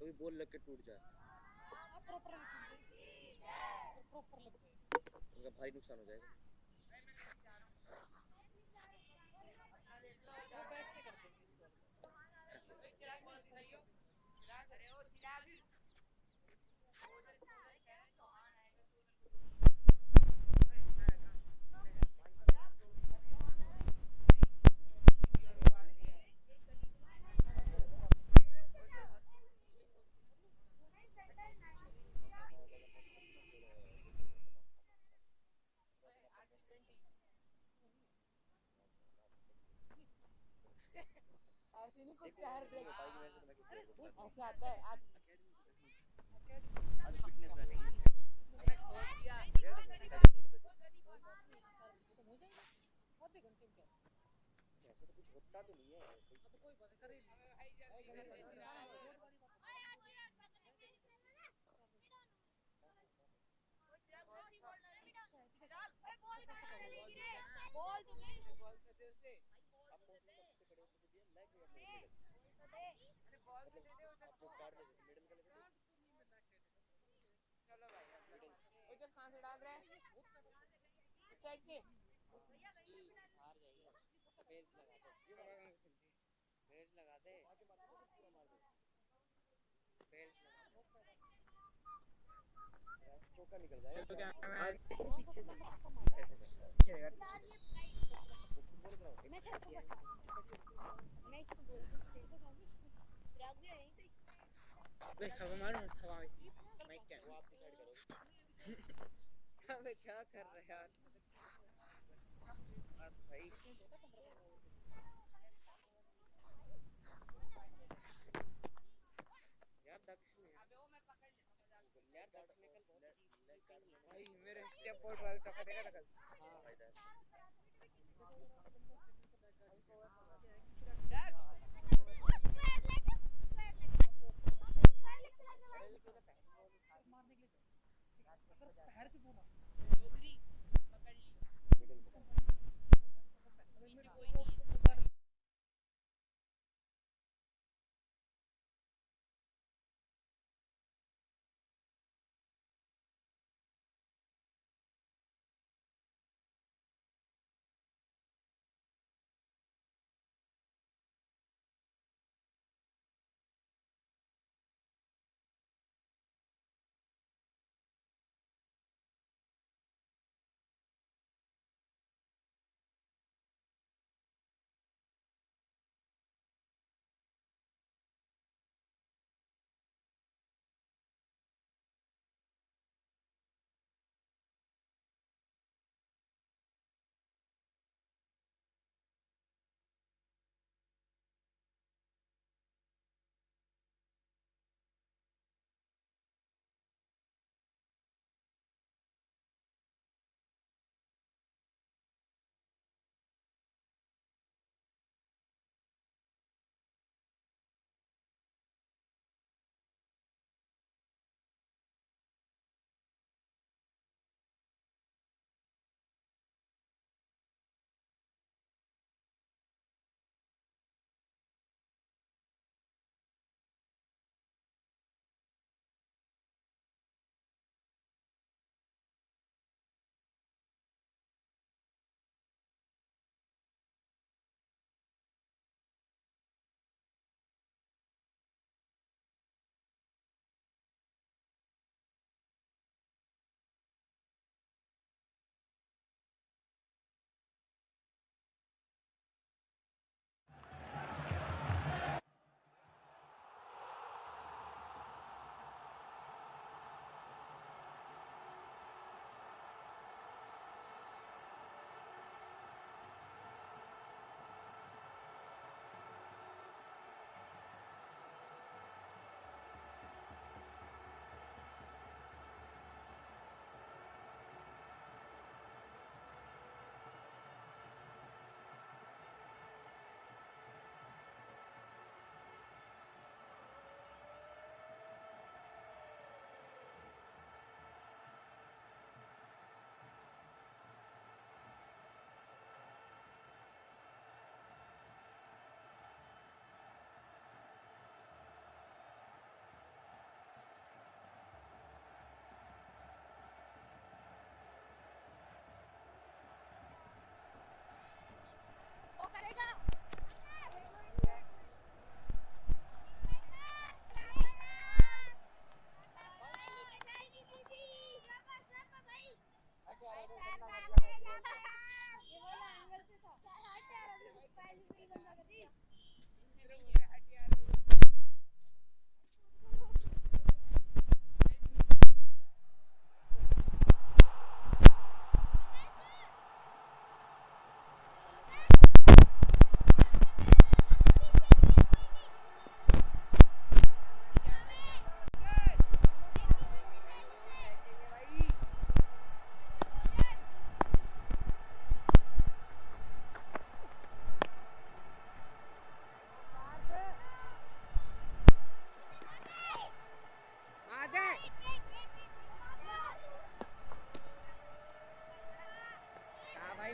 कभी बॉल लग के टूट जाए, उनका भारी नुकसान हो जाएगा। ऐसा तो कुछ होता तो नहीं है, कोई बात कर चौका निकल जाएगा। क्या कर रहे यार भाई। यार दक्ष ने यार दक्ष ने कल भाई मेरे स्टेप बोर्ड वाला चौका देखा था कल।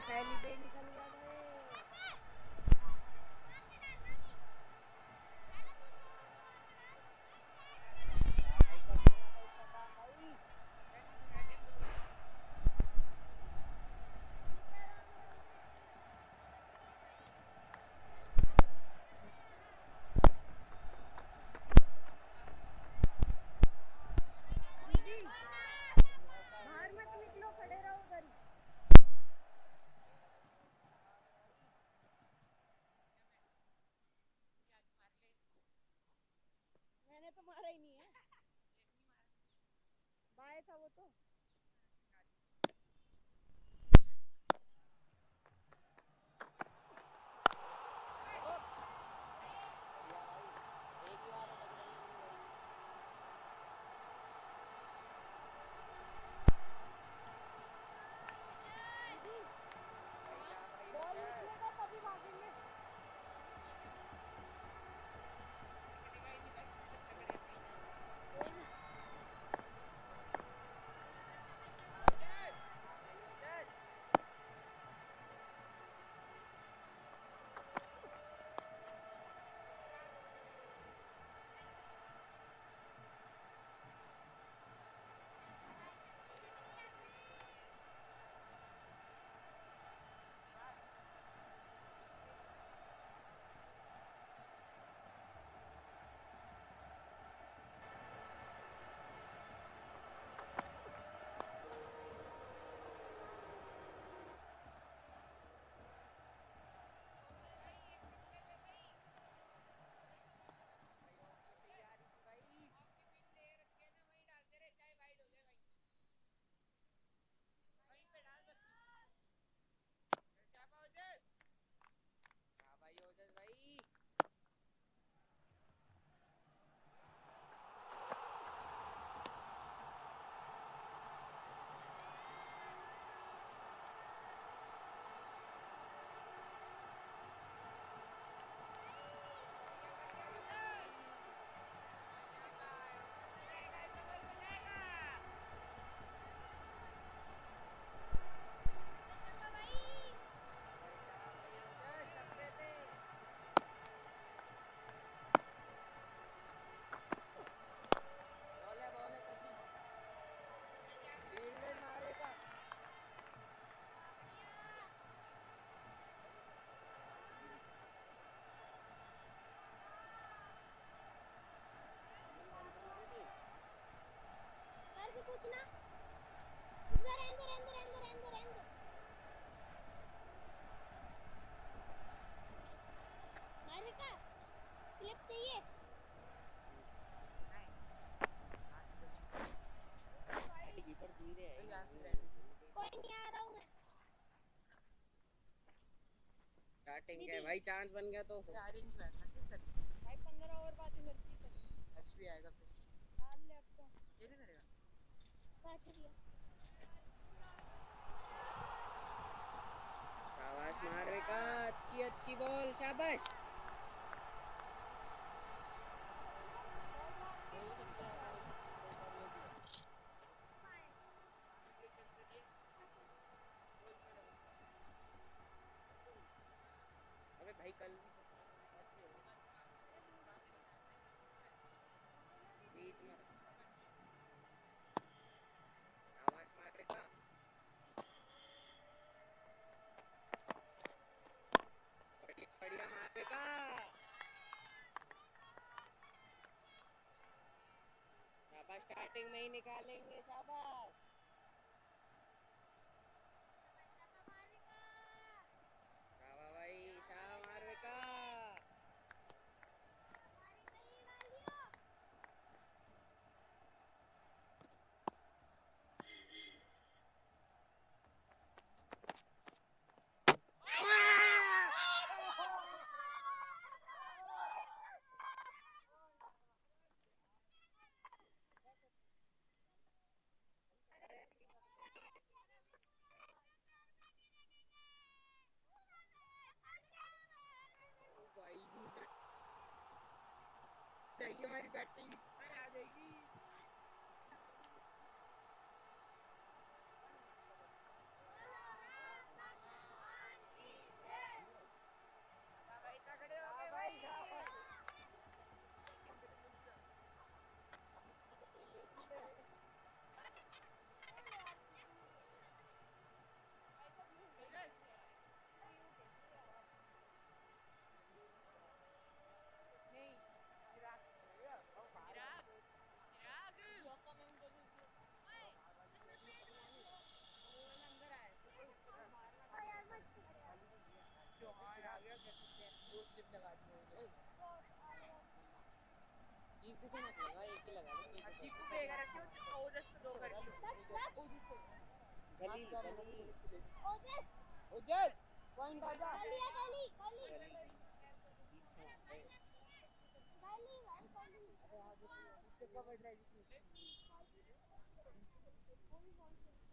पहली पे निकल गया बाहर मत निकलो, खड़े रहो उधर। मैंने तो मारा ही नहीं है, बाय था वो तो। बॉल निकलेगा तभी भागेंगे। से पूछना, मारिका स्लिप चाहिए। कोई नहीं, आ रहा हूँ मैं। स्टार्टिंग है भाई, चांस बन गया तो ऑरेंज बैठना क्या कर भाई 15 ओवर बाद इमरसी करेंगे। हर्ष भी आएगा फिर डाल ले अब तो। ये नहीं करेगा काट दिया। शाबाश मारविका, अच्छी अच्छी बॉल, शाबाश। अबे भाई कल बीच में शाबाश मारविका। स्टार्टिंग में ही निकालेंगे। शाबाश शाबाश भाई, शाबाश मारविका। जाएगी हमारी बैटिंग आ जाएगी। भाई तगड़े हो गए भाई। चीकू को मत लगा, एक ही लगा लो। चीकू पे एक रखियो, ओजस पे दो कर दियो। गली ओजस ओजस पॉइंट आ जा। गली गली इसके कवर ड्राइव की।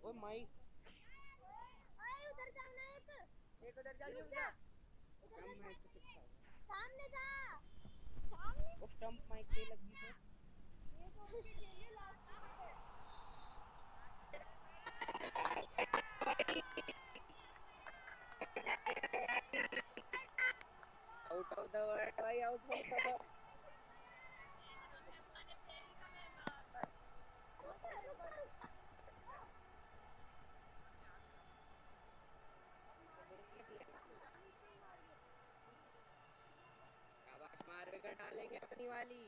वो माइक ओए उधर जाओ ना। एक उधर जा, रुक जा जा। स्टंप माइक पे चिपका है। सामने जा। सामने वो स्टंप माइक पे लगी तो ये तो उसके लिए लास्ट विकेट है। आउट ऑफ द वर्ल्ड भाई, आउट ऑफ द वर्ल्ड। शाबाश मारविका, डालेंगे अपनी वाली।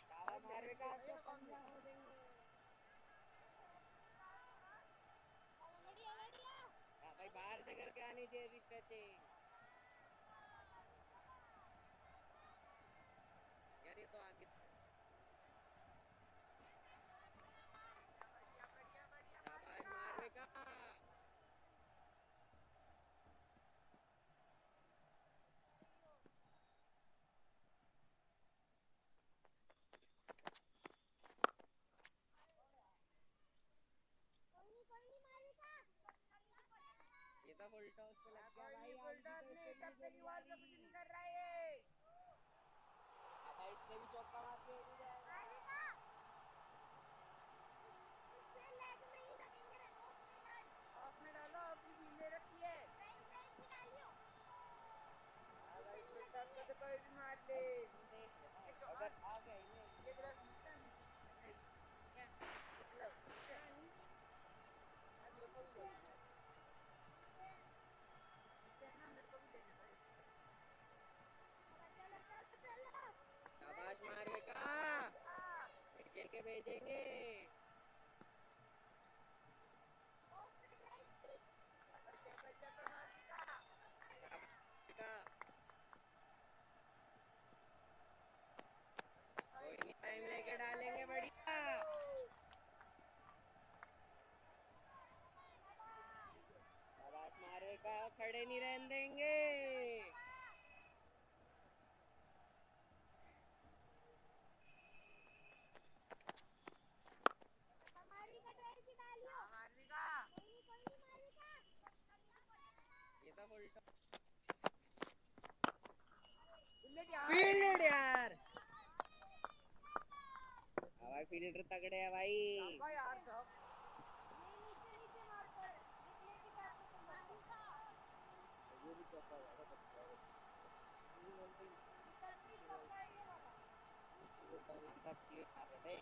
शाबाश मारविका, तो पंजा हो देंगे। हाँ भाई, बाहर से करके आनी चाहिए स्ट्रेचिंग। यार ये तो आगे। शाबाश मारविका। ये तो फुल टॉस पे लग गया भाई। फुल टॉस नहीं, सब पहली बार से कुछ नहीं कर रहा है। हाँ भाई, इसने भी चौका मार के उड़ जाएगा। इससे लेग में ही लगेंगे रे। ऑफ में डालो, ऑफ की भीड़ ले रखी है। ब्रेक भी डालियो। हाँ भाई, फुल टॉस को तो कोई भी मार ले। देख लेना अगर आ गया इन्हें। ये ग्लास मिलता है। शाबाश मारविका, भेजेंगे भेजेंगे। कोई नहीं, टाइम लेके डालेंगे। बढ़िया। शाबाश मारविका, खड़े नहीं रहने देंगे। ये तो फुल टॉस। फील्ड यार। हाँ भाई, फील्डर तगड़े है भाई। यार तो ये भी चौका होगा बच्चा। अच्छी खा रहे थे।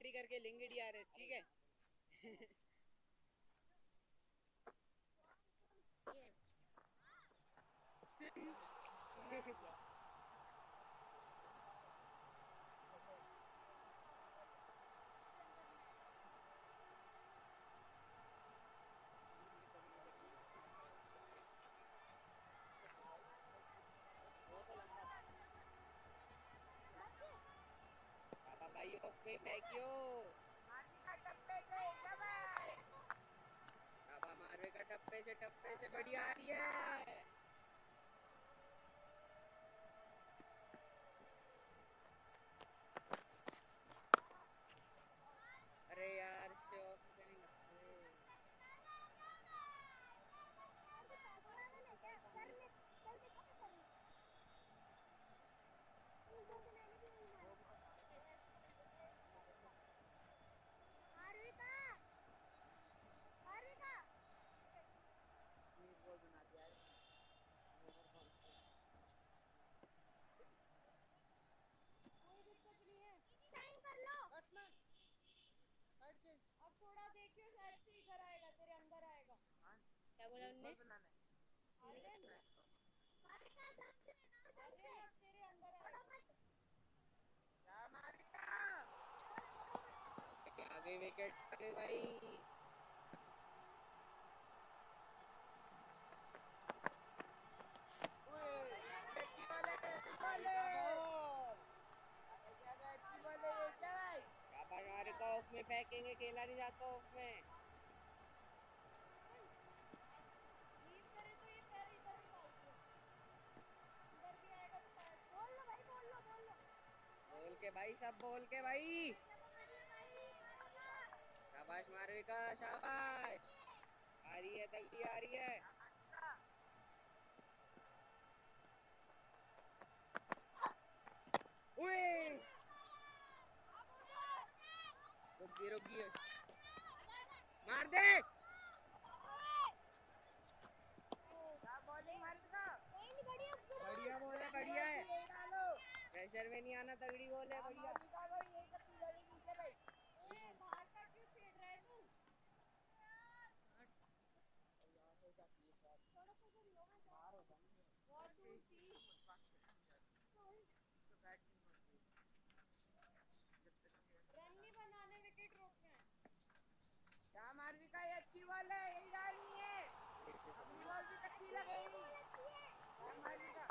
एंट्री करके लेंगे DRS, ठीक है? पापा भाई ऑफ में फेंकियो। पापा मारवे का टप्पे से बढ़िया आ रही है। अरे यार से ऑफ नहीं लगते। अब थोड़ा देखियो शायद से इधर आएगा तेरे अंदर आएगा। क्या बोला उन्होंने? अरे तेरे अंदर आएगा। आगे विकेट अरे भाई। ऑफ में फेंकेंगे, खेला नहीं जाता ऑफ में। लीव करे तो ये पैर इधर ही डाल दियो। इधर भी आएगा तो पैर बोल लो भाई बोल लो। बोल के भाई सब बोल के भाई। शाबाश मारविका शाबाश। आ रही है तगड़ी आ रही है। रुक गई मार दे। बढ़िया बोल है बढ़िया है। प्रेशर में नहीं आना, तगड़ी बोल है बढ़िया। बाहर का क्यों छेड़ रहा है तू? थोड़ा सा इधर लो ना बहुत दूर थी। रन नहीं बनाने, विकेट रोकना है। क्या मारविका ये अच्छी बॉल है, यही डालनी है। अपनी बॉल भी कच्ची लगेगी। क्या मारविका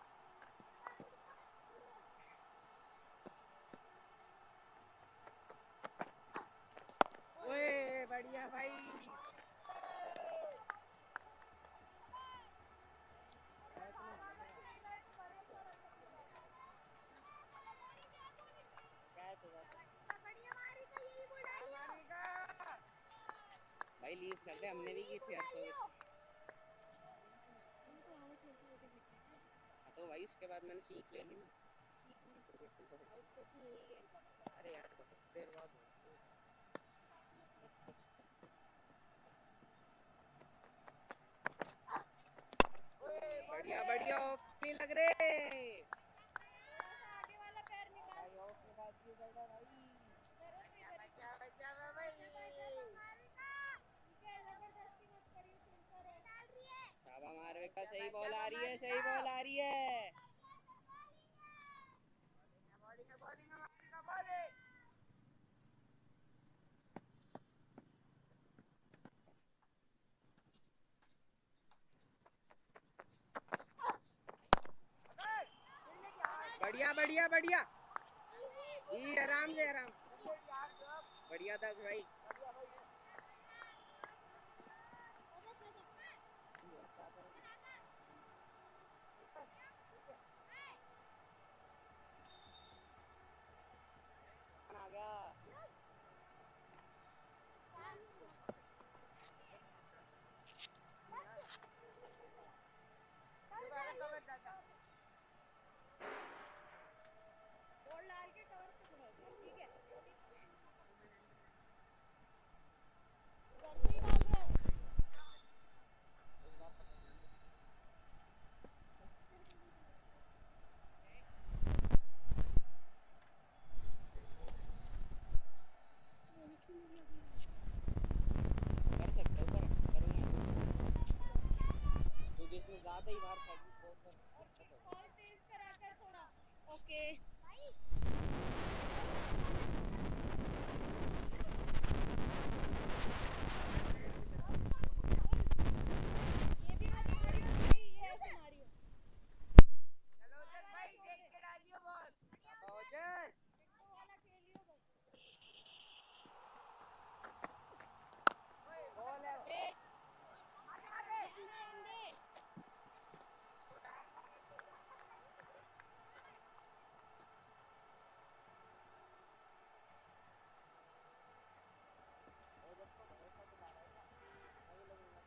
ओए बढ़िया भाई। भाई लीव कर दे, हमने भी की थी हर्षो की। हाँ तो भाई उसके बाद मैंने सीख ले ली ना। अरे यार बहुत देर बाद बढ़िया बढ़िया ऑफ नहीं लग रहे। थोड़ा सा आगे वाला पैर निकाल। भाई ऑफ निकाल दिए बेटा भाई। जबरदस्ती मत करिए, सिंपल है। डाल रही है। शाबा मारविका सही बॉल आ रही है, सही बॉल आ रही है। बढ़िया बढ़िया बढ़िया। ई आराम से आराम। बढ़िया था भाई। आ गया। बॉल डाल के कवर पे खड़ा हो जाओ, ठीक है? ज्यादा ही बार फेंकी तो कॉल तेज करा कर थोड़ा। ओके ये भी मत मारियो भाई, ये ऐसे मारियो। चलो ओजस भाई देख के डालियो बॉल। ओजस वो वाला खेलियो बस। बॉल है आगे ओजस को भरोसा दिला रहा है नहीं लगेगा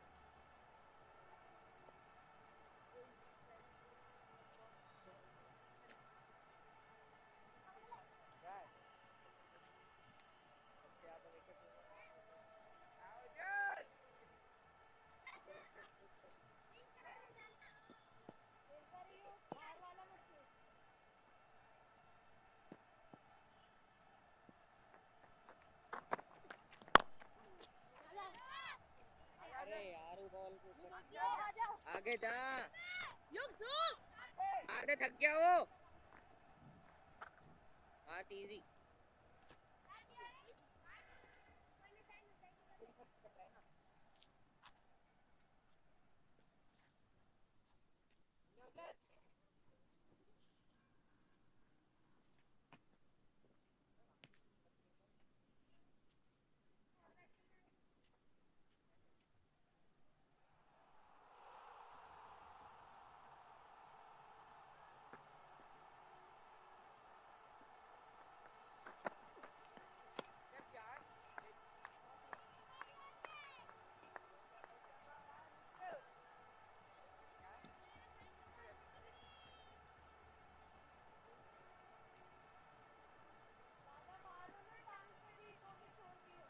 क्या है सबसे ज्यादा विकेट ओजस खेलता रहियो, बाहर वाला मत खेल। अरे यार वो बॉल को ऊपर आजा आगे जा युग दो। मार दे थक गया वो बात इजी ज्यादा मारो ना टांग पे भी तो फिर छोड़ दियो।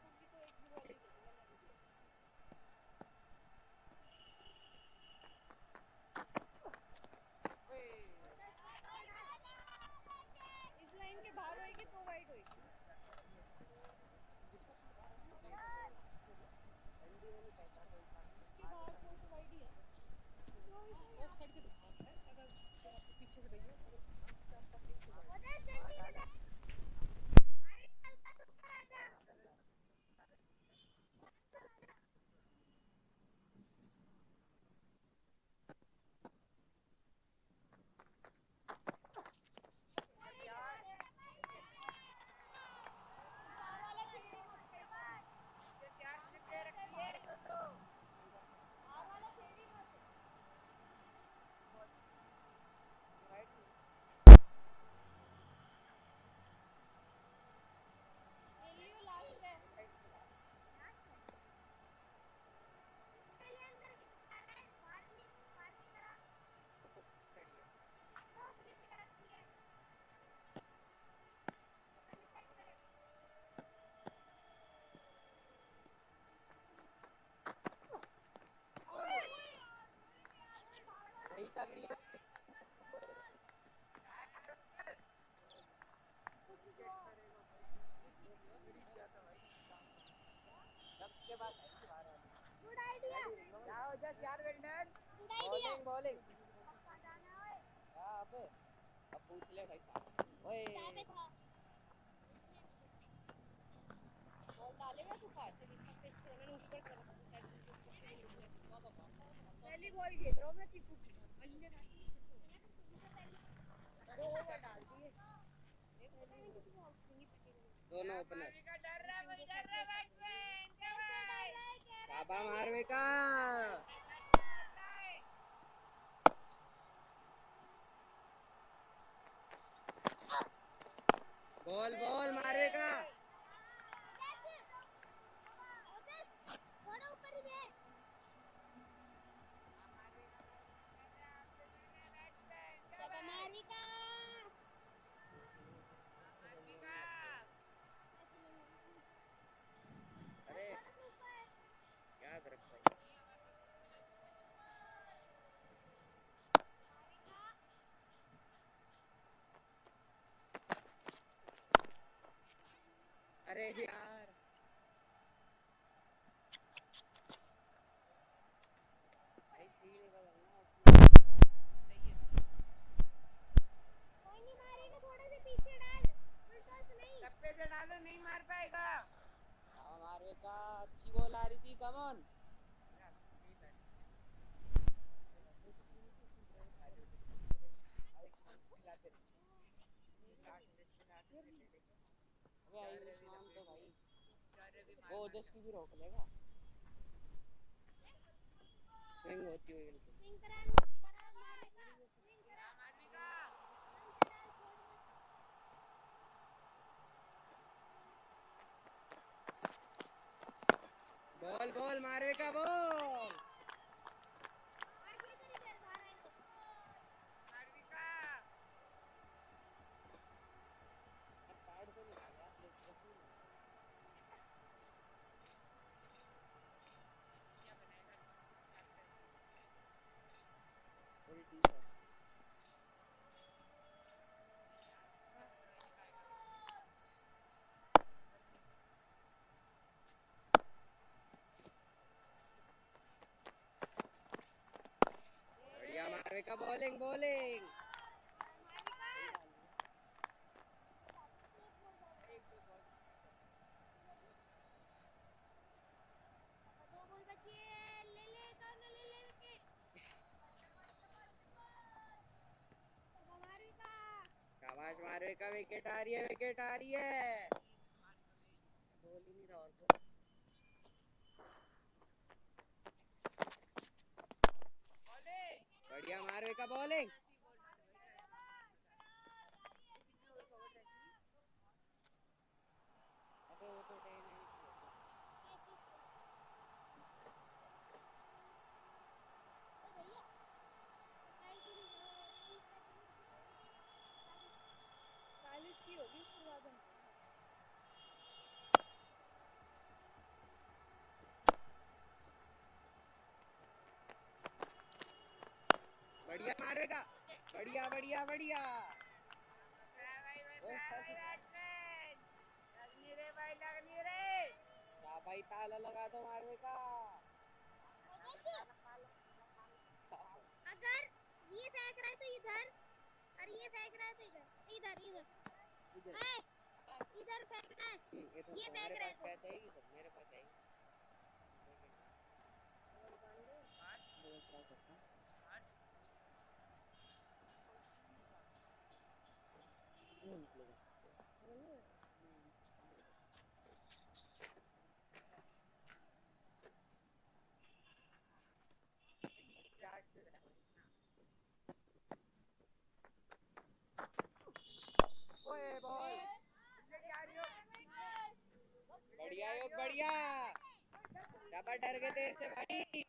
उनकी तो एक भी बॉल नहीं गई वरना भी गई। इस लाइन के बाहर होएगी तो वाइड होएगी। इसके बाहर तो वाइड ही है। ऑफ साइड के दिमाग है, अगर आपके पीछे से गई है अगर इसके आसपास गई तो वाइड। बाहर वाला छेड़ी मत कहीं पे। क्या स्लिप दे रखी है बाहर वाला छेड़ी मत। खेल लियो लास्ट है। इसके लिए अंदर आ रहा है, बाहर की तरफ। नो स्लिप कर रखी है। अपनी साइड करे। नहीं तगड़ी के बाद बाहर आ गुड आइडिया। क्या ओजस यार well done good idea. Bowling पक्का जाना है। क्या अब पूछ ले भाई ओए जहाँ पे था। बॉल डालेगा तू बाहर से, इसका फेस थोड़ा मैंने ऊपर कर रखा है शायद तुमको कुछ नहीं मिल रहा। पहली बॉल खेल रहा हूँ मैं चीकू की। अन्य दो ओवर डाल दिए। दोनों ओपनर डर रहा है बैट्समैन क्या भाई बाबा मारवे का बॉल बॉल मारवे का थोड़ा ऊपर ही दे। बाबा मारविका। अरे थोड़ा सा ऊपर। याद रख भाई अरे यार भाई सीढ़ी का करना कोई नहीं मारेगा, थोड़े से पीछे डाल, उल्टा से नहीं। टप्पे से डालो, नहीं मार पाएगा। हमारे का अच्छी बॉल आ रही थी, कम ऑन। आयुष्मान तो भाई वो जिसकी भी रोक लेगा, स्विंग होती हुई बिल्कुल। स्विंग करा मारेगा, स्विंग करा मालविका, कम से डाल, छोड़ मत। बॉल बॉल मारे का बॉल। मार के इधर इधर बाहर आए तो मालविका। पैड तो नहीं आ गया, लेफ्ट में क्या बनाएगा? उल्टी शॉट। बढ़िया मारे का बॉलिंग बॉलिंग। दो बॉल बची है, ले ले दोनों, ले ले विकेट। शाबाश मारे का, विकेट आ रही है, विकेट आ रही है। बोल ही नहीं रहा और को। बढ़िया मारे का बॉलिंग। अबे वो तो डे नहीं थी। की होगी उससे ज्यादा। बढ़िया मारे का, बढ़िया बढ़िया बढ़िया। लगनी रे भाई, लगनी रे। क्या भाई, ताला लगा दो मारवे का। अगर ये फेंक रहा है तो इधर, और ये फेंक रहा है तो इधर, इधर इधर इधर फेंकना है। ये फेंक रहा है तो मेरे पास आएगी। ओए बॉल। बढ़िया योग, बढ़िया। डबल डर गए थे इससे भाई।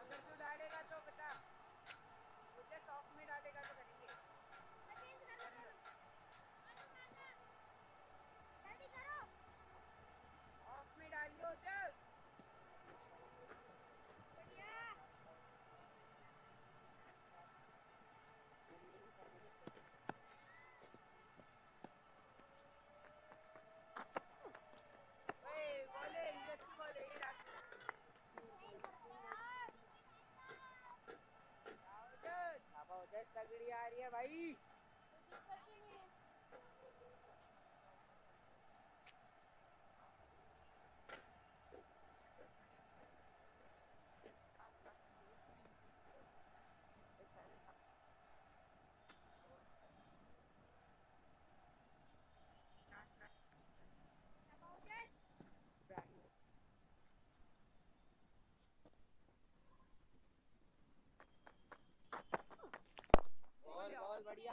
अगर तू डालेगा तो बता, मुझे सॉफ्ट में डालेगा तो करेंगे। जल्दी करो। ऑफ में डालियो चल। बढ़िया। ओए बोले, इंजेक्शन बोले, ये डाल। तगड़ी आ रही है भाई। बॉल बढ़िया।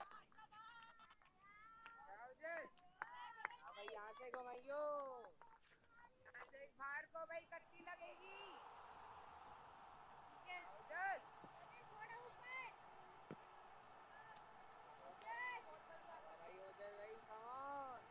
भाई यहाँ से घुमाइयो। यहाँ से एक बाहर को भाई, कत्ती लगेगी। थोड़ा ऊपर। भाई ओजस भाई, कम ऑन।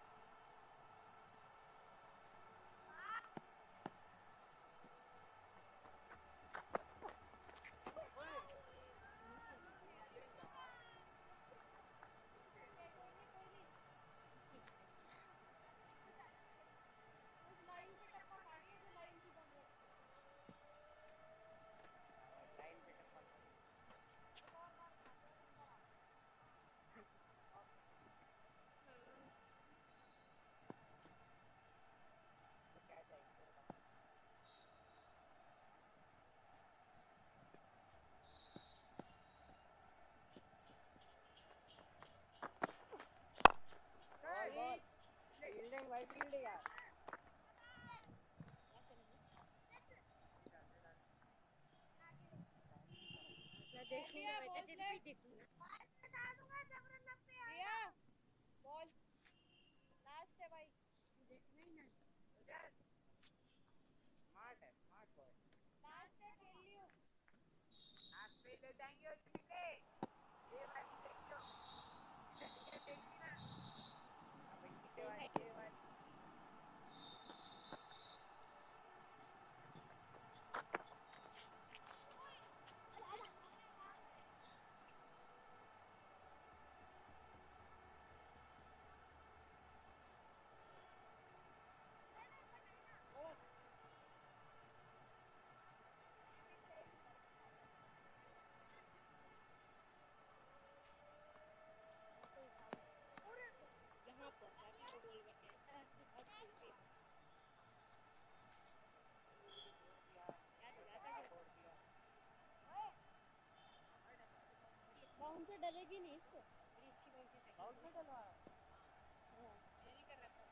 भाई फील्ड यार मैं देखूंगा बेटा तेरे पे देखूंगा दिया बॉल लास्ट है भाई देखना ही ना स्मार्ट है स्मार्ट बॉय लास्ट है खेल लियो हाथ पे ले जाएंगे उतनी पे ये वाली देखियो ये देखी ना भाई ये वाली यहाँ पर ताकि वो गोल में ऐसा ऐसे सब खेल के बाउंस से डलेगी नहीं इसको बड़ी अच्छी बाउंस है बाउंस से डलवा हाँ ये नहीं कर रहा था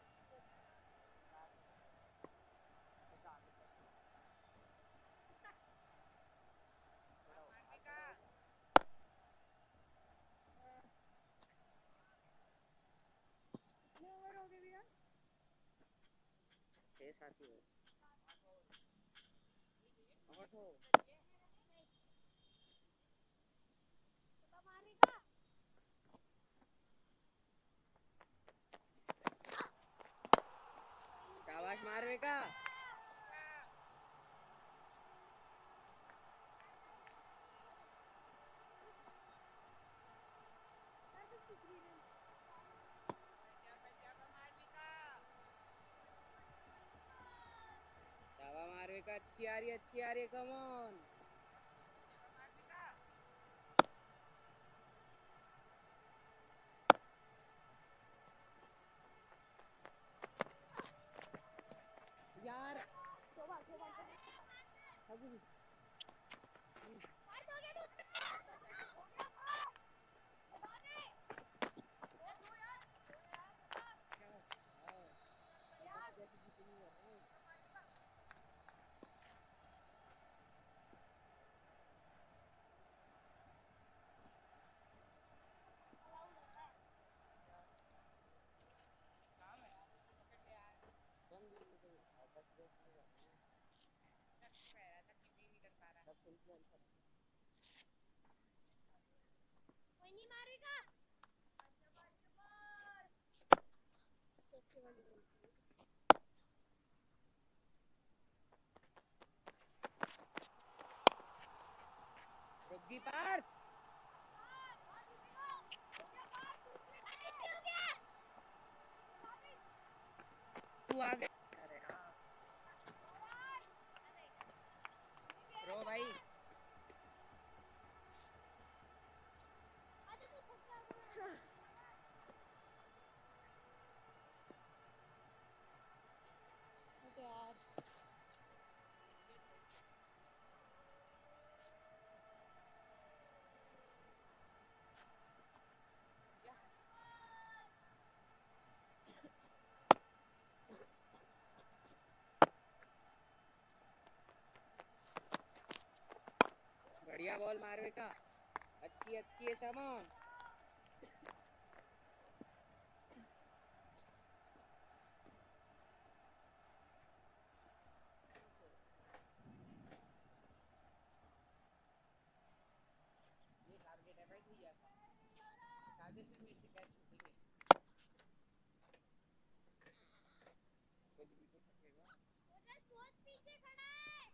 कितने ओवर हो गए भैया 6-7 ही हो 8 हो शाबाश मारवेका शाबा मारवेका अच्छी आ रही है कम ऑन यार कोई नहीं मारेगा रुकी पार तू आ गया अरे हाँ ब्रो भाई यार बढ़िया बॉल मारवेका अच्छी है शमन ये टारगेट है भाई भैया टारगेट से मेरे कैच छूटेंगे कुछ भी तो छकेगा पीछे खड़ा है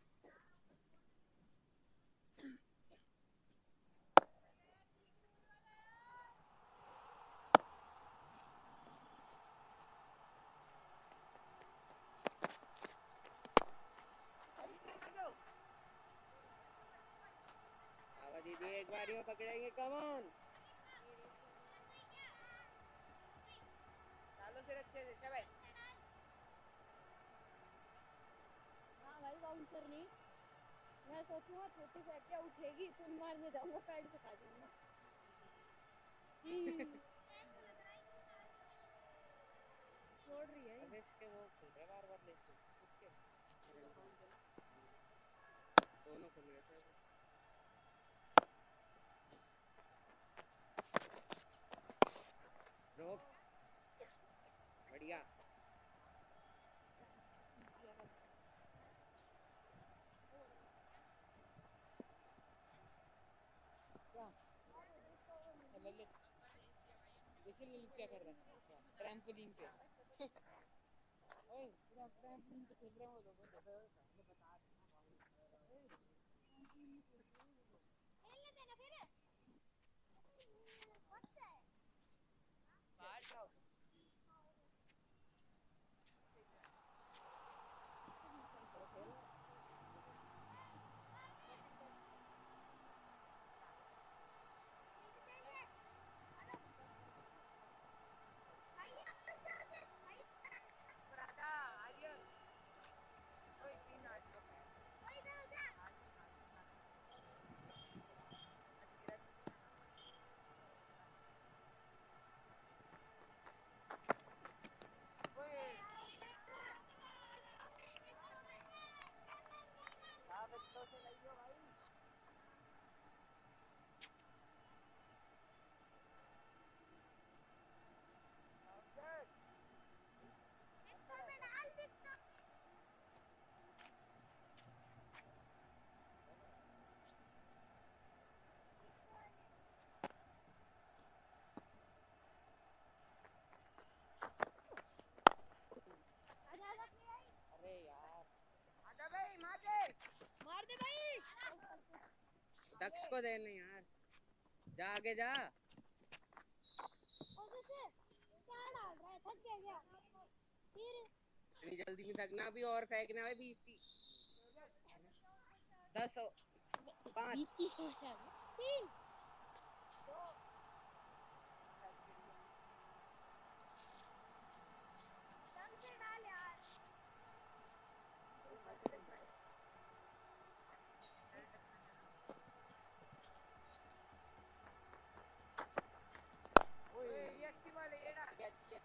आवा दीदी एक बारी में पकड़ेंगे कम ऑन डालो फिर अच्छे से शाबाश हाँ भाई बाउंसर नहीं मैं सोचूंगा छोटी फेंक के उठेगी तो मारने जाऊंगा पैड पे खा जाऊंगा छोड़ रही है अबे इसके वो खुल रहे बार लेसेस उसके दोनों खुल गए थे रोक बढ़िया ललित देखिए ललित क्या कर रहा है ट्रैम्पोलिन पे ओए ट्रैम्पोलिन पे खेल रहे हैं वो लोग बता अरे यार आजा भाई मार दे भाई दक्ष को दे नहीं यार जा आगे जा और जैसे क्या डाल रहा है थक गया क्या फिर इतनी जल्दी में थकना भी और फेंकना है 20 10 5 20 3 दम से डाल यार ओए ये अच्छी बॉल है ये डाल अच्छी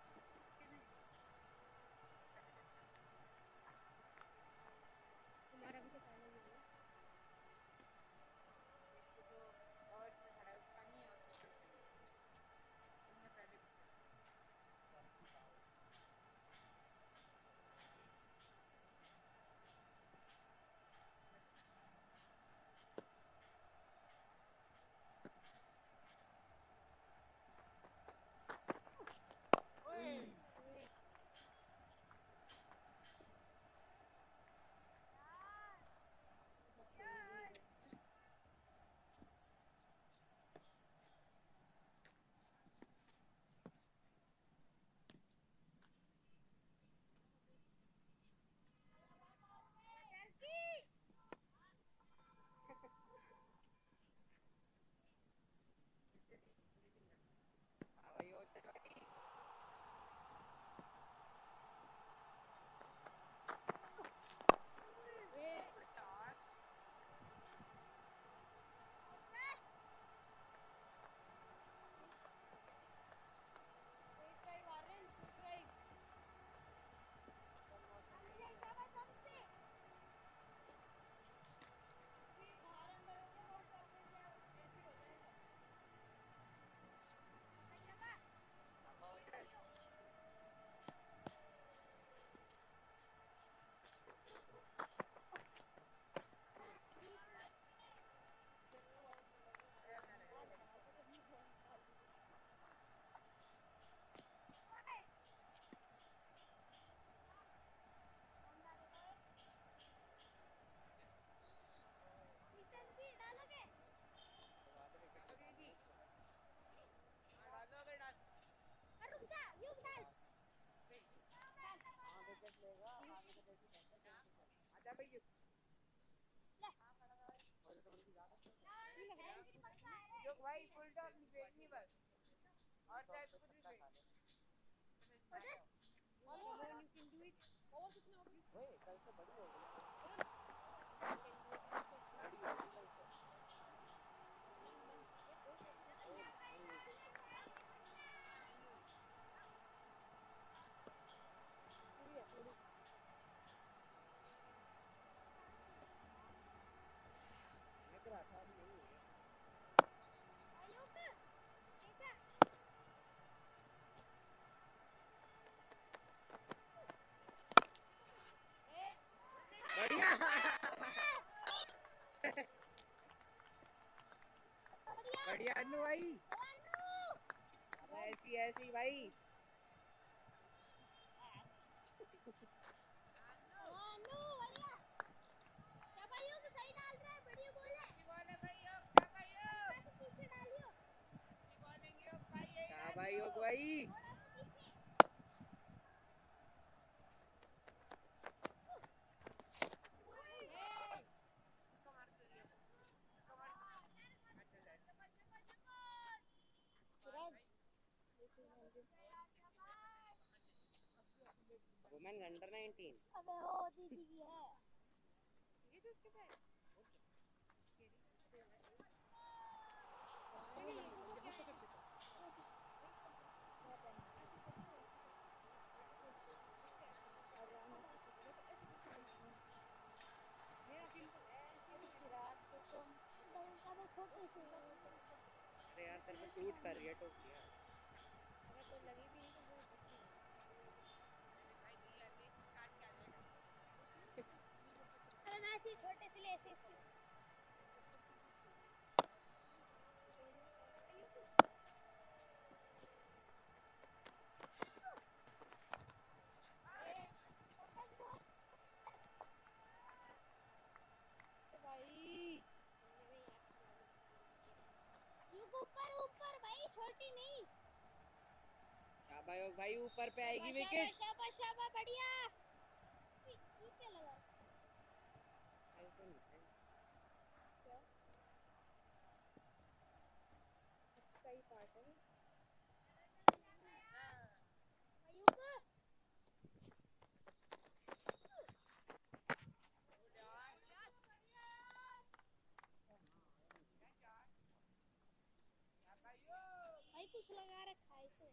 तुम्हारा भी तो फाइनल हो गया और इसमें खड़ा है उसका नहीं है और तुमने पहले भाई और आजा भाई जो भाई फुल टॉप नहीं फेंकनी बस और शायद कुछ भी फेंक ओए कल से बड़ी हो गई बड़ी हो गई कल से बढ़िया अनु भाई, ऐसी ऐसी भाई। अनु बढ़िया, शाबाश योग सही डाल रहा है, बढ़िया बॉल है। अच्छी बॉल है भाई योग, शाबाश योग। थोड़ा सा पीछे डालियो। अच्छी बॉलिंग योग भाई, यही शाबाश डालियो। योग भाई। थोड़ा सा पीछे। Women under 19। अबे ओ दीदी की है ये तो उसके पास छोटे से। अरे यार तेरे पे शूट कर रही है टोपी यार। अगर तो लगी भी नहीं तो वो भाई दिया देख काट के आ जाएगा। अरे मैं ऐसे छोटे से ले ऐसे ऊपर ऊपर भाई, छोटी नहीं। शाबाश भाई, ऊपर पे आएगी शाबाश विकेट। शाबाश शाबाश बढ़िया। ये क्या लगा? ऐसा नहीं है। क्या? इसका ही पार्ट है। मयूक भाई कुछ लगा रखा है इसे।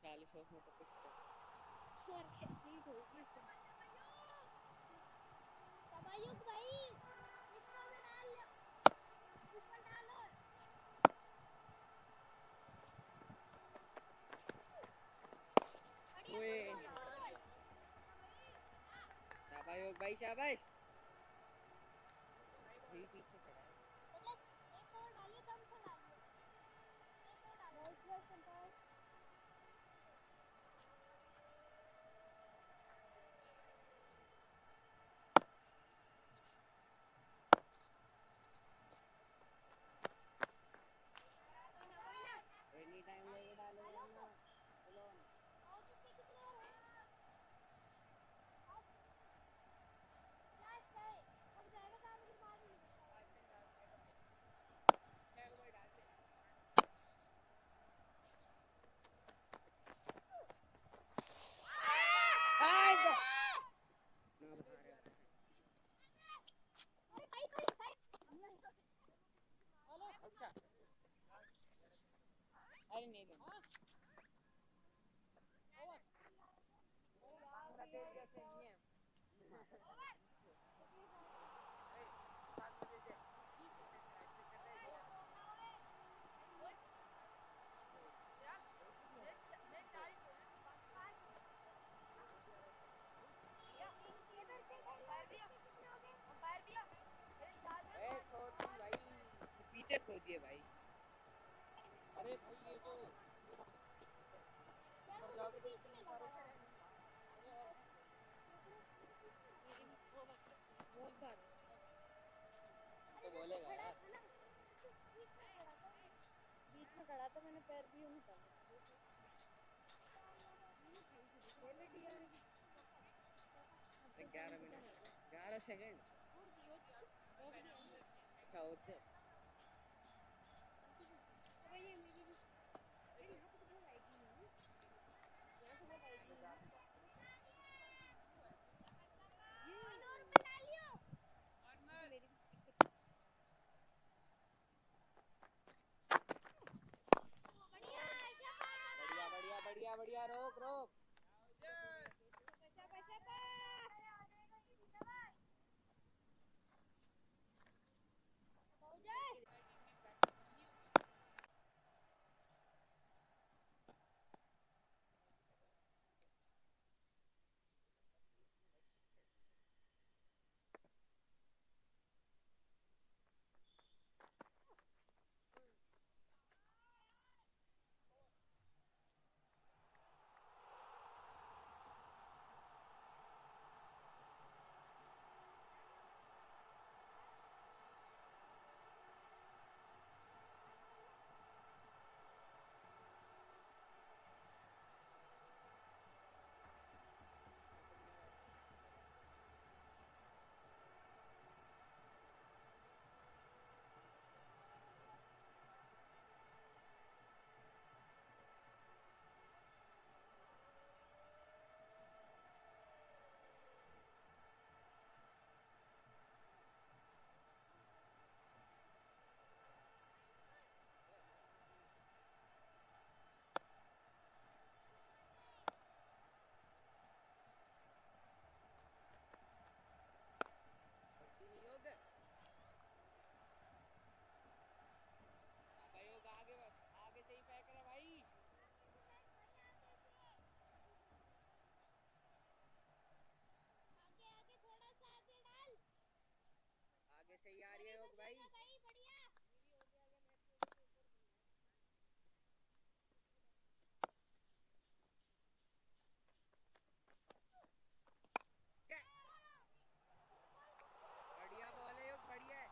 40 ओवर में तो कुछ तो। और खेलती होगी शाबाश भाई, इसको भी डाल लो, ऊपर डालो। ओए शाबाश भाई, शाबाश। भी पीछे खड़ा है। बस एक और डालिए, दम से डालिए, एक और डालो। एनी टाइम लेके डालेगा ना। चलो और जिसके कितने और हैं? लास्ट है, थक जाएगा ज्यादा देर बाद नहीं निकल पाएगा। ना बाहर यार। अरे भाई हेलो अच्छा। अरे नहीं नहीं। बांग्लादेश जैसे नहीं है। खोती भाई, पीछे खो दिए भाई। अरे भाई ये जो यार ऊपर मुझे जाके भी तो बीच में इतनी लगा सारे है। तो बोलेगा खड़ा यार। था ना, बीच में खड़ा था, मैंने पैर भी यूं निकाला। 11 मिनट 11 सेकंड। अच्छा ओके। अबे ये मेरी भी अरे यहाँ पे तो बॉल आएगी नहीं, यहाँ से बॉल आएगी नहीं। ये और बना लियो, और मेरी भी दिक्कत। बढ़िया शाबाश बढ़िया बढ़िया बढ़िया बढ़िया, रोक रोक। शाबाश शाबाश। भाई। भाई बढ़िया मेरी हो गया अगर मैच में तो ऊपर बढ़िया बॉल है, युग बढ़िया है।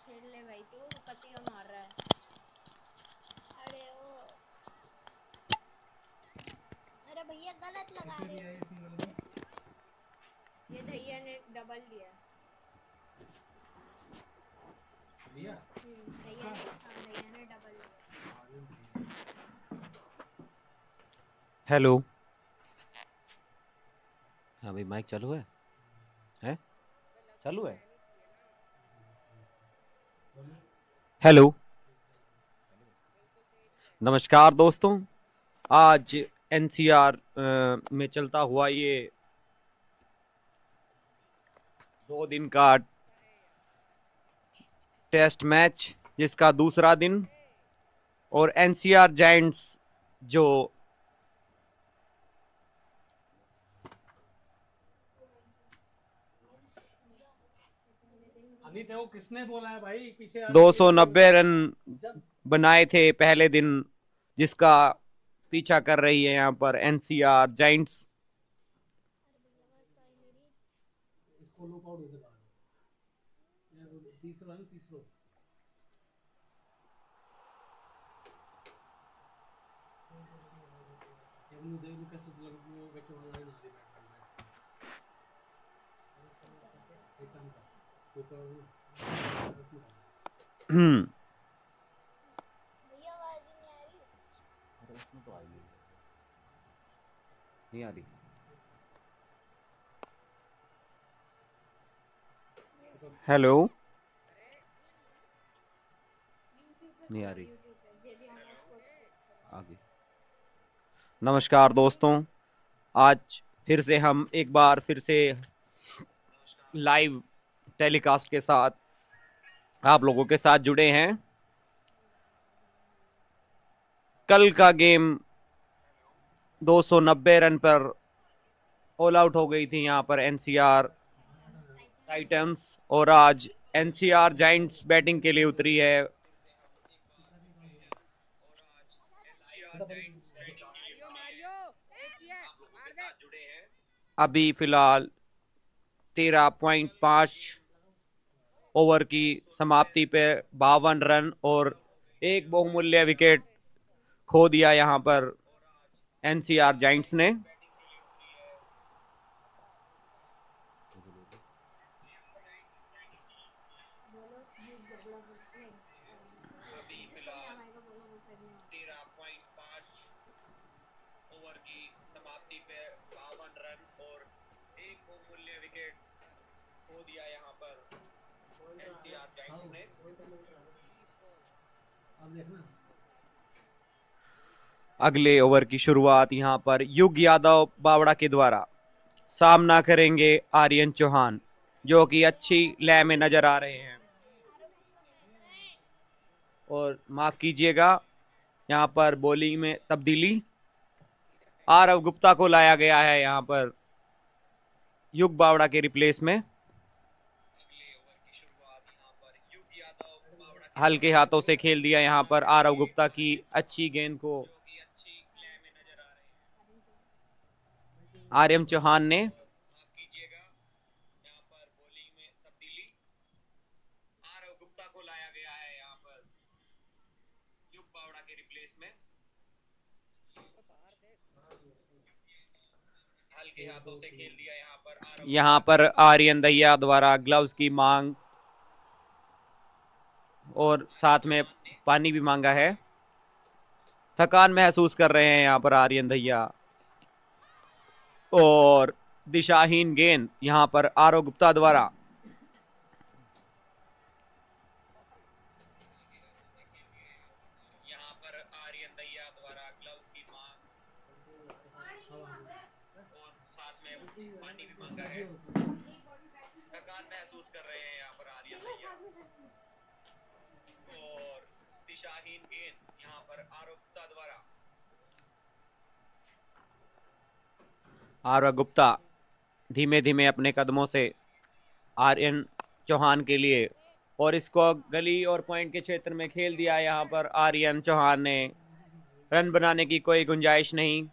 खेल ले भाई, तू पतिया मार रहा है। अरे ओ, अरे भैया गलत लगा रहे हो। ये भैया ने डबल लिया। भैया भैया ने डबल लिया। हेलो। हाँ भाई, माइक चालू है? हैं? चालू है? हेलो। नमस्कार दोस्तों। आज एनसीआर में चलता हुआ ये 2 दिन का टेस्ट मैच, जिसका दूसरा दिन, और एनसीआर जायंट्स जो अनित वो किसने बोला है भाई पीछे? 290 रन बनाए थे पहले दिन, जिसका पीछा कर रही है यहाँ पर एनसीआर जायंट्स। इसको लुक आउट होते बाहर। तीसरा ये देख कैसे लग बैठे हुए हैं। हम्म। भैया आवाज नहीं आ रही। अरे उसमें तो आई नहीं आ रही। हेलो। नहीं आ रही। JBMR Sports। आगे। नमस्कार दोस्तों, आज फिर से हम एक बार फिर से लाइव टेलीकास्ट के साथ आप लोगों के साथ जुड़े हैं। कल का गेम 290 रन पर ऑल आउट हो गई थी यहाँ पर एनसीआर टाइटंस, और आज एनसीआर जायंट्स बैटिंग के लिए उतरी है। अभी फिलहाल 13.5 ओवर की समाप्ति पे 52 रन और एक बहुमूल्य विकेट खो दिया यहाँ पर एनसीआर जायंट्स ने। अभी फिलहाल 13.5 ओवर की समाप्ति पे 52 रन और एक बहुमूल्य विकेट खो दिया यहाँ पर एनसीआर जायंट्स ने। अब देखना अगले ओवर की शुरुआत यहाँ पर युग यादव बावड़ा के द्वारा। सामना करेंगे आर्यन चौहान, जो कि अच्छी लय में नजर आ रहे हैं। और माफ कीजिएगा, यहाँ पर बॉलिंग में तब्दीली, आरव गुप्ता को लाया गया है यहाँ पर युग बावड़ा के रिप्लेस में। हल्के हाथों से खेल दिया यहाँ पर आरव गुप्ता की अच्छी गेंद को आर्यन चौहान ने। आरव गुप्ता को लाया गया है यहाँ पर युग बावड़ा के रिप्लेस में। हल्के हाथों से खेल दिया यहाँ पर आर्यन दैया द्वारा ग्लव्स की मांग और साथ में पानी भी मांगा है। थकान महसूस कर रहे हैं यहाँ पर आर्यन दैया। और दिशाहीन गेंद यहाँ पर आरव गुप्ता द्वारा। यहाँ पर आर्यन दैया द्वारा ग्लव्स की मांग और साथ में पानी भी मांगा है। थकान महसूस कर रहे हैं यहाँ पर आर्यन दैया। और दिशाहीन गेंद यहाँ पर आरव गुप्ता द्वारा। आरव गुप्ता धीमे धीमे अपने कदमों से आर्यन चौहान के लिए, और इसको गली और पॉइंट के क्षेत्र में खेल दिया यहाँ पर आर्यन चौहान ने। रन बनाने की कोई गुंजाइश नहीं।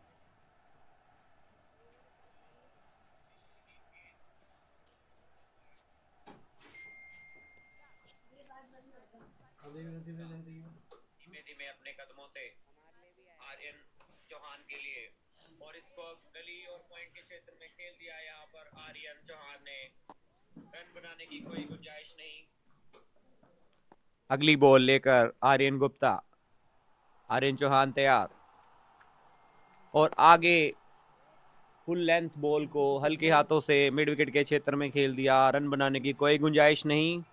धीमे धीमे अपने कदमों से आर्यन चौहान के लिए, और इसको गली और पॉइंट के क्षेत्र में खेल दिया। यहाँ पर आर्यन चौहान ने रन बनाने की कोई गुंजाइश नहीं। अगली बॉल लेकर आर्यन गुप्ता, आर्यन चौहान तैयार, और आगे फुल लेंथ बॉल को हल्के हाथों से मिड विकेट के क्षेत्र में खेल दिया। रन बनाने की कोई गुंजाइश नहीं।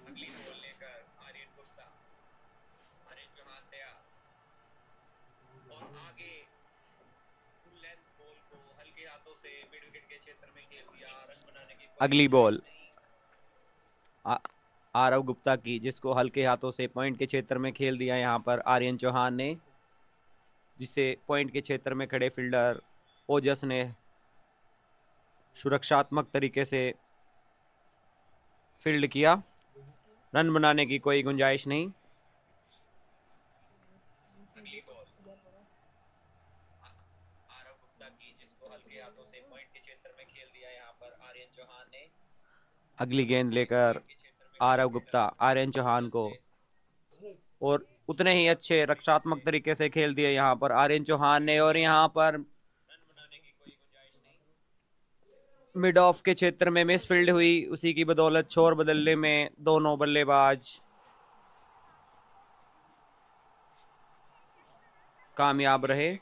अगली बॉल लेकर आर्यन गुप्ता, आर्यन चौहान तैयार, और आगे फुल लेंथ बॉल को हल्के हाथों से मिड विकेट के क्षेत्र में खेल दिया। रन बनाने की अगली बॉल आरव गुप्ता की, जिसको हल्के हाथों से पॉइंट के क्षेत्र में खेल दिया यहाँ पर आर्यन चौहान ने, जिसे पॉइंट के क्षेत्र में खड़े फील्डर ओजस ने सुरक्षात्मक तरीके से फील्ड किया। रन बनाने की कोई गुंजाइश नहीं। अगली बॉल आरव गुप्ता की, जिसको हल्के हाथों से पॉइंट के क्षेत्र में खेल दिया यहाँ पर आर्यन चौहान ने। अगली गेंद लेकर आरव गुप्ता आर्यन चौहान को, और उतने ही अच्छे रक्षात्मक तरीके से खेल दिए यहाँ पर आर्यन चौहान ने, और यहाँ पर मिड ऑफ के क्षेत्र में मिस फील्ड हुई। उसी की बदौलत छोर बदलने में दोनों बल्लेबाज कामयाब रहे।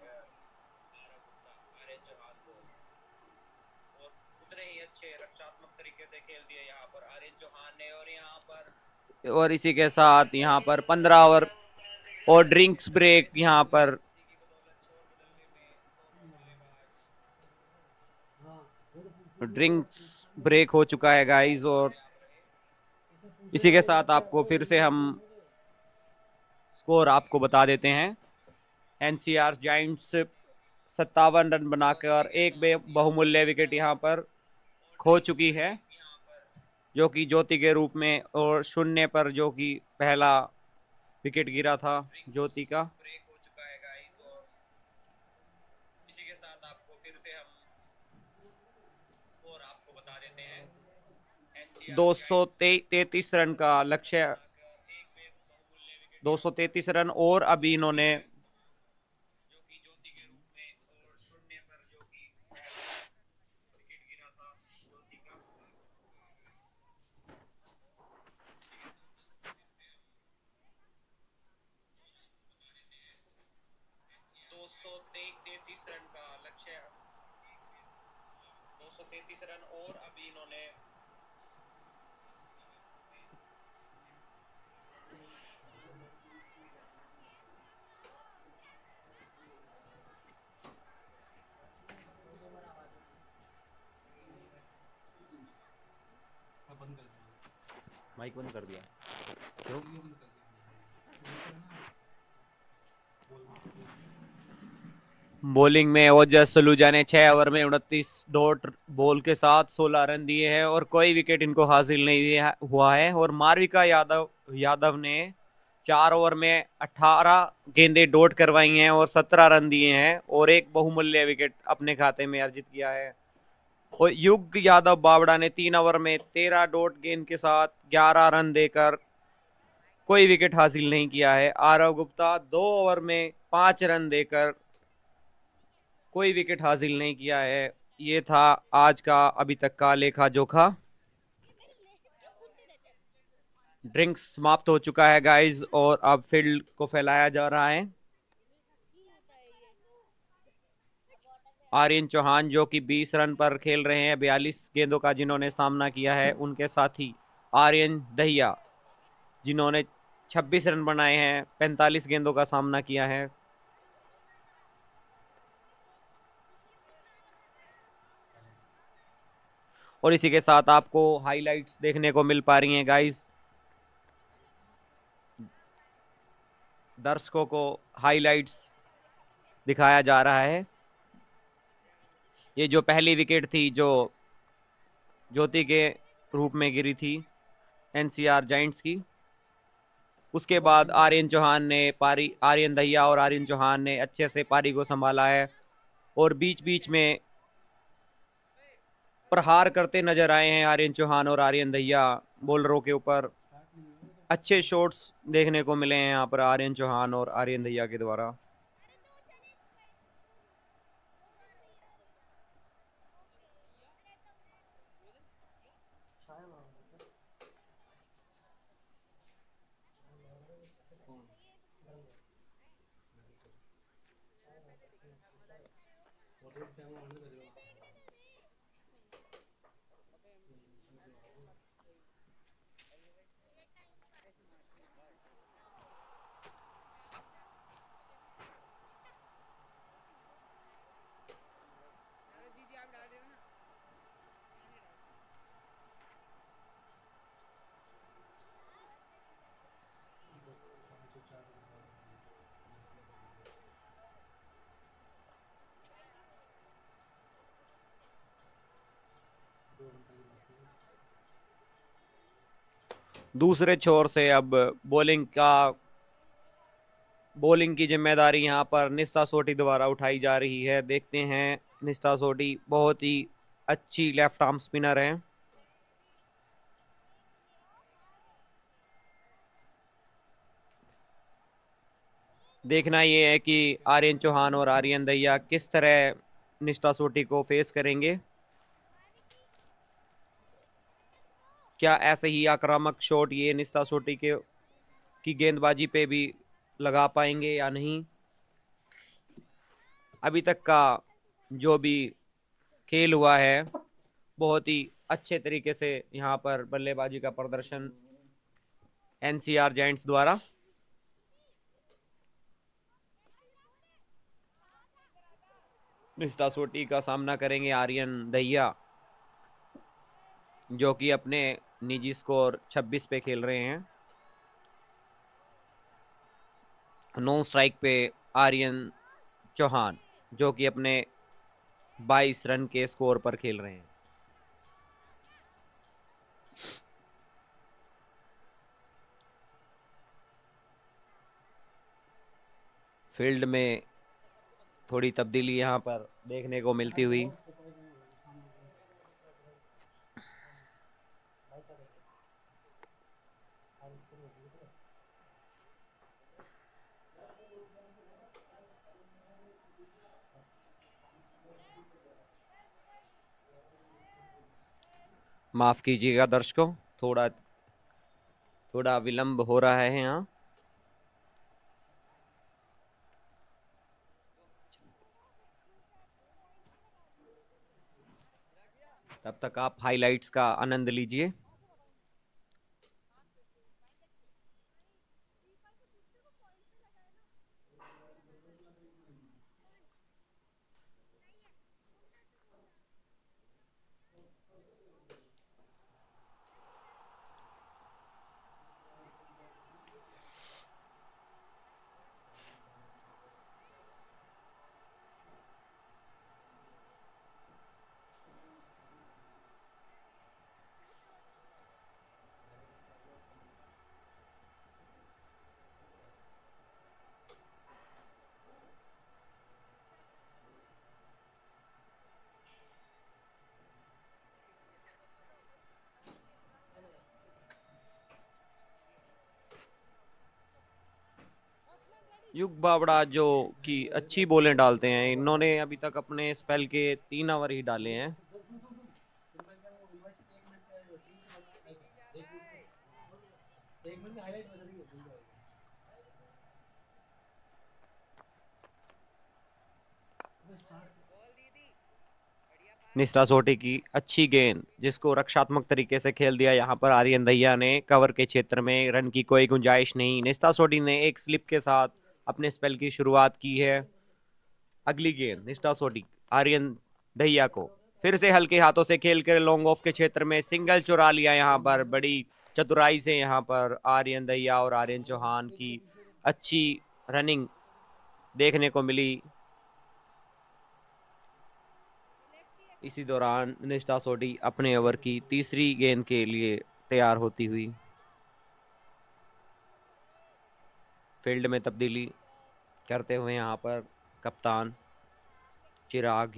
और इसी के साथ यहाँ पर 15 ओवर और ड्रिंक्स ब्रेक यहाँ पर ड्रिंक्स ब्रेक हो चुका है गाइस, और इसी के साथ आपको फिर से हम स्कोर आपको बता देते हैं। एनसीआर जायंट्स 57 रन बनाकर एक बहुमूल्य विकेट यहाँ पर खो चुकी है, जो कि ज्योति के रूप में, और शून्य पर जो कि पहला विकेट गिरा था ज्योति का। इसी के साथ आपको फिर से हम स्कोर आपको बता देते हैं। 233 रन का लक्ष्य, 233 रन, और अभी इन्होंने 233 रन का लक्ष्य, 233 रन, और अभी इन्होंने माइक बंद कर दिया। क्यों? बॉलिंग में ओजस सलूजा ने 6 ओवर में 29 डॉट बॉल के साथ 16 रन दिए हैं, और कोई विकेट इनको हासिल नहीं हुआ है। और मालविका यादव ने 4 ओवर में 18 गेंदें डॉट करवाई हैं और 17 रन दिए हैं, और एक बहुमूल्य विकेट अपने खाते में अर्जित किया है। और युग यादव बावड़ा ने 3 ओवर में 13 डॉट गेंद के साथ 11 रन देकर कोई विकेट हासिल नहीं किया है। आरव गुप्ता 2 ओवर में 5 रन देकर कोई विकेट हासिल नहीं किया है। ये था आज का अभी तक का लेखा जोखा। ड्रिंक्स समाप्त हो चुका है गाइस, और अब फील्ड को फैलाया जा रहा है। आर्यन चौहान जो कि 20 रन पर खेल रहे हैं, 42 गेंदों का जिन्होंने सामना किया है, उनके साथी आर्यन दहिया जिन्होंने 26 रन बनाए हैं, 45 गेंदों का सामना किया है। और इसी के साथ आपको हाइलाइट्स देखने को मिल पा रही हैं गाइस। दर्शकों को हाइलाइट्स दिखाया जा रहा है। ये जो पहली विकेट थी जो ज्योति के रूप में गिरी थी एनसीआर जायंट्स की, उसके बाद आर्यन चौहान ने आर्यन दहिया और आर्यन चौहान ने अच्छे से पारी को संभाला है, और बीच बीच में प्रहार करते नजर आए हैं आर्यन चौहान और आर्यन दहिया। बॉलरों के ऊपर अच्छे शॉट्स देखने को मिले हैं यहाँ पर आर्यन चौहान और आर्यन दहिया के द्वारा। दीदी आप डाल रहे हो ना? दूसरे छोर से अब बॉलिंग की जिम्मेदारी यहाँ पर निस्ता सोटी द्वारा उठाई जा रही है। देखते हैं, निस्ता सोटी बहुत ही अच्छी लेफ्ट आर्म स्पिनर हैं। देखना ये है कि आर्यन चौहान और आर्यन दहिया किस तरह निस्ता सोटी को फेस करेंगे। क्या ऐसे ही आक्रामक शॉट ये निस्ता सोटी के की गेंदबाजी पे भी लगा पाएंगे या नहीं। अभी तक का जो भी खेल हुआ है बहुत ही अच्छे तरीके से यहाँ पर बल्लेबाजी का प्रदर्शन एनसीआर जायंट्स द्वारा। निस्ता सोटी का सामना करेंगे आर्यन दहिया, जो कि अपने निजी स्कोर 26 पे खेल रहे हैं। नॉन स्ट्राइक पे आर्यन चौहान, जो कि अपने 22 रन के स्कोर पर खेल रहे हैं। फील्ड में थोड़ी तब्दीली यहाँ पर देखने को मिलती हुई। माफ कीजिएगा दर्शकों, थोड़ा विलंब हो रहा है यहाँ। तब तक आप हाइलाइट्स का आनंद लीजिए। युग बावड़ा जो कि अच्छी बॉलें डालते हैं, इन्होंने अभी तक अपने स्पेल के 3 ओवर ही डाले हैं। एक मिनट में हाईलाइट बज रही है। निस्ता सोटी की अच्छी गेंद, जिसको रक्षात्मक तरीके से खेल दिया यहाँ पर आर्यन दहिया ने। कवर के क्षेत्र में रन की कोई गुंजाइश नहीं। निस्ता सोटी ने एक स्लिप के साथ अपने स्पेल की शुरुआत की है। अगली गेंद निस्ता सोटी आर्यन दहिया को फिर से हल्के हाथों से खेलकर लॉन्ग ऑफ के क्षेत्र में सिंगल चुरा लिया। यहाँ पर बड़ी चतुराई से यहाँ पर आर्यन दहिया और आर्यन चौहान की अच्छी रनिंग देखने को मिली। इसी दौरान निष्ठा सोडी अपने ओवर की तीसरी गेंद के लिए तैयार होती हुई। फील्ड में तब्दीली करते हुए यहाँ पर कप्तान चिराग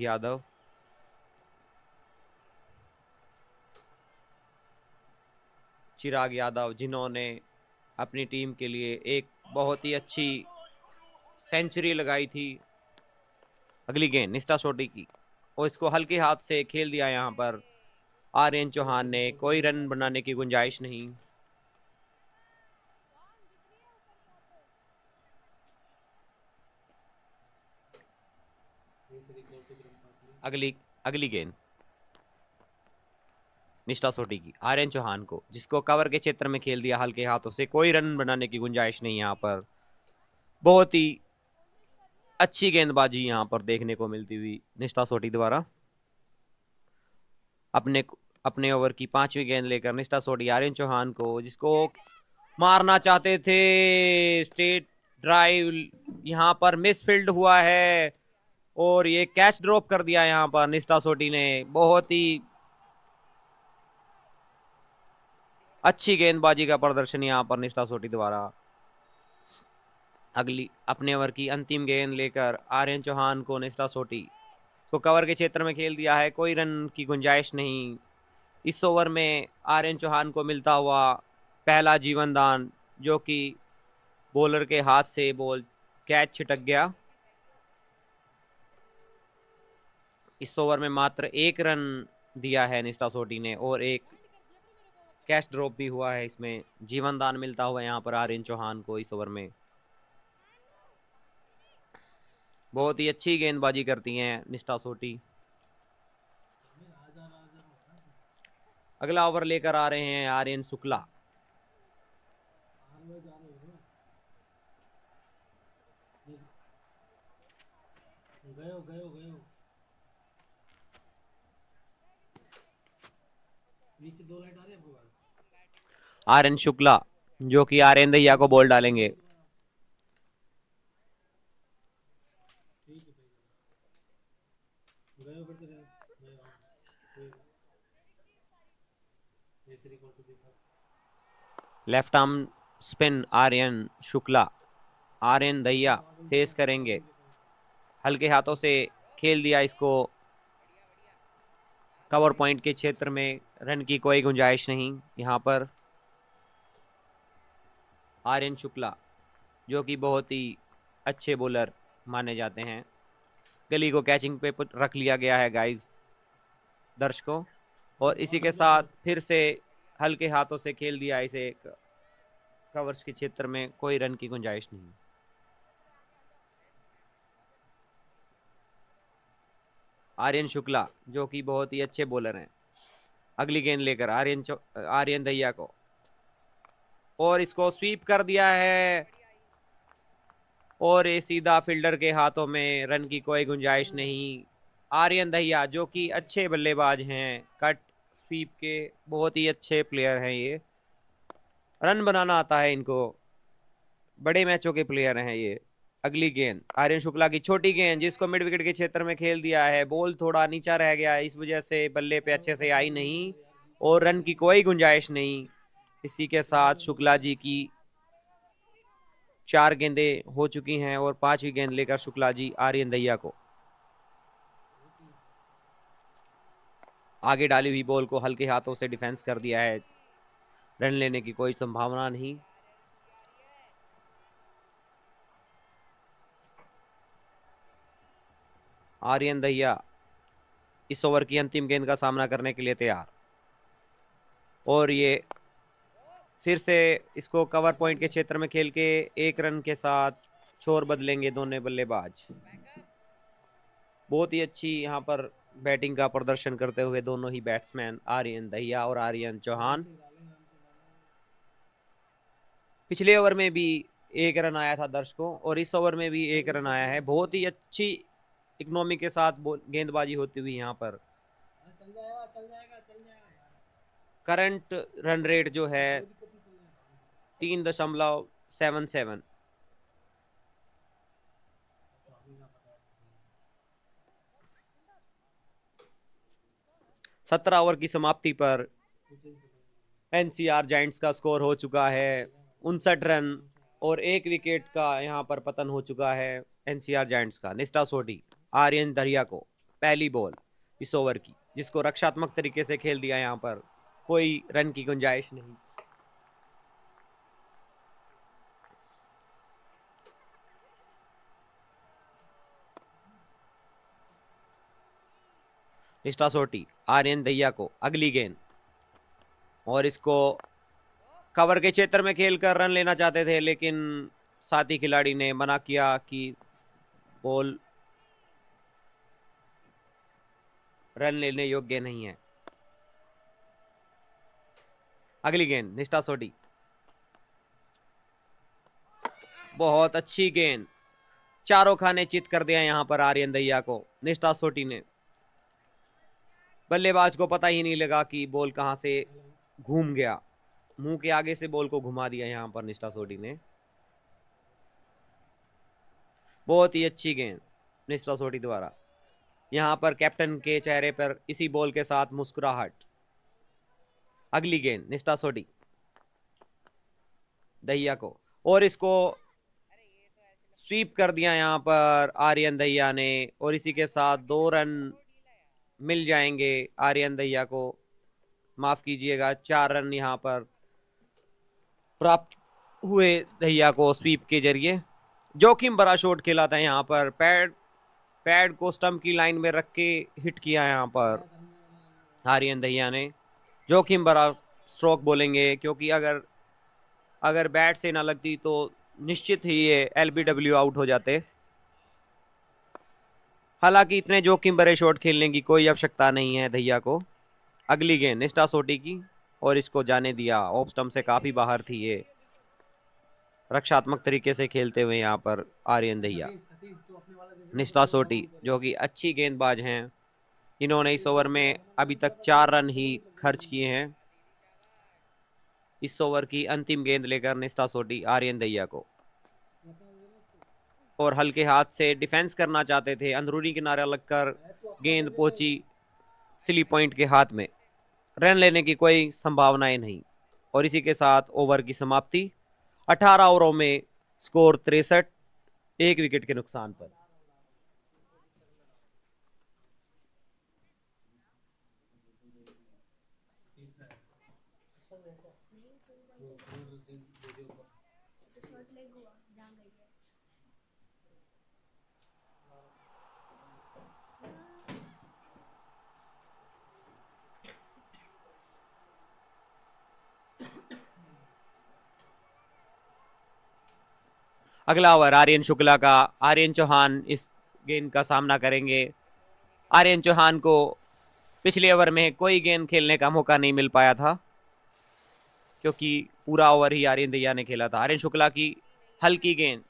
यादव, जिन्होंने अपनी टीम के लिए एक बहुत ही अच्छी सेंचुरी लगाई थी। अगली गेंद निष्ठा सोडी की, और इसको हल्के हाथ से खेल दिया यहाँ पर आर्यन चौहान ने। कोई रन बनाने की गुंजाइश नहीं। अगली अगली गेंद निष्ठा सोडी की आर्यन चौहान को, जिसको कवर के क्षेत्र में खेल दिया हल्के हाथों से। कोई रन बनाने की गुंजाइश नहीं यहाँ पर। बहुत ही अच्छी गेंदबाजी यहाँ पर देखने को मिलती हुई निष्ठा सोडी द्वारा। अपने ओवर की 5वीं गेंद लेकर निष्ठा सोडी आर्यन चौहान को, जिसको मारना चाहते थे। स्ट्रेट ड्राइव यहाँ पर मिसफील्ड हुआ है और ये कैच ड्रॉप कर दिया यहाँ पर निष्ठा सोडी ने। बहुत ही अच्छी गेंदबाजी का प्रदर्शन यहाँ पर निष्ठा सोडी द्वारा। अगली अपने ओवर की अंतिम गेंद लेकर आर्यन चौहान को निष्ठा सोडी को कवर के क्षेत्र में खेल दिया है। कोई रन की गुंजाइश नहीं। इस ओवर में आर्यन चौहान को मिलता हुआ पहला जीवन दान, जो कि बॉलर के हाथ से बॉल कैच छिटक गया। इस ओवर में मात्र 1 रन दिया है निष्ठा सोडी ने और एक कैच ड्रॉप भी हुआ है। इसमें जीवन दान मिलता हुआ यहाँ पर आर्यन चौहान को इस ओवर में। बहुत ही अच्छी गेंदबाजी करती हैं निष्ठा सोडी। अगला ओवर लेकर आ रहे हैं आर्यन शुक्ला। नीचे 2 लाइट आ रही है आपके पास। आर्यन शुक्ला, जो कि आर्यन दैया को बॉल डालेंगे। Left arm spin Aryan Shukla, Aryan Daiya face करेंगे। हल्के हाथों से खेल दिया इसको कवर पॉइंट के क्षेत्र में। रन की कोई गुंजाइश नहीं यहाँ पर। आर्यन शुक्ला, जो कि बहुत ही अच्छे बॉलर माने जाते हैं। गली को कैचिंग पे रख लिया गया है गाइस दर्शकों, और इसी के साथ फिर से हल्के हाथों से खेल दिया इसे कवर्स के क्षेत्र में। कोई रन की गुंजाइश नहीं। आर्यन शुक्ला, जो कि बहुत ही अच्छे बॉलर हैं। अगली गेंद लेकर आर्यन दैया को, और इसको स्वीप कर दिया है और ये सीधा फील्डर के हाथों में। रन की कोई गुंजाइश नहीं। आर्यन दैया, जो कि अच्छे बल्लेबाज हैं, कट स्वीप के बहुत ही अच्छे प्लेयर हैं। ये रन बनाना आता है इनको, बड़े मैचों के प्लेयर हैं ये। अगली गेंद आर्यन शुक्ला की छोटी गेंद, जिसको मिड विकेट के क्षेत्र में खेल दिया है। बॉल थोड़ा नीचा रह गया, इस वजह से बल्ले पे अच्छे से आई नहीं और रन की कोई गुंजाइश नहीं। इसी के साथ शुक्ला जी की 4 गेंदें हो चुकी हैं और 5वीं गेंद लेकर शुक्ला जी आर्यन दैया को आगे डाली हुई बॉल को हल्के हाथों से डिफेंस कर दिया है। रन लेने की कोई संभावना नहीं। आर्यन दैया इस ओवर की अंतिम गेंद का सामना करने के लिए तैयार, और ये फिर से इसको कवर पॉइंट के क्षेत्र में खेल के 1 रन के साथ छोर बदलेंगे दोनों बल्लेबाज। बहुत ही अच्छी यहाँ पर बैटिंग का प्रदर्शन करते हुए दोनों ही बैट्समैन आर्यन दैया और आर्यन चौहान। पिछले ओवर में भी 1 रन आया था दर्शकों, और इस ओवर में भी 1 रन आया है। बहुत ही अच्छी इकोनॉमी के साथ गेंदबाजी होती हुई यहाँ पर। चल जाएगा। करंट रन रेट जो है 3.77। 17 ओवर की समाप्ति पर एनसीआर जायंट्स का स्कोर हो चुका है 59 रन, और 1 विकेट का यहाँ पर पतन हो चुका है एनसीआर जायंट्स का। निष्ठा सोडी आर्यन दरिया को पहली बॉल इस ओवर की, जिसको रक्षात्मक तरीके से खेल दिया, यहाँ पर कोई रन की गुंजाइश नहीं। निष्ठा सोटी आर्यन दहिया को अगली गेंद, और इसको कवर के क्षेत्र में खेलकर रन लेना चाहते थे, लेकिन साथी खिलाड़ी ने मना किया कि बॉल रन लेने योग्य नहीं है। अगली गेंद निष्ठा सोटी, बहुत अच्छी गेंद, चारों खाने चित कर दिया यहां पर आर्यन दहिया को। निष्ठा सोटी ने, बल्लेबाज को पता ही नहीं लगा कि बॉल कहां से घूम गया, मुंह के आगे से बॉल को घुमा दिया यहां पर निष्ठा सोटी ने। बहुत ही अच्छी गेंद निष्ठा सोटी द्वारा, यहां पर कैप्टन के चेहरे पर इसी बॉल के साथ मुस्कुराहट। अगली गेंद निष्ठा सोटी दहिया को, और इसको स्वीप कर दिया यहां पर आर्यन दहिया ने, और इसी के साथ 2 रन मिल जाएंगे आर्यन दहिया को। माफ कीजिएगा, 4 रन यहां पर प्राप्त हुए दहिया को स्वीप के जरिए। जोखिम भरा शॉट खेला था यहां पर, पैड को स्टंप की लाइन में रख के हिट किया यहां पर आर्यन दहिया ने। जोखिम भरा स्ट्रोक बोलेंगे, क्योंकि अगर बैट से ना लगती तो निश्चित ही ये एलबीडब्ल्यू आउट हो जाते। हालांकि इतने जोखिम भरे शॉट खेलने की कोई आवश्यकता नहीं है दहिया को। अगली गेंद निष्ठा सोटी की, और इसको जाने दिया, ऑफ स्टंप से काफी बाहर थी ये। रक्षात्मक तरीके से खेलते हुए यहाँ पर आर्यन दहिया। निष्ठा सोटी जो कि अच्छी गेंदबाज हैं, इन्होंने इस ओवर में अभी तक 4 रन ही खर्च किए हैं। इस ओवर की अंतिम गेंद लेकर निष्ठा सोटी आर्यन दहिया को, और हल्के हाथ से डिफेंस करना चाहते थे, अंदरूनी किनारा लगकर गेंद पहुंची सिली पॉइंट के हाथ में। रन लेने की कोई संभावनाएं नहीं, और इसी के साथ ओवर की समाप्ति। 18 ओवरों में स्कोर 63, 1 विकेट के नुकसान पर। अगला ओवर आर्यन शुक्ला का। आर्यन चौहान इस गेंद का सामना करेंगे। आर्यन चौहान को पिछले ओवर में कोई गेंद खेलने का मौका नहीं मिल पाया था, क्योंकि पूरा ओवर ही आर्यन दहिया ने खेला था। आर्यन शुक्ला की हल्की गेंद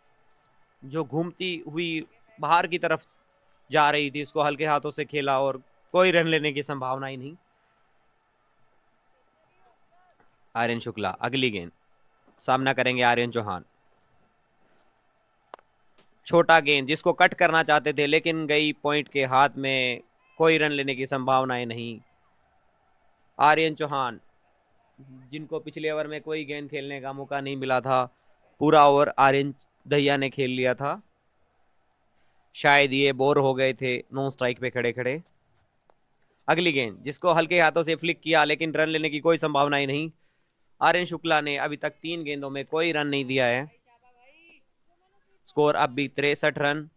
जो घूमती हुई बाहर की तरफ जा रही थी, उसको हल्के हाथों से खेला, और कोई रन लेने की संभावना ही नहीं। आर्यन शुक्ला अगली गेंद, सामना करेंगे आर्यन चौहान। छोटा गेंद जिसको कट करना चाहते थे, लेकिन गई पॉइंट के हाथ में, कोई रन लेने की संभावनाएं नहीं। आर्यन चौहान जिनको पिछले ओवर में कोई गेंद खेलने का मौका नहीं मिला था, पूरा ओवर आर्यन दहिया ने खेल लिया था। शायद ये बोर हो गए थे नो स्ट्राइक पे खड़े खड़े। अगली गेंद जिसको हल्के हाथों से फ्लिक किया, लेकिन रन लेने की कोई संभावना ही नहीं। आर्यन शुक्ला ने अभी तक 3 गेंदों में कोई रन नहीं दिया है। स्कोर अब भी 63 रन,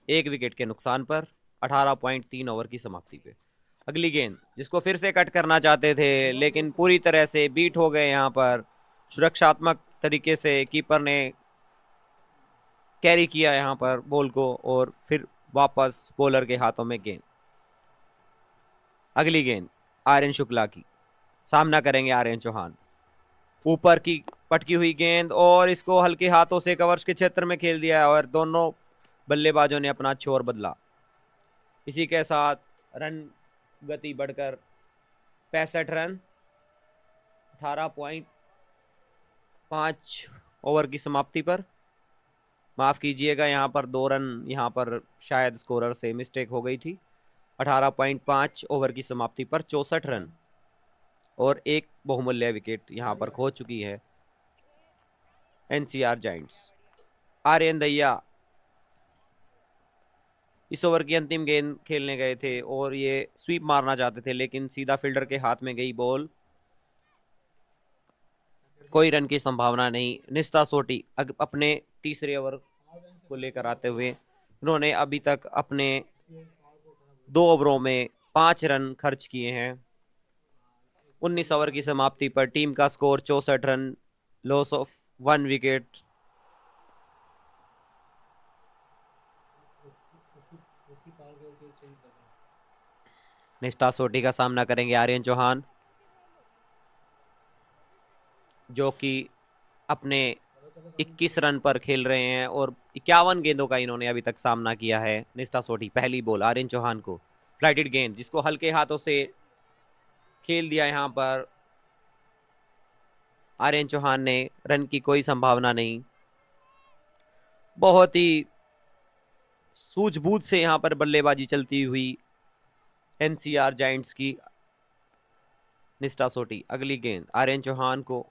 1 विकेट के नुकसान पर, 18.3 ओवर की समाप्ति पे। अगली गेंद जिसको फिर से कट करना चाहते थे, लेकिन पूरी तरह से बीट हो गए यहाँ पर। सुरक्षात्मक तरीके से कीपर ने कैरी किया यहाँ पर बॉल को, और फिर वापस बॉलर के हाथों में गेंद। अगली गेंद आर्यन शुक्ला की, सामना करेंगे आर्यन चौहान। ऊपर की पटकी हुई गेंद, और इसको हल्के हाथों से कवर्स के क्षेत्र में खेल दिया, और दोनों बल्लेबाजों ने अपना छोर बदला। इसी के साथ रन गति बढ़कर 65 रन, 18.5 ओवर की समाप्ति पर। माफ कीजिएगा, यहाँ पर 2 रन यहाँ पर शायद स्कोरर से मिस्टेक हो गई थी। 18.5 ओवर की समाप्ति पर 64 रन और 1 बहुमूल्य विकेट यहाँ पर खो चुकी है एनसीआर जायंट्स। आर्यन दहिया इस ओवर की अंतिम गेंद खेलने गए थे और ये स्वीप मारना चाहते थे, लेकिन सीधा फील्डर के हाथ में गई बॉल। कोई रन की संभावना नहीं। निस्ता सोटी अपने तीसरे ओवर को लेकर आते हुए उन्होंने अभी तक अपने 2 ओवरों में 5 रन खर्च किए हैं। 19 ओवर की समाप्ति पर टीम का score 64 run, loss of 1 wicket. उसकी पावर गेम चेंज कर रहे हैं। निष्ठा सोटी का सामना करेंगे आर्यन चौहान, जो कि अपने 21 रन पर खेल रहे हैं और 51 गेंदों का इन्होंने अभी तक सामना किया है। निष्ठा सोटी, पहली बॉल आर्यन चौहान को, फ्लाइटेड गेंद जिसको हल्के हाथों से खेल दिया यहां पर आर्यन चौहान ने। रन की कोई संभावना नहीं। बहुत ही सूझबूझ से यहां पर बल्लेबाजी चलती हुई एनसीआर जायंट्स की। निष्ठा सोटी, अगली गेंद आर्यन चौहान को,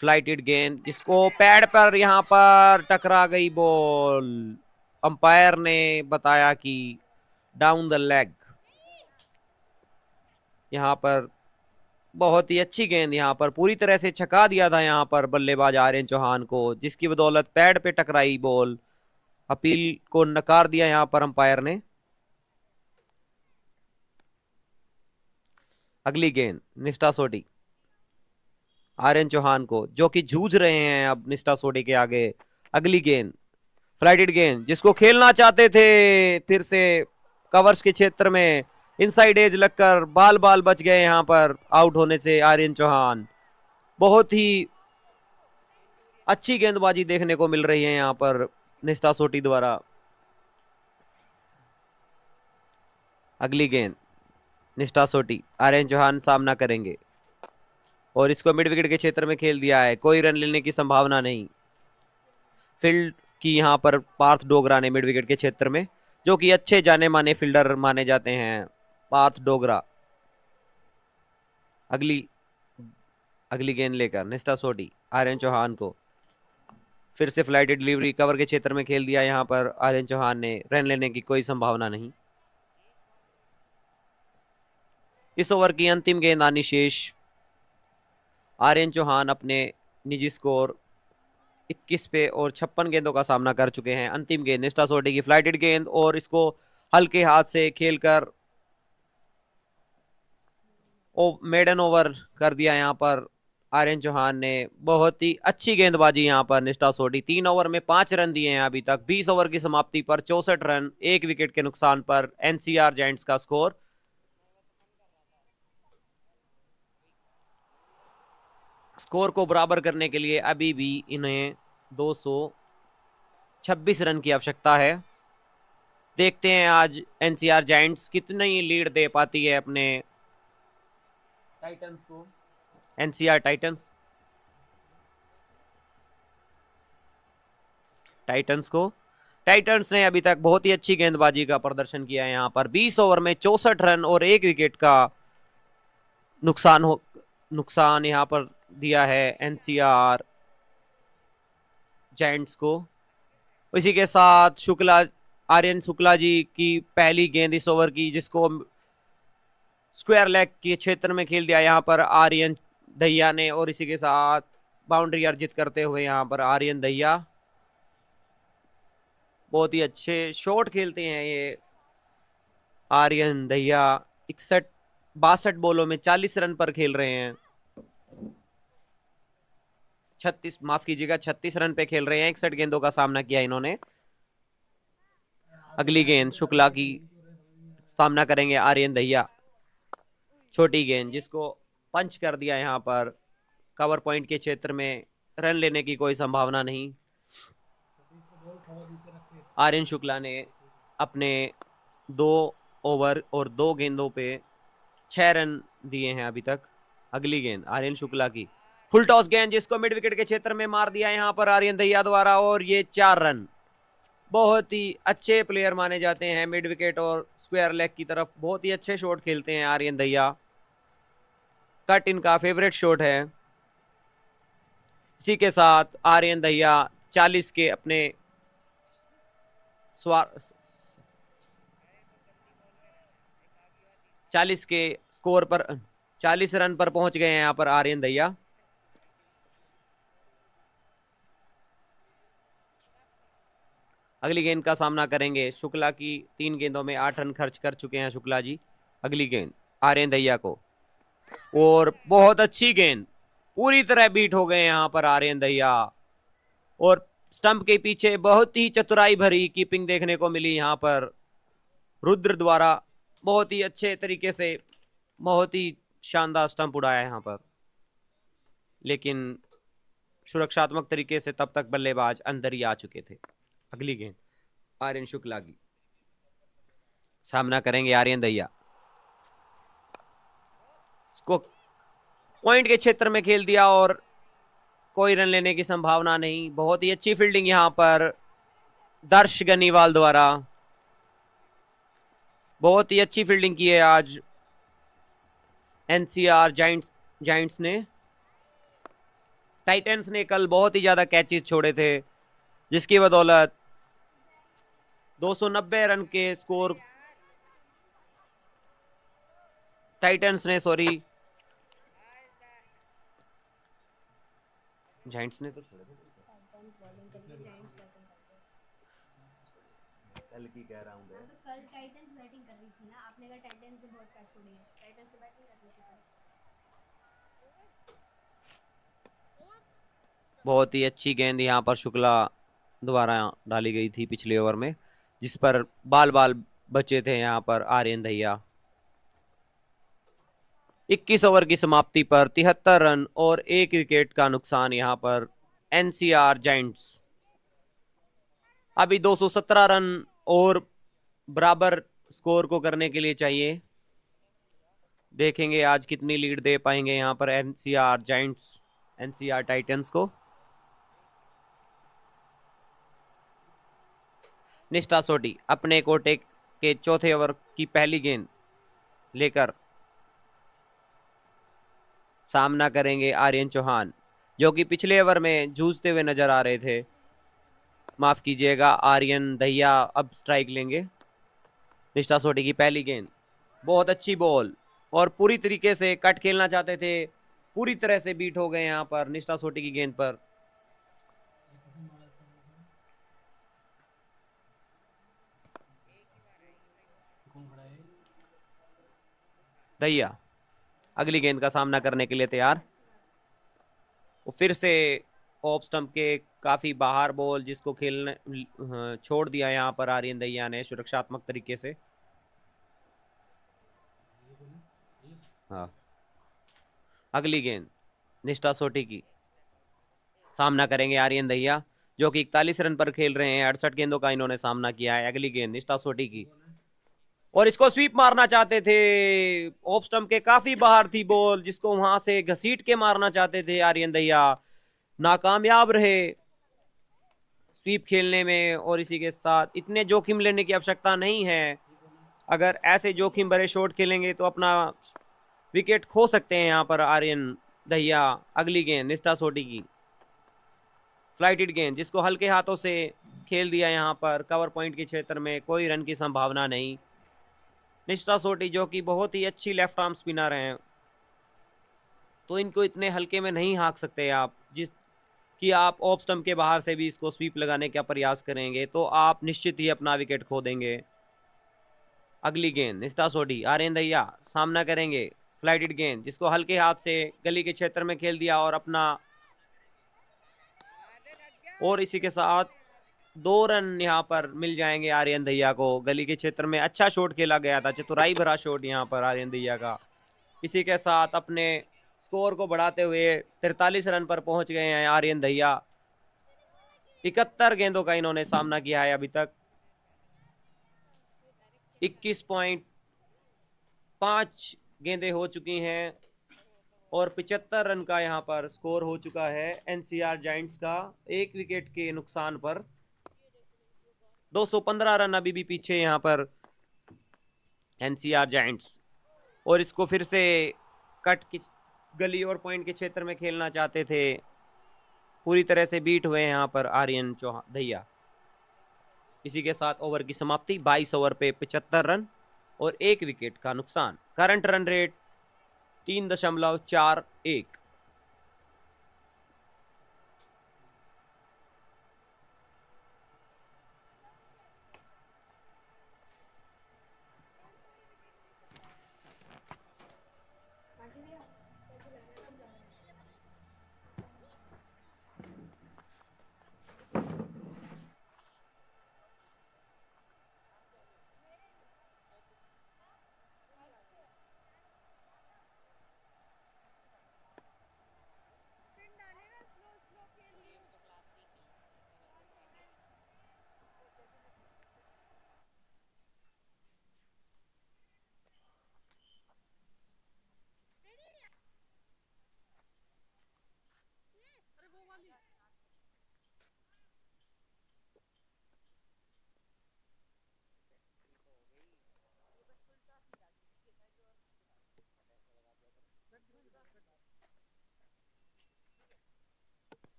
फ्लाइटेड गेंद जिसको पैड पर यहां पर टकरा गई बॉल। अंपायर ने बताया कि डाउन द लेग। यहां पर बहुत ही अच्छी गेंद, यहां पर पूरी तरह से छका दिया था यहां पर बल्लेबाज आर्यन चौहान को, जिसकी बदौलत पैड पे टकराई बॉल। अपील को नकार दिया यहां पर अंपायर ने। अगली गेंद निष्ठा सोटी, आर्यन चौहान को, जो कि जूझ रहे हैं अब निष्ठा सोटी के आगे। अगली गेंद फ्लाइटेड गेंद जिसको खेलना चाहते थे, फिर से कवर्स के क्षेत्र में इनसाइड एज लगकर बाल बाल बच गए यहां पर आउट होने से आर्यन चौहान। बहुत ही अच्छी गेंदबाजी देखने को मिल रही है यहां पर निष्ठा सोटी द्वारा। अगली गेंद निष्ठा सोटी, आर्यन चौहान सामना करेंगे और इसको मिड विकेट के क्षेत्र में खेल दिया है। कोई रन लेने की संभावना नहीं। फील्ड की यहां पर पार्थ डोगरा ने मिड विकेट के क्षेत्र में, जो कि अच्छे जाने माने फील्डर माने जाते हैं पार्थ डोगरा। अगली गेंद लेकर निष्ठा सोटी, आर्यन चौहान को, फिर से फ्लाइटेड डिलीवरी कवर के क्षेत्र में खेल दिया यहां पर आर्यन चौहान ने। रन लेने की कोई संभावना नहीं। इस ओवर की अंतिम गेंद आनी शेष। आर्यन चौहान अपने निजी स्कोर 21 पे और 56 गेंदों का सामना कर चुके हैं। अंतिम गेंद निष्ठा सोटी की फ्लाइटेड गेंद और इसको हल्के हाथ से खेलकर मेडन ओवर कर दिया यहां पर आर्यन चौहान ने। बहुत ही अच्छी गेंदबाजी यहां पर निष्ठा सोटी। 3 ओवर में 5 रन दिए हैं अभी तक। 20 ओवर की समाप्ति पर 64 रन, 1 विकेट के नुकसान पर एनसीआर जायंट्स का स्कोर। स्कोर को बराबर करने के लिए अभी भी इन्हें 226 रन की आवश्यकता है। देखते हैं आज एनसीआर जायंट्स कितनी लीड दे पाती है अपने टाइटंस को। एनसीआर टाइटंस को, टाइटंस ने अभी तक बहुत ही अच्छी गेंदबाजी का प्रदर्शन किया है यहां पर। 20 ओवर में 64 रन और 1 विकेट का नुकसान यहां पर दिया है एनसीआर जायंट्स को। इसी के साथ आर्यन शुक्ला जी की पहली गेंद इस ओवर की, जिसको स्क्वायर लेग के क्षेत्र में खेल दिया यहां पर आर्यन दहिया ने, और इसी के साथ बाउंड्री अर्जित करते हुए यहां पर आर्यन दहिया। बहुत ही अच्छे शॉट खेलते हैं ये आर्यन दहिया। 62 बॉलों में 40 रन पर खेल रहे हैं। 36 रन पे खेल रहे हैं। 61 गेंदों का सामना किया इन्होंने। अगली गेंद शुक्ला की, सामना करेंगे आर्यन दहिया। छोटी गेंद जिसको पंच कर दिया यहां पर कवर पॉइंट के क्षेत्र में। रन लेने की कोई संभावना नहीं। आर्यन शुक्ला ने अपने 2 ओवर और 2 गेंदों पे 6 रन दिए हैं अभी तक। अगली गेंद आर्यन शुक्ला की, फुल टॉस गेंद जिसको मिड विकेट के क्षेत्र में मार दिया यहां पर आर्यन दहिया द्वारा, और ये 4 रन। बहुत ही अच्छे प्लेयर माने जाते हैं मिड विकेट और स्क्वायर लेग की तरफ। बहुत ही अच्छे शॉट खेलते हैं आर्यन दहिया। कट इनका फेवरेट शॉट है। इसी के साथ आर्यन दहिया 40 के अपने 40 के स्कोर पर 40 रन पर पहुंच गए हैं यहाँ पर आर्यन दहिया। अगली गेंद का सामना करेंगे शुक्ला की। 3 गेंदों में 8 रन खर्च कर चुके हैं शुक्ला जी। अगली गेंद आर्यन दहिया को, और बहुत अच्छी गेंद, पूरी तरह बीट हो गए यहाँ पर आर्यन दहिया। और स्टंप के पीछे बहुत ही चतुराई भरी कीपिंग देखने को मिली यहाँ पर रुद्र द्वारा। बहुत ही अच्छे तरीके से बहुत ही शानदार स्टंप उड़ाया यहाँ पर, लेकिन सुरक्षात्मक तरीके से तब तक बल्लेबाज अंदर ही आ चुके थे। अगली गेंद आर्यन शुक्ला की, सामना करेंगे आर्यन दहिया। इसको पॉइंट के क्षेत्र में खेल दिया और कोई रन लेने की संभावना नहीं। बहुत ही अच्छी फील्डिंग यहां पर दर्श गनीवाल द्वारा, बहुत ही अच्छी फील्डिंग की है आज एनसीआर जायंट्स ने। टाइटंस ने कल बहुत ही ज्यादा कैचेस छोड़े थे, जिसकी बदौलत 290 रन के स्कोर टाइटंस ने, सॉरी जायंट्स ने तो छोड़े थे। कल की कह रहा हूं मैं, कल टाइटंस बैटिंग कर रही थी ना, आपने कहा टाइटंस से बहुत कैच छोड़ी है, टाइटंस से बैटिंग कर रही थी। बहुत ही अच्छी गेंद यहां पर शुक्ला द्वारा डाली गई थी पिछले ओवर में, जिस पर बाल बाल बचे थे यहां पर आर्यन दहिया। 21 ओवर की समाप्ति पर 73 रन और 1 विकेट का नुकसान यहां पर एनसीआर जायंट्स। अभी 217 रन और बराबर स्कोर को करने के लिए चाहिए। देखेंगे आज कितनी लीड दे पाएंगे यहां पर एनसीआर जायंट्स एनसीआर टाइटंस को। निष्ठा सोटी अपने कोटे के चौथे ओवर की पहली गेंद लेकर सामना करेंगे आर्यन चौहान, जो कि पिछले ओवर में जूझते हुए नजर आ रहे थे। माफ कीजिएगा, आर्यन दहिया अब स्ट्राइक लेंगे। निष्ठा सोटी की पहली गेंद, बहुत अच्छी बॉल, और पूरी तरीके से कट खेलना चाहते थे, पूरी तरह से बीट हो गए यहां पर निष्ठा सोटी की गेंद पर। दहिया अगली गेंद का सामना करने के लिए तैयार। वो फिर से ऑफ स्टंप के काफी बाहर बॉल, जिसको खेलने छोड़ दिया यहां पर आर्यन दहिया ने सुरक्षात्मक तरीके से। हाँ, अगली गेंद निष्ठा सोटी की, सामना करेंगे आर्यन दहिया, जो कि 41 रन पर खेल रहे हैं। 68 गेंदों का इन्होंने सामना किया है। अगली गेंद निष्ठा सोटी की, और इसको स्वीप मारना चाहते थे। ऑफ स्टंप के काफी बाहर थी बॉल, जिसको वहां से घसीट के मारना चाहते थे आर्यन दहिया, नाकामयाब रहे स्वीप खेलने में। और इसी के साथ इतने जोखिम लेने की आवश्यकता नहीं है। अगर ऐसे जोखिम भरे शॉट खेलेंगे तो अपना विकेट खो सकते हैं यहां पर आर्यन दहिया। अगली गेंद निष्ठा सोटी की, फ्लाइटेड गेंद, जिसको हल्के हाथों से खेल दिया यहां पर कवर पॉइंट के क्षेत्र में। कोई रन की संभावना नहीं। निष्ठा सोटी जो कि बहुत ही अच्छी लेफ्ट आर्म स्पिनर हैं, तो इनको इतने हल्के में नहीं हाँक सकते आप। जिस कि आप ऑफ स्टंप के बाहर से भी इसको स्वीप लगाने का प्रयास करेंगे तो आप निश्चित ही अपना विकेट खो देंगे। अगली गेंद निष्ठा सोटी, आर्यन दहिया सामना करेंगे फ्लाइटेड गेंद, जिसको हल्के हाथ से गली के क्षेत्र में खेल दिया, और अपना, और इसी के साथ 2 रन यहां पर मिल जाएंगे आर्यन दहिया को। गली के क्षेत्र में अच्छा शॉट खेला गया था, चतुराई भरा शॉट यहां पर आर्यन दहिया का। इसी के साथ अपने स्कोर को बढ़ाते हुए 43 रन पर पहुंच गए हैं आर्यन दहिया। 71 गेंदों का इन्होंने सामना किया है अभी तक। 21.5 गेंदें हो चुकी हैं और 75 रन का यहां पर स्कोर हो चुका है एनसीआर जायंट्स का, 1 विकेट के नुकसान पर। 215 रन अभी भी पीछे यहां पर एनसीआर जायंट्स, और इसको फिर से कट की गली और पॉइंट के क्षेत्र में खेलना चाहते थे। पूरी तरह से बीट हुए यहां पर आर्यन चौहान दहिया। इसी के साथ ओवर की समाप्ति। 22 ओवर पे 75 रन और 1 विकेट का नुकसान। Current run rate 3.41।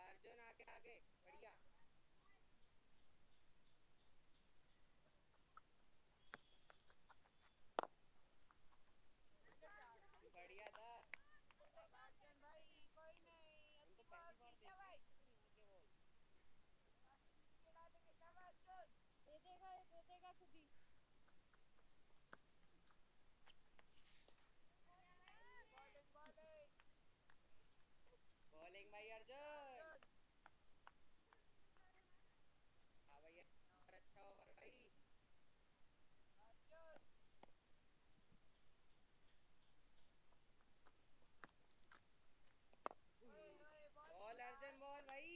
अर्जुन आगे आगे बढ़िया बढ़िया था। बॉलिंग भाई अर्जुन। हाँ भैया अच्छा ओवर भाई। बॉल अर्जुन बॉल भाई।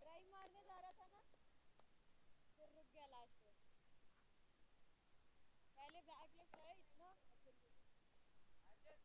ड्राइव मारने जा रहा था ना, फिर रुक गया लास्ट में। पहले बैक लेफ्ट आया इतना, फिर पकड़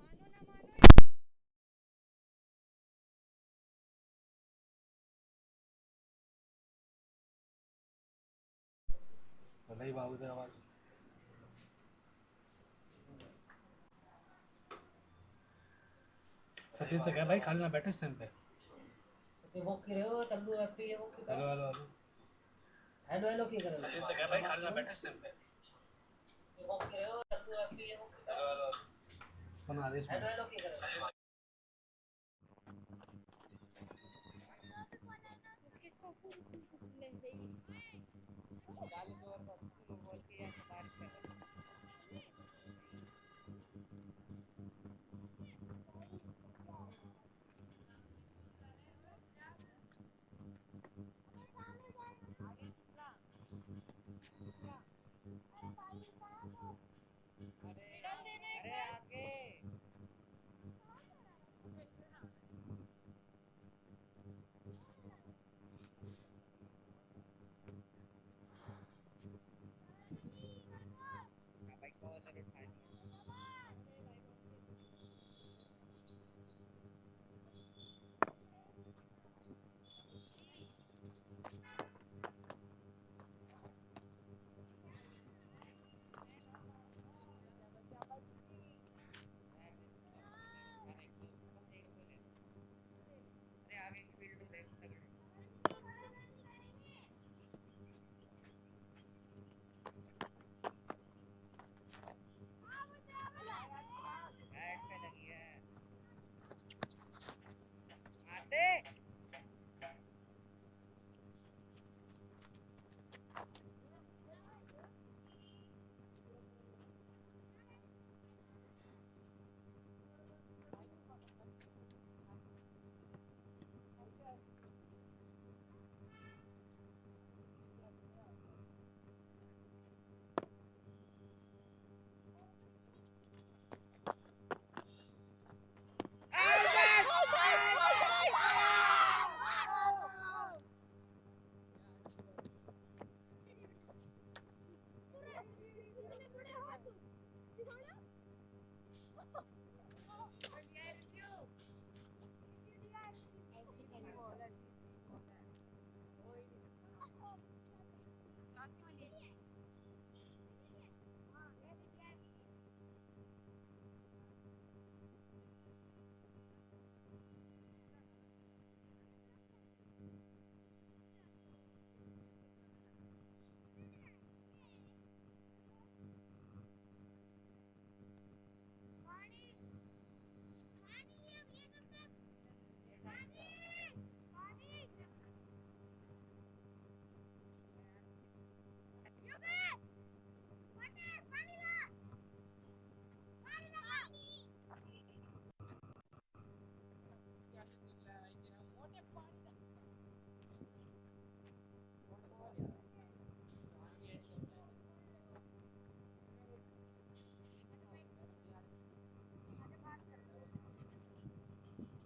मानो ना मानो। भलाई बाबू से आवाज सतीश से कह भाई खाली ना बैठे स्टैंड पे। वो की रहे हो चल्लू एफपी है वो की hello hello hello hello hello की कर रहे हो सतीश से कह भाई खाली ना बैठे स्टैंड पे। वो की रहे हो चल्लू एफपी है वो हेलो हेलो बना दे इसमें। हेलो हेलो की कर रहे हो उसके खोखो में से ही 40 ओवर पर बॉल की बारिश कर रहा है। अरे आगे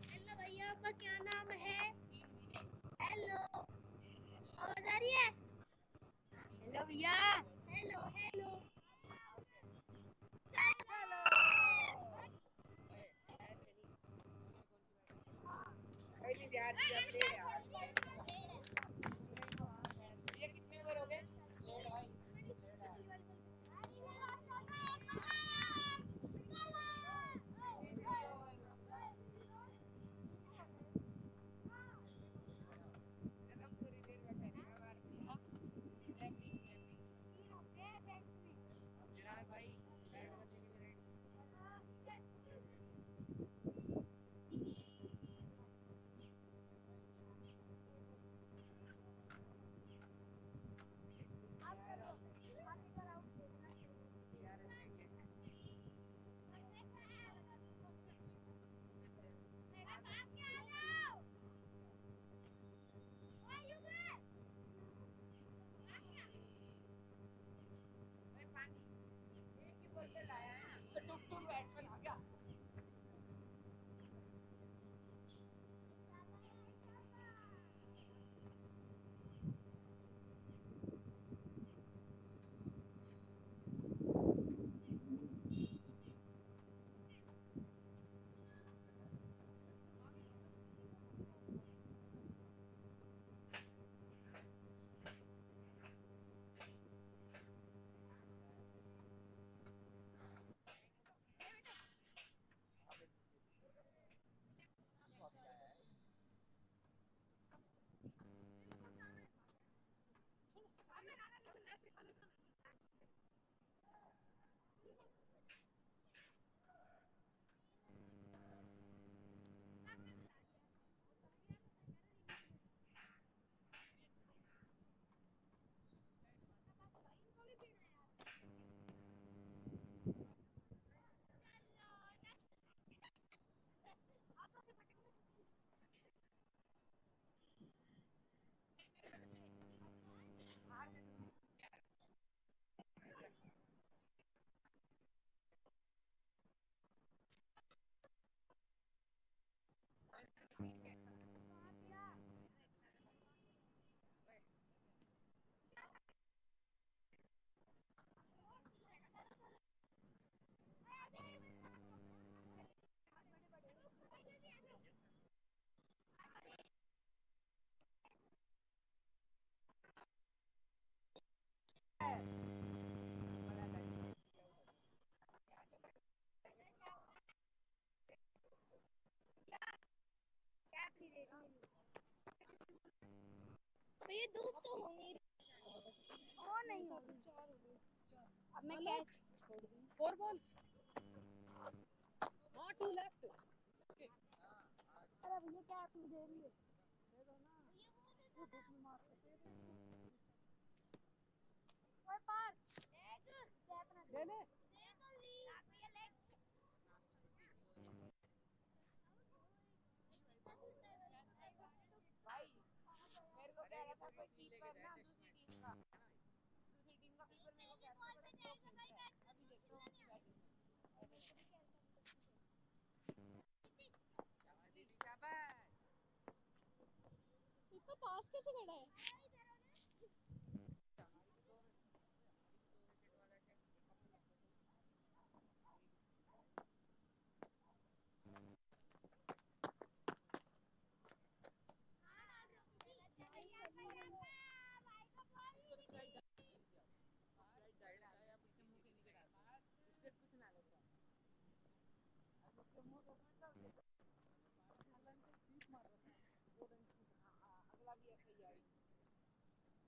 हेलो भैया, आपका क्या नाम है? हेलो, आवाज आ रही है? हेलो भैया, हेलो हेलो कोई नहीं यार, जब ले यार। ये कितने ओवर हो गए? लेट भाई। ये धूप तो हो नहीं रही। हो नहीं हो रही। अब मैं कैच छोड़ दूँ। 4 balls. हाँ, 2 left. अरे भैया क्या आपने दे रही है? दे दो ना। वो धूप में मार सकते हैं। ओए पार। दे दे। दे तो ली। भैया लेग। भाई मेरे को कह रहा था कोई कीपर ना दूसरी टीम का कीपर मेरे को कह रहा था बड़ा स्लो खेलता है। अभी देखो उसकी बैटिंग शाबाश। इतना पास कैसे खड़ा है?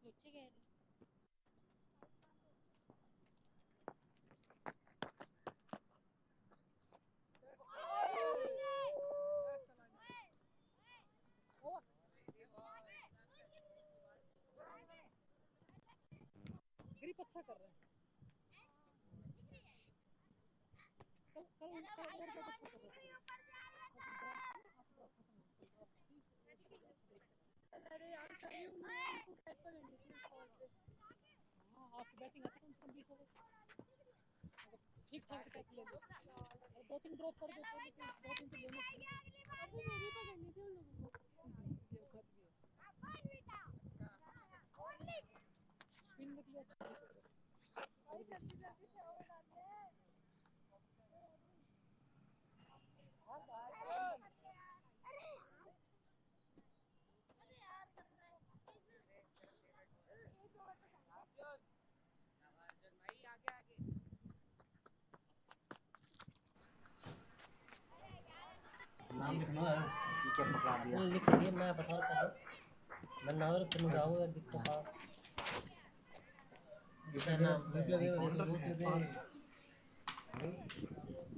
नीचे गए ग्रिप अच्छा कर रहे हैं अरे यार कभी उनको कैच पकड़नी थी इस बॉल पे आपकी बैटिंग आती कम से कम 20 ओवर ठीक ठाक से कैच ले लो और 2-3 ड्रॉप कर दो तो लेकिन 2-3 तो लेने चाहिए अरे मेरी पकड़नी थी उन लोगों को ये बात भी है स्पिन में के लिए अच्छा भाई जल्दी जल्दी 6 ओवर डालते हैं भाई आगे आगे नाम लिखना है वो लिख दिए मैं बता रहा हूँ मैं नाम लिख के जाऊँ यार दिक्कत आ रिप्ले दे रिप्ले दे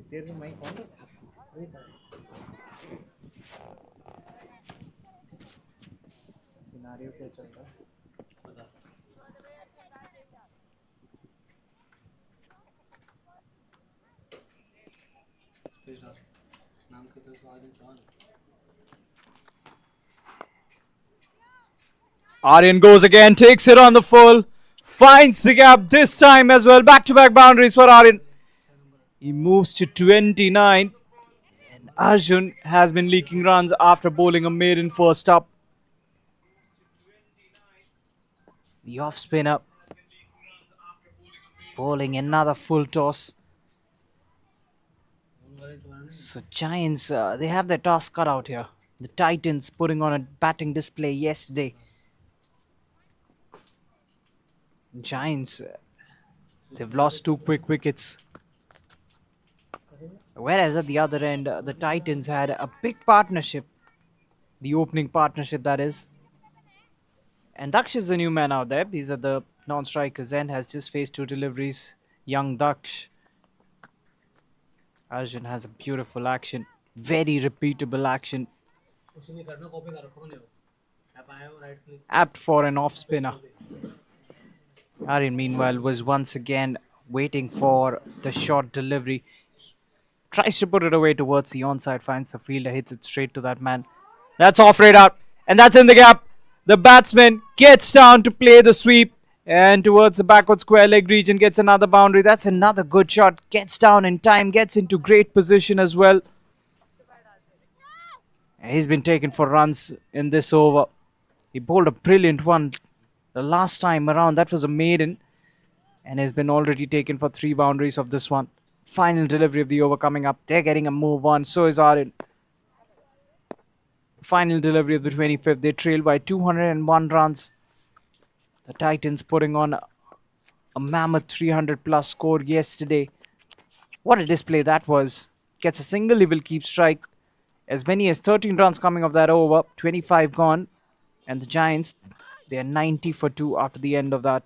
तेरे माइक ऑन है सिनेरियो क्या चल रहा है बता स्पेस डाल नाम के तो Aryan Chauhan Aryan goes again, takes it on the full, finds the gap this time as well. Back-to-back boundaries for Aryan. He moves to 29. And Arjun has been leaking runs after bowling a maiden first up. The off-spinner bowling another full toss. So Giants, they have their task cut out here. The Titans putting on a batting display yesterday. Giants, they've lost 2 quick wickets. Whereas at the other end, the Titans had a big partnership. The opening partnership, that is. And Daksh is the new man out there. He's at the non-strikers end, has just faced 2 deliveries. Young Daksh. Arjun has a beautiful action. Very repeatable action. उसी में करना copy कर रखो नहीं हो app आया हो right click Apt for an off-spinner. Aryan, meanwhile, was once again waiting for the short delivery. Tries to put it away towards the onside, finds the fielder, hits it straight to that man. That's off right out, and that's in the gap. The batsman gets down to play the sweep, and towards the backward square leg region gets another boundary. That's another good shot. Gets down in time, gets into great position as well. And he's been taken for runs in this over. He bowled a brilliant one the last time around. That was a maiden, and has been already taken for 3 boundaries of this one. Final delivery of the over coming up. They're getting a move on. So is Aryan. Final delivery of the 25th. They trail by 201 runs. The Titans putting on a mammoth 300 plus score yesterday. What a display that was. Gets a single, he will keep strike. As many as 13 runs coming off that over. 25 gone. And the Giants, they are 90 for 2 after the end of that.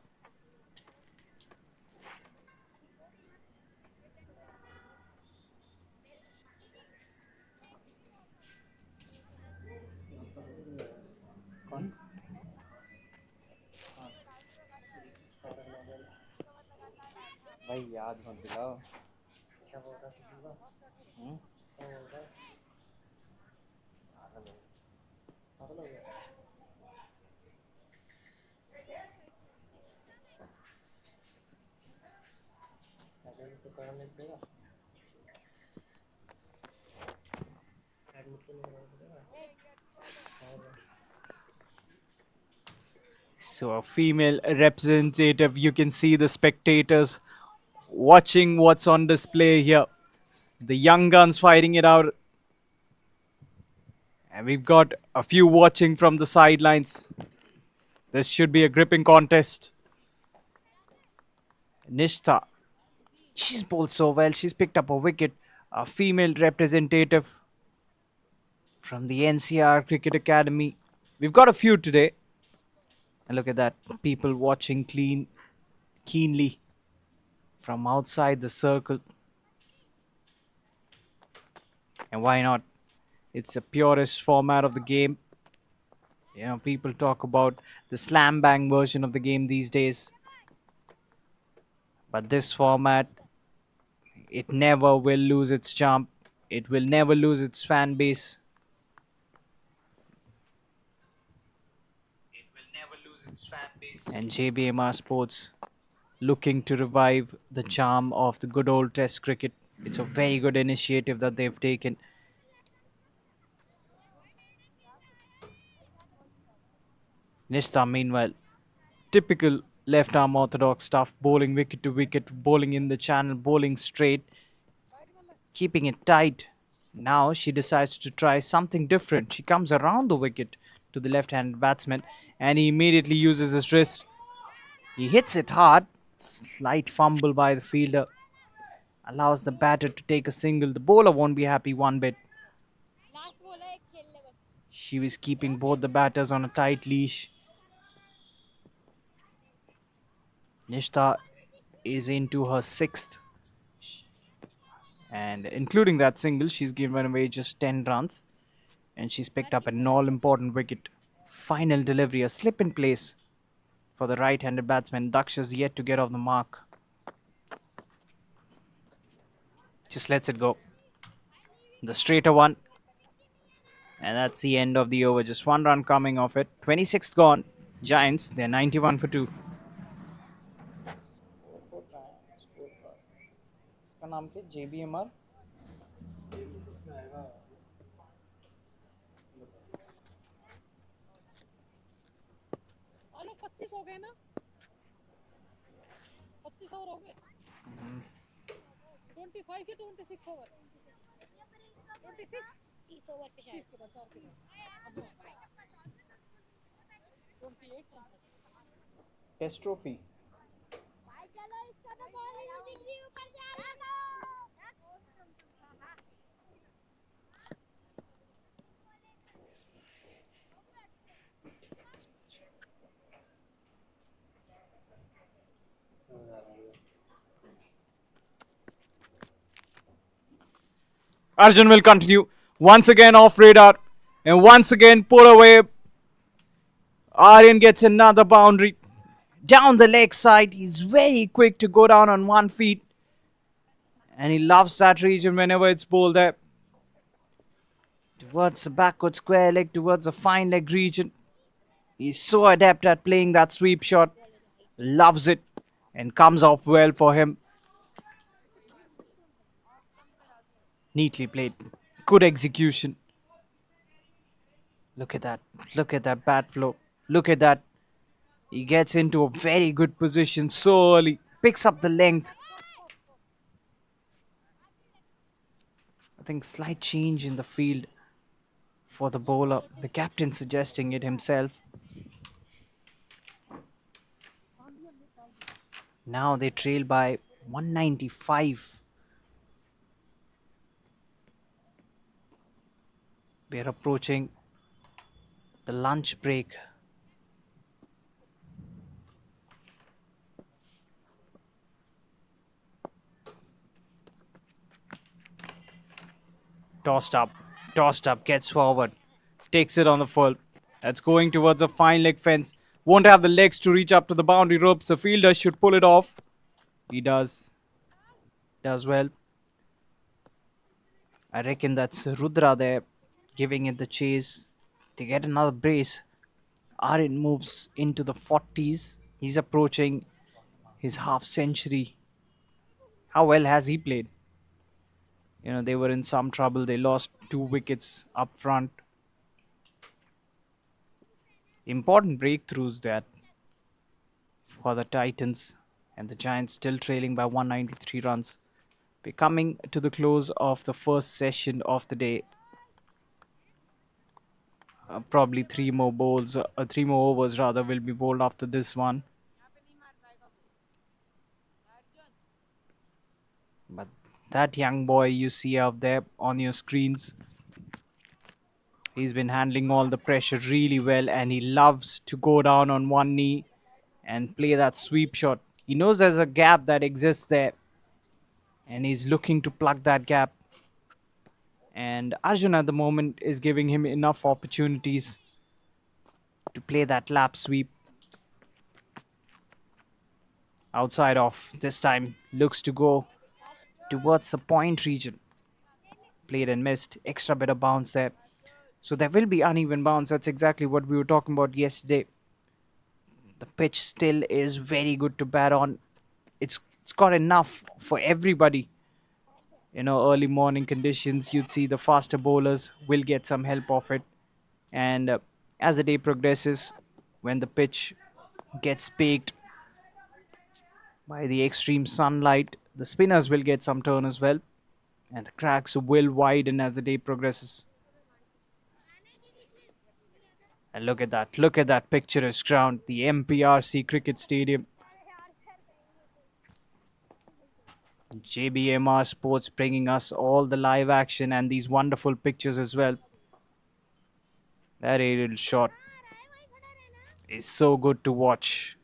भाई याद मत दिलाओ क्या बोल रहा है क्या बोल रहा है पागल हो गया अगर तो करने पड़ेगा एडमिट नहीं करना पड़ेगा So a female representative, you can see the spectators watching what's on display here. The young guns fighting it out. And we've got a few watching from the sidelines. This should be a gripping contest. Nishtha, she's bowled so well. She's picked up a wicket. A female representative from the NCR Cricket Academy. We've got a few today. And look at that. People watching keenly from outside the circle. And why not? It's the purest format of the game. People talk about the slam bang version of the game these days. But this format, it never will lose its charm. It will never lose its fan base. And JBMR Sports looking to revive the charm of the good old Test cricket. It's a very good initiative that they've taken. Nishta, meanwhile, typical left arm orthodox stuff, bowling wicket to wicket, bowling in the channel, bowling straight, keeping it tight. Now she decides to try something different. She comes around the wicket to the left-handed batsman and he immediately uses his wrist. He hits it hard. Slight fumble by the fielder allows the batter to take a single. The bowler won't be happy one bit. She was keeping both the batters on a tight leash. Nishta is into her sixth. And including that single, she's given away just 10 runs. And she's picked up an all-important wicket. Final delivery, a slip in place for the right-handed batsman. Daksha's yet to get off the mark. Just lets it go. The straighter one. And that's the end of the over. Just 1 run coming off it. 26th gone. Giants, they're 91 for 2. इसका नाम क्या? JBMR? इसमें आएगा आलो 25 हो गए ना 25 over हो गए 25 या 26 ओवर 26 30 ओवर पे शायद 30 के बाद 4 के बाद 28 टेस्ट ट्रॉफी. भाई चलो इसका तो बॉल ही नहीं दिख रही ऊपर से आ रहा Arjun will continue. Once again off radar. And once again pull away. Aryan gets another boundary. Down the leg side. He's very quick to go down on 1 feet. And he loves that region whenever it's bowled there. Towards the backward square leg, towards the fine leg region. He's so adept at playing that sweep shot. Loves it. And comes off well for him. Neatly played. Good execution. Look at that. Look at that bat flow. Look at that. He gets into a very good position so early. Picks up the length. I think slight change in the field for the bowler. The captain suggesting it himself. Now they trail by 195. We're approaching the lunch break. Tossed up, gets forward, takes it on the full. That's going towards a fine leg fence. Won't have the legs to reach up to the boundary ropes. The fielder should pull it off. He does. Does well. I reckon that's Rudra there, giving it the chase. They get another brace. Aryan moves into the 40s. He's approaching his half century. How well has he played? They were in some trouble. They lost 2 wickets up front. Important breakthroughs that for the Titans, and the Giants still trailing by 193 runs. We're coming to the close of the first session of the day. Probably 3 more overs rather will be bowled after this one. But that young boy you see out there on your screens, He's been handling all the pressure really well, and he loves to go down on one knee and play that sweep shot. He knows there's a gap that exists there, and he's looking to plug that gap. And Arjun at the moment is giving him enough opportunities to play that lap sweep. Outside off this time, looks to go towards the point region. Played and missed, extra bit of bounce there. So there will be uneven bounce. That's exactly what we were talking about yesterday. The pitch still is very good to bat on. It's got enough for everybody. Early morning conditions, you'd see the faster bowlers will get some help of it. And as the day progresses, when the pitch gets baked by the extreme sunlight, the spinners will get some turn as well. And the cracks will widen as the day progresses. And look at that. Look at that picturesque ground. The MPRC Cricket Stadium. JBMR Sports bringing us all the live action and these wonderful pictures as well. That aerial shot is so good to watch.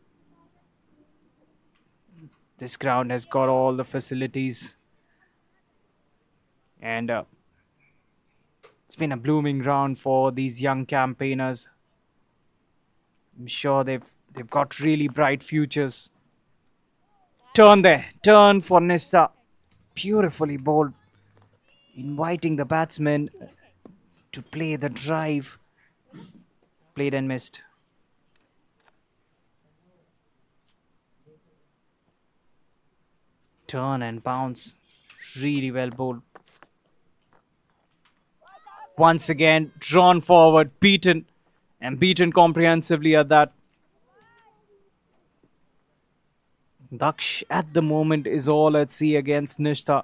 This ground has got all the facilities. And it's been a blooming ground for these young campaigners. I'm sure they've got really bright futures. Turn there. Turn for Nista. Beautifully bowled. Inviting the batsman to play the drive. Played and missed. Turn and bounce. Really well bowled. Once again, drawn forward, beaten. And beaten comprehensively at that. Daksh at the moment is all at sea against Nishta.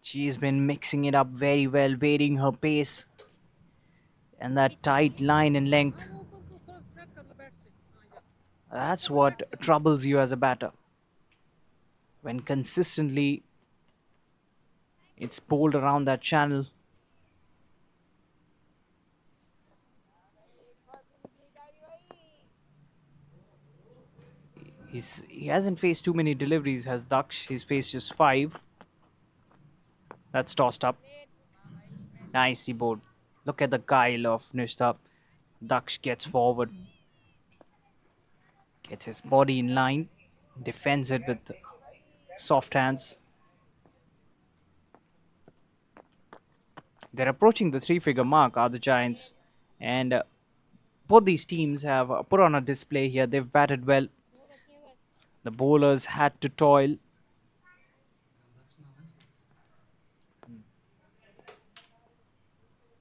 She's been mixing it up very well, varying her pace. And that tight line and length. That's what troubles you as a batter. When consistently it's bowled around that channel. He hasn't faced too many deliveries, has Daksh. He's faced just 5. That's tossed up. Nicely bowled. Look at the guile of Nishta. Daksh gets forward. Gets his body in line. Defends it with soft hands. They're approaching the 3-figure mark, are the Giants. And both these teams have put on a display here. They've batted well. The bowlers had to toil.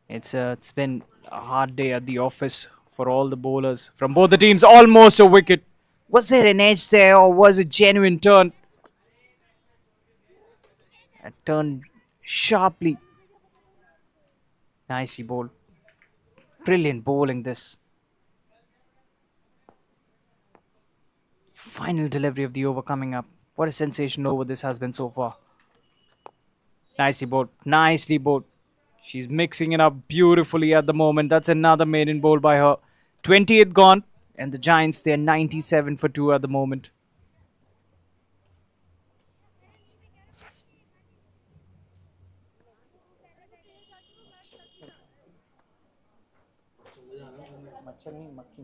It's been a hard day at the office for all the bowlers from both the teams. Almost a wicket. Was there an edge there or was it genuine turn? A turn sharply. Nicely bowled. Brilliant bowling this. Final delivery of the over coming up. What a sensational over this has been so far. Nicely bowled. Nicely bowled. She's mixing it up beautifully at the moment. That's another maiden bowl by her. 20th gone. And the Giants, they're 97 for 2 at the moment. मच्छर नहीं मक्खी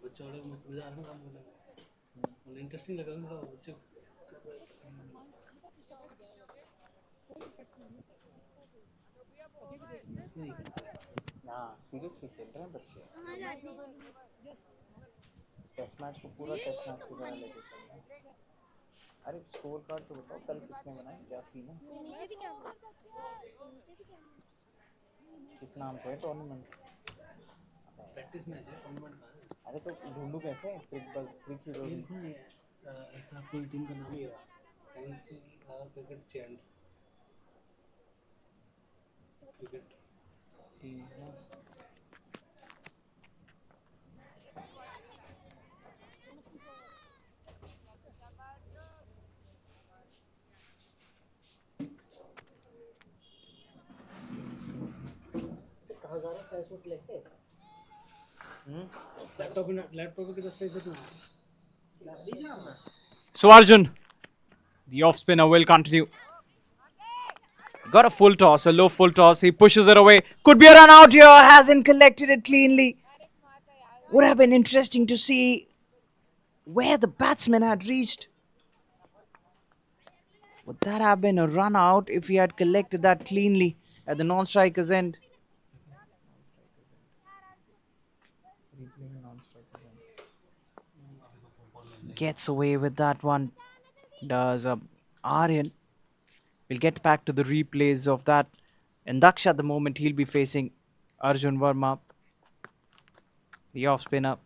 बच्चों वाले को मजा आ रहा है काम करने में इंटरेस्टिंग लग रहा है थोड़ा बच्चे हाँ सीरियसली खेल रहे हैं बच्चे टेस्ट मैच को पूरा टेस्ट मैच की तरह लेके चल रहे हैं अरे स्कोर कार्ड तो बताओ कल कितने बनाए क्या सीन है किस नाम से है टूर्नामेंट प्रैक्टिस मैच है टूर्नामेंट का अरे तो ढूंढूं कैसे क्रिक बस क्रिक हीरो नहीं है ऐसा पूरी टीम का नाम ही है NCR cricket champs cricket suit लेके लैपटॉप की स्पेस है तू So Arjun, the off spinner will continue. Got a full toss, a low full toss. He pushes it away. Could be a run out here. Hasn't collected it cleanly. Would have been interesting to see where the batsman had reached. Would that have been a run out if he had collected that cleanly at the non-striker's end? Gets away with that one. Does Aryan. We'll get back to the replays of that. And Daksh at the moment he'll be facing Arjun Verma, the off spinner.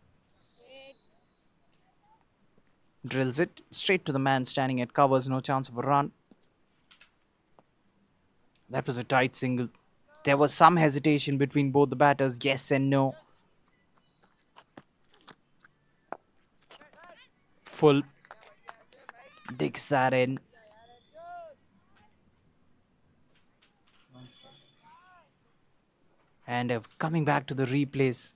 Drills it straight to the man standing at covers, no chance of a run. That was a tight single. There was some hesitation between both the batters, yes and no. Full. Digs that in. And coming back to the replays.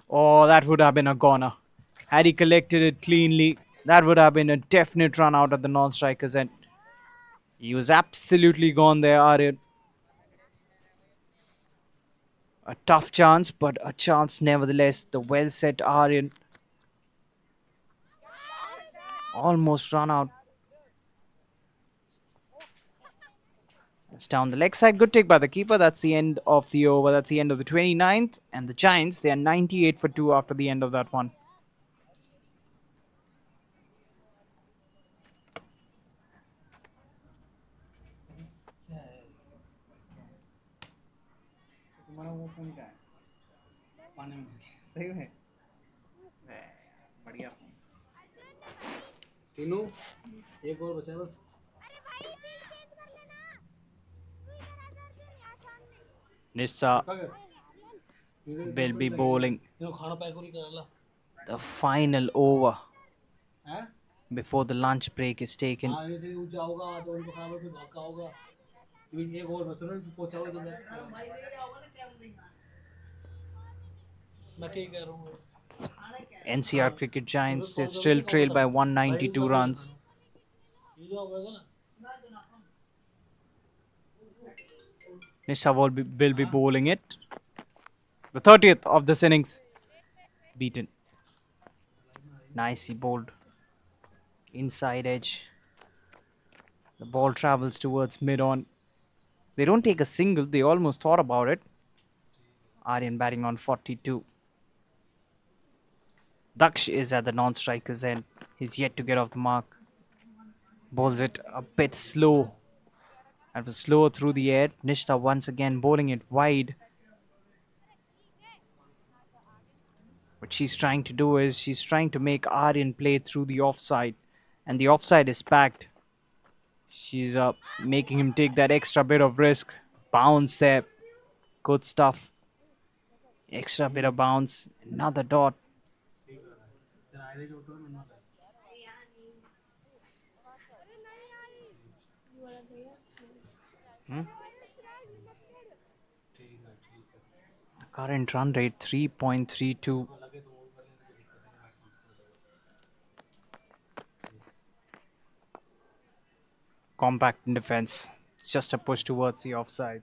Oh, that would have been a goner. Had he collected it cleanly, that would have been a definite run out at the non-striker's end. He was absolutely gone there, Aryan. A tough chance, but a chance nevertheless. The well-set Aryan. Almost run out. It's down the leg side. Good take by the keeper. That's the end of the over. That's the end of the 29th. And the Giants, they are 98 for 2 after the end of that one. तुम्हारा वो phone क्या है पानी में सही में बढ़िया टीनू एक और बचा है बस Nissa will be bowling the final over before the lunch break is taken. NCR Cricket Giants, they still trail by 192 runs. Nisha will be bowling it. The 30th of this innings. Beaten. Nicely bowled. Inside edge. The ball travels towards mid-on. They don't take a single. They almost thought about it. Aryan batting on 42. Daksh is at the non-striker's end. He's yet to get off the mark. Bowls it a bit slow. That was slower through the air. Nishta once again bowling it wide. What she's trying to do is she's trying to make Aryan play through the offside. And the offside is packed. She's making him take that extra bit of risk. Bounce there. Good stuff. Extra bit of bounce. Another dot. The current run rate 3.32. Compact in defense. Just a push towards the offside.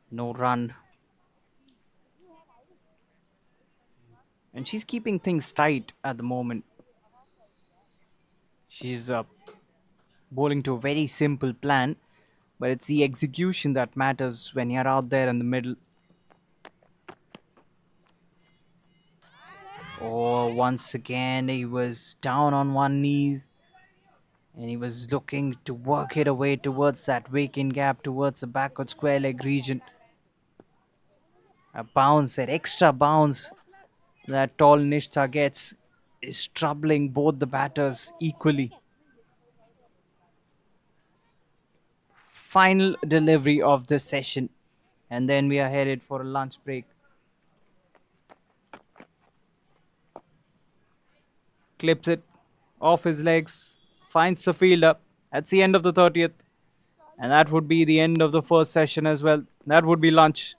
No run. And she's keeping things tight at the moment. She's bowling to a very simple plan, but it's the execution that matters when you're out there in the middle. Oh, once again, he was down on one knee and he was looking to work it away towards that vacant gap, towards the backward square leg region. A bounce, that extra bounce that tall Nishta gets is troubling both the batters equally. Final delivery of this session, and then we are headed for a lunch break. Clips it off his legs, finds the fielder. That's the end of the 30th, and that would be the end of the first session as well. That would be lunch.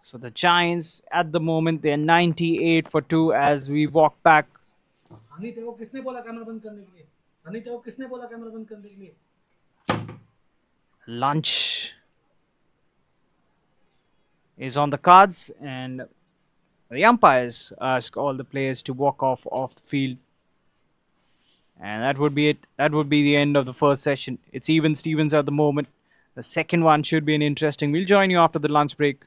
So the Giants at the moment they're 98 for 2 as we walk back. Anita को किसने बोला camera बंद करने के लिए? अनिता को किसने बोला कैमरा बंद करने के लिए? Lunch is on the cards, and the umpires ask all the players to walk off the field. And that would be it. That would be the end of the first session. It's even Stevens at the moment. The second one should be an interesting. We'll join you after the lunch break.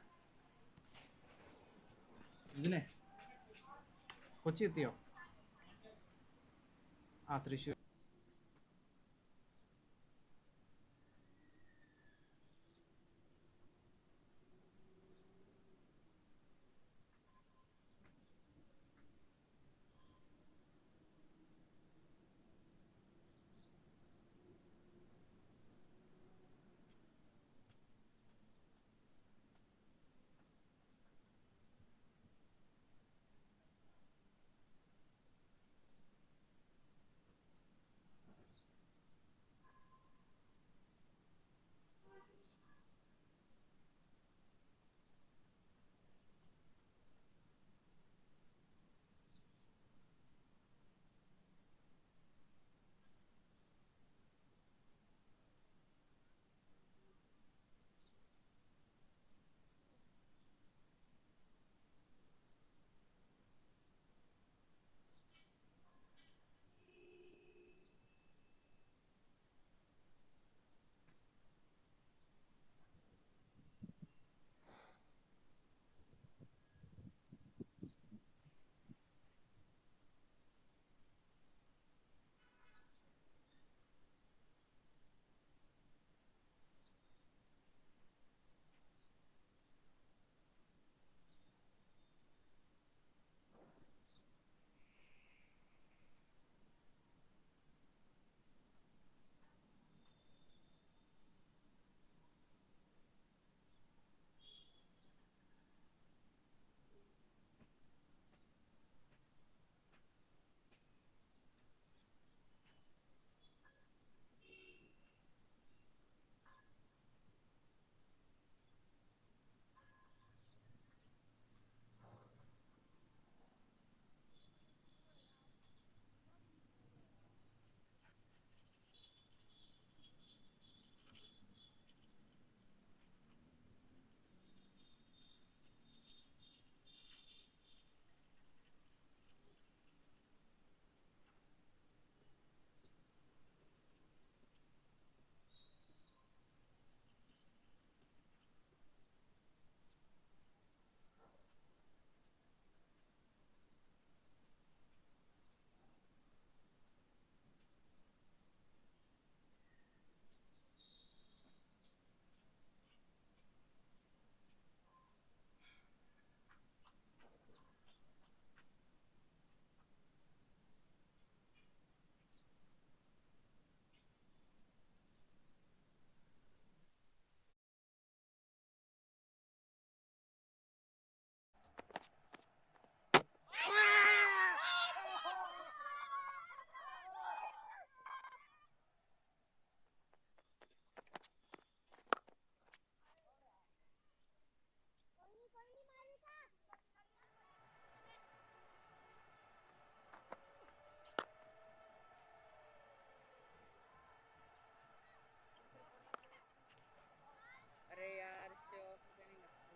अरे यार shot पे नहीं लगते।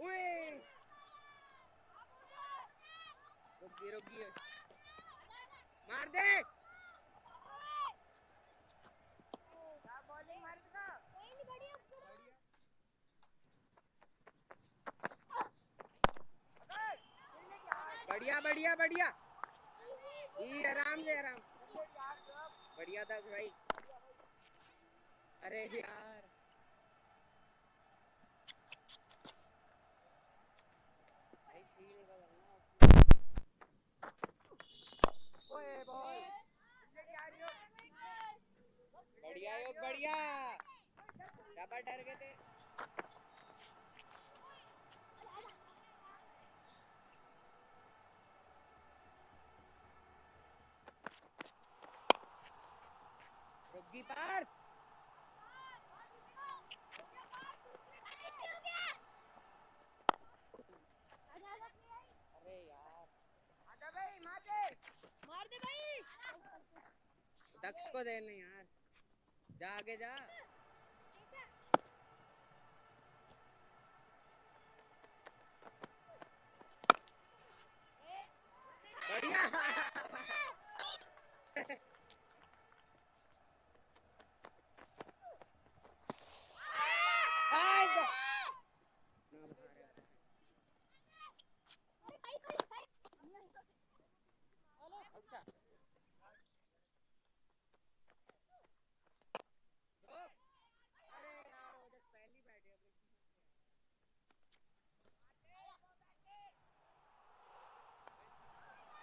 ओए रुकिए मार दे। Bowling मार का बढ़िया बढ़िया बढ़िया ये आराम से आराम बढ़िया था भाई। अरे यार भाई फील्ड का करना। ओए बॉल बढ़िया योग बढ़िया डबल डर गए थे। कीपर अरे यार आजा भाई मार दे भाई दक्ष को दे नहीं यार जा आगे जा बढ़िया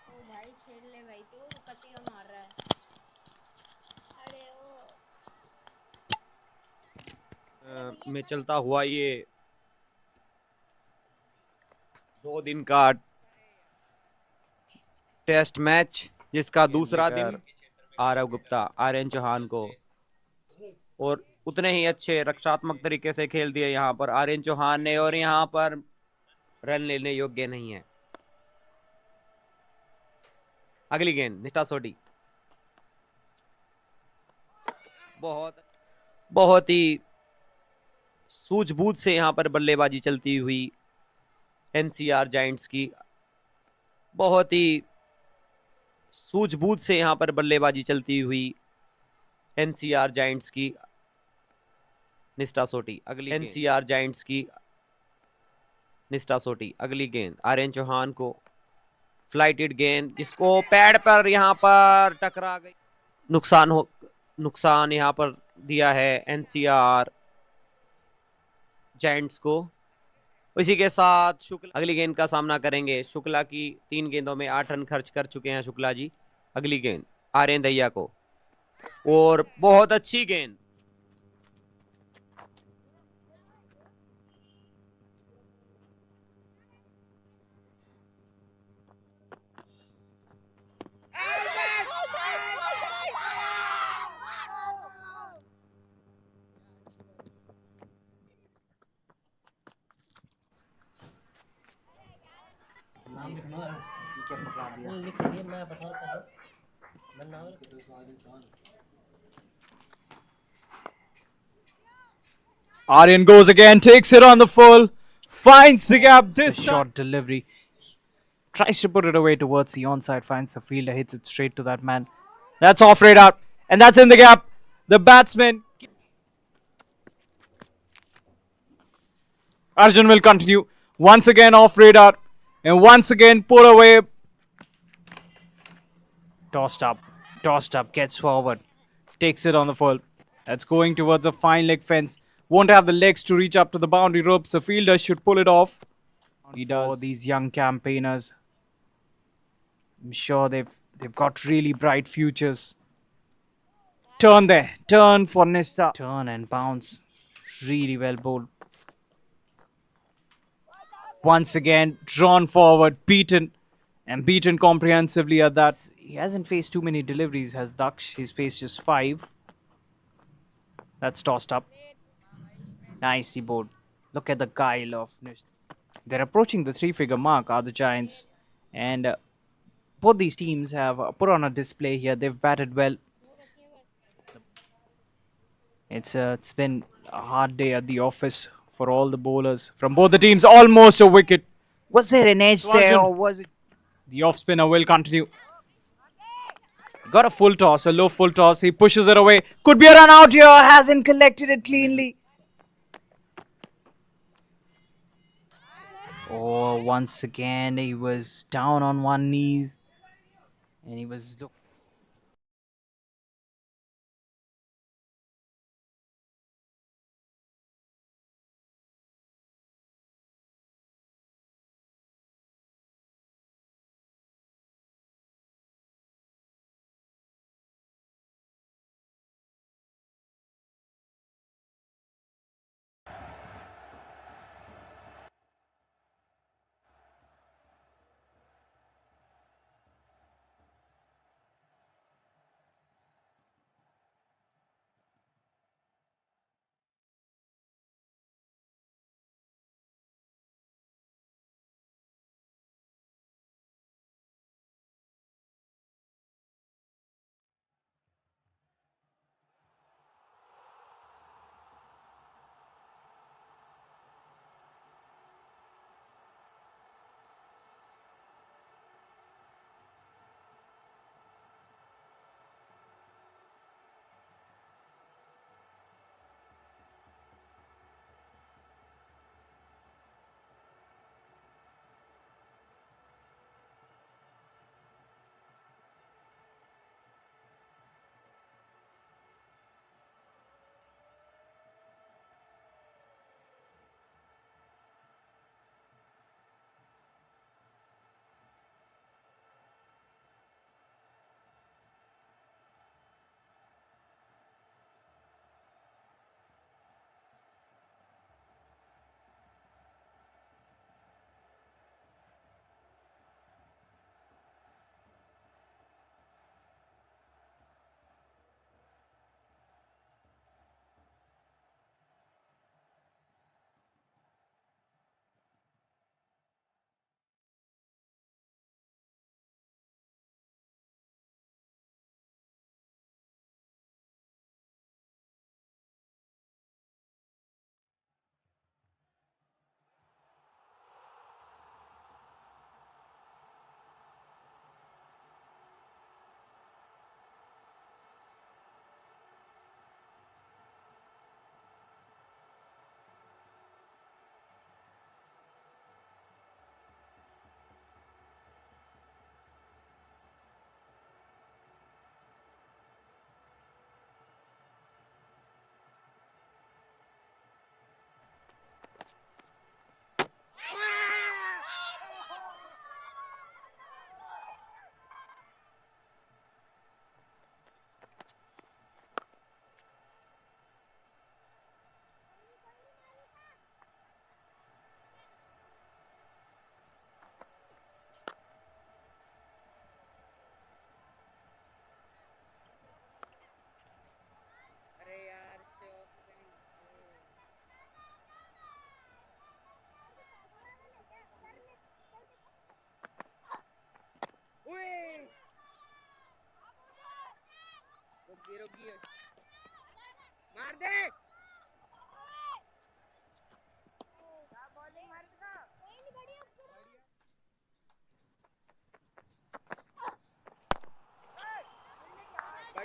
ओ भाई खेल ले भाई तू पति मार रहा है अरे ओ में चलता हुआ ये 2 दिन का टेस्ट मैच जिसका दूसरा दिन आरव गुप्ता आर्यन चौहान को और उतने ही अच्छे रक्षात्मक तरीके से खेल दिए यहाँ पर आर्यन चौहान ने और यहाँ पर रन लेने योग्य नहीं है। अगली गेंद निष्ठा सोडी बहुत ही सूझबूझ से यहाँ पर बल्लेबाजी चलती हुई एनसीआर जायंट्स की बहुत ही सूझबूझ से यहाँ पर बल्लेबाजी चलती हुई एनसीआर जायंट्स की निष्ठा सोटी अगली एनसीआर जायंट्स की निष्ठा सोटी अगली गेंद आर्यन चौहान को फ्लाइटेड गेंद जिसको पैड पर यहाँ पर टकरा गई नुकसान यहाँ पर दिया है एनसीआर जायंट्स को। इसी के साथ शुक्ला अगली गेंद का सामना करेंगे। शुक्ला की 3 गेंदों में 8 रन खर्च कर चुके हैं शुक्ला जी। अगली गेंद आर्यन दहिया को और बहुत अच्छी गेंद नाम लिखना है क्या पकड़ा दिया लिख दिए मैं बता रहा हूँ मैं नाम Aryan goes again, takes it on the full, finds the gap. This short delivery. Tries to put it away towards the onside, finds the fielder, hits it straight to that man. That's off radar, and that's in the gap. The batsman. Arjun will continue. Once again off radar, and once again put away. Tossed up, gets forward, takes it on the full. That's going towards a fine leg fence. Won't have the legs to reach up to the boundary ropes. The fielder should pull it off. He does. For these young campaigners, I'm sure they've got really bright futures. Turn there, turn for Nista. Turn and bounce. Really well bowled. Once again, drawn forward, beaten, and beaten comprehensively at that. He hasn't faced too many deliveries, has Daksh. He's faced just 5. That's tossed up. Nicely bowled. Look at the guile of Nista. They're approaching the 3-figure mark, are the Giants. And both these teams have put on a display here. They've batted well. It's been a hard day at the office for all the bowlers from both the teams. Almost a wicket. Was there an edge there or was it? The off spinner will continue. Got a full toss, a low full toss. He pushes it away. Could be a run out here. Hasn't collected it cleanly. Oh, once again he was down on one knees. And he was looking.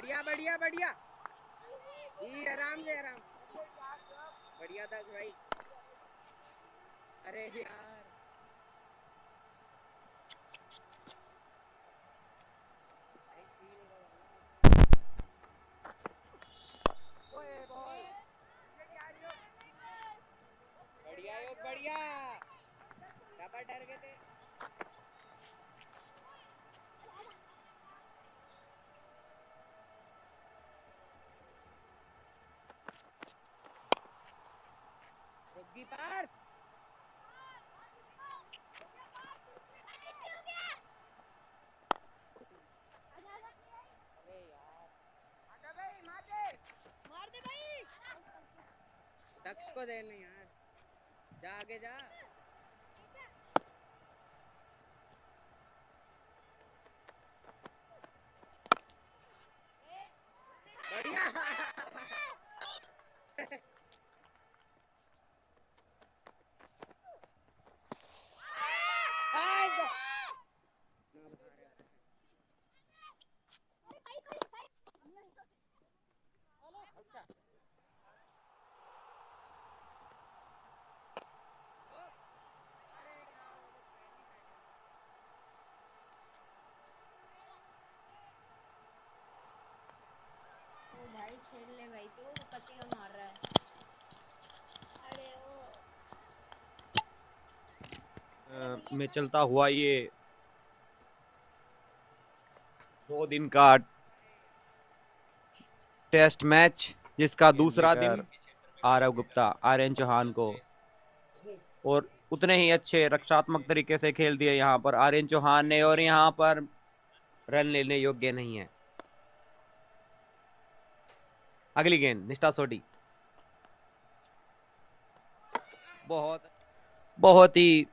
बढ़िया बढ़िया बढ़िया ये आराम से आराम बढ़िया था भाई अरे यार बढ़िया योग बढ़िया डबल डर गए थे रुकी पार मार दे भाई दक्ष को दे नहीं यार जा आगे जा बढ़िया भाई खेल ले भाई तो पति का मार रहा है अरे ओ में चलता हुआ ये 2 दिन का टेस्ट मैच जिसका दूसरा दिन आरव गुप्ता आर्यन चौहान को और उतने ही अच्छे रक्षात्मक तरीके से खेल दिए यहाँ पर आर्यन चौहान ने और यहाँ पर रन लेने योग्य नहीं है। अगली गेंद निष्ठा सोडी बहुत ही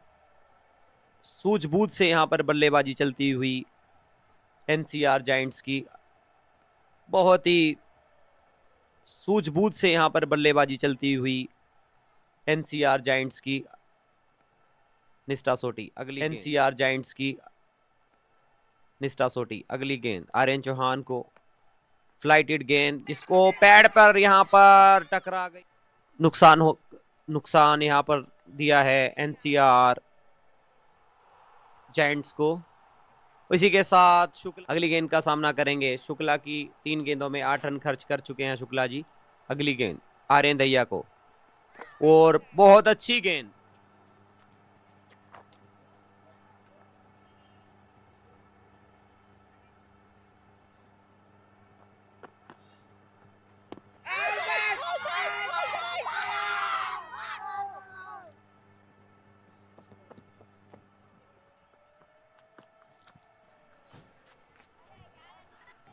सूझबूझ से यहाँ पर बल्लेबाजी चलती हुई एनसीआर जायंट्स की बहुत ही सूझबूझ से यहाँ पर बल्लेबाजी चलती हुई एनसीआर जायंट्स की निष्ठा सोटी अगली एनसीआर जायंट्स की निष्ठा सोटी अगली गेंद आर्यन चौहान को फ्लाइटेड गेंद जिसको पैड पर यहाँ पर टकरा गई नुकसान यहाँ पर दिया है एनसीआर जायंट्स को। इसी के साथ शुक्ला अगली गेंद का सामना करेंगे। शुक्ला की 3 गेंदों में 8 रन खर्च कर चुके हैं शुक्ला जी। अगली गेंद आर्यन दहिया को और बहुत अच्छी गेंद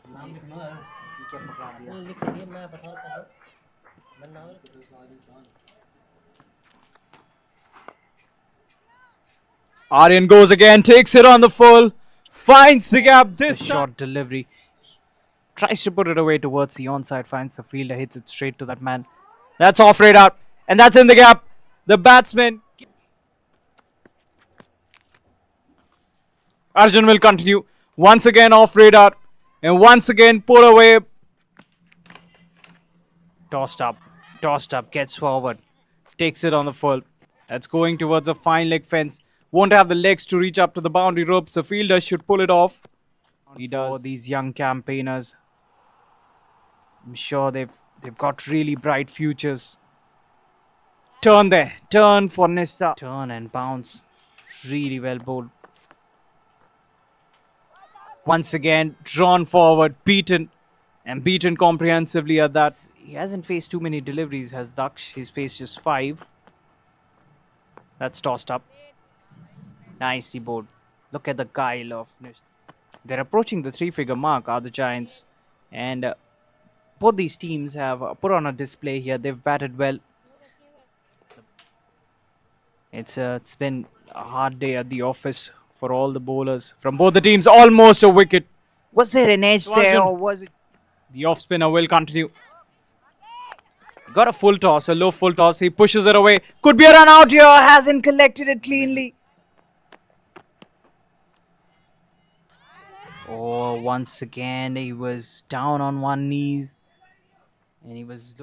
नाम लिखना है क्या पकड़ा दिया लिख दिए मैं बता रहा हूँ मैं नाम Aryan goes again, takes it on the full, finds the gap. This short delivery. Tries to put it away towards the onside, finds the fielder, hits it straight to that man. That's off radar, and that's in the gap. The batsman. Arjun will continue. Once again off radar, and once again pull away. Tossed up, gets forward, takes it on the full. That's going towards a fine leg fence. Won't have the legs to reach up to the boundary ropes. The fielder should pull it off. He does. For these young campaigners, I'm sure they've got really bright futures. Turn there, turn for Nista. Turn and bounce. Really well bowled. Once again, drawn forward, beaten, and beaten comprehensively at that. He hasn't faced too many deliveries, has Daksh. He's faced just 5. That's tossed up. Nicely bowled. Look at the guile of Nista. They're approaching the 3-figure mark, are the Giants. And both these teams have put on a display here. They've batted well. It's been a hard day at the office for all the bowlers from both the teams. Almost a wicket. Was there an edge there or was it? The off spinner will continue. Got a full toss, a low full toss. He pushes it away. Could be a run out here. Hasn't collected it cleanly. Oh, once again he was down on one knees and he was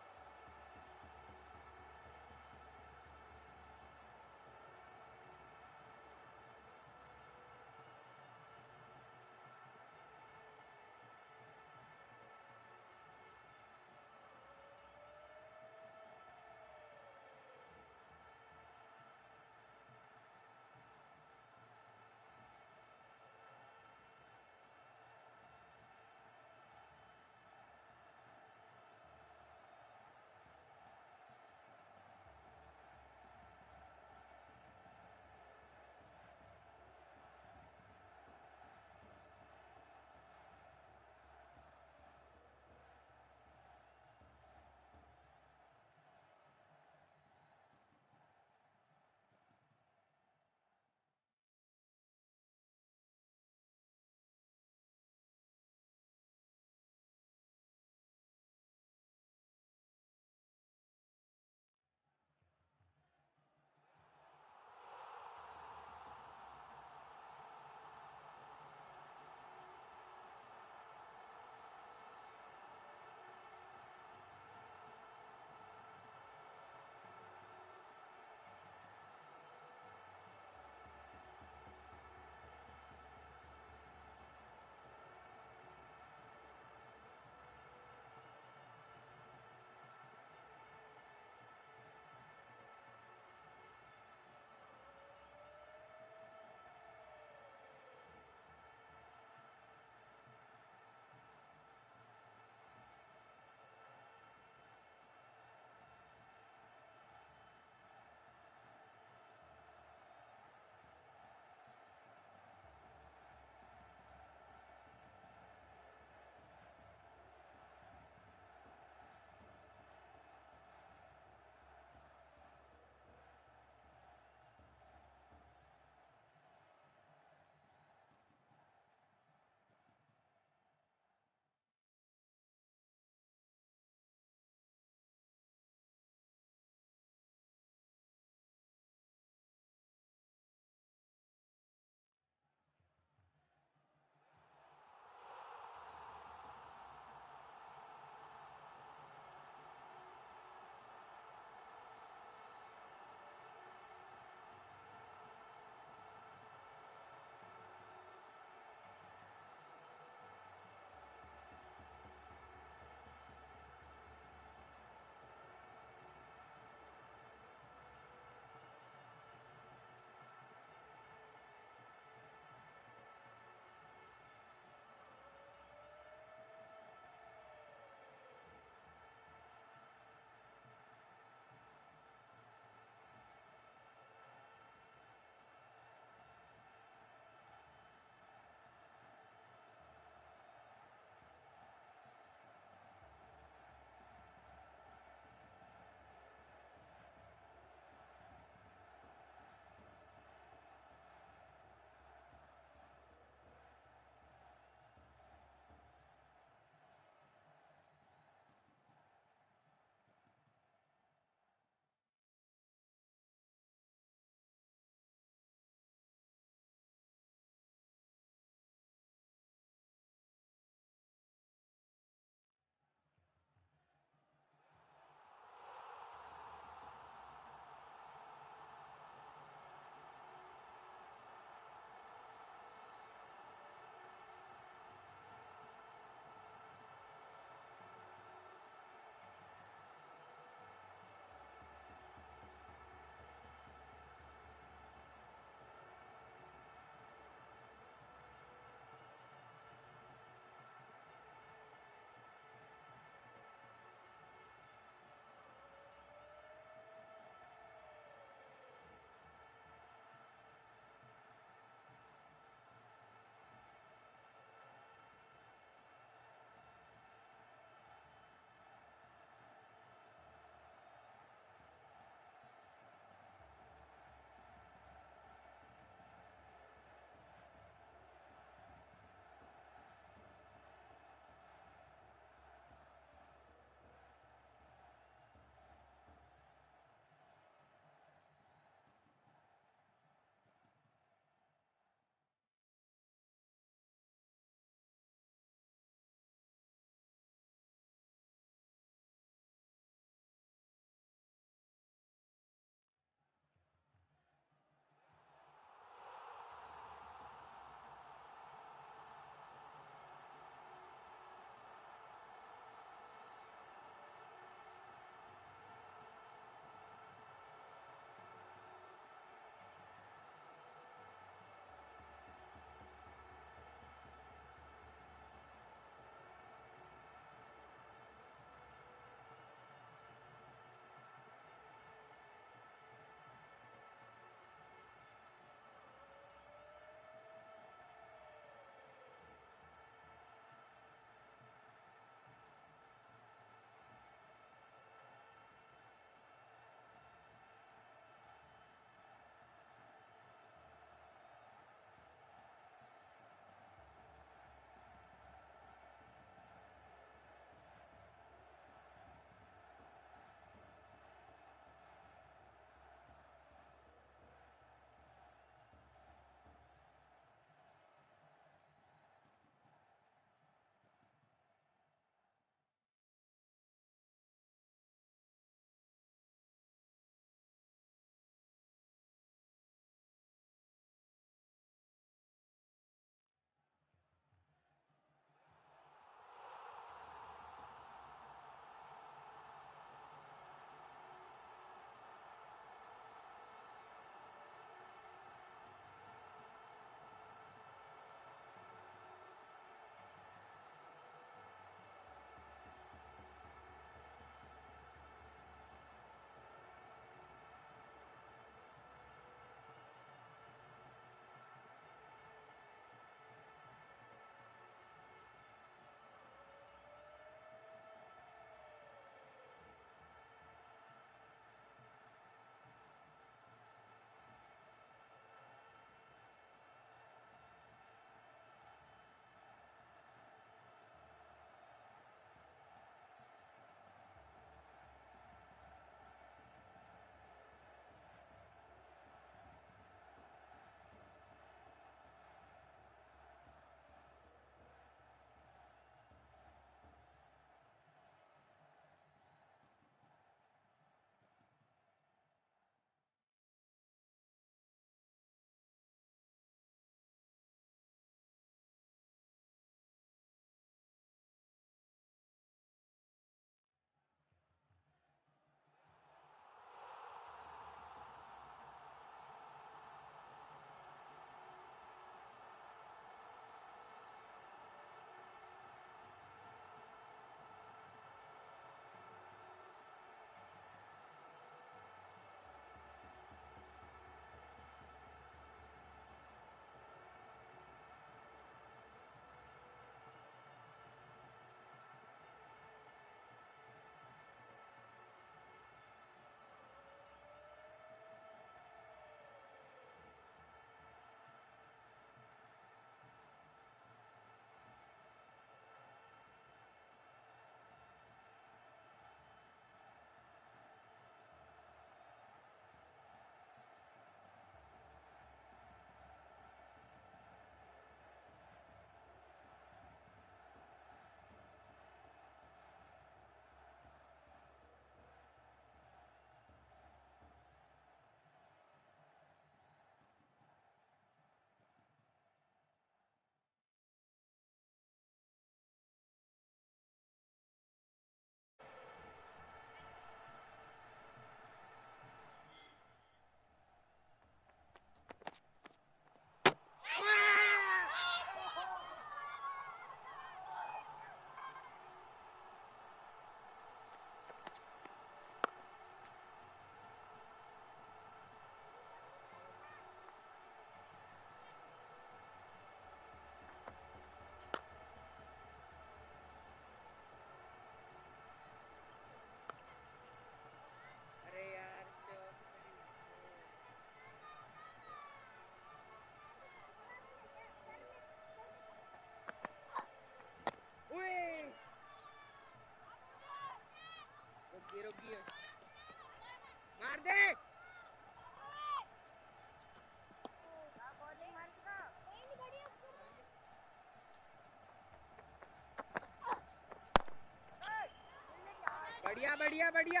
बढ़िया बढ़िया बढ़िया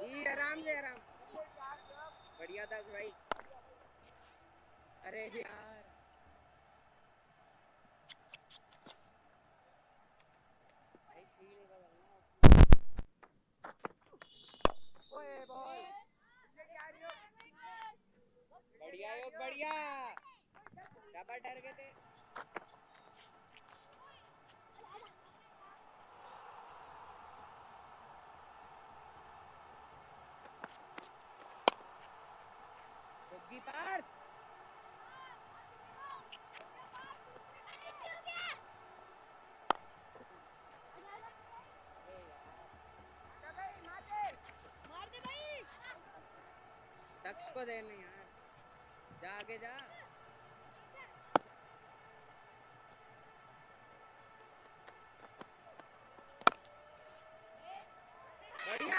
ये आराम से आराम बढ़िया था भाई अरे यार ओए बॉल बढ़िया योग बढ़िया डबल डर गए थे पार दक्ष को देना यार जा आगे जा बढ़िया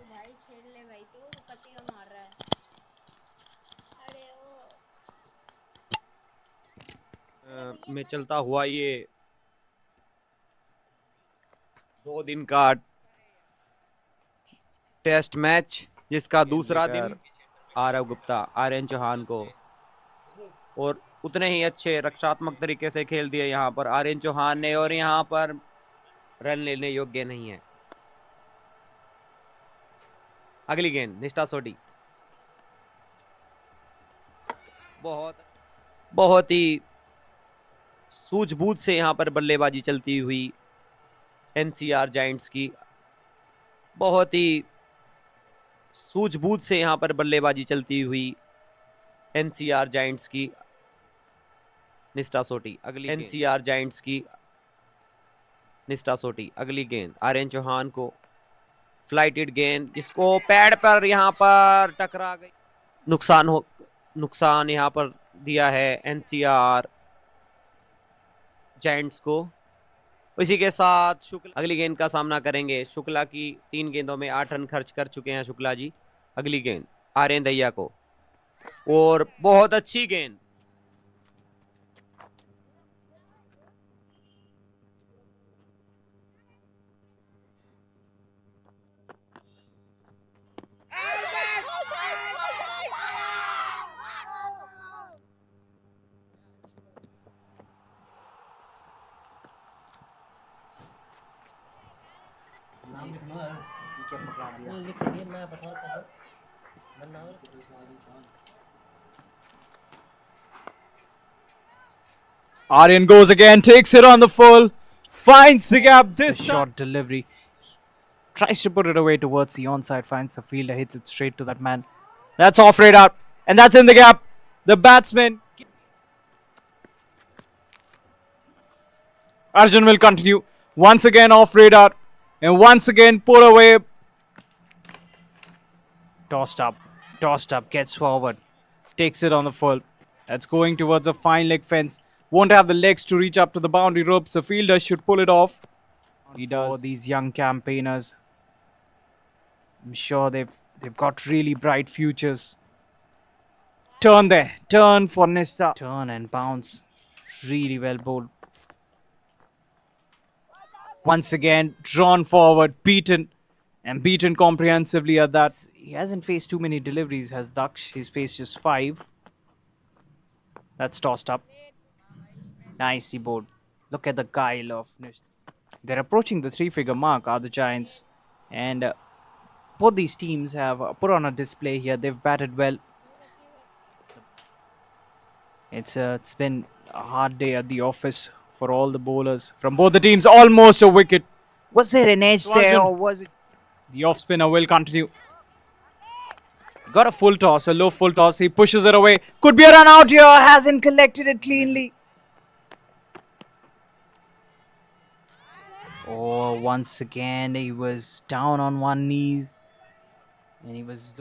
भाई खेल ले भाई तो पति का मार रहा है अरे ओ में चलता हुआ ये 2 दिन का टेस्ट मैच जिसका दूसरा दिन आरव गुप्ता आर्यन चौहान को और उतने ही अच्छे रक्षात्मक तरीके से खेल दिए यहाँ पर आर्यन चौहान ने और यहाँ पर रन लेने योग्य नहीं है। अगली गेंद निष्ठा सोटी बहुत ही सूझबूझ से यहाँ पर बल्लेबाजी चलती हुई एनसीआर जायंट्स की बहुत ही सूझबूझ से यहाँ पर बल्लेबाजी चलती हुई एनसीआर जायंट्स की निष्ठा सोटी अगली एनसीआर जायंट्स की निष्ठा सोटी अगली गेंद आर्यन चौहान को फ्लाइटेड गेंद जिसको पैड पर यहाँ पर टकरा गई नुकसान यहाँ पर दिया है एनसीआर जायंट्स को। इसी के साथ शुक्ला अगली गेंद का सामना करेंगे। शुक्ला की 3 गेंदों में 8 रन खर्च कर चुके हैं शुक्ला जी। अगली गेंद आर्यन दहिया को और बहुत अच्छी गेंद नाम लिखना है क्या पकड़ा दिया लिख दिए मैं बता रहा हूँ मैं नाम Aryan goes again, takes it on the full, finds the gap. This short delivery. Tries to put it away towards the onside, finds the fielder, hits it straight to that man. That's off radar, and that's in the gap. The batsman. Arjun will continue. Once again off radar, and once again put away. Tossed up, gets forward, takes it on the full. That's going towards a fine leg fence. Won't have the legs to reach up to the boundary ropes. The fielder should pull it off. He does. For these young campaigners, I'm sure they've got really bright futures. Turn there, turn for Nista. Turn and bounce. Really well bowled. Once again, drawn forward, beaten, and beaten comprehensively at that. He hasn't faced too many deliveries, has Daksh. He's faced just 5. That's tossed up. Nicely bowled. Look at the guile of Nish. They're approaching the 3-figure mark, are the Giants. And both these teams have put on a display here. They've batted well. It's been a hard day at the office for all the bowlers from both the teams. Almost a wicket. Was there an edge there or was it? The off spinner will continue. Got a full toss, a low full toss. He pushes it away. Could be a run out here. Hasn't collected it cleanly. Oh, once again, he was down on one knee and he was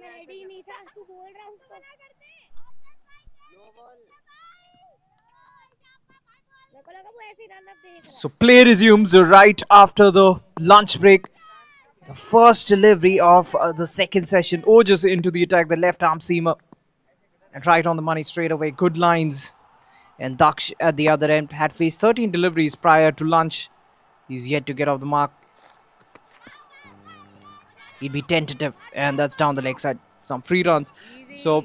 मैं ready नहीं था तू बोल रहा उसको लो ball मेरे को लगा वो ऐसे ही रन अप देख रहा So play resumes right after the lunch break. The first delivery of the second session urges into the attack, the left arm seamer. And right on the money straight away. Good lines. And Daksh at the other end had faced 13 deliveries prior to lunch. He's yet to get off the mark. He'd be tentative, and that's down the leg side. Some free runs. So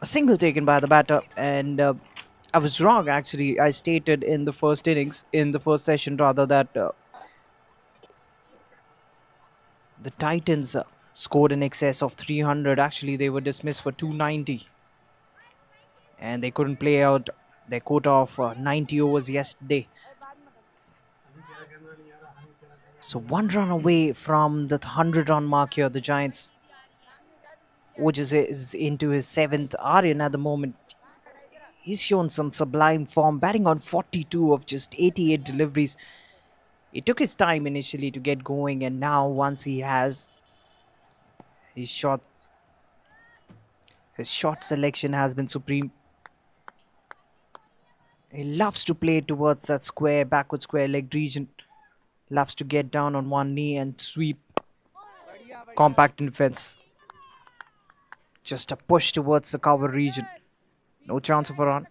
a single taken by the batter, and I was wrong actually. I stated in the first innings, in the first session rather, that the Titans scored in excess of 300. Actually, they were dismissed for 290, and they couldn't play out their quota of 90 overs yesterday. So one run away from the 100-run mark here. The Giants. Ojas is into his 7th. Aryan at the moment, he's shown some sublime form, batting on 42 of just 88 deliveries. It took his time initially to get going, and now once he has his shot selection has been supreme. He loves to play towards that square, backward square leg region. Loves to get down on one knee and sweep. Compact in defense. Just a push towards the cover region. No chance of a run.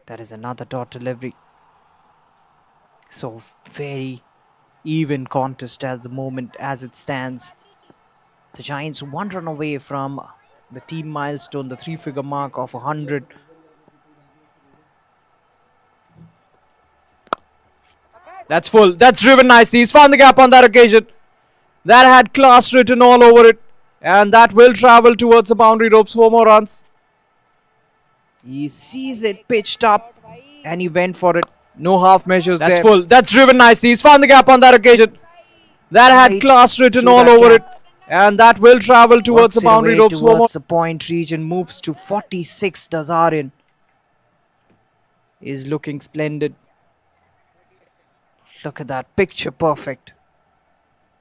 That is another dot delivery. So very even contest at the moment as it stands. The Giants one run away from the team milestone, the 3-figure mark of 100. That's full. That's driven nicely. He's found the gap on that occasion. That had class written all over it. And that will travel towards the boundary ropes for more runs. He sees it pitched up and he went for it. No half measures there. That's full. That's driven nicely. He's found the gap on that occasion. That had class written all over it. And that will travel towards the boundary ropes for more. Towards the point region. Moves to 46. Does Aryan. Is looking splendid. Look at that. Picture perfect.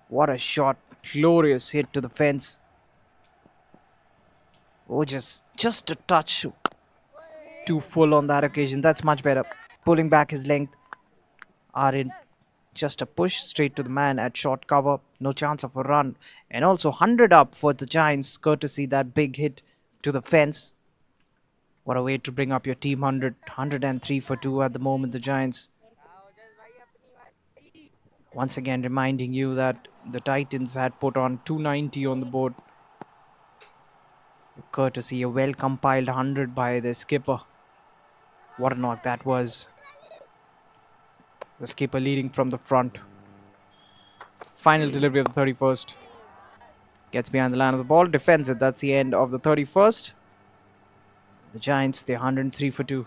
What a shot. Glorious hit to the fence. Oh, just a touch too full on that occasion. That's much better. Pulling back his length. Aryan, just a push straight to the man at short cover. No chance of a run. And also 100 up for the Giants, courtesy that big hit to the fence. What a way to bring up your team 100. 103 for 2 at the moment, the Giants. Once again reminding you that the Titans had put on 290 on the board. Courtesy a well-compiled 100 by the skipper. What a knock that was. The skipper leading from the front. Final delivery of the 31st. Gets behind the line of the ball, defends it. That's the end of the 31st. The Giants, they're 103 for 2.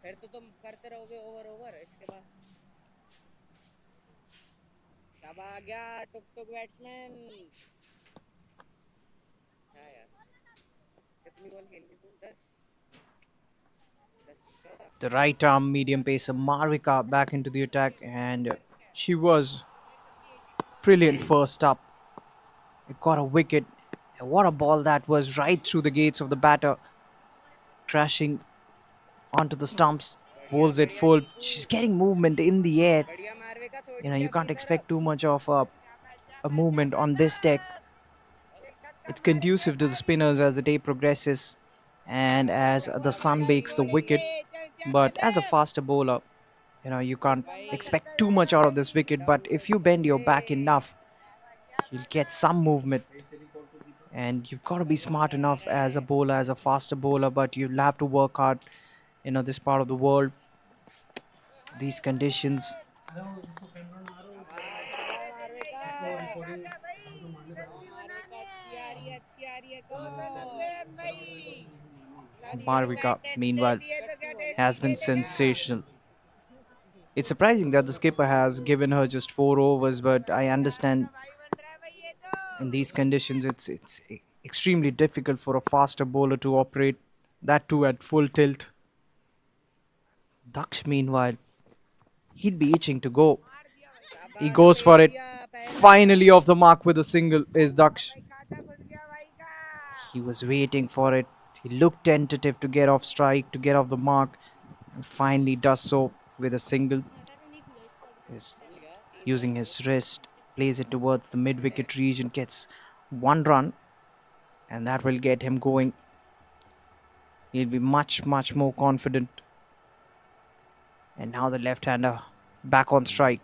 फिर तो तुम करते रहोगे over इसके बाद शाबाश आ गया टुक batsman हाँ यार कितनी बॉल खेली तू 10 The right arm medium pacer Marika back into the attack, and she was brilliant first up. It got a wicket, and what a ball that was, right through the gates of the batter, crashing onto the stumps. Bowls it full. She's getting movement in the air. You can't expect too much of a movement on this deck. It's conducive to the spinners as the day progresses and as the sun bakes the wicket. But as a faster bowler, you can't expect too much out of this wicket. But if you bend your back enough, you'll get some movement. And you've got to be smart enough as a bowler, as a faster bowler, but you'll have to work hard. This part of the world, these conditions. Marika, meanwhile, has been sensational. It's surprising that the skipper has given her just 4 overs, but I understand in these conditions it's extremely difficult for a faster bowler to operate, that too at full tilt. Daksh, meanwhile, he'd be itching to go. He goes for it. Finally off the mark with a single is Daksh. He was waiting for it. He looked tentative to get off strike, to get off the mark, and finally does so with a single. He's using his wrist, plays it towards the mid-wicket region, gets 1 run, and that will get him going. He'll be much more confident. And now the left-hander back on strike.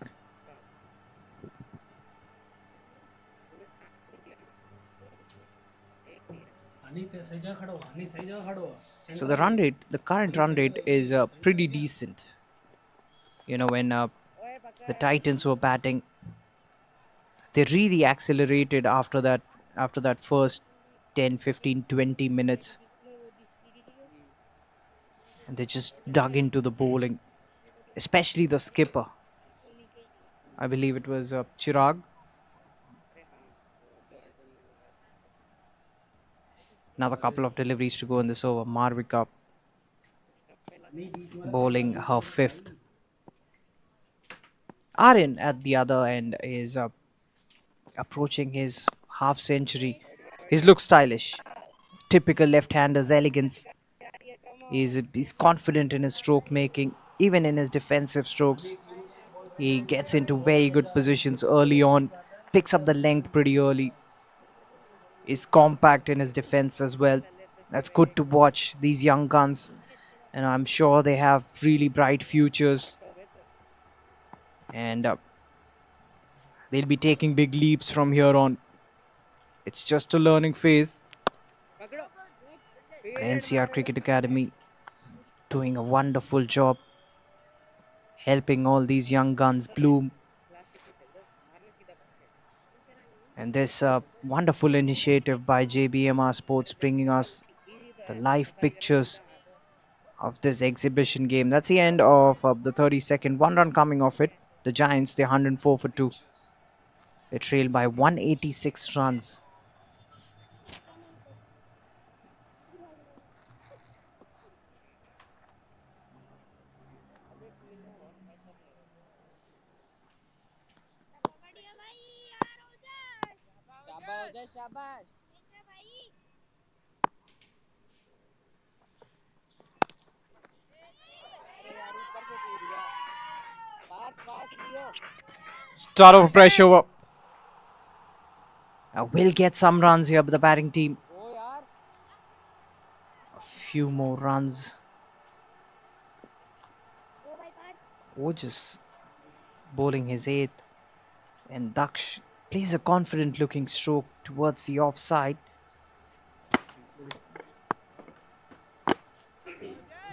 So the run rate, the current run rate is pretty decent. You know, when the Titans were batting, they really accelerated after that first 10, 15, 20 minutes. And they just dug into the bowling, especially the skipper. I believe it was Chirag. Another couple of deliveries to go in this over. Marvika bowling her 5th. Aryan at the other end is approaching his half century. He looks stylish. Typical left-hander's elegance. He's confident in his stroke making, even in his defensive strokes. He gets into very good positions early on, picks up the length pretty early. Is compact in his defense as well. That's good to watch, these young guns, and I'm sure they have really bright futures, and they'll be taking big leaps from here on. It's just a learning phase. NCR Cricket Academy doing a wonderful job helping all these young guns bloom. And this wonderful initiative by JBMR Sports bringing us the live pictures of this exhibition game. That's the end of the 32nd. 1 run coming off it. The Giants, they're 104 for 2. They trail by 186 runs. शाबाश Start of a fresh over. We'll get some runs here, but the batting team. A few more runs. Just bowling his 8th. And Daksh plays a confident looking stroke towards the offside.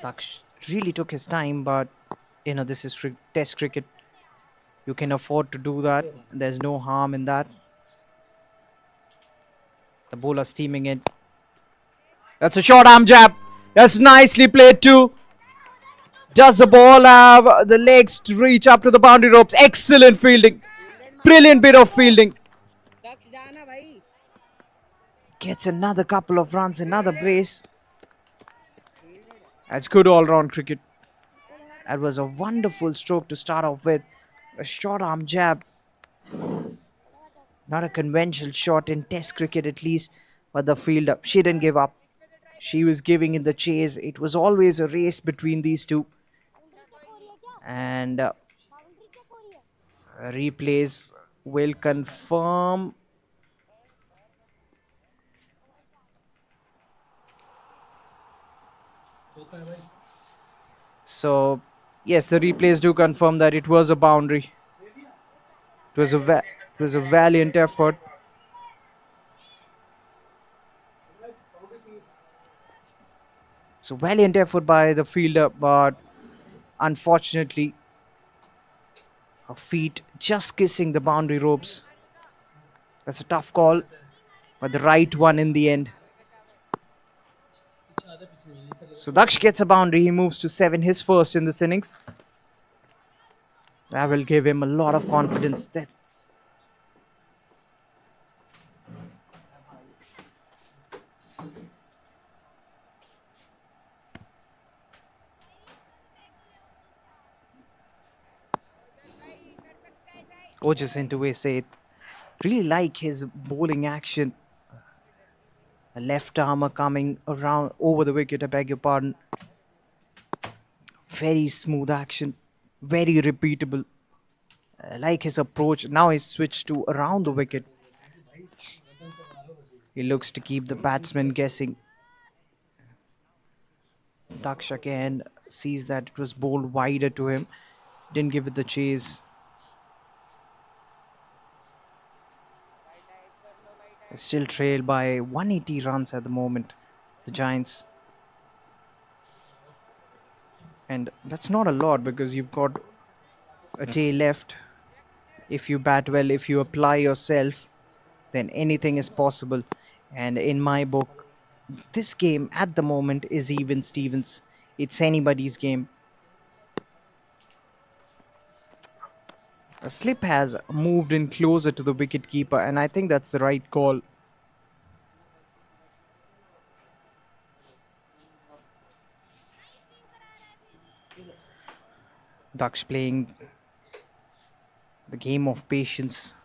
Daksh really took his time, but you know, this is test cricket. You can afford to do that. There's no harm in that. The bowler steaming in. That's a short arm jab. That's nicely played too. Does the ball have the legs to reach up to the boundary ropes? Excellent fielding. Brilliant bit of fielding. Gets another couple of runs, another brace. That's good all-round cricket. That was a wonderful stroke to start off with. A short arm jab. Not a conventional shot in test cricket at least. But the fielder, she didn't give up. She was giving in the chase. It was always a race between these two. And replays will confirm. So, yes, the replays do confirm that it was a boundary. It was a valiant effort. So, valiant effort by the fielder, but unfortunately, her feet just kissing the boundary ropes. That's a tough call, but the right one in the end. So Daksh gets a boundary. He moves to 7, his first in this innings. That will give him a lot of confidence. That's Ojas into his eighth. Really like his bowling action. A left armer coming around over the wicket, I beg your pardon. Very smooth action. Very repeatable. I like his approach. Now he's switched to around the wicket. He looks to keep the batsman guessing. Daksh again sees that it was bowled wider to him. Didn't give it the chase. Still trailed by 180 runs at the moment, the Giants. And that's not a lot because you've got a day left. If you bat well, if you apply yourself, then anything is possible. And in my book, this game at the moment is even Stevens. It's anybody's game. A slip has moved in closer to the wicketkeeper, and I think that's the right call. Daksh playing the game of patience.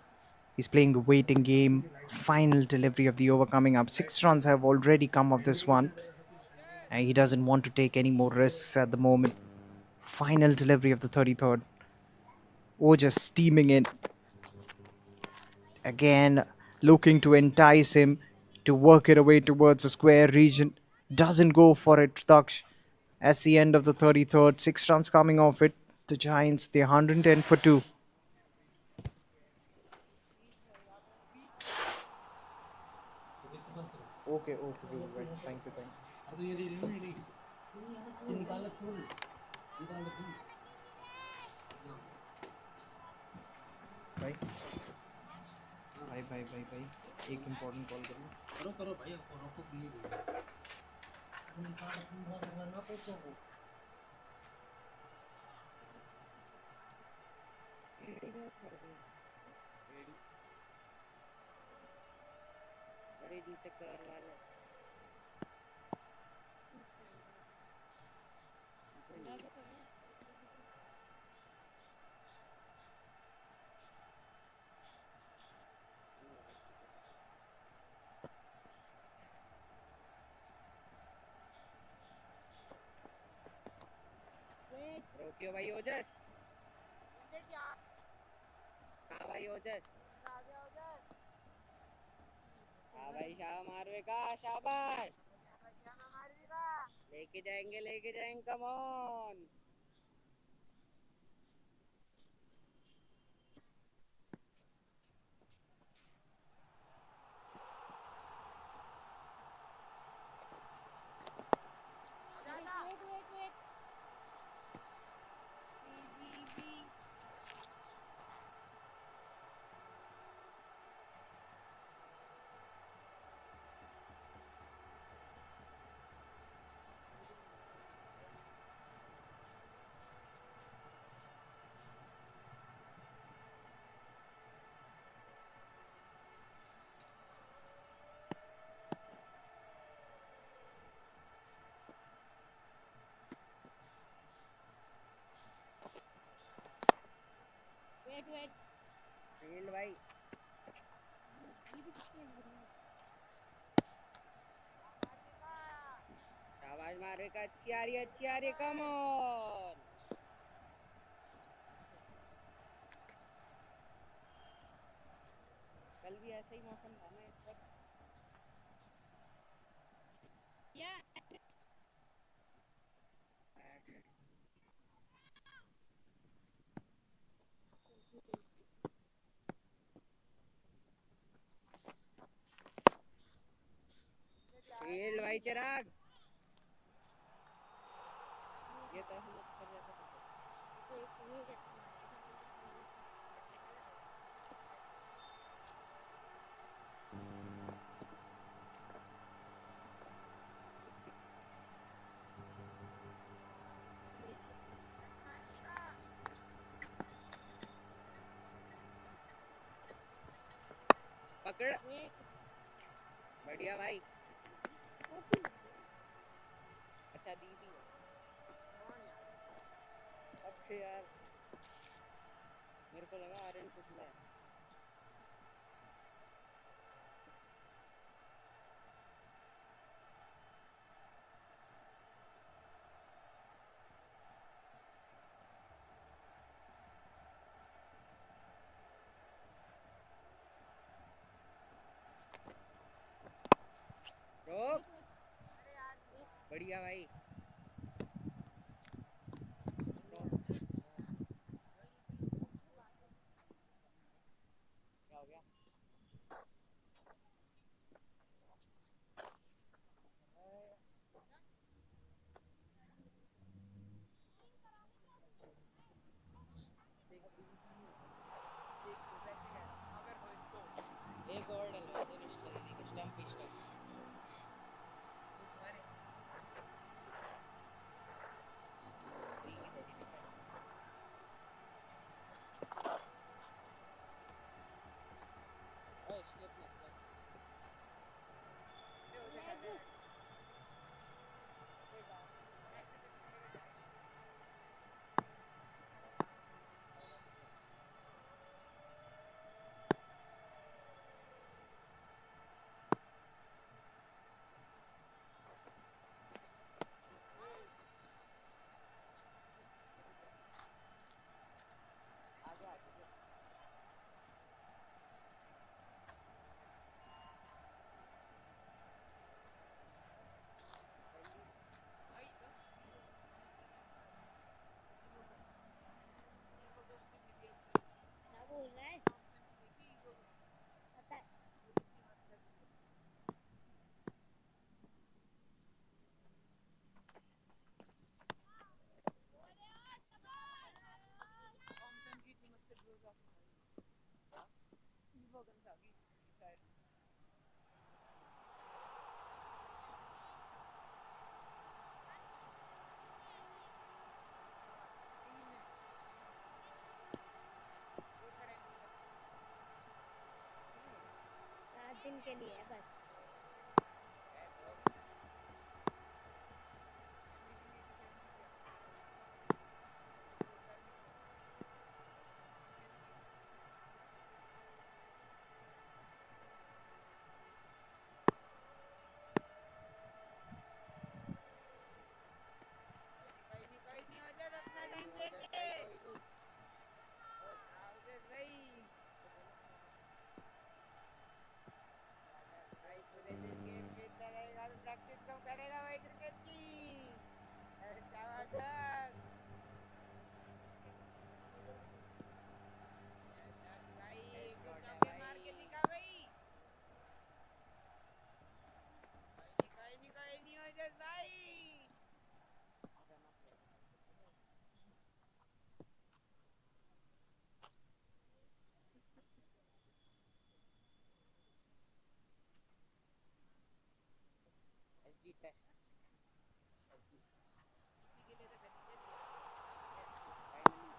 He's playing the waiting game. Final delivery of the over coming up. 6 runs have already come of this one. And he doesn't want to take any more risks at the moment. Final delivery of the 33rd. Oh, just steaming in. Again, looking to entice him to work it away towards the square region. Doesn't go for it, Daksh. That's the end of the 33rd. 6 runs coming off it. The Giants, they're 110 for 2. Okay, okay, good, right. Thank you, thank you. अब तो ये दे रही ना ये निकाल ले फूल निकाल ले फूल भाई भाई एक इम्पोर्टेंट कॉल करो. करो करो भाई अब रोको प्लीज बड़े जूते कलर वाले रोकियो भाई ओजस. हाँ भाई ओजस. हाँ भाई शाह मारवे का शाबाश. लेके जाएंगे कम ऑन. फील्ड भाई. शाबाश मारवे का. अच्छी आ रही है कम ऑन. कल भी ऐसा ही मौसम था ना इस वक्त. फील्ड भाई चिराग. ये तो ऐसे मत कर जाता. पकड़ बढ़िया भाई अच्छा दीदी अब यार मेरे को लगा आर्यन शुक्ला है रोक बढ़िया भाई क्या हो गया एक और डलवा दो निष्ठा दीदी का स्टंप पिस्टल क्या बोल रहा है पता है दिन के लिए है बस प्रैक्टिस कब करेगा भाई क्रिकेट की क्या बात है भाई एक दो चौके मार के दिखा भाई कोई नहीं हो जाए भाई एसजी टेस्ट एसजी इसी के लिए तो गली फाइनली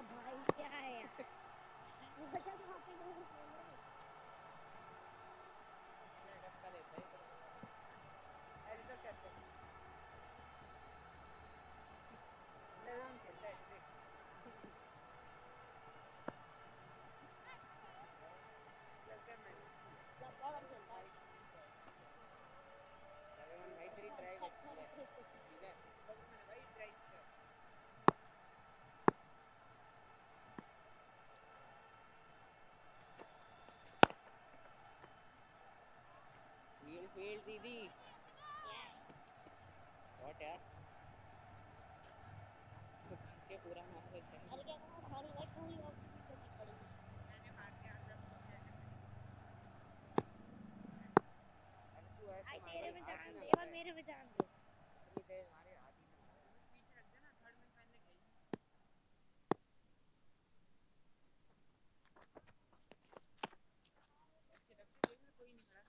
भाई क्या है यार वो बच्चा तो वहाँ पे बोल रहा है डक्का लेता है ऐसे तो करते हैं हम खेलते हैं देख लगता है मैं सब बाहर खेलता है रविमान भाई तेरी ड्राइव अच्छी है ठीक है मैंने भाई ड्राइव किया फील्ड फील्ड दीदी व्हाट यार के पूरा मार देता है अरे क्या कहूँ हमारी भाई पूरी ऑफिस करनी पड़ेगी मैंने मार के आंसर अरे तू ऐसे भाई मार तेरे भाई में हाथ ही जान ना दे और लगे मेरे में जान दे इतनी तेज मारे हाथ ही ना लगे पीछे रख देना थर्ड में पहनने गई कोई नहीं खड़ा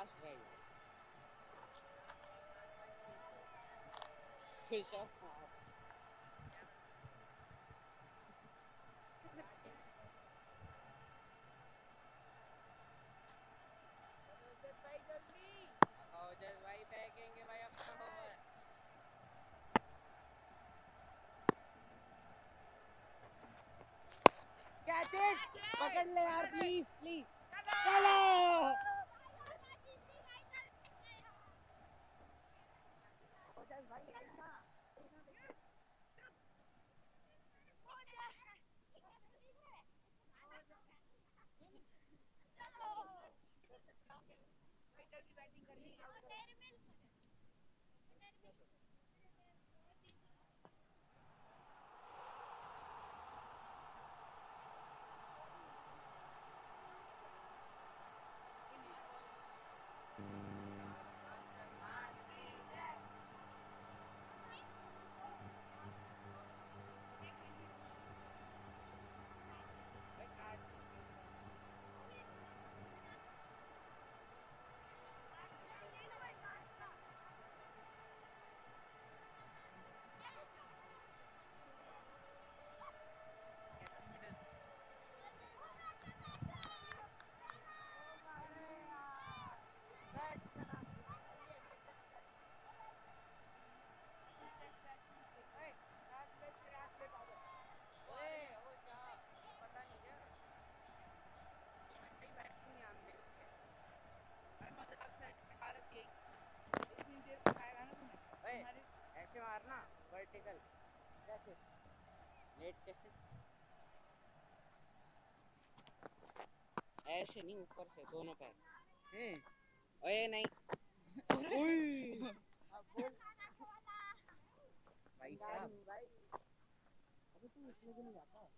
फास्ट भाई फिश ऑफ भाई जल्दी जस्ट भाई फेंकेंगे भाई अपना बॉल कैच इट पकड़ ले यार प्लीज प्लीज चलो ऐसे मारना वर्टिकल कैसे लेट कैसे ऐसे नहीं ऊपर से दोनों पैर ओए नहीं ओए भाई साहब अबे तू इसमें क्यों नहीं जाता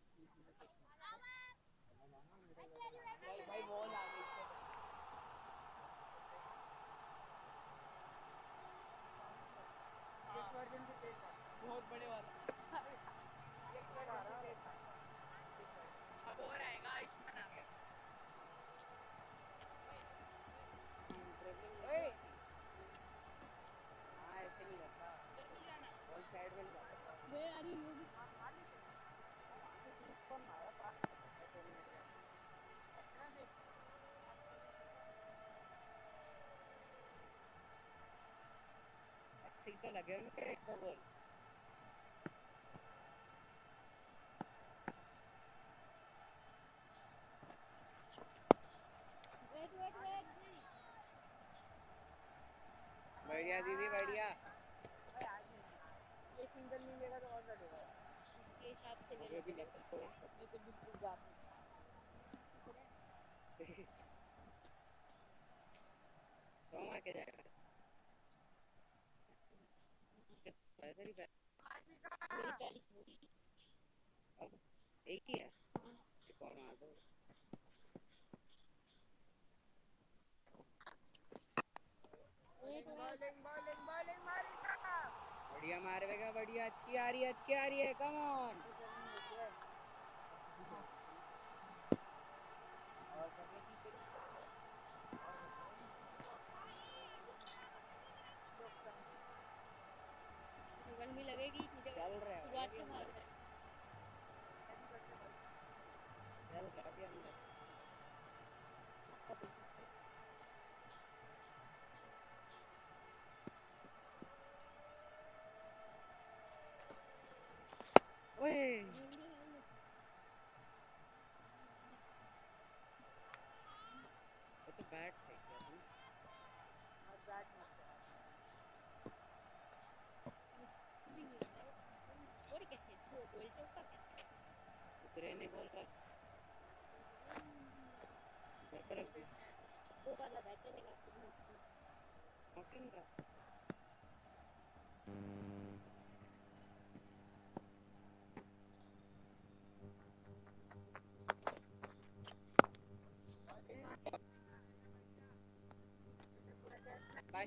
भाई बॉल आ गई वर्जन से तेज था बहुत बड़े वाला अब और आएगा आयुष्मान आ गया हाँ ऐसे नहीं करता बॉल साइड में जाता बे यार ये भी मार लेते ऊपर मारा पास सीधा लगे उनके एक बॉल बढ़िया दीदी बढ़िया ये सिंगल नहीं लेगा तो और चलेगा इसके हिसाब से ले लेते ये तो बिल्कुल जाप सोमा के जाएगा एक ही है कौन मार दो बॉलिंग बॉलिंग बॉलिंग मारेगा बढ़िया मारेगा बढ़िया अच्छी आ रही है कम ऑन और करने की गर्मी लगेगी चल रहा है शुरुआत से मार रहा है चल रहा है अंदर ओए वो तो बैट फेंक दिया तुम और बैट मार और कैसे वो गोल चौका कैसे उतरे ने बॉल का घर पर रख दे वो वाला बैटर है नॉकिंग का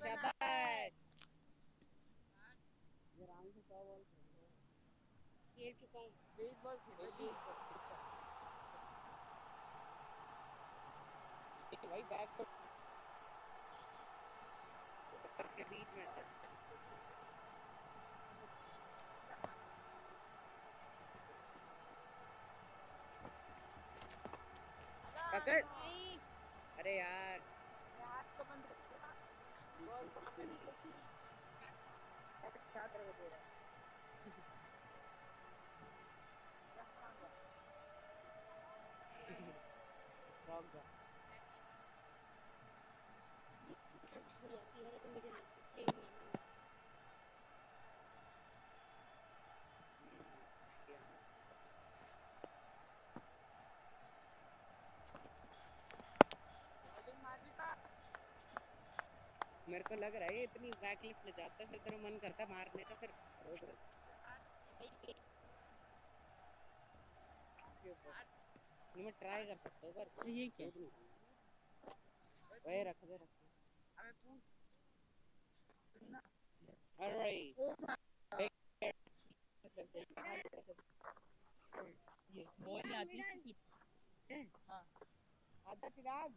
शाबाश ये राम से 100 बॉल खेल चुका हूँ 20 बॉल खेल भाई बैक के बीच में से पकड़। अरे यार हाथ को बंद रखिएगा, बॉल को पकड़ लीजिए, याद रखो दे रहा है। रॉक जा। मेरे को लग रहा है इतनी बैकलिफ्ट ले जाता है फिर तेरा मन करता है मारने का, फिर रोक रोक मैं ट्राई कर सकता हूँ पर ये क्या वही रख दे ऑलराइट ये बॉल नहीं आती स्लिप। हाँ आधा चिराग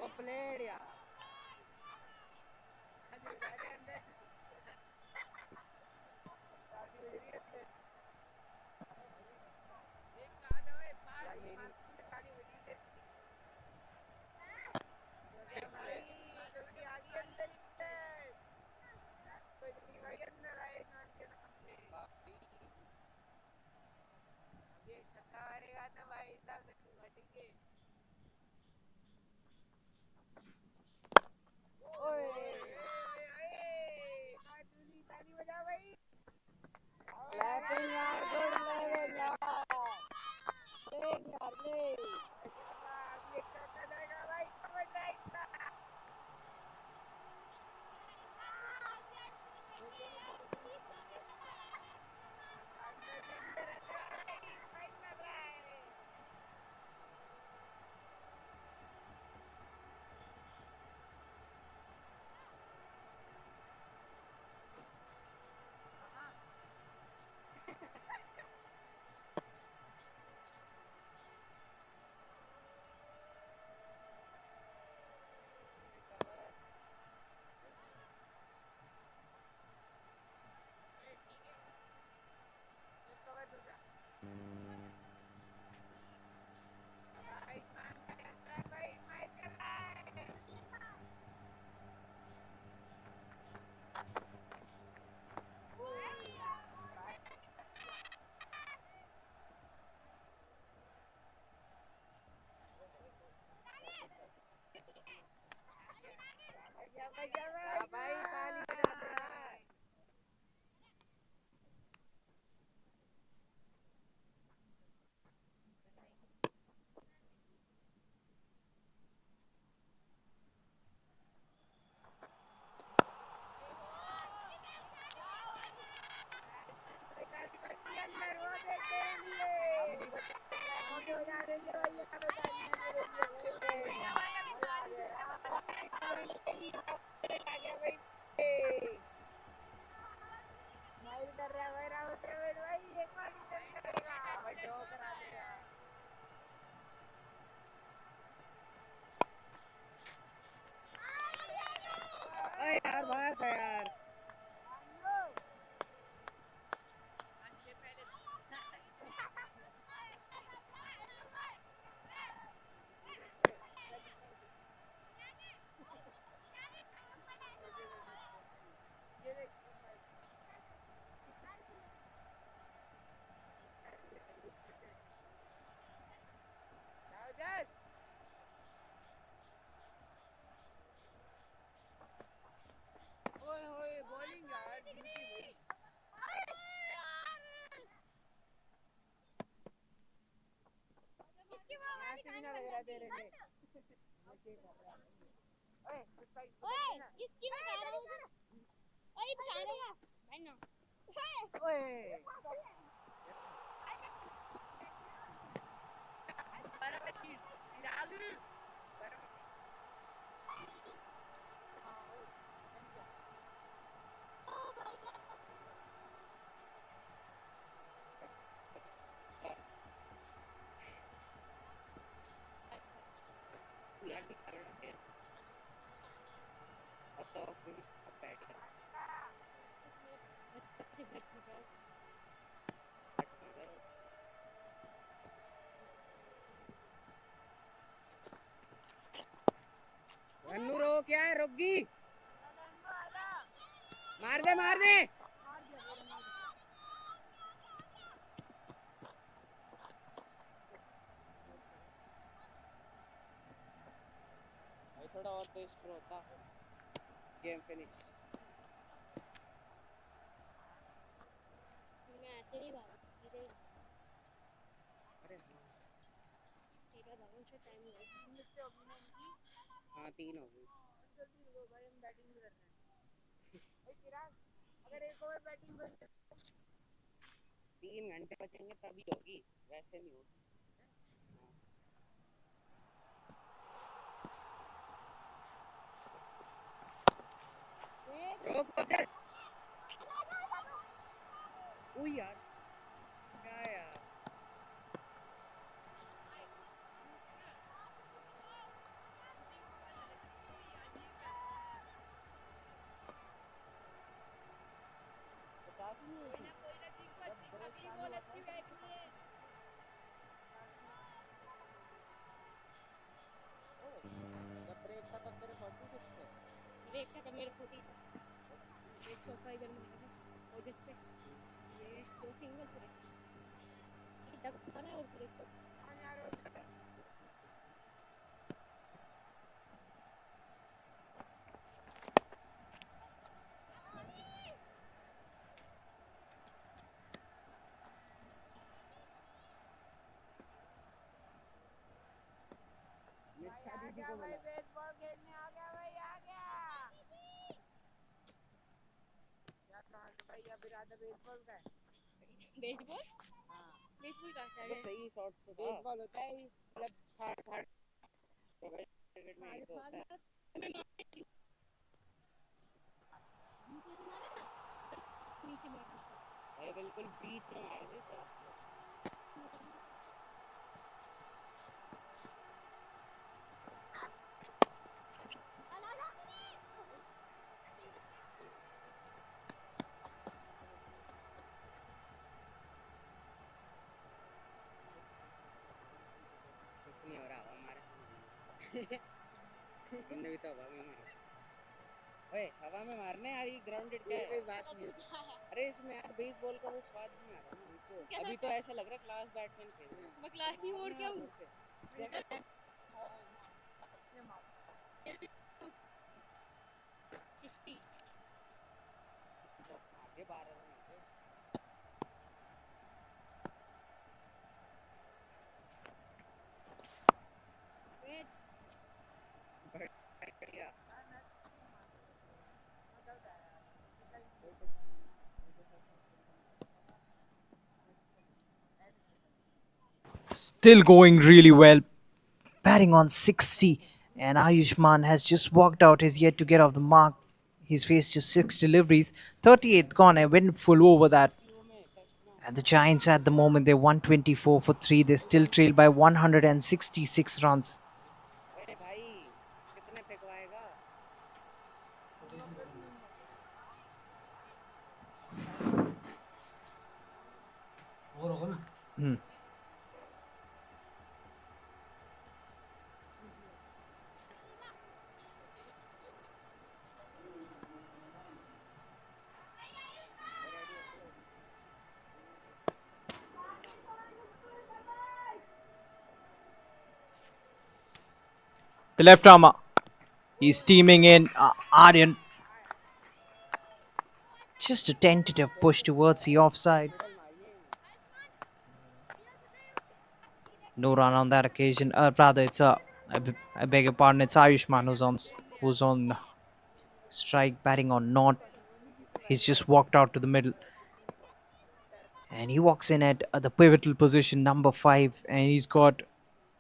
वो प्लेड यार clapping यार, good level यार, play यार play। अभी एक चौका जाएगा भाई, कवर जाएगा। भी ना लग रहा तेरे लिए नशे कर रहा है ओए उसका ओए इसकी मैं खा रहा हूँ ओए खा रहा हूँ भाई ना ओए रन्नू रो क्या है रोगी मार दे भाई थोड़ा और तेज थ्रो होता गेम फिनिश मैं ऐसे ही भाग सीधे अरे तेरा भागने से टाइम लगा हाँ 3 हो गई जल्दी हो भाई हम बैटिंग भी करना है भाई चिराग अगर एक ओवर बैटिंग बच 3 घंटे बचेंगे तभी होगी वैसे नहीं होगी रोक जस्ट ओ यार क्या यार जब ब्रेक था तब तेरे 46 थे ब्रेक था तब मेरा 40 था एक चौका इधर मारा था और जिस पे ये दो सिंगल फिर एक डक मारा और फिर एक चौका निष्ठा दीदी को भाई बोला बेसबॉल खेलने आ गया भाई आ गया क्या कहा तो भाई अब इरादा बेसबॉल का है बेसबॉल हाँ बेसबॉल का अबे है सही शॉट तो था बेसबॉल होता है मतलब फाड़ फाड़ तो भाई क्रिकेट में ही तो होता है नीचे मारा भाई बिल्कुल बीच में मार दी कुछ नहीं हो रहा हमारे हमने भी तो हवा में मारा ओए हवा में मारने यार ये ग्राउंडेड क्या है बात नहीं अरे इसमें यार बेसबॉल का वो स्वाद नहीं आ रहा ना अभी तो ऐसा लग रहा है क्लास बैट्समैन खेल रहे हैं मैं क्लासी और क्या हूँ आगे 12 रन हो गए बढ़िया Still going really well. Batting on 60. And Ayushman has just walked out. He's yet to get off the mark. He's faced just 6 deliveries. 38th gone. And went full over that. And the Giants at the moment, they're 124 for 3. They still trail by 166 runs. अरे भाई कितने फेंकवाएगा और होगा ना The left armer. He's steaming in. Aryan. Just a tentative push towards the offside. No run on that occasion. Rather, I beg your pardon. It's Ayushman who's on strike, batting or not. He's just walked out to the middle, and he walks in at the pivotal position number 5, and he's got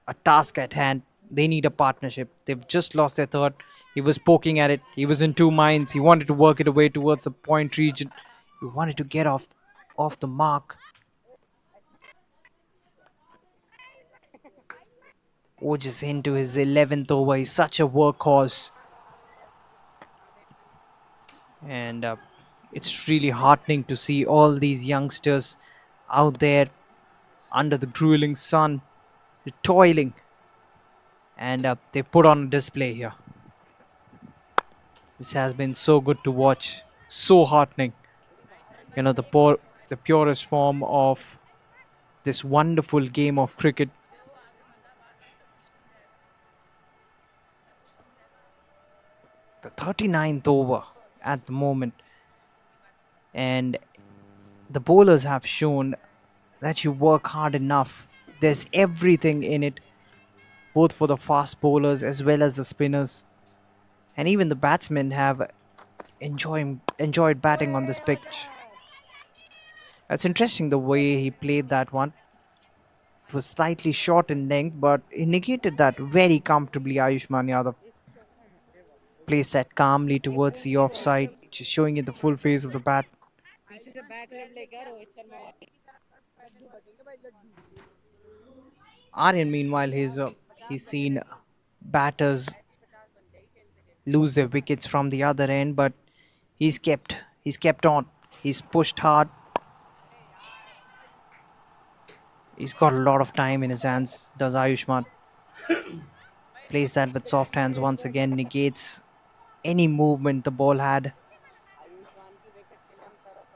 a task at hand. They need a partnership. They've just lost their third. He was poking at it. He was in two minds. He wanted to work it away towards the point region. He wanted to get off the mark. Just into his 11th over. He's such a workhorse. And it's really heartening to see all these youngsters out there under the grueling sun, toiling. And they put on a display here. This has been so good to watch. So heartening. You know, the purest form of this wonderful game of cricket. The 39th over at the moment, and the bowlers have shown that you work hard enough. There's everything in it, both for the fast bowlers as well as the spinners, and even the batsmen have enjoyed batting on this pitch. That's interesting the way he played that one. It was slightly short in length, but he negated that very comfortably. Ayushman Yadav placed that calmly towards the offside, just showing it the full face of the bat. पीछे से back left लेके रोहित शर्मा वाली लड्डू बचेंगे भाई Laddu Aryan, meanwhile, he's seen batters lose their wickets from the other end, but he's kept on. He's pushed hard. He's got a lot of time in his hands. Does Ayushman plays that with soft hands once again, negates any movement the ball had, Ayushman की wicket के लिए हम तरस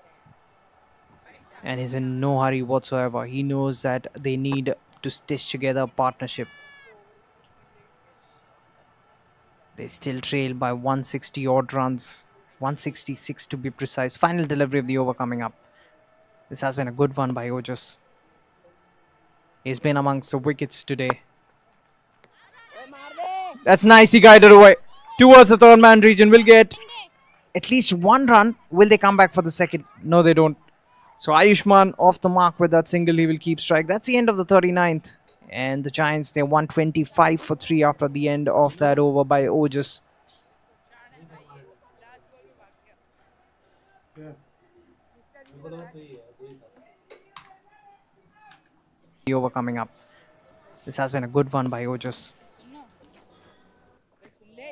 रहे हैं and he's in no hurry whatsoever. He knows that they need to stitch together a partnership. They still trail by 160 odd runs, 166 to be precise. Final delivery of the over coming up. This has been a good one by Ojas. He's been amongst the wickets today. ओए मार दे That's nice. He guided away towards the third man region. Will get at least one run. Will they come back for the second? No, they don't. So Ayushman off the mark with that single. He will keep strike. That's the end of the 39th. And the Giants, they're 125 for 3 after the end of that over by Ojas. The over coming up. This has been a good one by Ojas. सुनो ओए सुन ले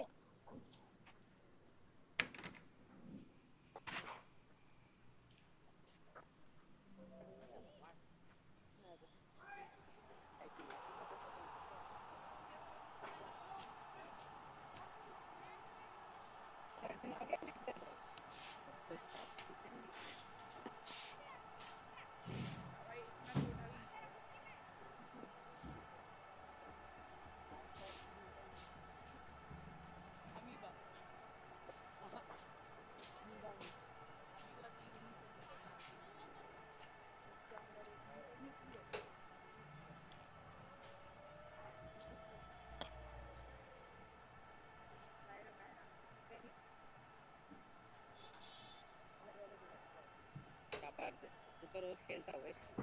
तू तो रोज खेलता है वैसे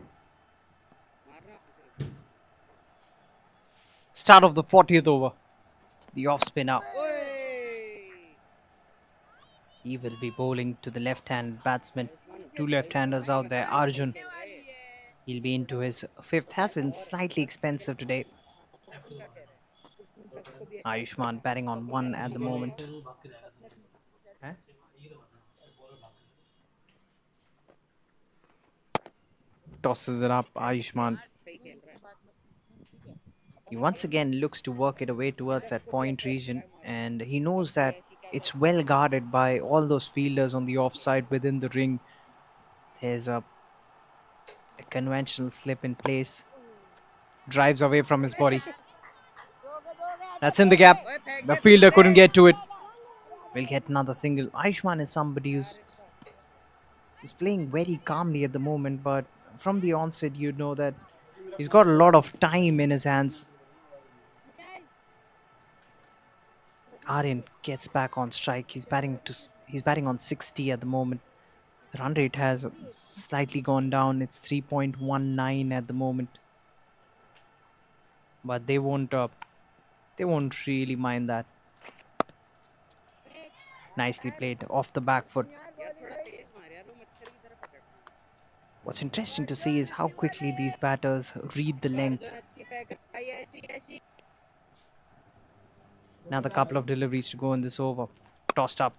मारना Start of the 40th over. The off spinner. ओए He will be bowling to the left-hand batsman. Two left-handers out there. Arjun. He'll be into his 5th. Has been slightly expensive today. Ayushman batting on 1 at the moment. Huh? Tosses it up. Ayushman. सही खेल रहा है He once again looks to work it away towards that point region, and he knows that it's well guarded by all those fielders on the offside within the ring. There's a conventional slip in place. Drives away from his body. That's in the gap. The fielder couldn't get to it. We'll get another single. Ayushman is somebody who's playing very calmly at the moment, but from the onset, you know that He's got a lot of time in his hands. Aryan gets back on strike. He's batting on 60 at the moment. The run rate has slightly gone down. It's 3.19 at the moment. But they won't really mind that. Nicely played off the back foot. यार थोड़ा तेज मार यार, वो मच्छर की तरह पकड़ रहा है What's interesting to see is how quickly these batters read the length. Arjun अच्छी पैक आई ऐसी ऐसी Another couple of deliveries to go in this over. Tossed up.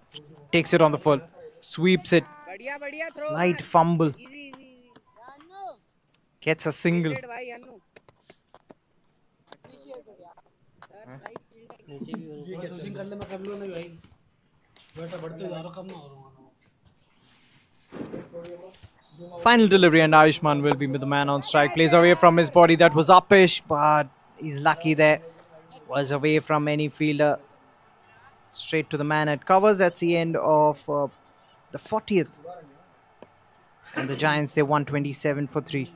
Takes it on the full. Sweeps it. बढ़िया बढ़िया throw Slight fumble. Easy easy Janu Gets a single. Great भाई Janu appreciated यार right fielder नीचे भी ये क्या स्विचिंग कर ले, मैं कर लूँ नहीं भाई, बेटा बढ़ते जा रहा, कम ना हो रहा Final delivery and Ayushman will be with the man on strike. Plays away from his body. That was uppish, but he's lucky there. Was away from any fielder. Straight to the man at covers. That's the end of the 40th. And the Giants, they won 27 for 3.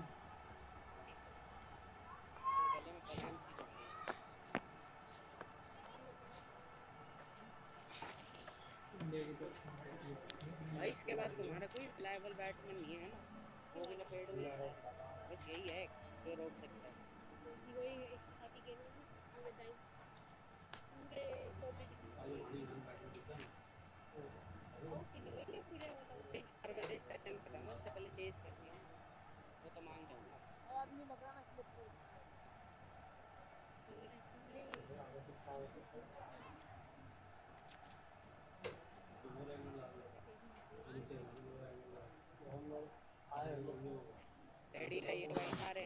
भाई इसके बाद तुम्हारा कोई reliable batsman नहीं है ना, वो भी लपेट हुई है, बस यही है जो रोक सकता है। चार बजे सेशन खत्म, उससे पहले चेज कर दिया वो तो मान जाऊंगा। रेडी रहिए भाई सारे।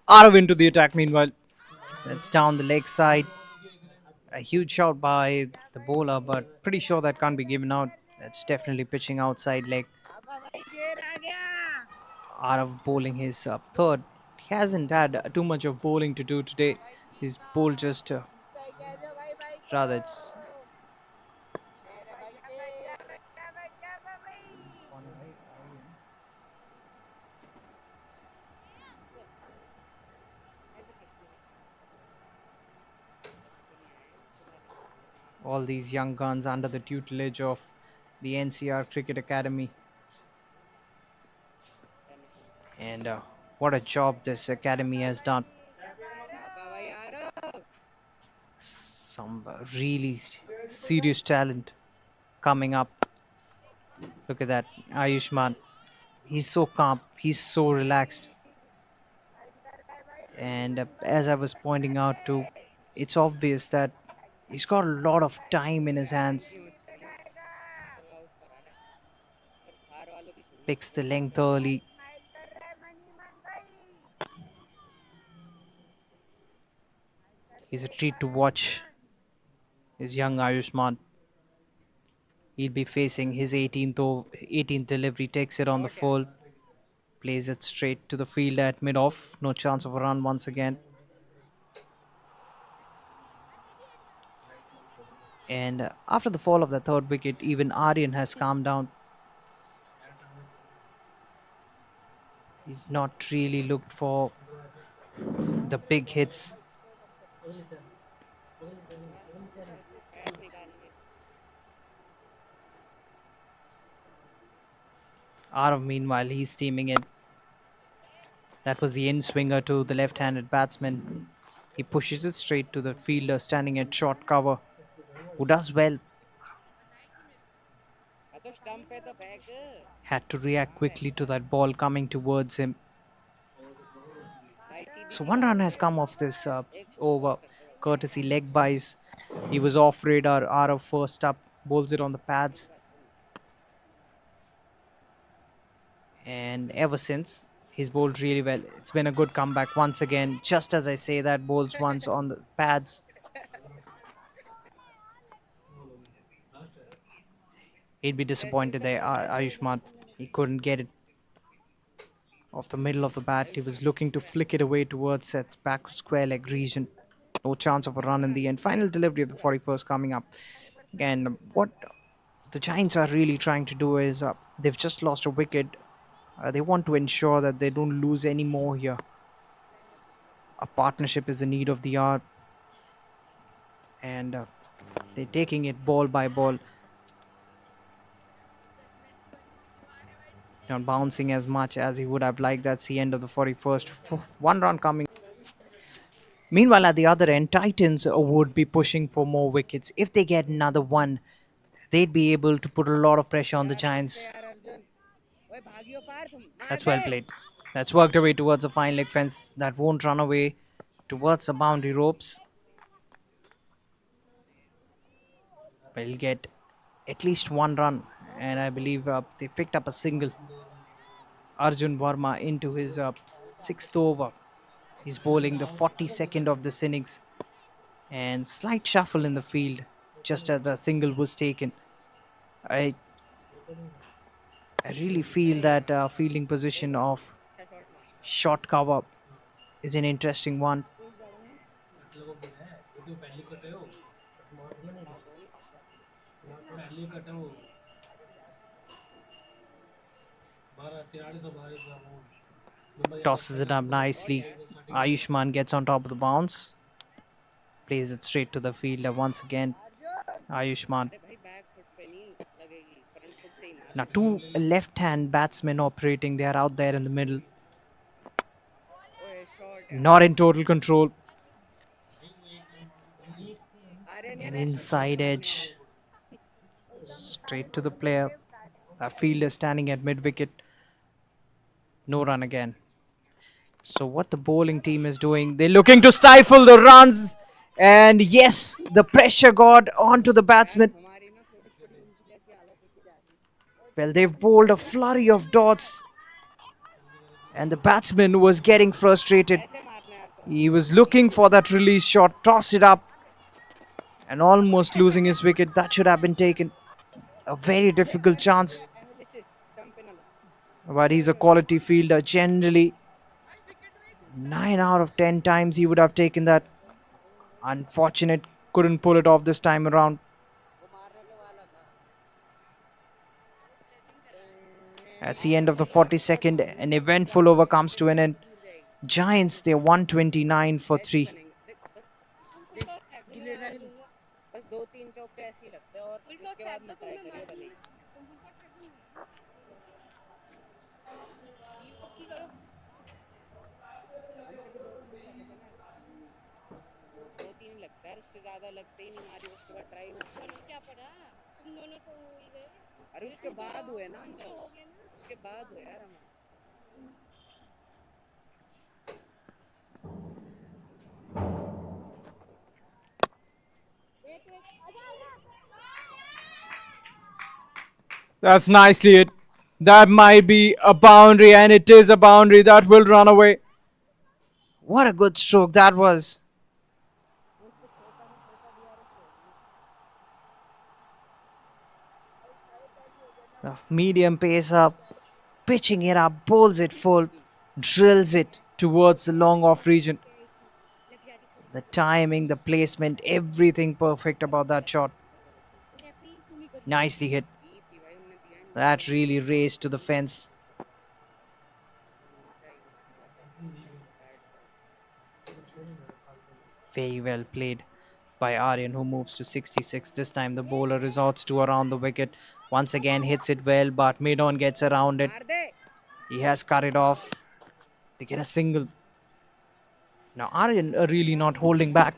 Arav into the attack meanwhile. That's down the leg side. A huge shot by the bowler, but pretty sure that can't be given out. That's definitely pitching outside leg. Arav bowling his third. He hasn't had too much of bowling to do today. He's bowled just rather it's all these young guns under the tutelage of the NCR Cricket Academy. And what a job this academy has done. Some really serious talent coming up. Look at that, Ayushman. He's so calm, he's so relaxed. And as I was pointing out too, it's obvious that he's got a lot of time in his hands. Picks the length early. He's a treat to watch. His young Ayushman. He'll be facing his 18th delivery. Takes it on the full. Plays it straight to the field at mid-off. No chance of a run once again. And after the fall of the third wicket, even Aryan has calmed down. He's not really looked for the big hits. Arav, meanwhile, he's steaming in. That was the in-swinger to the left-handed batsman. He pushes it straight to the fielder standing at short cover, who does well. Had to react quickly to that ball coming towards him. So one run has come off this over, courtesy leg buys. He was off radar. Arav first up, bowls it on the pads. And ever since, he's bowled really well. It's been a good comeback once again. Just as I say that, bowls once on the pads. He'd be disappointed there, Ayushman. He couldn't get it off the middle of the bat. He was looking to flick it away towards that back square leg region. No chance of a run in the end. Final delivery of the 41st coming up. Again, what the Giants are really trying to do is they've just lost a wicket. They want to ensure that they don't lose any more here. A partnership is the need of the hour, and they're taking it ball by ball, not bouncing as much as he would have liked. That's the end of the 41st. One run coming. Meanwhile, at the other end, Titans would be pushing for more wickets. If they get another one, they'd be able to put a lot of pressure on the Giants. That's well played. That's worked away towards a fine leg fence that won't run away towards the boundary ropes. We'll get at least one run, and I believe they picked up a single. Arjun Verma into his sixth over. He's bowling the 42nd of this innings, and slight shuffle in the field just as a single was taken. I really feel that fielding position of short cover is an interesting one. Tosses it up nicely. Ayushman gets on top of the bounce. Plays it straight to the fielder once again. Ayushman. Now two left-hand batsmen operating. They are out there in the middle. Not in total control. An inside edge. Straight to the player. A fielder standing at mid-wicket. No run again. So what the bowling team is doing, they're looking to stifle the runs. And yes, the pressure got onto the batsman. Well, they've bowled a flurry of dots. And the batsman was getting frustrated. He was looking for that release shot, tossed it up. And almost losing his wicket. That should have been taken. A very difficult chance. But he's a quality fielder. Generally, 9 out of 10 times he would have taken that. Unfortunate, couldn't pull it off this time around. That's the end of the 42nd. An eventful over comes to an end. Giants, they're 129 for 3. अरे उसके बाद हुए ना उसके बाद हुए यार हम That's nicely hit. That might be a boundary, and it is a boundary that will run away. What a good stroke that was. The medium pace up, pitching it up, bowls it full, drills it towards the long off region. The timing, the placement, everything perfect about that shot. Nicely hit. That really raced to the fence. Very well played by Aryan, who moves to 66. This time the bowler resorts to around the wicket. Once again hits it well, but mid-on gets around it. He has cut it off. They get a single. Now Aryan are really not holding back.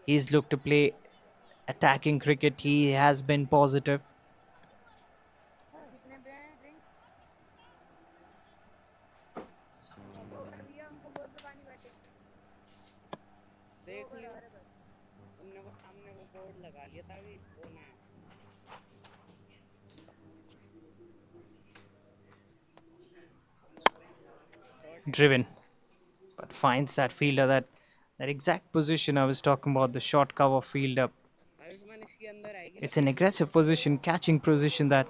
He's looked to play attacking cricket. He has been positive. Driven, but finds that fielder, that exact position I was talking about, the short cover fielder. It's an aggressive position, catching position that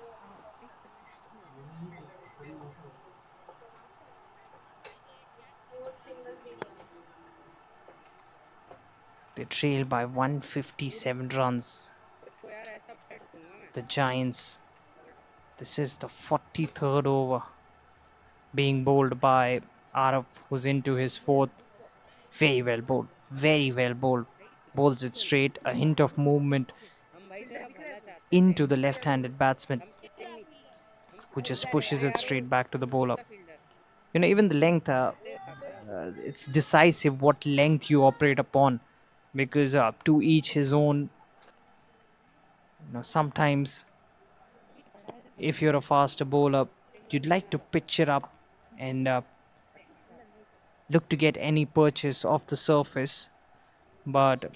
they trail by 157 runs. the Giants. This is the 43rd over being bowled by Araf, who's into his fourth. Very well bowled. Very well bowled. Bowls it straight. A hint of movement हम भाई तेरा भला चाहते थे into the left-handed batsman, हम seating नहीं who तू just क्या pushes it यार straight back to the bowler. छोटा फील्डर Even the length, तेरा it's decisive what length you operate upon, because to each his own. Sometimes if you're a faster bowler, you'd like to pitch it up and look to get any purchase off the surface, but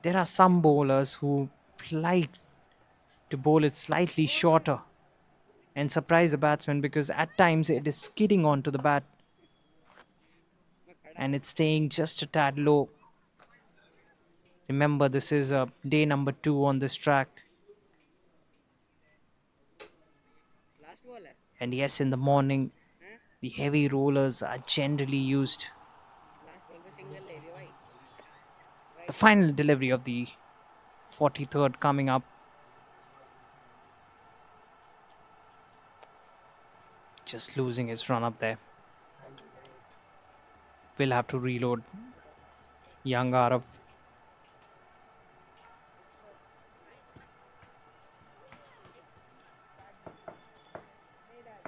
there are some bowlers who like to bowl it slightly shorter and surprise the batsman, because at times it is skidding onto the bat and it's staying just a tad low. Remember, this is day number 2 on this track. Last ball है And yes, in the morning, the heavy rollers are generally used. Last ball पे single ले लियो भाई The final delivery of the 43rd coming up. Just losing his run up there. We'll have to reload. Young Arab.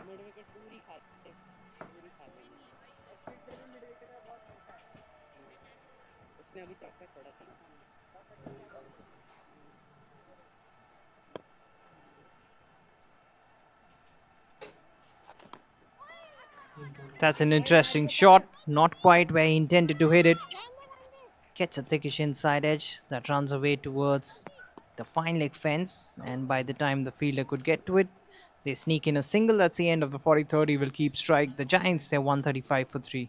Mid wicket पूरी खा लेंगे उसने अभी चौका छोड़ा था ना That's an interesting shot. Not quite where he intended to hit it. Gets a thickish inside edge that runs away towards the fine leg fence. And by the time the fielder could get to it, they sneak in a single. That's the end of the 43rd. He will keep strike. The Giants, they're 135 for 3.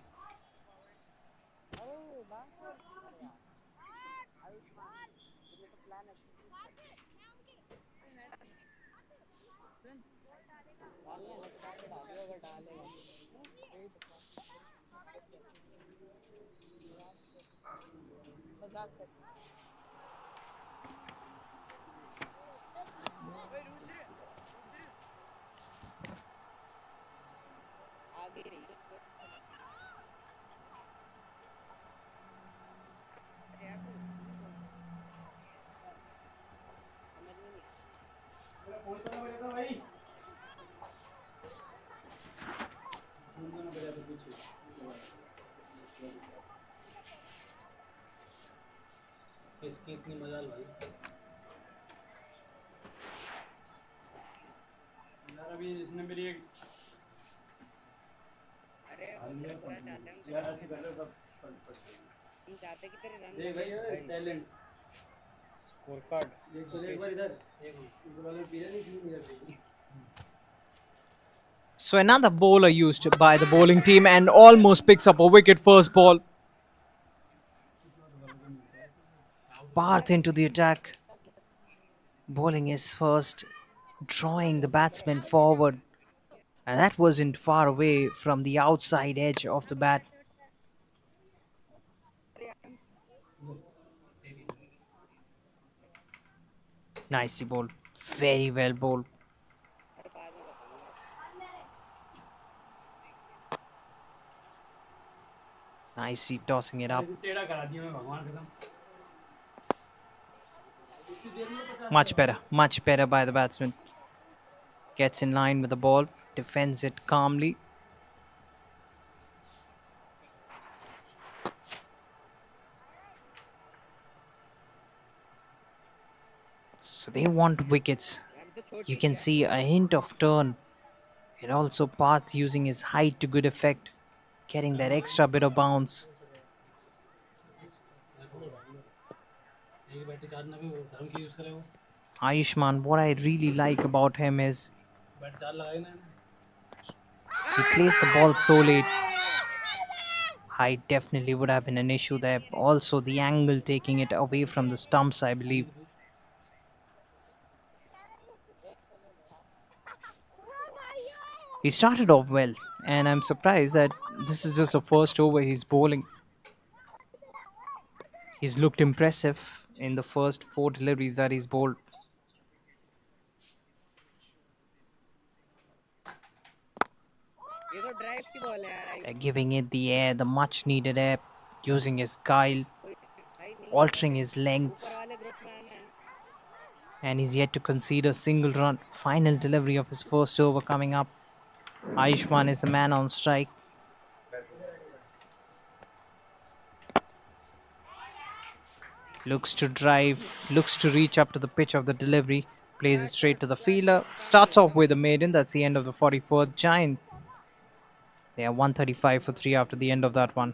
आगे रही है अरे यार तू समझ में नहीं इसकी इतनी मजाल भाई यार अभी इसने मेरी एक अरे पूरा चाहते हैं यार ऐसे कर रहे हो हम चाहते कि तेरे रन देख भाई टैलेंट स्कोर कार्ड देख तो एक बार इधर एक वाले पीछे नहीं क्यों नहीं रही So another bowler used by the bowling team and almost picks up a wicket first ball. Parth into the attack. Bowling is first, drawing the batsman forward. And that wasn't far away from the outside edge of the bat. Nicely bowled. Very well bowled. Nicely tossing it up. टेढ़ा करा दिया मैं भगवान कसम Much better by the batsman. Gets in line with the ball, defends it calmly. So they want wickets. You can see a hint of turn. And also Parth using his height to good effect, getting that extra bit of bounce. एक battery charge ना भी वो धर्म की use करे वो Ayushman, what I really like about him is battery charge लगाई ना he plays the ball so late. Height definitely would have been an issue there. Also, the angle taking it away from the stumps, I believe. He started off well, and I'm surprised that this is just the first over he's bowling. He's looked impressive in the first 4 deliveries that he's bowled. ये तो drive की ball है यार। They're giving it the air, the much needed air, using his guile, भाई नहीं altering his ऊपर lengths, वाले group में आना है ना। and he's yet to concede a single run. Final delivery of his first over coming up. Ayushman is the man on strike. Looks to drive, looks to reach up to the pitch of the delivery, plays it straight to the fielder, starts off with a maiden. That's the end of the 44th. Giant. They are 135 for 3 after the end of that one.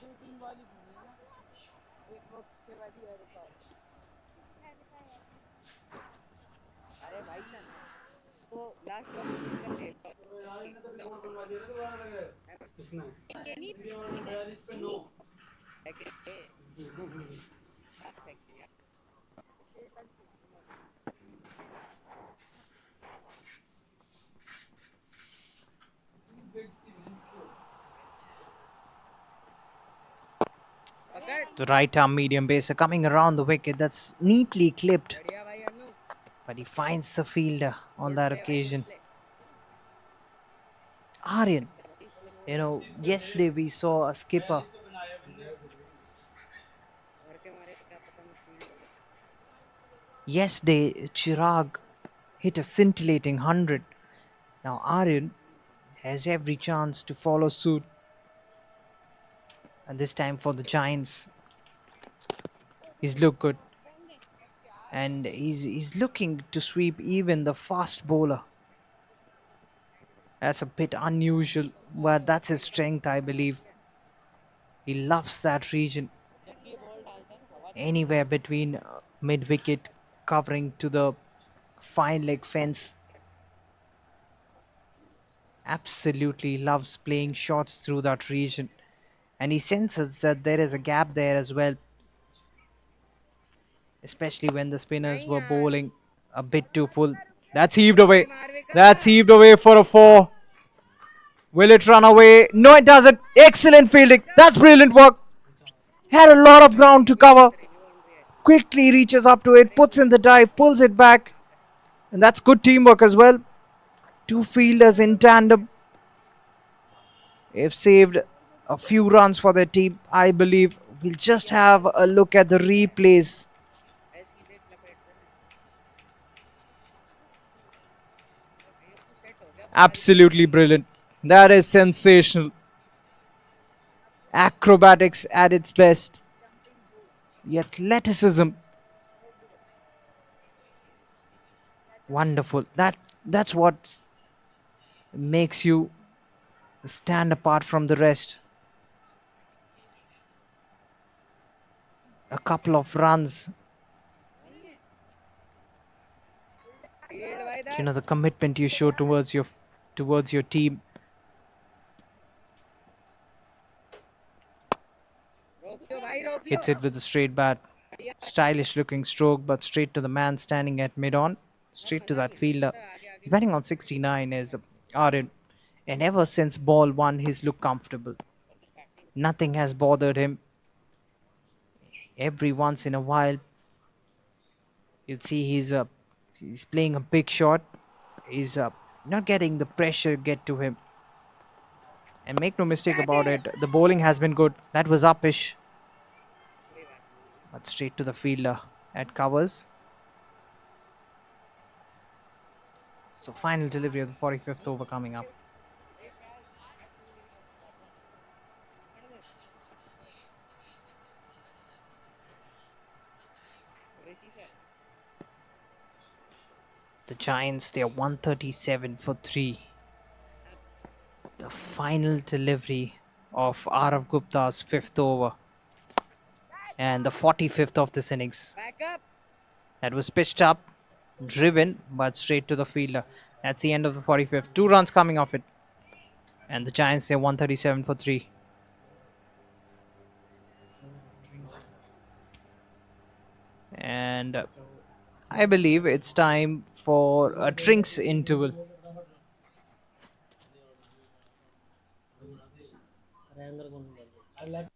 दो तीन ball ही घूमी है ना, एक वक्त के बाद ही रुका। अरे भाई ना तो लास्ट वक्त कर ले किसने The right arm medium baser coming around the wicket. That's neatly clipped. बढ़िया भाई Annu. But he finds the fielder on that occasion. Aryan, you know, yesterday we saw a skipper. घर के मारे क्या पता मैं फील करूं। Yesterday, Chirag hit a scintillating 100. Now, Aryan has every chance to follow suit. And this time for the Giants, he's looked good. And he's looking to sweep even the fast bowler. That's a bit unusual, but that's his strength, I believe. He loves that region. Anywhere between mid wicket covering to the fine leg fence. Absolutely loves playing shots through that region. And he senses that there is a gap there as well. Especially when the spinners were bowling a bit too full. That's heaved away. That's heaved away for a 4. Will it run away? No, it doesn't. Excellent fielding. That's brilliant work. Had a lot of ground to cover. Quickly reaches up to it, puts in the dive, pulls it back. And that's good teamwork as well. Two fielders in tandem. They've saved a few runs for their team, I believe. We'll just have a look at the replays. Absolutely brilliant. That is sensational. Acrobatics at its best. The athleticism. Wonderful. That's what makes you stand apart from the rest. A couple of runs. You know, the commitment you show towards your team. Hits it with a straight bat. Stylish looking stroke, but straight to the man standing at mid-on. Straight to that fielder. He's batting on 69 is Aryan. And ever since ball 1, he's looked comfortable. Nothing has bothered him. Every once in a while, you'd see he's playing a big shot. He's not getting the pressure get to him. And make no mistake about it, the bowling has been good. That was uppish. But straight to the fielder at covers. So final delivery of the 45th over coming up. The Giants, they are 137 for 3. The final delivery of Arav Gupta's 5th over. And the 45th of this innings. That was pitched up, driven, but straight to the fielder. That's the end of the 45th. 2 runs coming off it. And the Giants, they're 137 for 3. and I believe it's time for a drinks interval. रैंगर कौन बोल रहा है?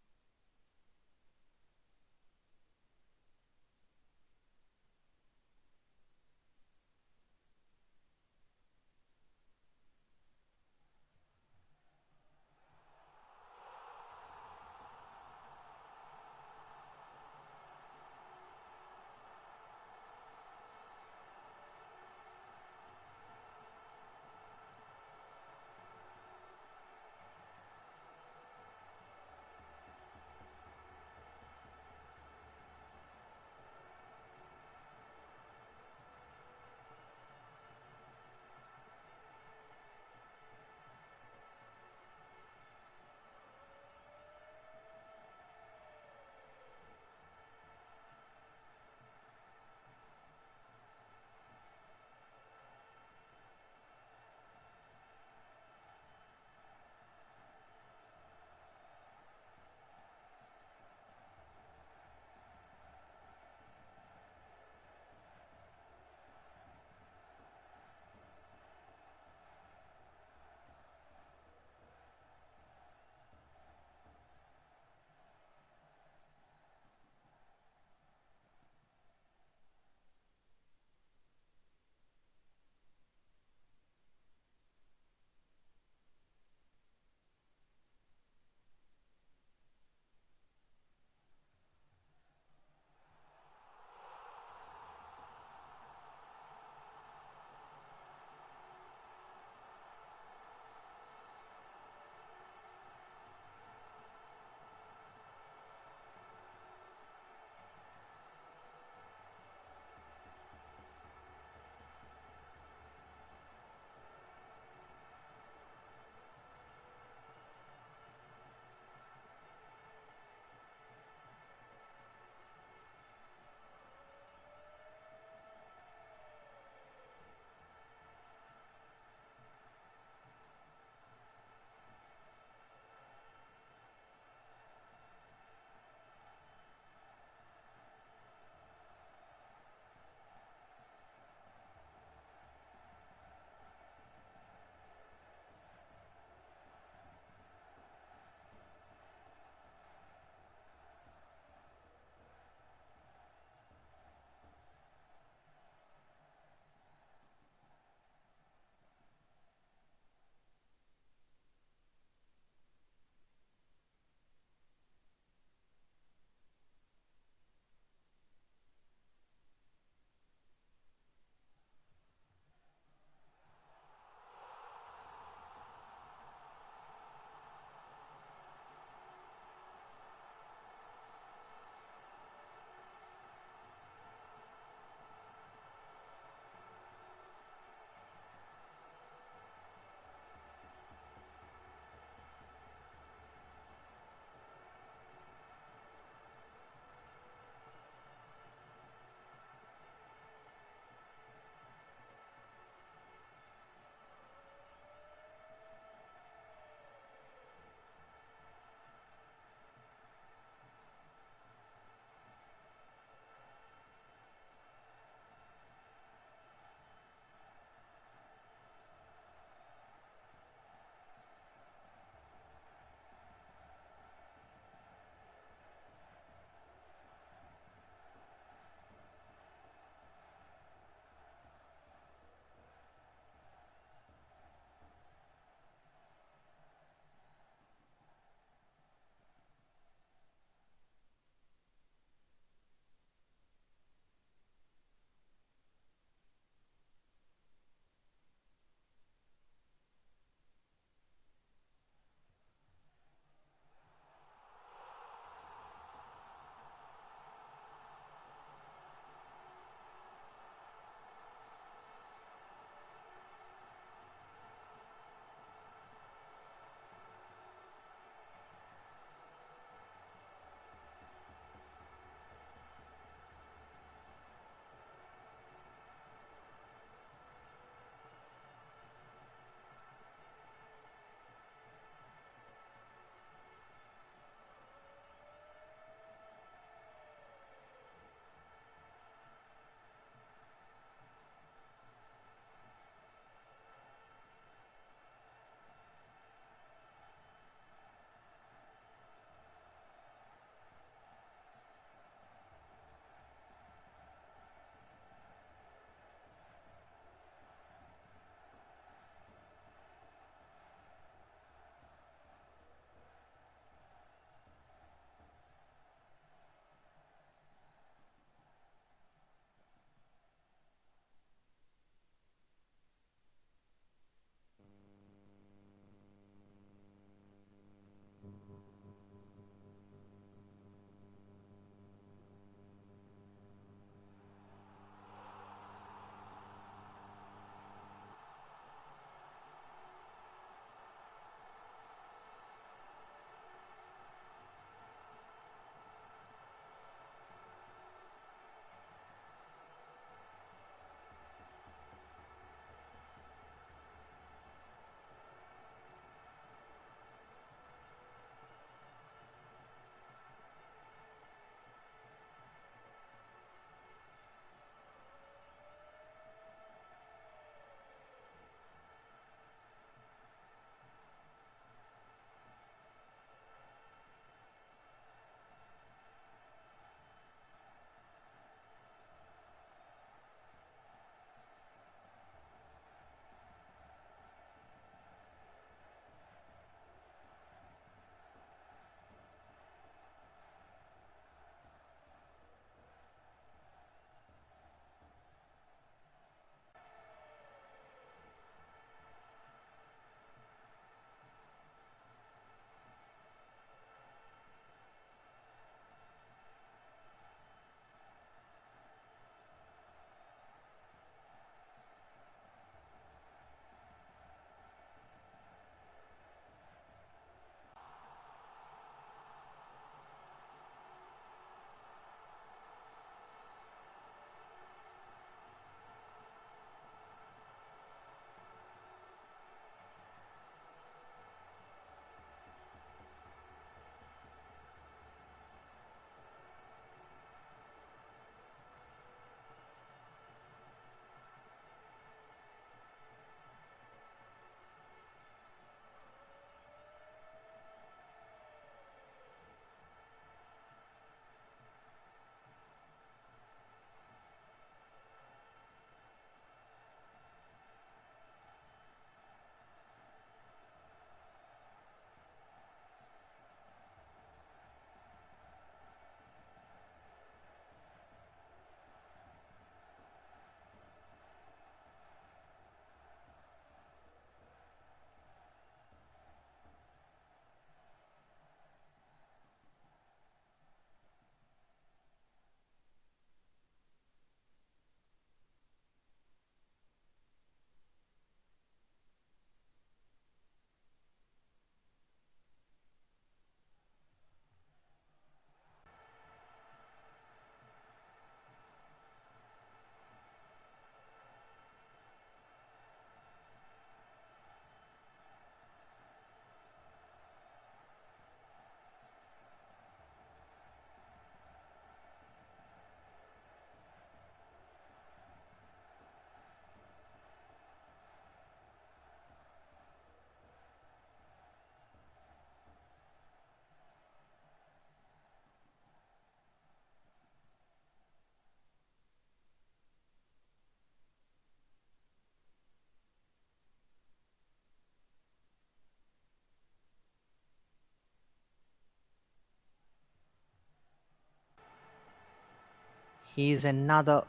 He's another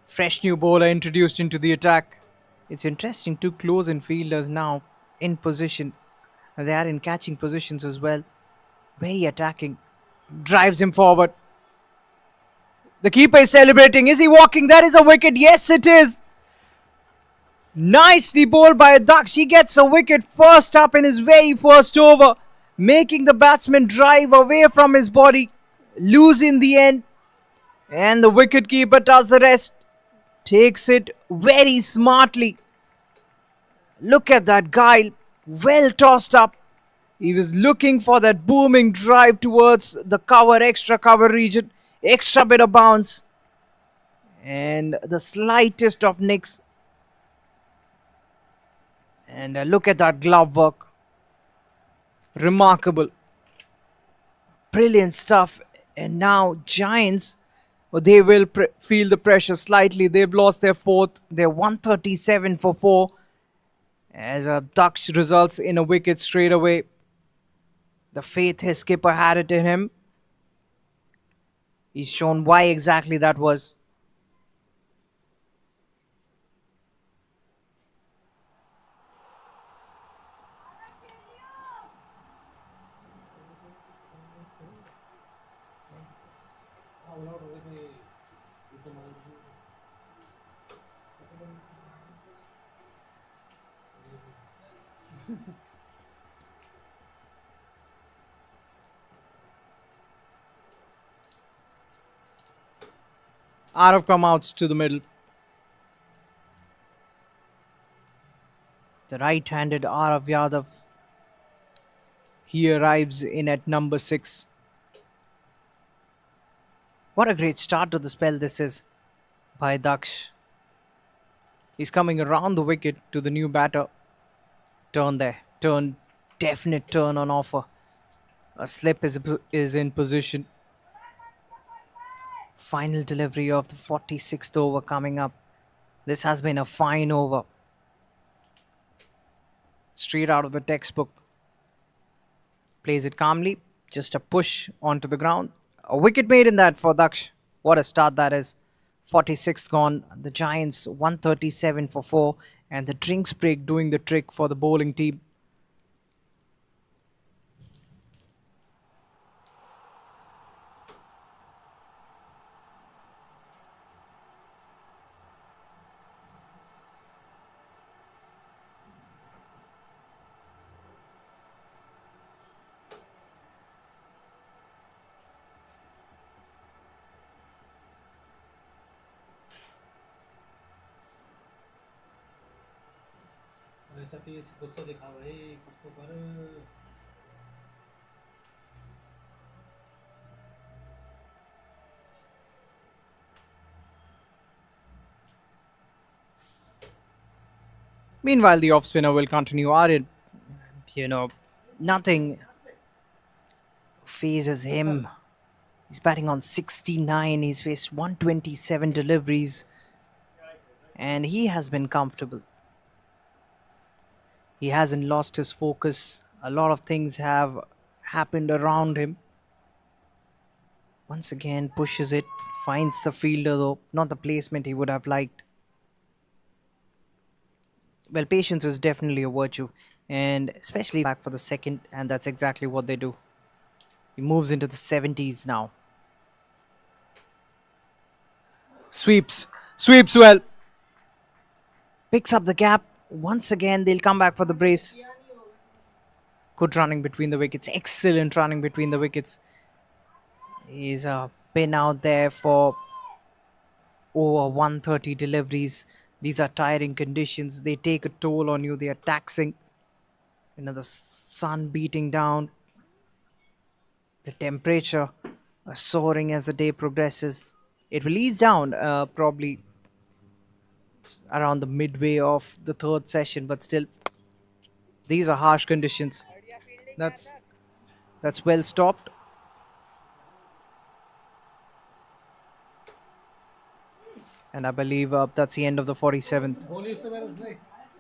fresh new bowler introduced into the attack. It's interesting, two close in fielders now in position. They are in catching positions as well. Very attacking. Drives him forward. The keeper is celebrating. Is he walking? That is a wicket. Yes, it is. Nicely bowled by Daksh. He gets a wicket first up in his very first over, making the batsman drive away from his body, lose in the end, and the wicketkeeper does the rest. Takes it very smartly. Look at that guy, well tossed up. He was looking for that booming drive towards the cover, extra cover region, extra bit of bounce, and the slightest of nicks. And look at that glove work. Remarkable. Brilliant stuff. And now Giants, they will feel the pressure slightly. They've lost their fourth. They're 137 for 4. As Daksh results in a wicket straight away. The faith his skipper had it in him. He's shown why exactly that was. Arav come out to the middle. The right-handed Arav Yadav. He arrives in at number 6. What a great start to the spell this is by Daksh. He's coming around the wicket to the new batter. Turn there. Turn. Definite turn on offer. A slip is in position. Final delivery of the 46th over coming up. This has been a fine over. Straight out of the textbook. Plays it calmly. Just a push onto the ground. A wicket made in that for Daksh. What a start that is. 46th gone. The Giants 137 for 4. And the drinks break doing the trick for the bowling team. Satish कुछ तो दिखा भाई कुछ तो कर Meanwhile, the off spinner will continue on it. Nothing phases him. He's batting on 69. He's faced 127 deliveries. And he has been comfortable. He hasn't lost his focus. A lot of things have happened around him. Once again, pushes it. Finds the fielder though. Not the placement he would have liked. Well, patience is definitely a virtue, and especially back for the second, and that's exactly what they do. He moves into the 70s now. Sweeps well. Picks up the gap. Once again, they'll come back for the brace. Good running between the wickets. Excellent running between the wickets. He's been out there for over 130 deliveries. These are tiring conditions. They take a toll on you. They are taxing. The sun beating down. The temperature soaring as the day progresses. It will ease down probably around the midway of the third session, but still, these are harsh conditions. That's well stopped. And I believe that's the end of the 47th.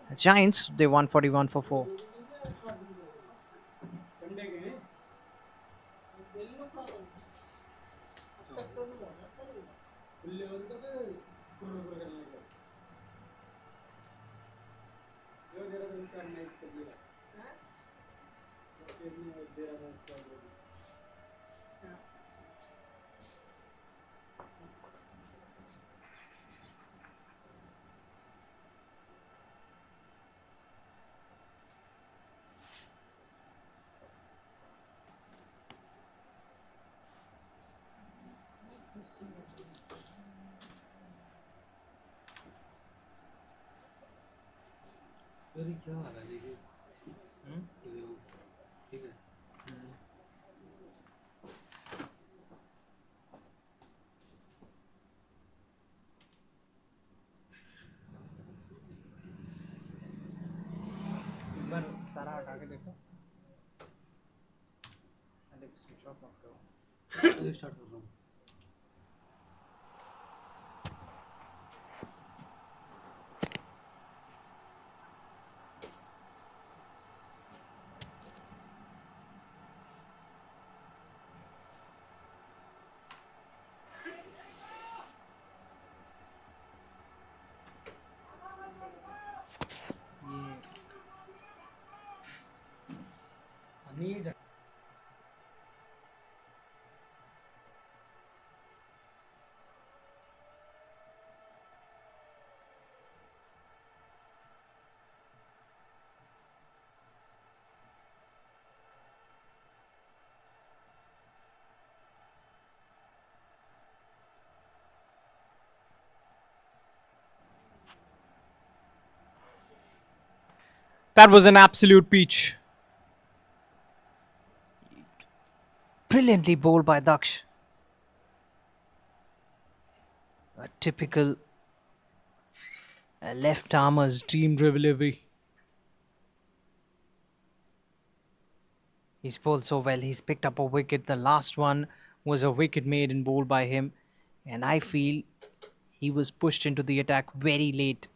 The Giants, they won 41 for 4. अरे क्या हाल है देखिए ठीक है एक बार सारा हटा के देखो स्विच ऑफ मत करो स्टार्ट कर रहा हूँ ये That was an absolute peach. Brilliantly bowled by Daksh. A typical left armer's dream delivery. He's bowled so well. He's picked up a wicket. The last one was a wicket made and bowled by him. And I feel he was pushed into the attack very late.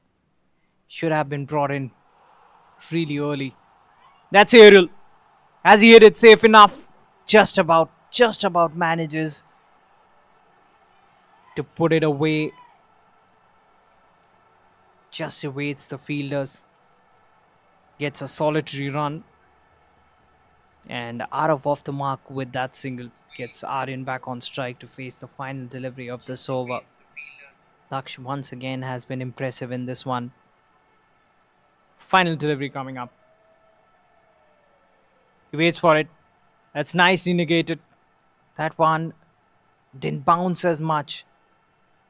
Should have been brought in really early. That's aerial. Has he hit it safe enough? Just about manages to put it away. Just evades the fielders. Gets a solitary run. And out of off the mark with that single. Gets Aryan back on strike to face the final delivery of this over. Daksh once again has been impressive in this one. Final delivery coming up. He waits for it. That's nicely negated. That one didn't bounce as much.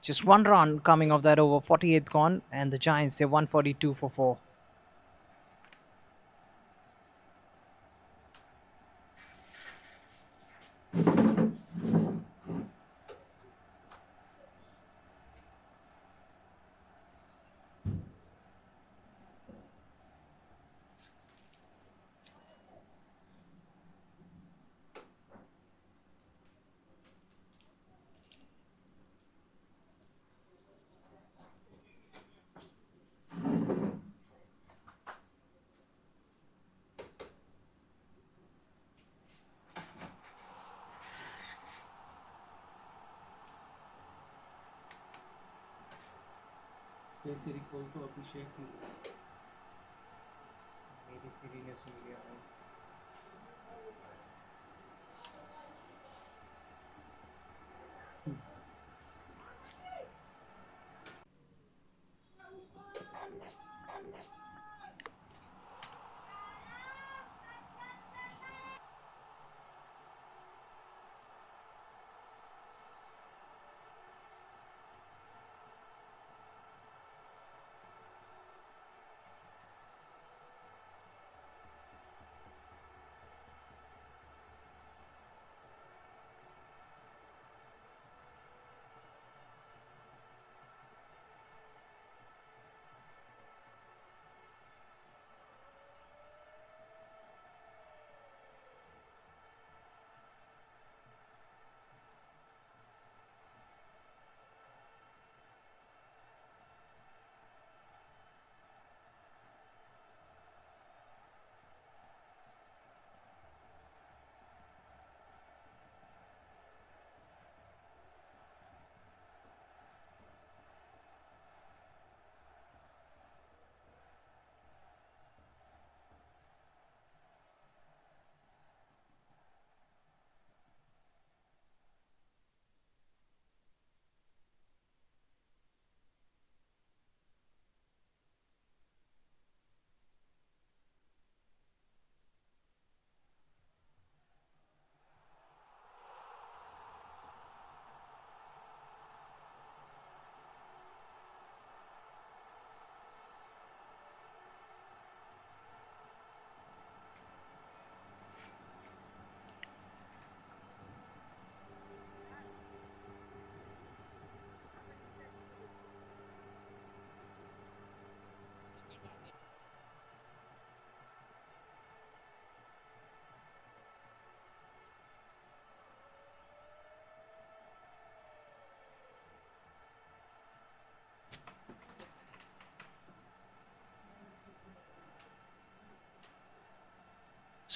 Just one run coming off that over. 48th gone. And the Giants, they're 142 for 4. कैसे recall तो अभिषेक मेरी सीरी ने सुन लिया भाई.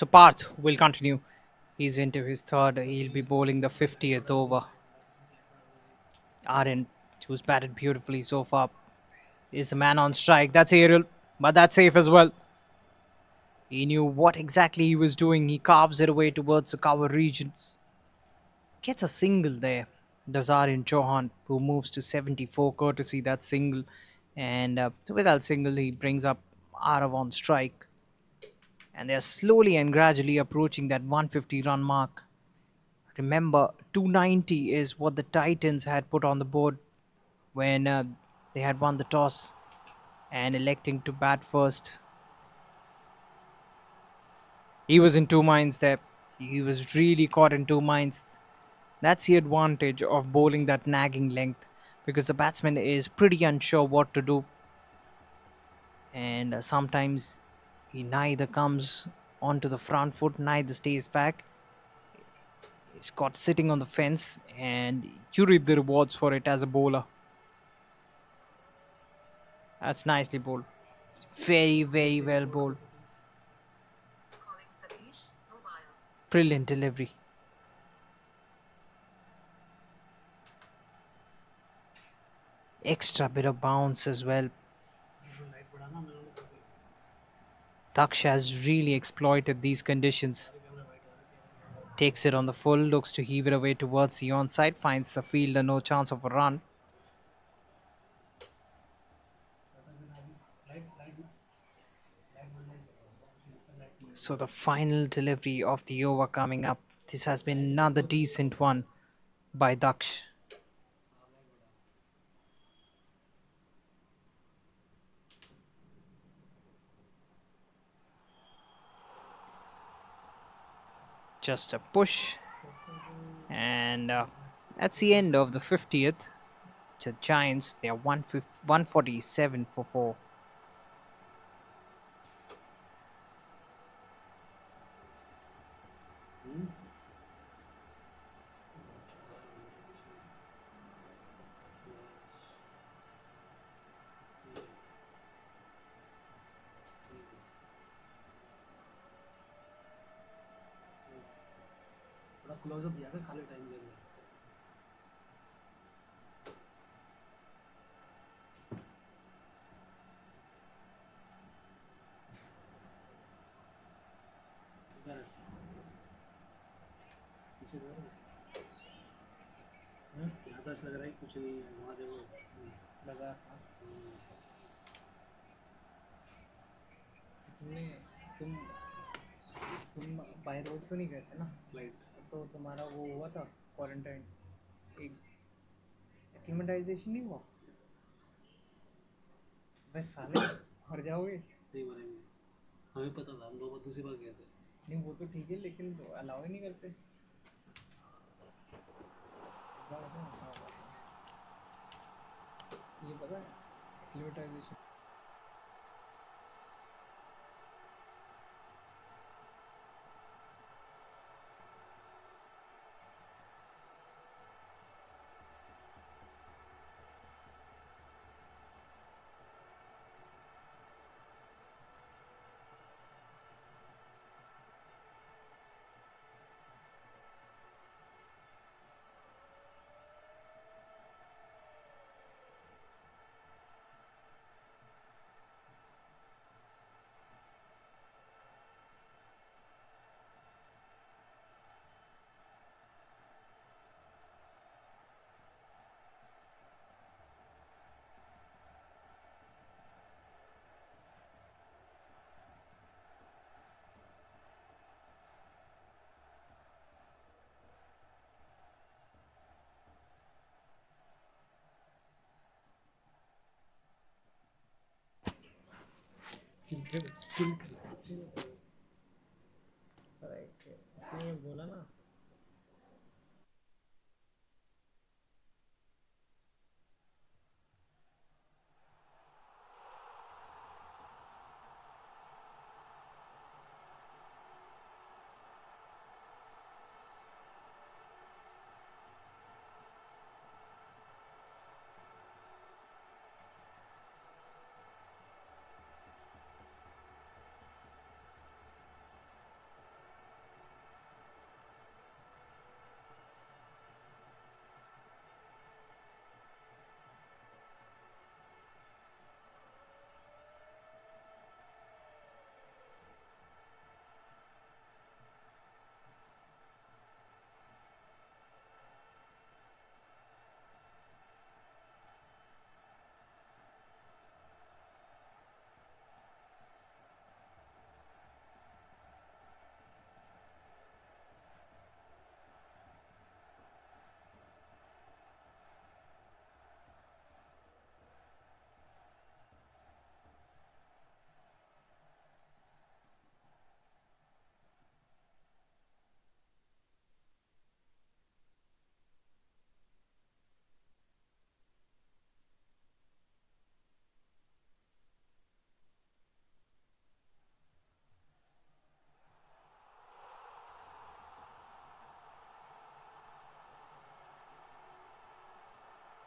So Parth will continue. He's into his third. He'll be bowling the 50th over. Aryan, who's batted beautifully so far, is the man on strike. That's aerial, but that's safe as well. He knew what exactly he was doing. He carves it away towards the cover regions. Gets a single there. Does Aryan Chauhan, who moves to 74 courtesy that single. And with that single, he brings up Arav on strike. And they're slowly and gradually approaching that 150 run mark. Remember, 290 is what the Titans had put on the board when they had won the toss and electing to bat first. He was in two minds there. He was really caught in two minds. That's the advantage of bowling that nagging length, because the batsman is pretty unsure what to do. And sometimes he neither comes onto the front foot, neither stays back. He's caught sitting on the fence, and you reap the rewards for it as a bowler. That's nicely bowled. Very, very well bowled. Brilliant delivery. Extra bit of bounce as well. Daksh has really exploited these conditions. Takes it on the full, looks to heave it away towards the onside, finds the fielder, no chance of a run. So the final delivery of the over coming up. This has been another decent one by Daksh. Just a push. And that's the end of the 50th. The Giants, they are 147 for 4. थोड़ा close up दिया कर खाली time के अंदर पीछे देखो यहाँ तो लग रहा है कुछ नहीं है वहाँ देखो लगा तुम बाय रोड तो नहीं गए थे ना फ्लाइट तो तुम्हारा वो हुआ था क्वारंटाइन एक एक्लिमेटाइजेशन नहीं हुआ बस साले मर जाओगे नहीं मरेंगे हमें पता था हम दूसरी बार गए थे नहीं वो तो ठीक है लेकिन अलाउ ही नहीं करते ये पता है एक्लिमेटाइजेशन इसने बोला ना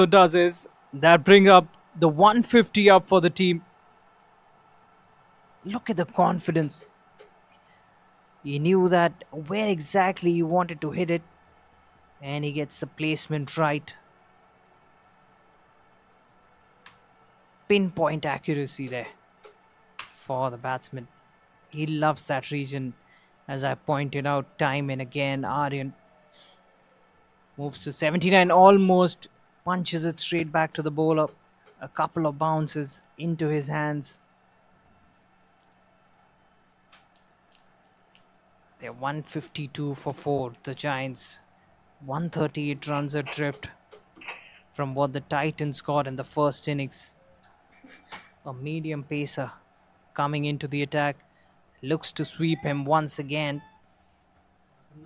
also does is that bring up the 150 up for the team. Look at the confidence. He knew that where exactly he wanted to hit it, and he gets the placement right. Pinpoint accuracy there for the batsman. He loves that region, as I pointed out time and again. Aryan moves to 79, almost punches it straight back to the bowler. A couple of bounces into his hands. They're 152 for 4, the Giants. 138 runs adrift from what the Titans got in the first innings. A medium pacer coming into the attack. Looks to sweep him once again.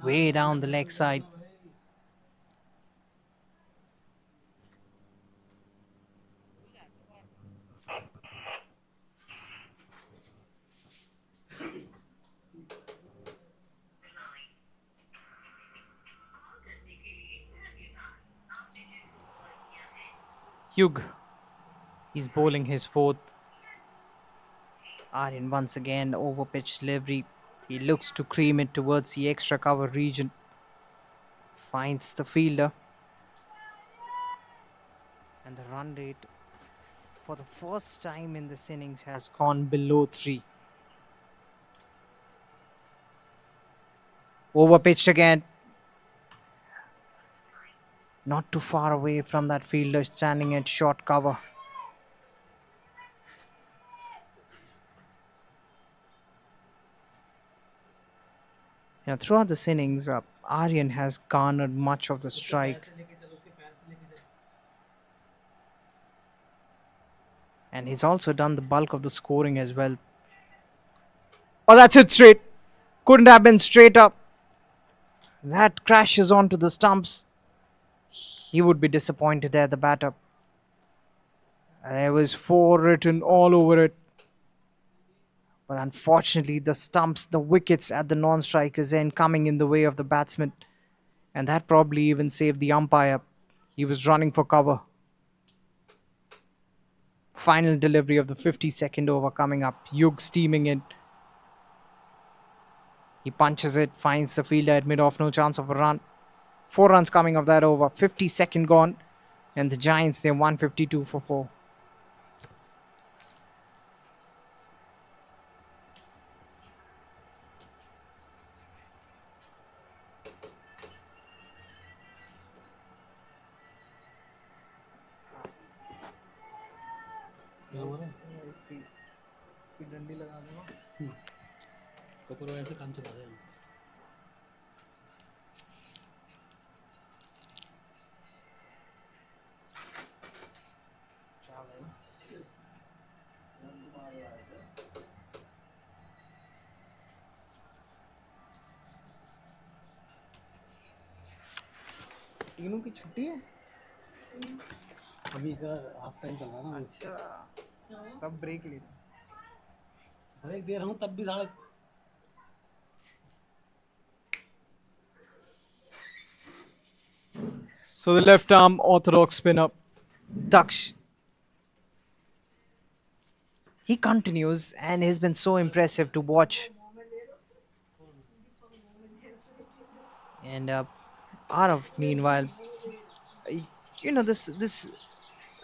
Way down the leg side. Hugh. He's bowling his fourth. Aryan once again over pitch delivery. He looks to cream it towards the extra cover region. Finds the fielder. And the run rate for the first time in this innings has gone below 3. Over pitched again. Not too far away from that fielder standing at short cover. Now, throughout this innings, Aryan has garnered much of the strike. And he's also done the bulk of the scoring as well. Oh, that's it straight. Couldn't have been straight up. That crashes onto the stumps. He would be disappointed there, the batter. There was 4 written all over it. But unfortunately, the stumps, the wickets at the non-strikers end coming in the way of the batsman. And that probably even saved the umpire. He was running for cover. Final delivery of the 52nd over coming up. Hugh steaming in. He punches it, finds the fielder at mid-off, no chance of a run. 4 runs coming of that over. 52nd gone. And the Giants, they're 152 for 4. क्या हो रहा है? इसकी डंडी लगा दो। Kapoor wire से काम चला रहे हैं। तीनों की छुट्टी है? अभी इसका हाफ टाइम चल रहा है ना। अच्छा, सब ब्रेक ले। ब्रेक दे रहा हूँ तब भी साढ़े। So the left arm orthodox spinner, Daksh. He continues and has been so impressive to watch. And Arav, meanwhile, this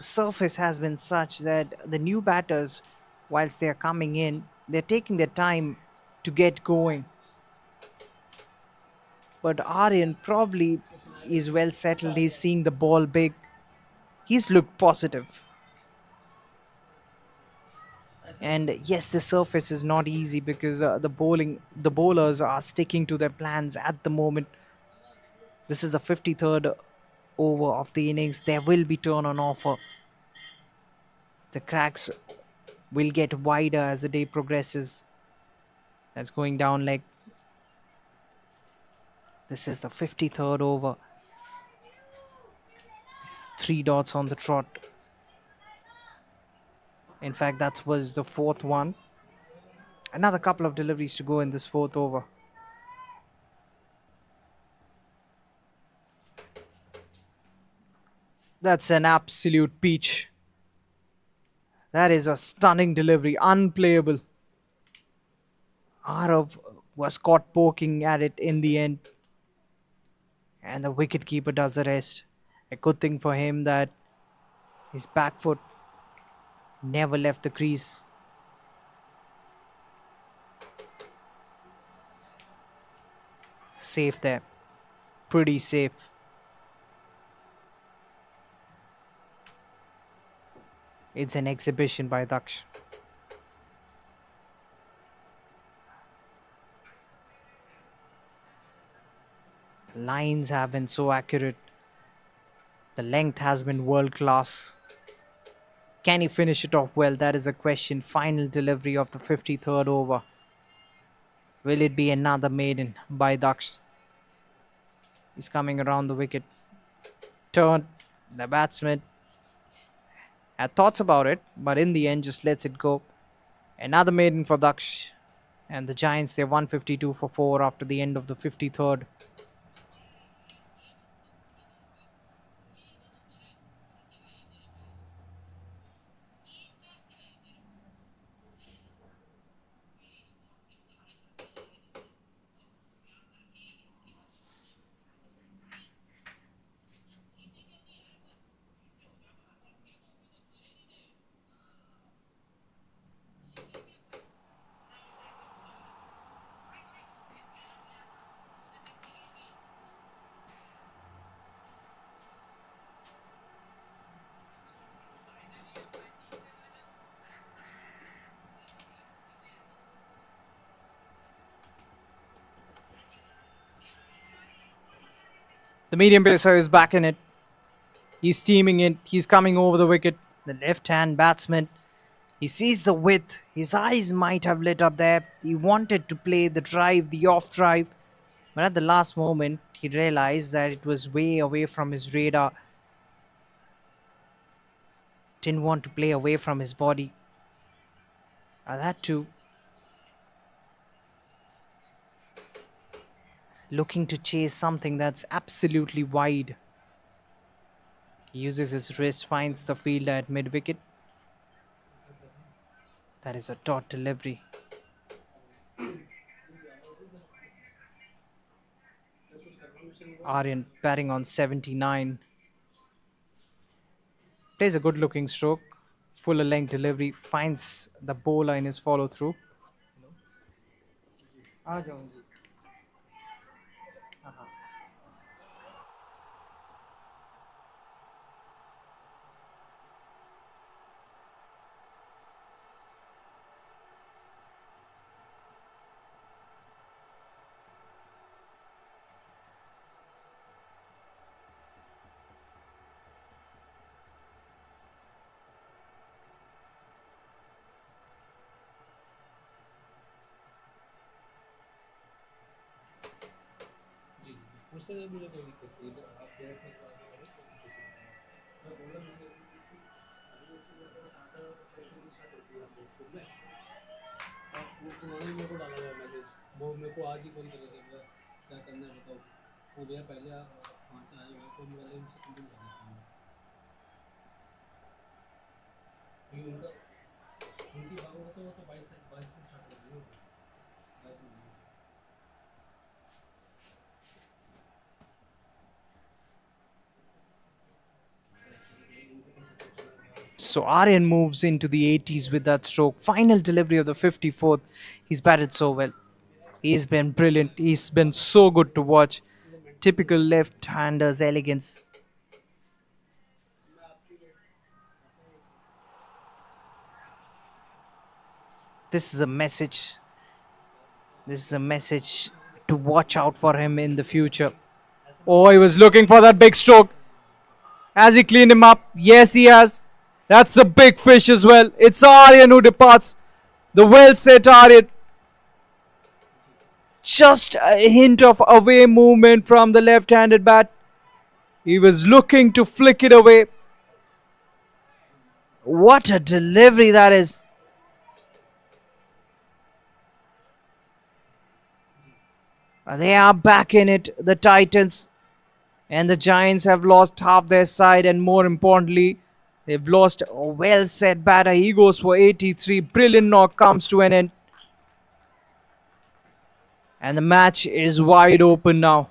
surface has been such that the new batters, whilst they are coming in, they're taking their time to get going. But Aryan probably is well settled. He's seeing the ball big. He's looked positive. And yes, the surface is not easy because the bowlers are sticking to their plans at the moment. This is the 53rd over of the innings. There will be turn on offer. The cracks will get wider as the day progresses. That's going down leg. This is the 53rd over. 3 dots on the trot. In fact, that was the 4th one. Another couple of deliveries to go in this 4th over. That's an absolute peach. That is a stunning delivery, unplayable. Arav was caught poking at it in the end, and the wicketkeeper does the rest. A good thing for him that his back foot never left the crease. Safe there. Pretty safe. It's an exhibition by Daksh. The lines have been so accurate. The length has been world class. Can he finish it off well? That is a question. Final delivery of the 53rd over. Will it be another maiden by Daksh? He's coming around the wicket. Turn. The batsman had thoughts about it, but in the end just lets it go. Another maiden for Daksh. And the Giants, they're 152 for 4 after the end of the 53rd. The medium pacer is back in it. He's steaming it. He's coming over the wicket. The left-hand batsman. He sees the width. His eyes might have lit up there. He wanted to play the drive, the off drive. But at the last moment, he realized that it was way away from his radar. Didn't want to play away from his body. That too. Looking to chase something that's absolutely wide. He uses his wrist, finds the fielder at mid-wicket. That is a dot delivery. Aryan batting on 79. Plays a good looking stroke. Fuller length delivery. Finds the bowler in his follow through. उससे मुझे कोई दिक्कत नहीं है आप जैसे बात करें तो किसी मैं बोला मुझे कि वो उन्होंने मेरे को डाला हुआ मैसेज वो मेरे को आज ही कॉल कर रहे थे क्या करना है बताओ वो भैया पहले वहाँ से आए हुए तो मैंने उनसे कुछ दिन करना था क्योंकि उनका उनकी बात होगा तो वो तो 22 से स्टार्ट कर रही होगी So Aryan moves into the 80s with that stroke. Final delivery of the 54th. He's batted so well. He's been brilliant. He's been so good to watch. Typical left-hander's elegance. This is a message. This is a message to watch out for him in the future. Oh, he was looking for that big stroke. Has he cleaned him up? Yes, he has. That's a big fish as well. It's Aryan who departs. The well-set Aryan. Just a hint of away movement from the left-handed bat. He was looking to flick it away. What a delivery that is. They are back in it, the Titans. And the Giants have lost half their side, and more importantly, they've lost a well set batter. He goes for 83. Brilliant knock comes to an end. And the match is wide open now.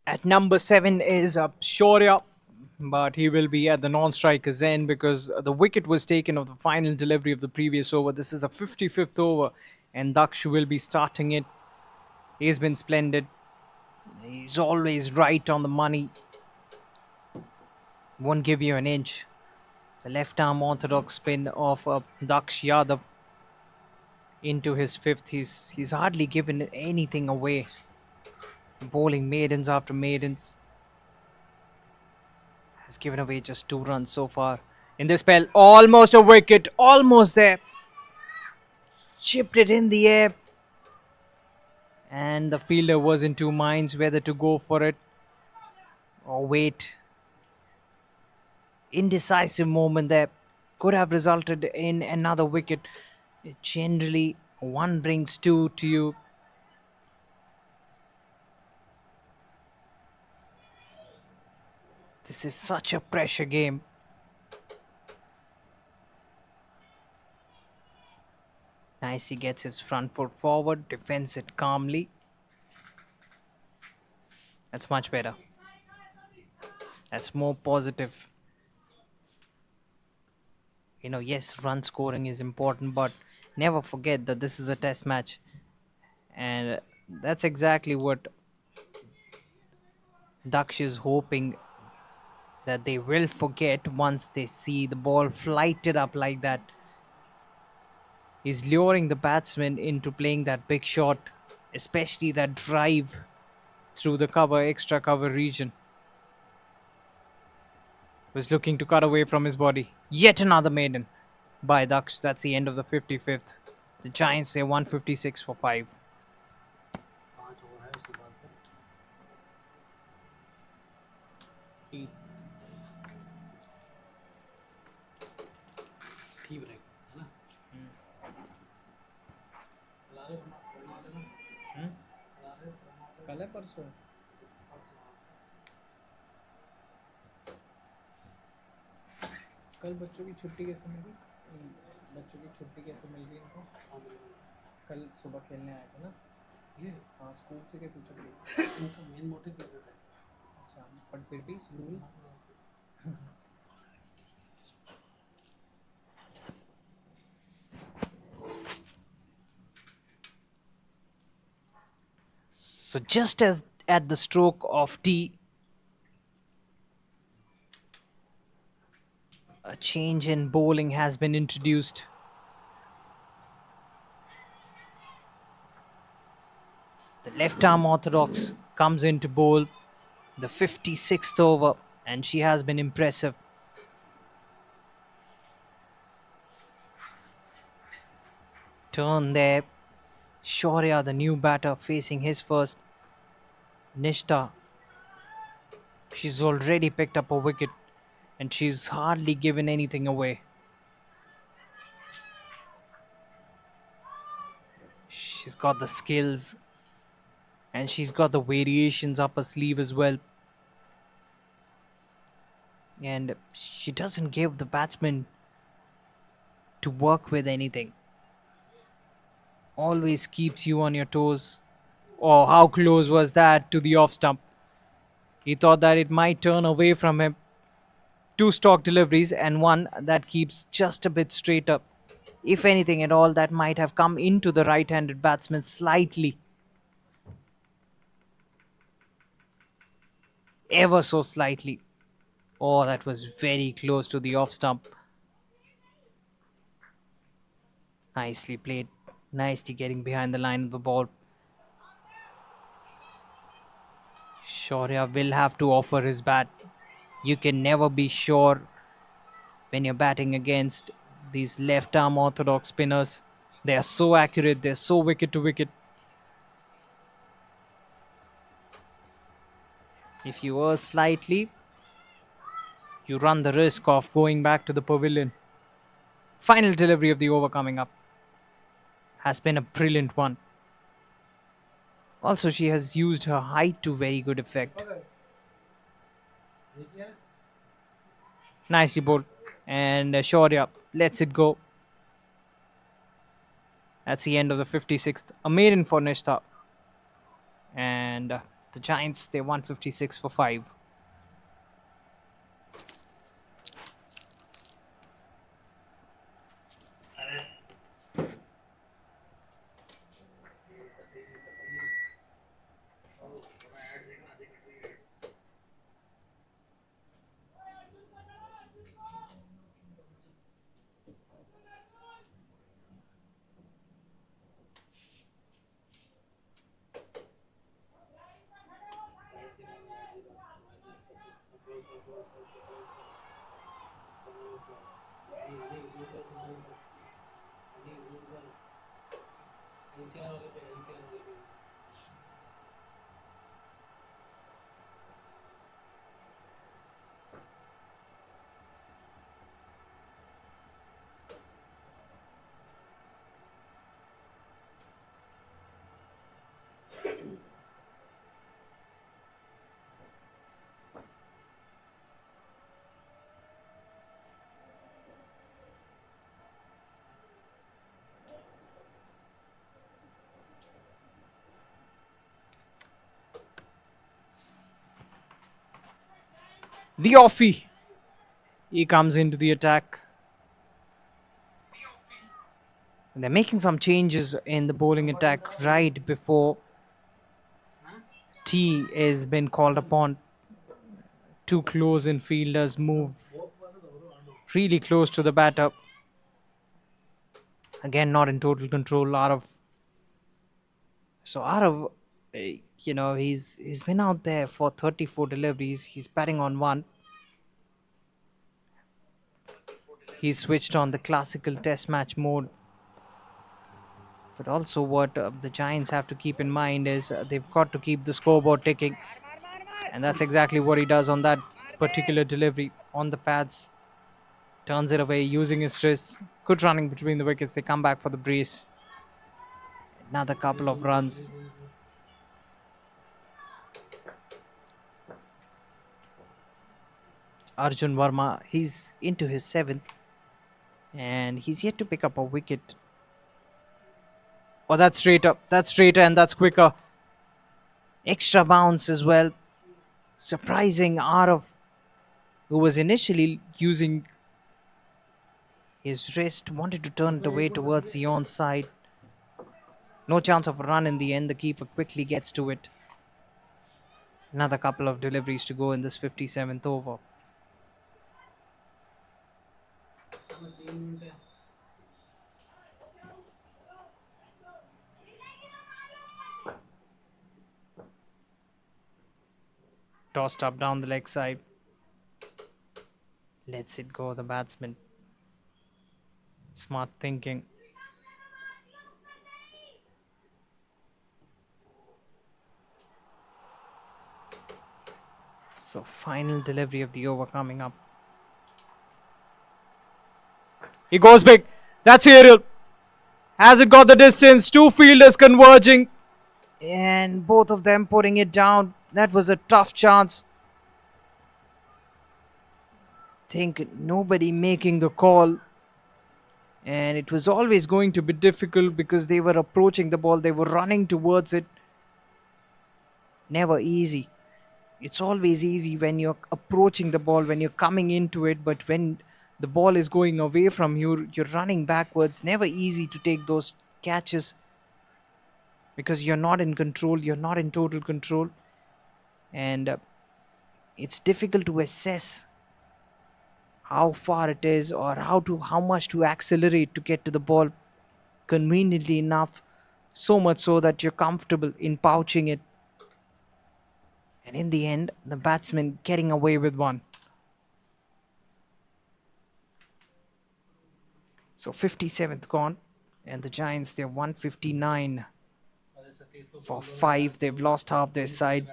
At number 7 is Shaurya, but he will be at the non-striker's end because the wicket was taken of the final delivery of the previous over. This is the 55th over, and Daksh will be starting it. He's been splendid. He's always right on the money. Won't give you an inch. The left-arm orthodox spin of Daksh Yadav into his 5th. He's hardly given anything away. Bowling maidens after maidens. Has given away just 2 runs so far in this spell. Almost a wicket. Almost there. Chipped it in the air. And the fielder was in 2 minds whether to go for it or wait. Indecisive moment there. Could have resulted in another wicket. Generally, 1 brings 2 to you. This is such a pressure game. Nice, he gets his front foot forward, defends it calmly. That's much better. That's more positive. You know, yes, run scoring is important, but never forget that this is a test match. And that's exactly what Daksh is hoping that they will forget once they see the ball flighted up like that. He's luring the batsman into playing that big shot, especially that drive through the extra cover region. Was looking to cut away from his body. Yet another maiden by Daksh. That's the end of the 55th. The Giants say 156 for 5. कल है परसों कल बच्चों की छुट्टी कैसे मिली इनको कल सुबह खेलने आए थे ना ये हाँ स्कूल से कैसे छुट्टी उनका मेन मोटिव क्रिकेट है अच्छा पर फिर भी school So just as at the stroke of tea, a change in bowling has been introduced. The left arm orthodox comes in to bowl the 56th over, and she has been impressive. Turn there. Shaurya, the new batter, facing his first. Nishta, she's already picked up a wicket and she's hardly given anything away. She's got the skills and she's got the variations up her sleeve as well. And she doesn't give the batsman to work with anything. Always keeps you on your toes. Oh, how close was that to the off stump? He thought that it might turn away from him. Two stock deliveries and one that keeps just a bit straighter. If anything at all, that might have come into the right-handed batsman slightly. Ever so slightly. Oh, that was very close to the off stump. Nicely played. Nicely getting behind the line of the ball. Shaurya will have to offer his bat. You can never be sure when you're batting against these left arm orthodox spinners. They are so accurate, they're so wicket to wicket. If you err slightly, you run the risk of going back to the pavilion. Final delivery of the over coming up has been a brilliant one. Also, she has used her height to very good effect. Nicely bowled. And Shaurya lets it go. That's the end of the 56th. A maiden for Nishta. And the Giants, they won 56 for 5. NCR वाले पे NCR वाले पे The offie. He comes into the attack. And they're making some changes in the bowling attack right before T has been called upon. Two close in fielders move really close to the batter. Again, not in total control. Arav. So Arav, he's been out there for 34 deliveries. He's batting on one. He's switched on the classical test match mode. But also what the Giants have to keep in mind is they've got to keep the scoreboard ticking. And that's exactly what he does on that particular delivery. On the pads. Turns it away using his wrists. Good running between the wickets. They come back for the brace. Another couple of runs. Arjun Verma, he's into his 7th. And he's yet to pick up a wicket. Oh, that's straighter. That's straighter and that's quicker. Extra bounce as well. Surprising Arav, who was initially using his wrist, wanted to turn it away towards the onside. No chance of a run in the end. The keeper quickly gets to it. Another couple of deliveries to go in this 57th over. Tossed up down the leg side. Lets it go, the batsman. Smart thinking. So final delivery of the over coming up. He goes big. That's aerial. Has it got the distance? Two fielders converging. And both of them putting it down. That was a tough chance. Think nobody making the call. And it was always going to be difficult because they were approaching the ball. They were running towards it. Never easy. It's always easy when you're approaching the ball, when you're coming into it. But when the ball is going away from you, you're running backwards. Never easy to take those catches because you're not in control. You're not in total control. And it's difficult to assess how far it is or how much to accelerate to get to the ball conveniently enough, so much so that you're comfortable in pouching it. And in the end, the batsman getting away with one. So 57th gone, and the Giants, they're 159 for 5. They've lost half their side.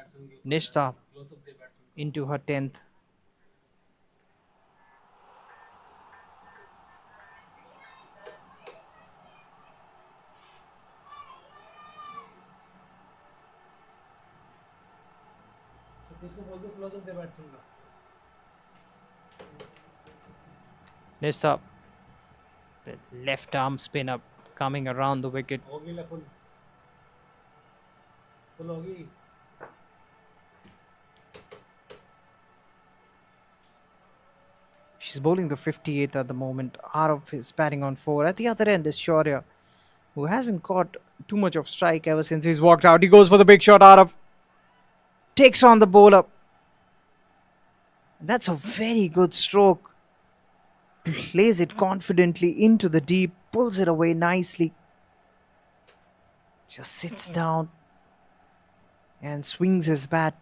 Nishta into her 10th. Nishta, the left arm spin up coming around the wicket. She's bowling the 58th at the moment. Arav is batting on 4. At the other end is Shaurya, who hasn't got too much of strike ever since he's walked out. He goes for the big shot. Arav takes on the bowler. That's a very good stroke. Plays it confidently into the deep, pulls it away nicely. Just sits down and swings his bat.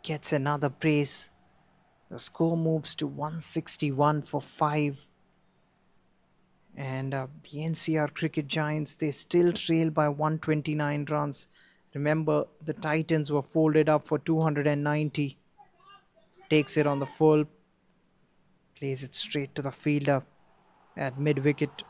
Gets another brace. The score moves to 161 for 5. And the NCR Cricket Giants, they still trail by 129 runs. Remember, the Titans were folded up for 290. Takes it on the full. Plays it straight to the fielder at mid-wicket.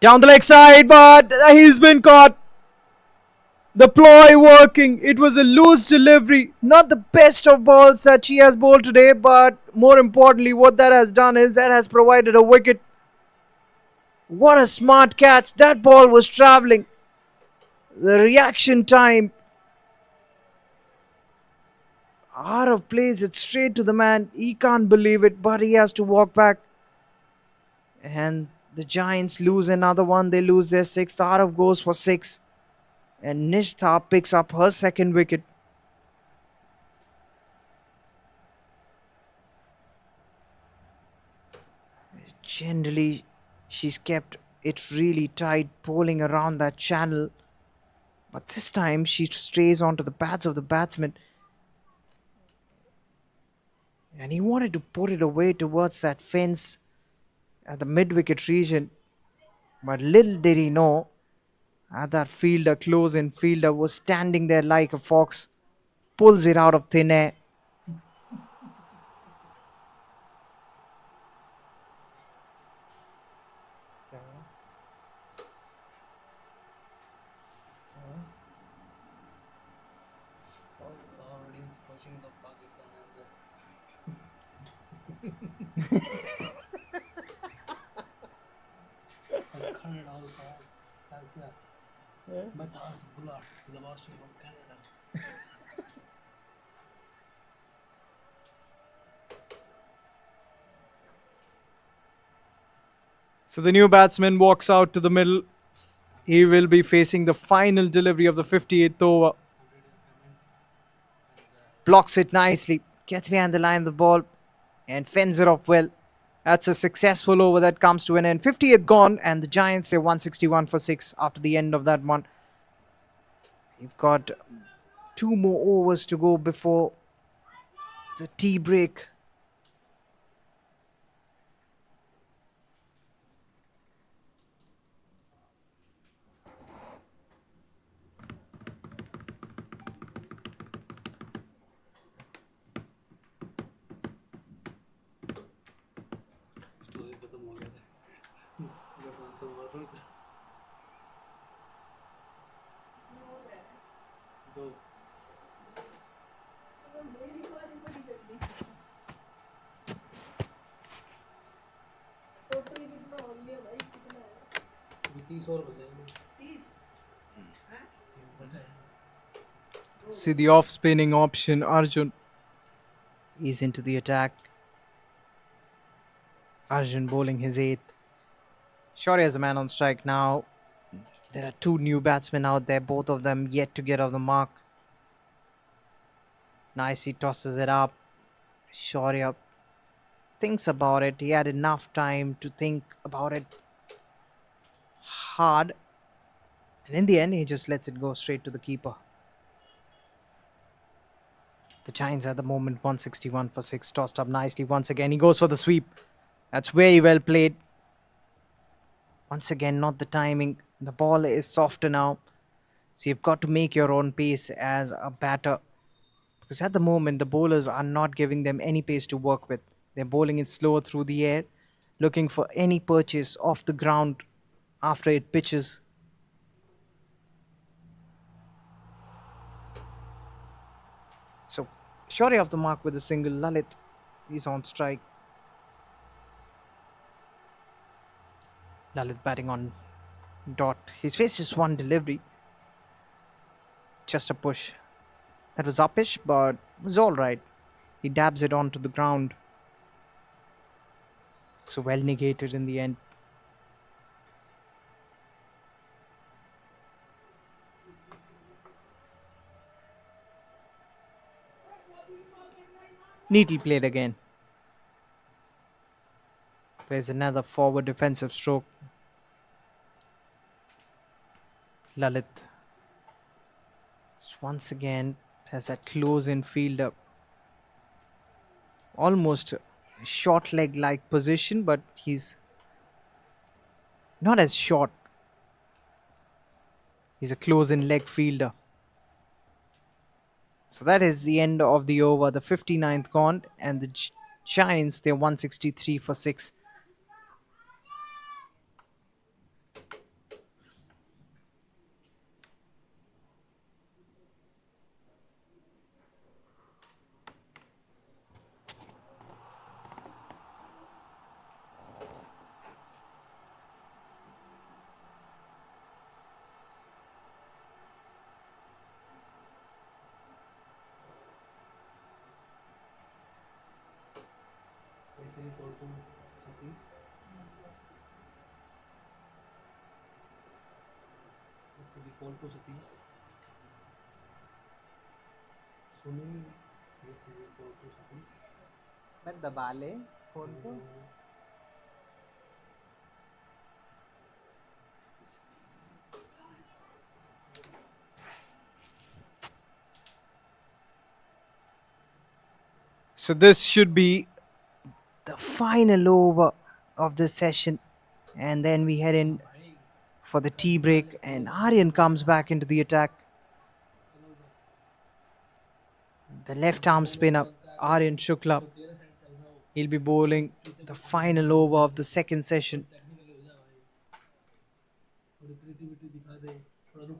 Down the leg side, but he's been caught. The ploy working. It was a loose delivery. Not the best of balls that she has bowled today, but more importantly, what that has done is that has provided a wicket. What a smart catch. That ball was travelling. The reaction time. Arav plays it straight to the man. He can't believe it, but he has to walk back. And the Giants lose another one. They lose their 6th. Arav goes for 6. And Nishtha picks up her 2nd wicket. Generally, she's kept it really tight, bowling around that channel. But this time, she strays onto the pads of the batsman. And he wanted to put it away towards that fence at the mid-wicket region. But little did he know that fielder, close-in fielder, was standing there like a fox. Pulls it out of thin air. So the new batsman walks out to the middle. He will be facing the final delivery of the 58th over. Blocks it nicely. Gets behind the line of the ball and fends it off well. That's a successful over that comes to an end. 58th gone, and the Giants are 161 for 6 after the end of that one. You've got 2 more overs to go before the tea break. दो अभी 30 और बचाएंगे। See the off spinning option. Arjun is into the attack. Arjun bowling his eighth. Shorty has a man on strike now. There are two new batsmen out there, both of them yet to get off the mark. Nicely tosses it up. Shorty up. Thinks about it. He had enough time to think about it hard. And in the end, he just lets it go straight to the keeper. The Giants at the moment 161 for 6. Tossed up nicely once again. He goes for the sweep. That's very well played. Once again, not the timing. The ball is softer now. So you've got to make your own pace as a batter. Because at the moment, the bowlers are not giving them any pace to work with. They're bowling it slower through the air, looking for any purchase off the ground after it pitches. So, shorty off the mark with a single. Lalit is on strike. Lalit batting on dot. He's faced just one delivery. Just a push. That was uppish, but was alright. He dabs it onto the ground. So well negated in the end. Neatly played again. Plays another forward defensive stroke. Lalit once again has that close in fielder. Almost short leg like position, but he's not as short. He's a close in leg fielder. So that is the end of the over, the 59th gone, and the Giants, they're 163 for 6. ऐसे ही तोड़ तुम 37 ऐसे भी call को 37 सुनील ऐसे भी call को 37 मैं दबा ले फोन को. So this should be the final over of this session, and then we head in for the tea break, and Aryan comes back into the attack. The left arm spinner Aryan Shukla, he'll be bowling the final over of the second session.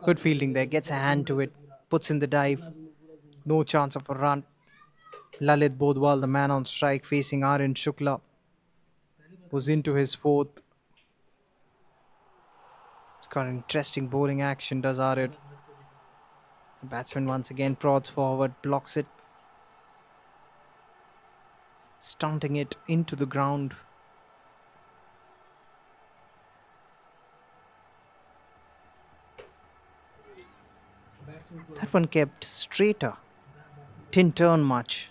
Good fielding there, gets a hand to it, puts in the dive, no chance of a run. Lalit Bodwal, the man on strike, facing Aryan Shukla, was into his fourth. It's got interesting bowling action, does Aryan. The batsman once again prods forward, blocks it, stunting it into the ground. That one kept straighter, didn't turn much.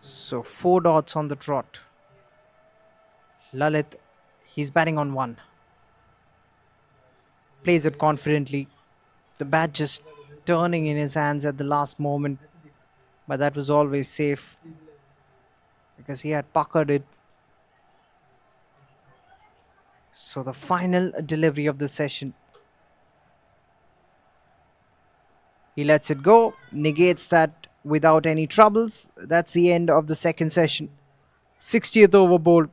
So 4 dots on the trot. Lalit, he's batting on 1. Plays it confidently. The bat just turning in his hands at the last moment. But that was always safe, because he had puckered it. So the final delivery of the session. He lets it go, negates that without any troubles. That's the end of the second session. 60th over ball,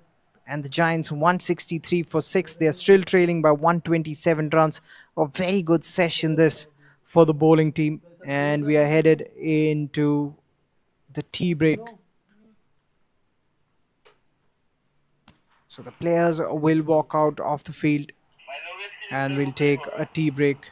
and the Giants 163 for 6. They are still trailing by 127 runs. A very good session this for the bowling team, and we are headed into the tea break. So the players will walk out of the field and we'll take a tea break.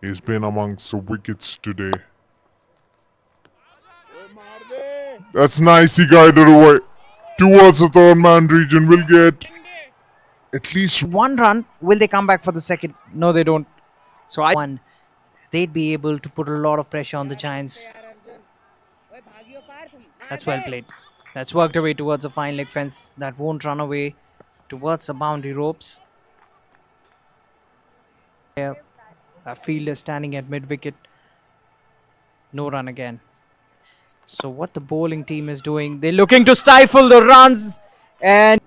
He's been amongst the wickets today. That's nice, he guided away towards the third man region. Will get at least One run. Will they come back for the second? No, they don't. So they'd be able to put a lot of pressure on the Giants. That's well played. That's worked away towards a fine leg fence that won't run away towards the boundary ropes. That fielder standing at mid wicket. No run again. So what the bowling team is doing, they're looking to stifle the runs, and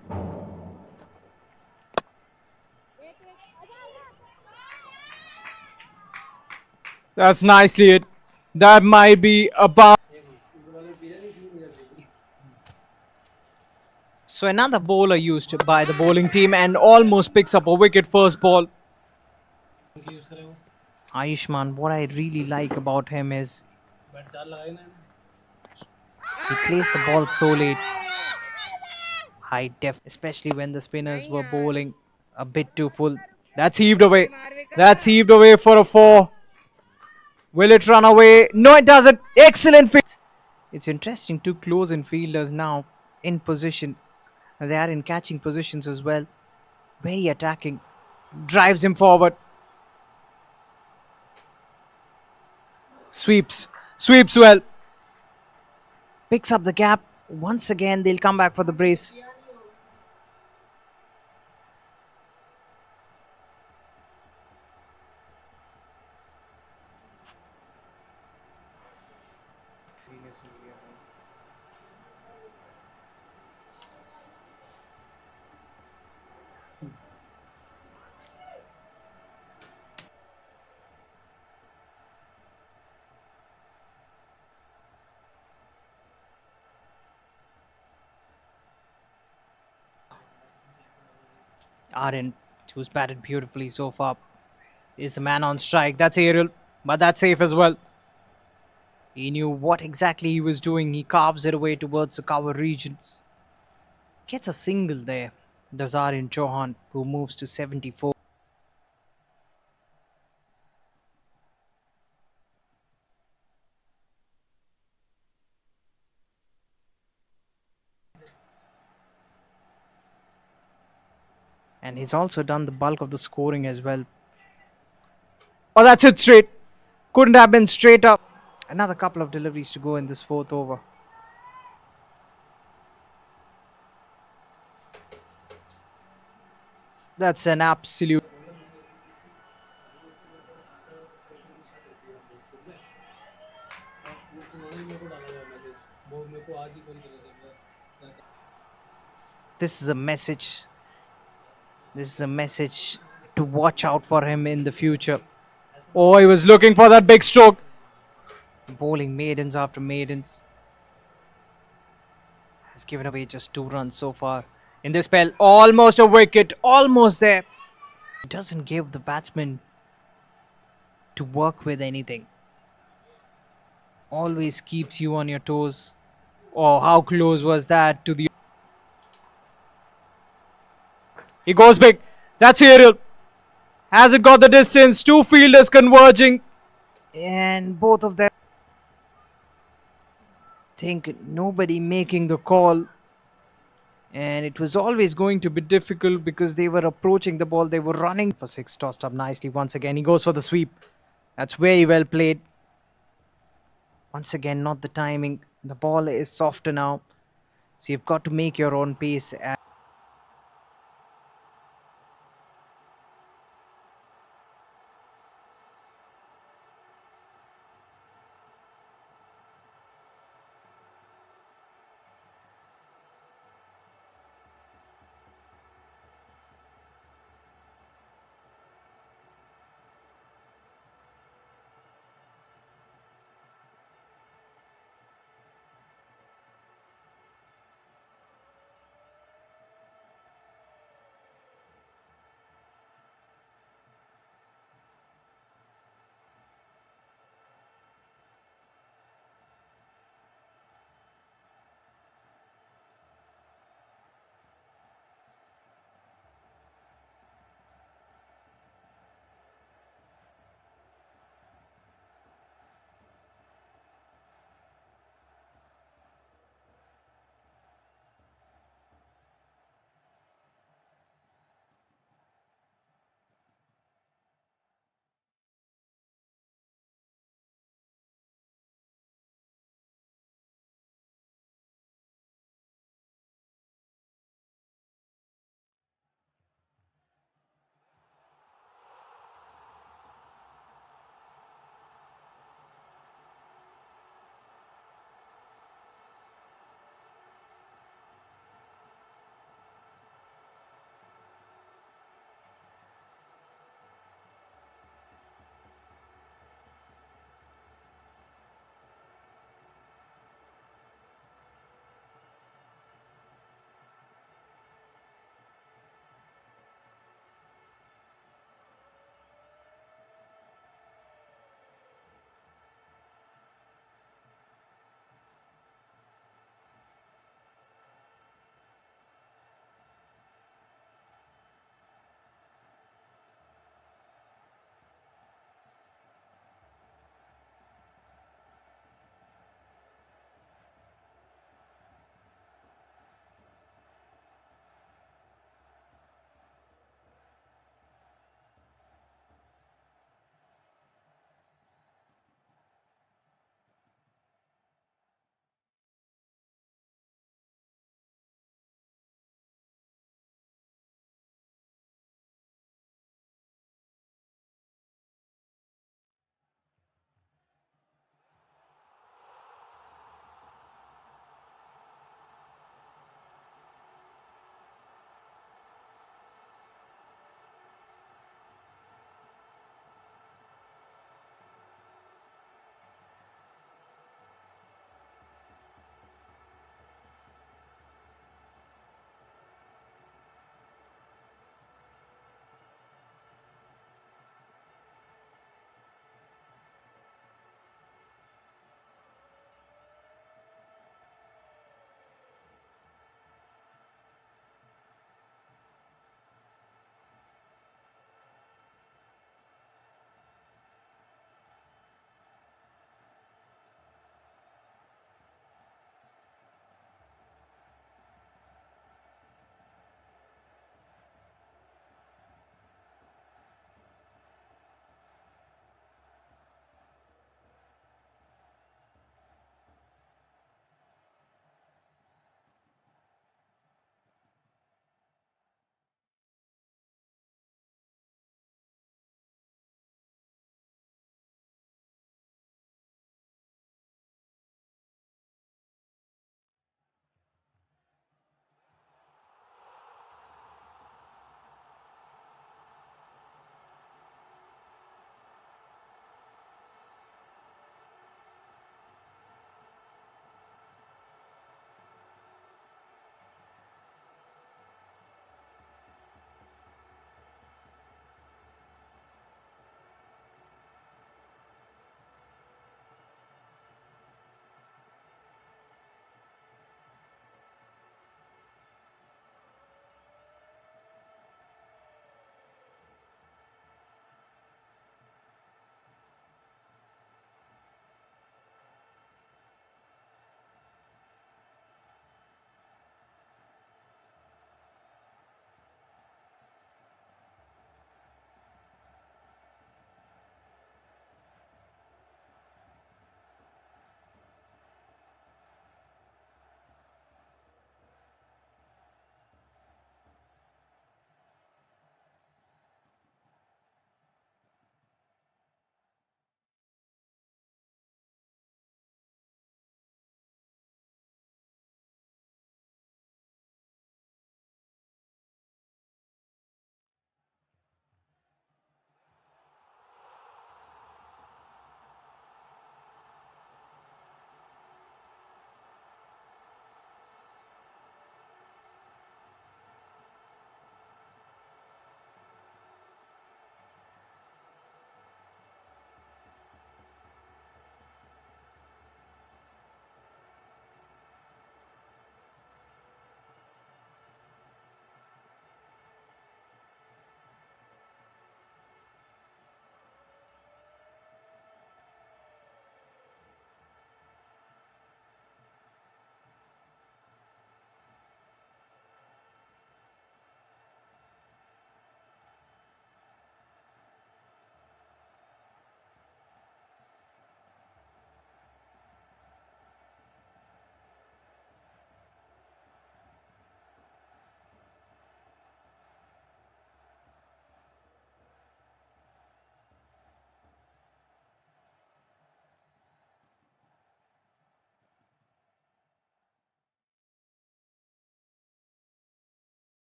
That's nicely hit. That might be about. So another bowler used by the bowling team and almost picks up a wicket first ball. Ayushman, what I really like about him is he plays the ball so late. High def, especially when the spinners were bowling a bit too full. That's heaved away. That's heaved away for a 4. Will it run away? No, it doesn't. Excellent fit. It's interesting. Two close in fielders now in position. They are in catching positions as well. Very attacking. Drives him forward. Sweeps. Sweeps well. Picks up the gap. Once again, they'll come back for the brace. Aaron, who's batted beautifully so far, is the man on strike. That's aerial, but that's safe as well. He knew what exactly he was doing. He carves it away towards the cover regions. Gets a single there. Does Aaron Chauhan, who moves to 74. And he's also done the bulk of the scoring as well. Oh, that's it straight. Couldn't have been straight up. Another couple of deliveries to go in this 4th over. That's an absolute. This is a message. This is a message to watch out for him in the future. Oh, he was looking for that big stroke. Bowling maidens after maidens. Has given away just 2 runs so far. In this spell, almost a wicket. Almost there. It doesn't give the batsman to work with anything. Always keeps you on your toes. Oh, how close was that to the... He goes big. That's aerial. Has it got the distance? 2 fielders converging. And both of them think nobody making the call. And it was always going to be difficult because they were approaching the ball. They were running for 6. Tossed up nicely once again. He goes for the sweep. That's very well played. Once again, not the timing. The ball is softer now. So you've got to make your own pace.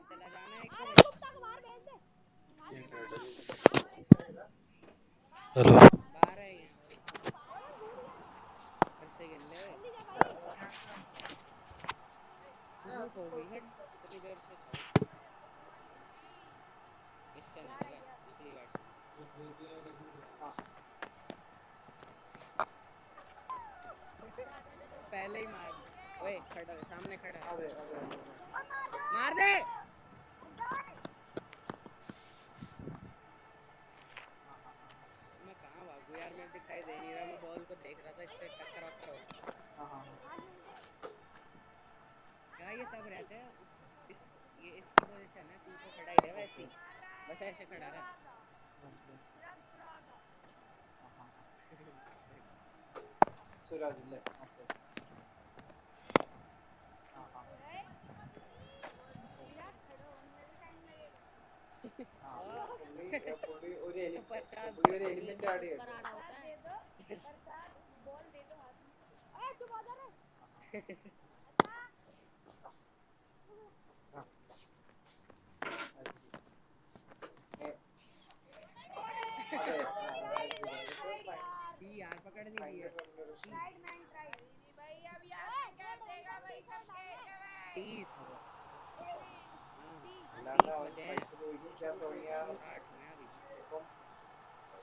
चला जाना है अरे कुत्ता को बाहर भेज दे hello बाहर है यहाँ फिर से गिन ले जल्दी जा भाई धूप हो गई है इतनी देर से था इससे नहीं लगा निकली गाड़ी से पहले ही मार ओए खड़ा सामने खड़ा मार दे मैं कहाँ भागू यार मैं दिखाई दे नहीं रहा मैं बॉल को देख रहा था इससे टक्कर वक्कर हो क्या ये सब रहते हैं ये इसकी पोजीशन है तू तो खड़ा ही है वैसे ही बस ऐसे खड़ा रहा सूरज ले ഒരു എലിമെന്റ് ആഡ് ചെയ്യും बॉल दे दो हाथ में ए चुप हो जा रे यार पकड़ ली है राइट मैन राइट भाई अब यार क्या देगा भाई सबके 30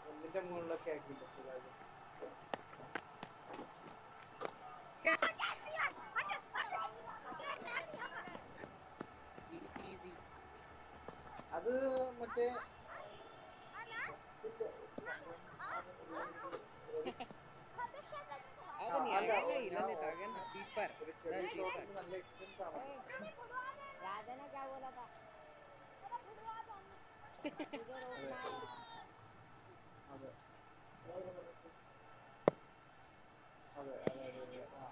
ഒന്നിന്റെ മുകളിലൊക്കെ ആക്കിയില്ല സുരാജ് അത് മറ്റേ अब नहीं आएगा ये लेता गया ना स्लीपर 10 स्लीपर നല്ല എക്സ്പെൻസ് ആണ് राजा ने क्या बोला था तुझे रोकना है അതെ അതെ അതെ അതെ ആ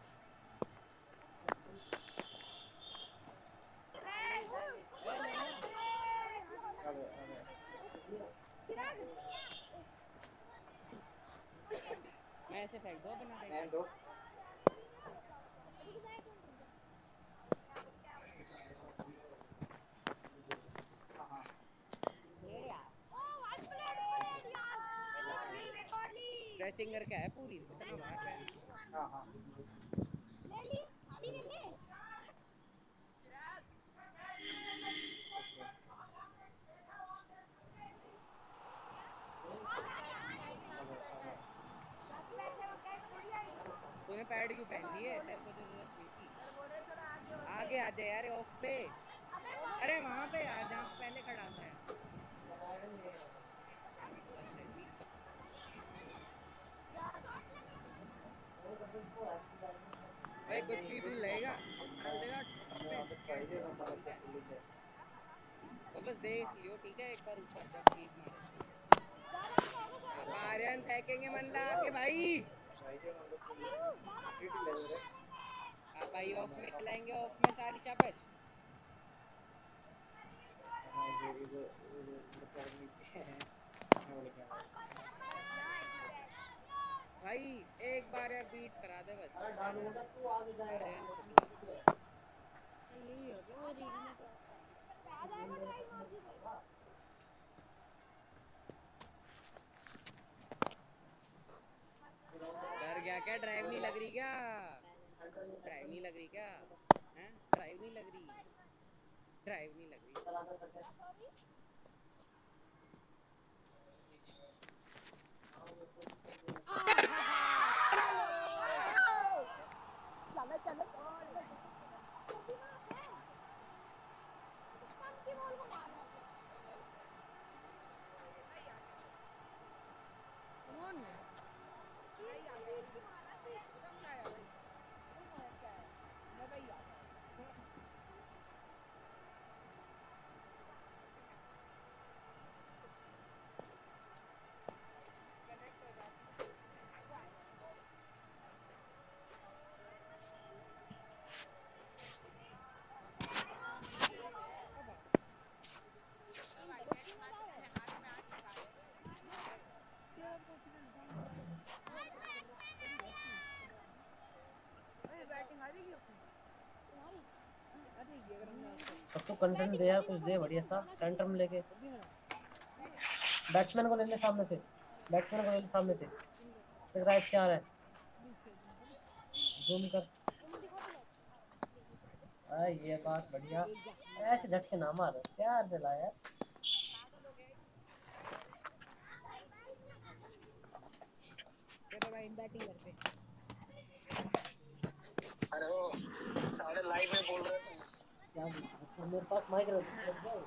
അതെ അതെ चिराग मैं ऐसे फेंक दो बना देगा ഞാൻ दो स्ट्रेचिंग करके है पूरी कितना मार रहा है हाँ हाँ ले ली अभी ले ले तूने पैड क्यों पहन लिए तेरे को जरूरत नहीं थी आगे आ जा यार ऑफ पे अरे वहां पे यार जहाँ पहले खड़ा था भाई कुछ भी तू लेगा साल देगा ट्राई ചെയ്യണം നമുക്ക് പുള്ളിന്റെ तो बस देख लियो ठीक है एक बार ऊपर जब फीड मारे आर्यन फेंकेंगे मन लगा के भाई ട്രൈ ചെയ്യുന്നുണ്ട് കിട്ടിയിട്ടില്ല ഇതുവരെ आप भाई ऑफ में खिलाएंगे ऑफ में सारी शाबाश ഇത് പറഞ്ഞിട്ട് ഞാൻ വിളിക്കാം भाई एक बार यार बीट करा दे बस डर गया क्या ड्राइव नहीं लग रही क्या ड्राइव नहीं लग रही क्या हैं ड्राइव नहीं लग रही ड्राइव नहीं लग रही चलो की बॉल को मार रहा कौन है बैटिंग आ रही है अपनी तुम्हारी अरे ये अगर हमने अब तो कंटेंट दे यार, कुछ दे बढ़िया सा सेंटर में लेके। बैट्समैन को ले ले सामने से, बैट्समैन को ले ले सामने से, एक राइट से आ रहा है, जूम कर। ये बात बढ़िया, ऐसे झटके ना मार, प्यार दिला यार। चलो भाई बैटिंग करते हैं। अरे वो सारे लाइव में बोल रहे थे क्या अच्छा, मेरे पास माइक लग जाओ।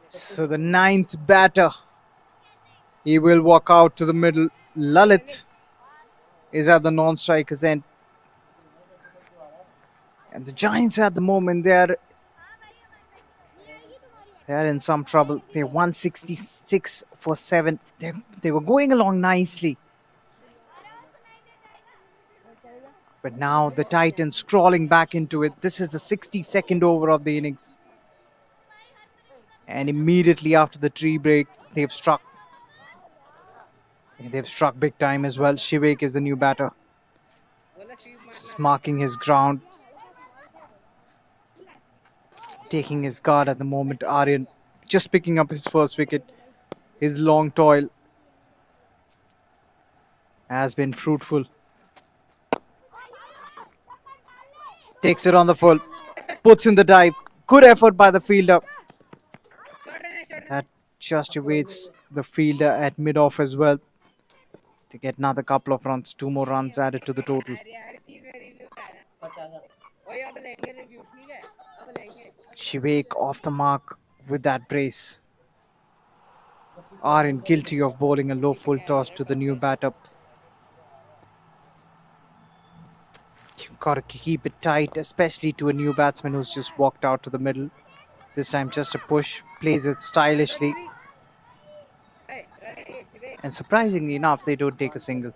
So the ninth batter, he will walk out to the middle. Lalit is at the non-strikers end, and the Giants at the moment they're in some trouble. They're 166 for 7. They were going along nicely, but now the Titans crawling back into it. This is the 62nd over of the innings, and immediately after the tree break, they've struck. They've struck big time as well. Shivek is the new batter. Just marking his ground. Taking his guard at the moment. Aryan just picking up his first wicket. His long toil has been fruitful. Takes it on the full. Puts in the dive. Good effort by the fielder. That just evades the fielder at mid-off as well. They get another couple of runs. 2 more runs added to the total. Shivek off the mark with that brace. Aryan guilty of bowling a low full toss to the new batter. You've got to keep it tight, especially to a new batsman who's just walked out to the middle. This time just a push, plays it stylishly. And surprisingly enough, they don't take a single.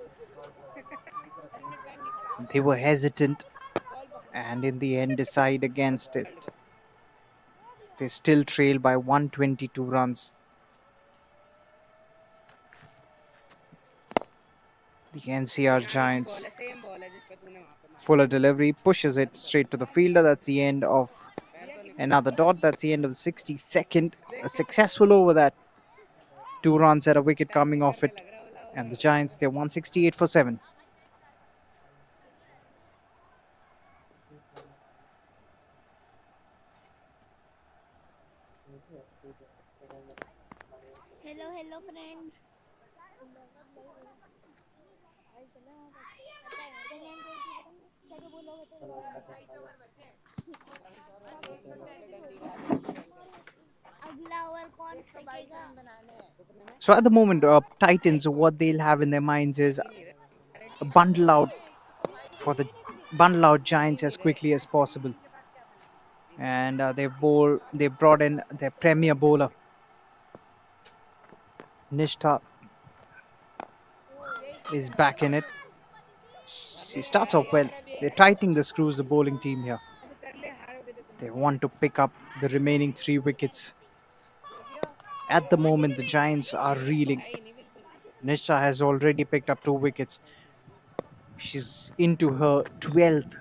They were hesitant and in the end decide against it. They still trail by 122 runs. The NCR Giants. Fuller delivery, pushes it straight to the fielder. That's the end of another dot. That's the end of the 62nd. A successful over that. 2 runs at a wicket coming off it. And the Giants, they're 168 for 7. Hello friends. So at the moment, Titans, what they'll have in their minds is a bundle out Giants as quickly as possible. And they brought in their premier bowler, Nishtha is back in it. She starts off well. They're tightening the screws, the bowling team here. They want to pick up the remaining 3 wickets. At the moment, the Giants are reeling. Nishtha has already picked up 2 wickets. She's into her 12th.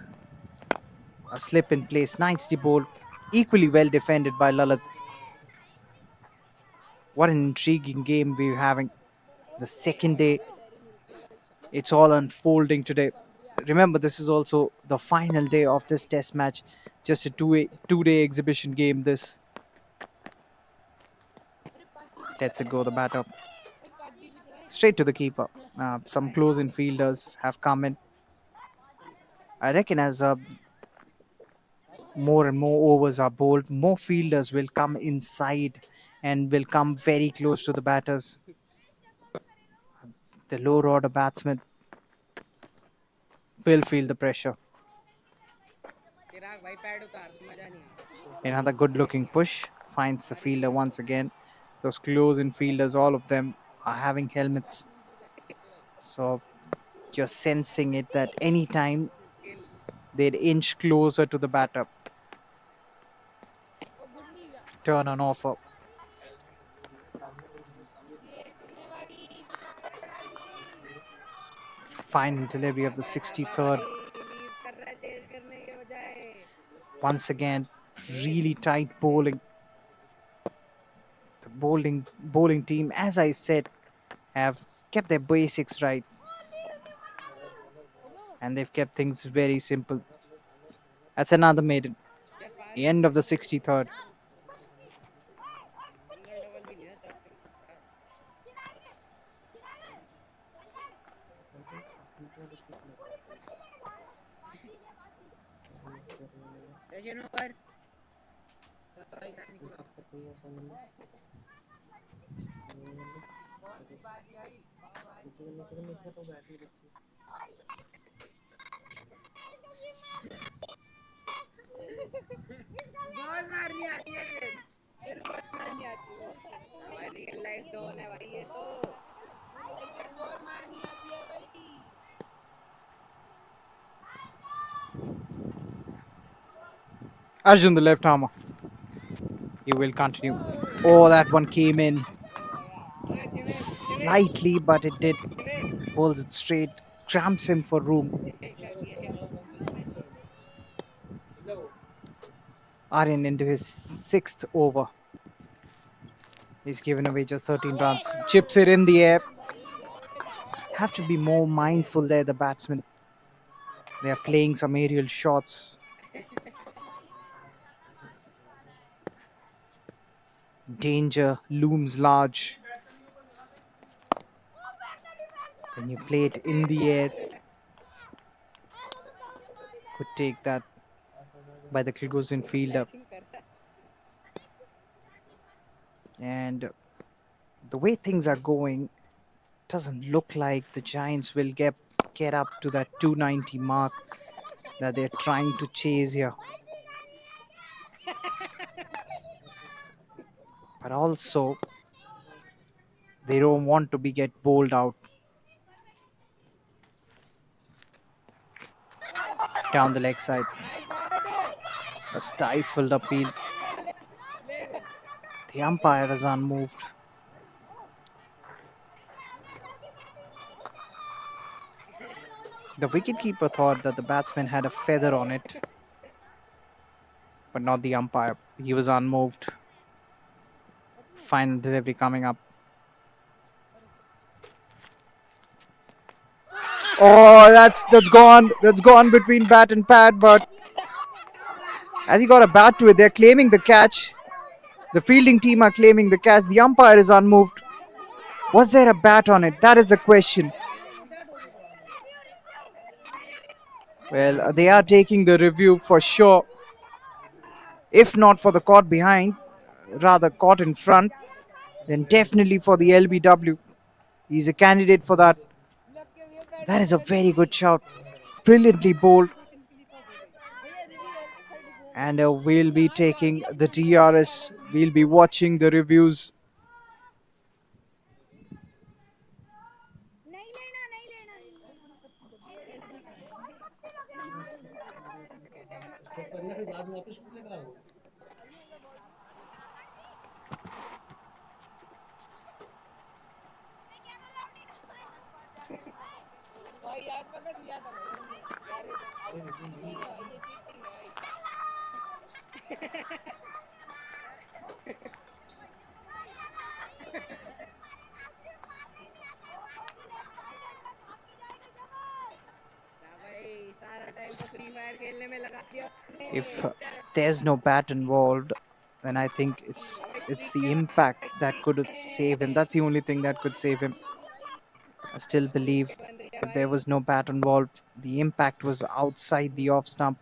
A slip in place, nicely bowled, equally well defended by Lalit. What an intriguing game we're having. The second day, it's all unfolding today. Remember, this is also the final day of this test match. Just a two-day exhibition game, this. Lets it go, the batter. Straight to the keeper. Some close-in fielders have come in. I reckon as more and more overs are bowled, more fielders will come inside and will come very close to the batters. The lower order batsmen will feel the pressure. Another good looking push finds the fielder once again. Those close-in fielders, all of them are having helmets. So you're sensing it that any time they'd inch closer to the batter. Turn on offer. Final delivery of the 63rd. Once again, really tight bowling. The bowling team, as I said, have kept their basics right, and they've kept things very simple. That's another maiden. The end of the 63rd. Single double भी नहीं है चौके session over ball मारनी आती है फिर ball मारनी आती है हमारी रियल लाइफ डॉन है भाई ये तो बॉल मारनी आती है भाई Arjun, the left armer. He will continue. Oh, that one came in slightly, but it did. Pulls it straight, cramps him for room. Aryan into his 6th over. He's given away just 13 runs. Chips it in the air. Have to be more mindful there, the batsmen. They are playing some aerial shots. Danger looms large. When you play it in the air, could take that by the Kyrgyzstan fielder. And the way things are going, doesn't look like the Giants will get up to that 290 mark that they're trying to chase here. But also, they don't want to get bowled out. Down the leg side. A stifled appeal. The umpire is unmoved. The wicketkeeper thought that the batsman had a feather on it, but not the umpire. He was unmoved. Final delivery coming up. Oh, that's gone. That's gone between bat and pad, but as he got a bat to it, they're claiming the catch. The fielding team are claiming the catch. The umpire is unmoved. Was there a bat on it? That is the question. Well, they are taking the review for sure. If not for the caught behind, rather caught in front, then definitely for the LBW. He's a candidate for that. That is a very good shot. Brilliantly bowled. And we'll be taking the DRS. We'll be watching the reviews. यार पकड़ लिया था If there's no bat involved, then I think it's the impact that could save him. That's the only thing that could save him. I still believe if there was no bat involved, the impact was outside the off stump.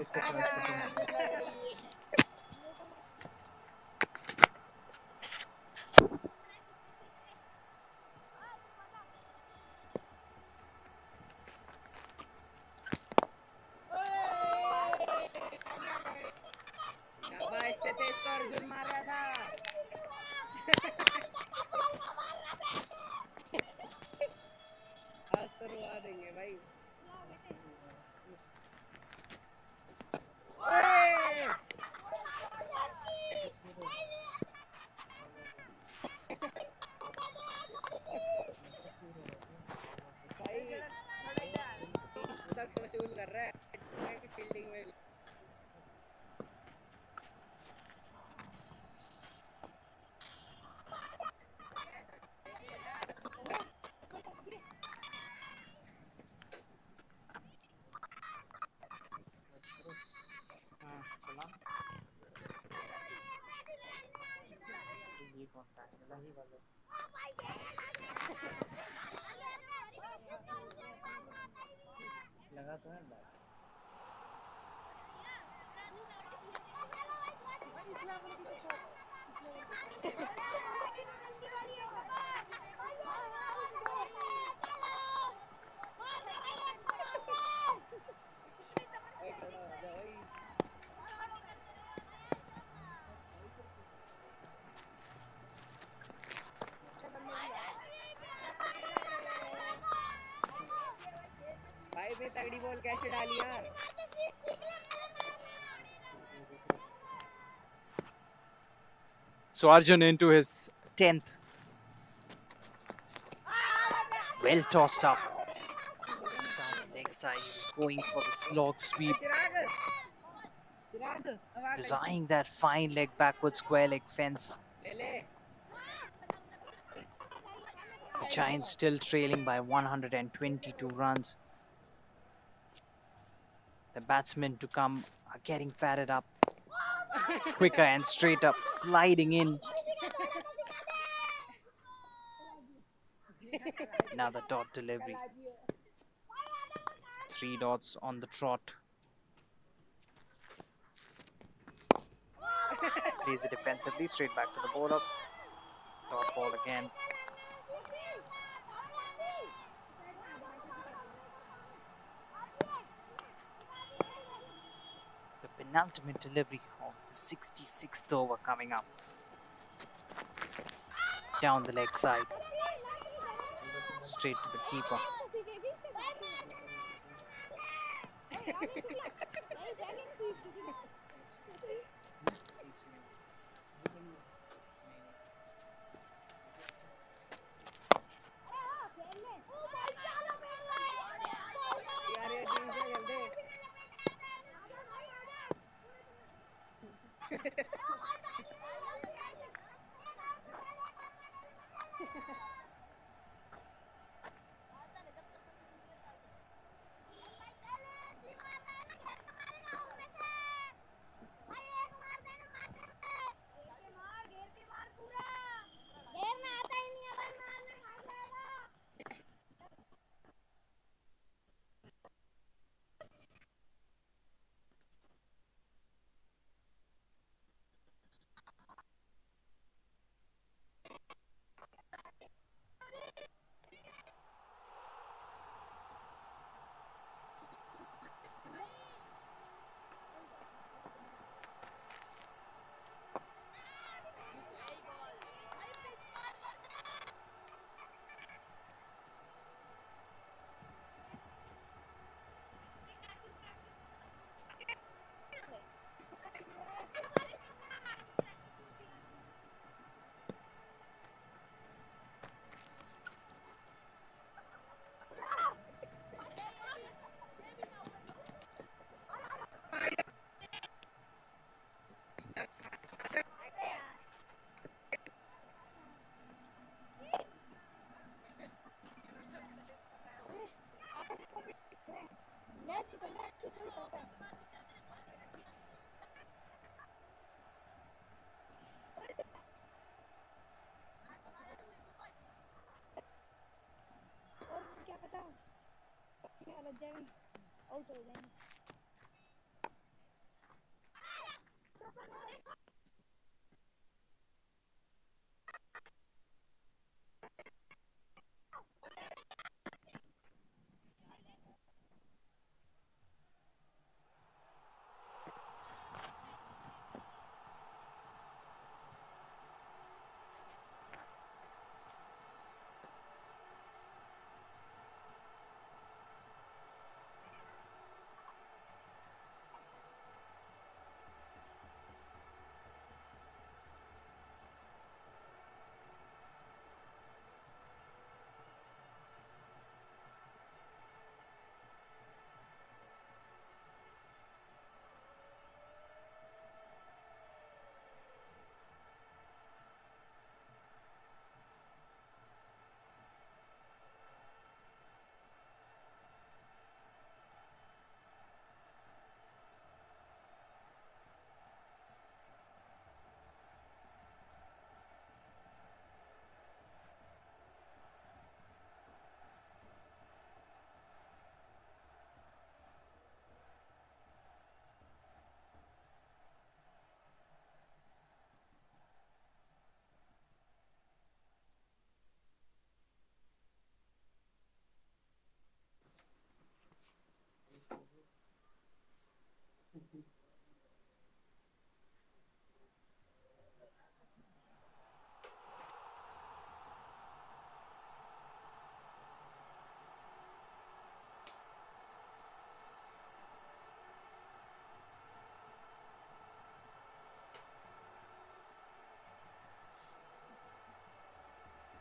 इसको charge करके मारो। शाबाश, इससे तेज तो अर्जुन मार रहा था। आज तो रुआ देंगे भाई। ओए! भाई तक वसूल कर रहा है फील्डिंग में। हाँ चला। ये कौन सा है? वही वाला। लगा तो है ना। भाई मैं तगड़ी बॉल कैसे डाली यार। So Arjun into his 10th. Well tossed up. Start leg side. He was going for the slog sweep. He's eyeing that fine leg backward square leg fence. The Giants still trailing by 122 runs. The batsmen to come are getting padded up. Quicker and straight up, sliding in. Another dot delivery. 3 dots on the trot. Plays it defensively, straight back to the bowler. Dot ball again. The penultimate delivery of the 66th over coming up. Down the leg side. Straight to the keeper. क्या पता क्या लग जाएगा out हो जाएंगे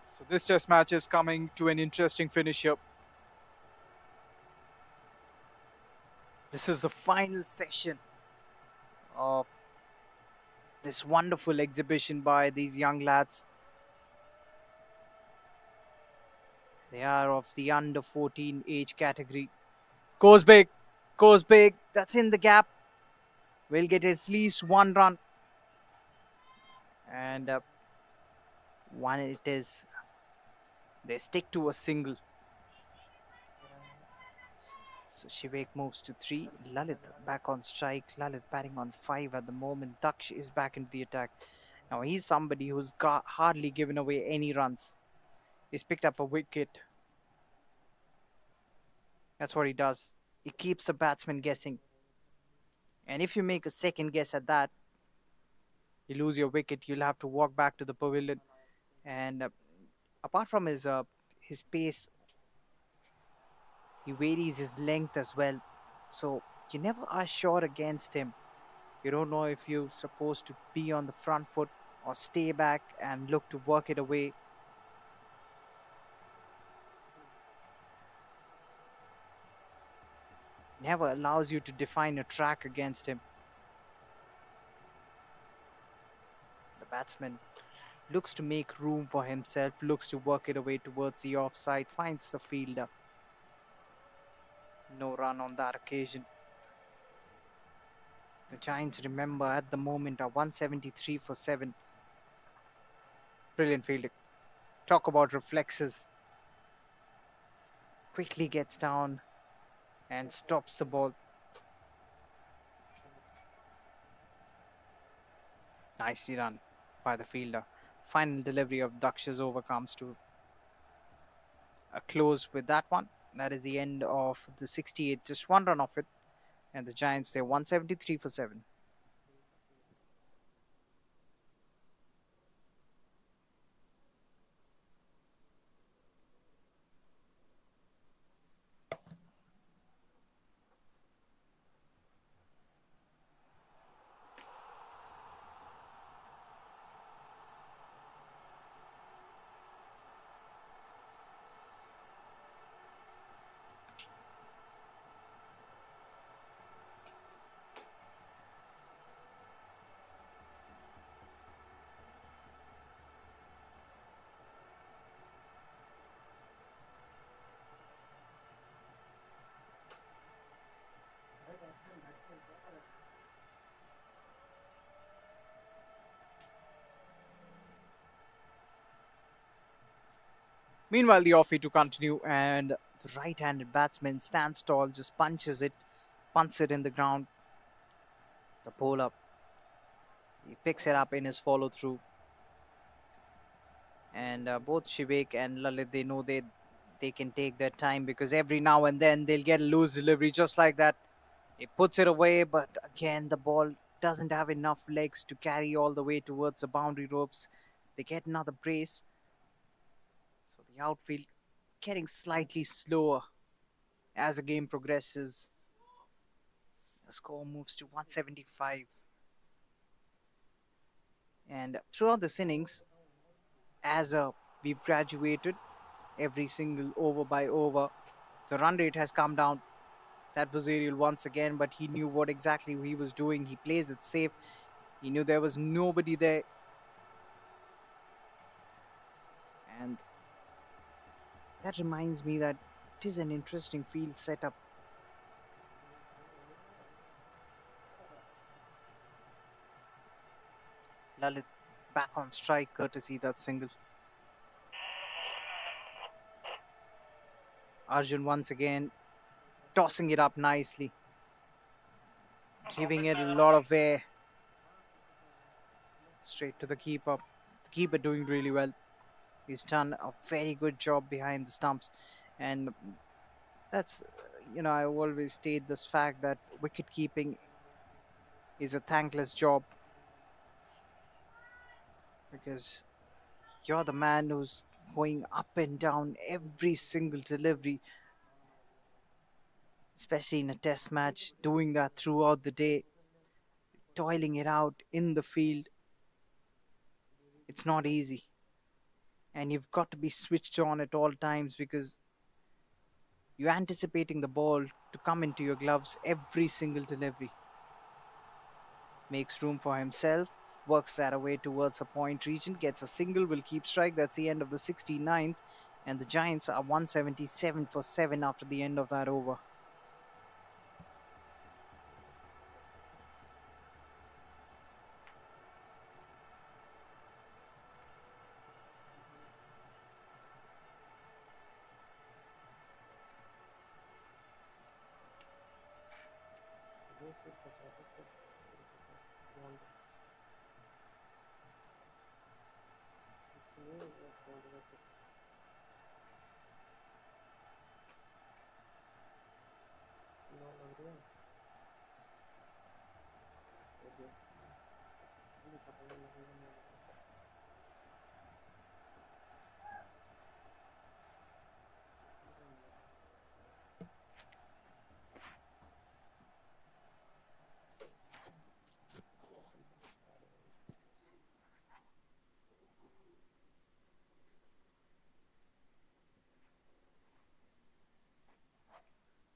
So this test match is coming to an interesting finish here. This is the final session of this wonderful exhibition by these young lads. They are of the under 14 age category. Goes big. Goes big. That's in the gap. Will get at least one run. And one it is. They stick to a single. So Shivek moves to 3. Lalit back on strike. Lalit batting on 5 at the moment. Daksh is back into the attack. Now he's somebody who's hardly given away any runs. He's picked up a wicket. That's what he does. He keeps the batsman guessing. And if you make a second guess at that, you lose your wicket. You'll have to walk back to the pavilion. And apart from his pace, he varies his length as well. So you never are sure against him. You don't know if you're supposed to be on the front foot or stay back and look to work it away. Never allows you to define a track against him. The batsman looks to make room for himself, looks to work it away towards the offside, finds the fielder. No run on that occasion. The Giants, remember, at the moment are 173 for 7. Brilliant fielding. Talk about reflexes. Quickly gets down and stops the ball. Nicely done by the fielder. Final delivery of Daksh's over comes to a close with that one. That is the end of the 68. Just one run off it. And the Giants, they're 173 for 7. Meanwhile, the offie to continue, and the right-handed batsman stands tall, just punches it, punts it in the ground. The bowler, he picks it up in his follow-through. And both Shivek and Lalit, they know they can take their time, because every now and then they'll get a loose delivery just like that. He puts it away, but again, the ball doesn't have enough legs to carry all the way towards the boundary ropes. They get another brace. So the outfield getting slightly slower as the game progresses. The score moves to 175. And throughout this innings, as we've graduated every single over by over, the run rate has come down. That was Ariel once again, but he knew what exactly he was doing. He plays it safe. He knew there was nobody there. And that reminds me that it is an interesting field setup. Lalit back on strike, courtesy that single. Arjun once again tossing it up nicely, giving it a lot of air straight to the keeper. The keeper doing really well. He's done a very good job behind the stumps, and that's, I always state this fact that wicket keeping is a thankless job, because you're the man who's going up and down every single delivery, especially in a test match, doing that throughout the day, toiling it out in the field. It's not easy. And you've got to be switched on at all times, because you're anticipating the ball to come into your gloves every single delivery. Makes room for himself, works that away towards a point region, gets a single, will keep strike. That's the end of the 69th, and the Giants are 177 for 7 after the end of that over.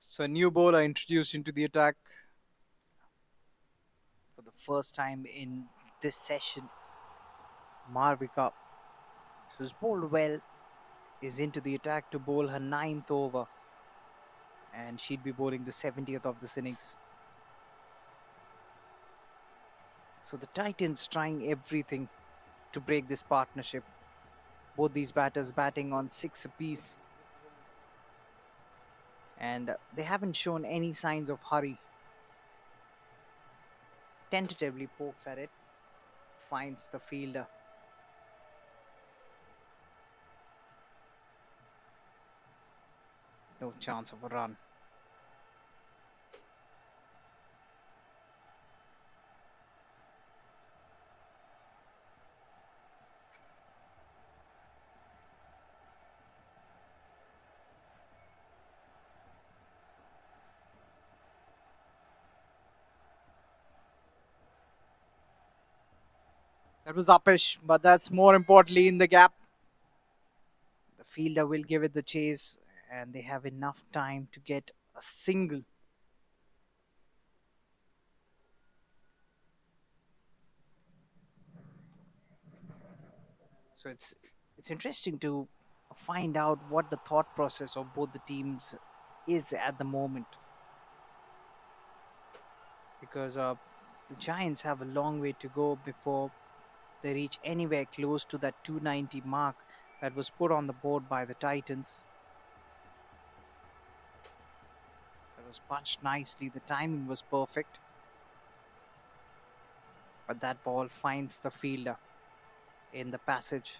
So a new bowler introduced into the attack for the first time in this session. Marvika, who's bowled well, is into the attack to bowl her 9th over, and she'd be bowling the 70th of this innings. So the Titans trying everything to break this partnership. Both these batters batting on 6 apiece, and they haven't shown any signs of hurry. Tentatively pokes at it, finds the fielder. No chance of a run. That was uppish, but that's more importantly in the gap. The fielder will give it the chase, and they have enough time to get a single. So it's interesting to find out what the thought process of both the teams is at the moment, because the Giants have a long way to go before they reach anywhere close to that 290 mark that was put on the board by the Titans. That was punched nicely. The timing was perfect. But that ball finds the fielder in the passage.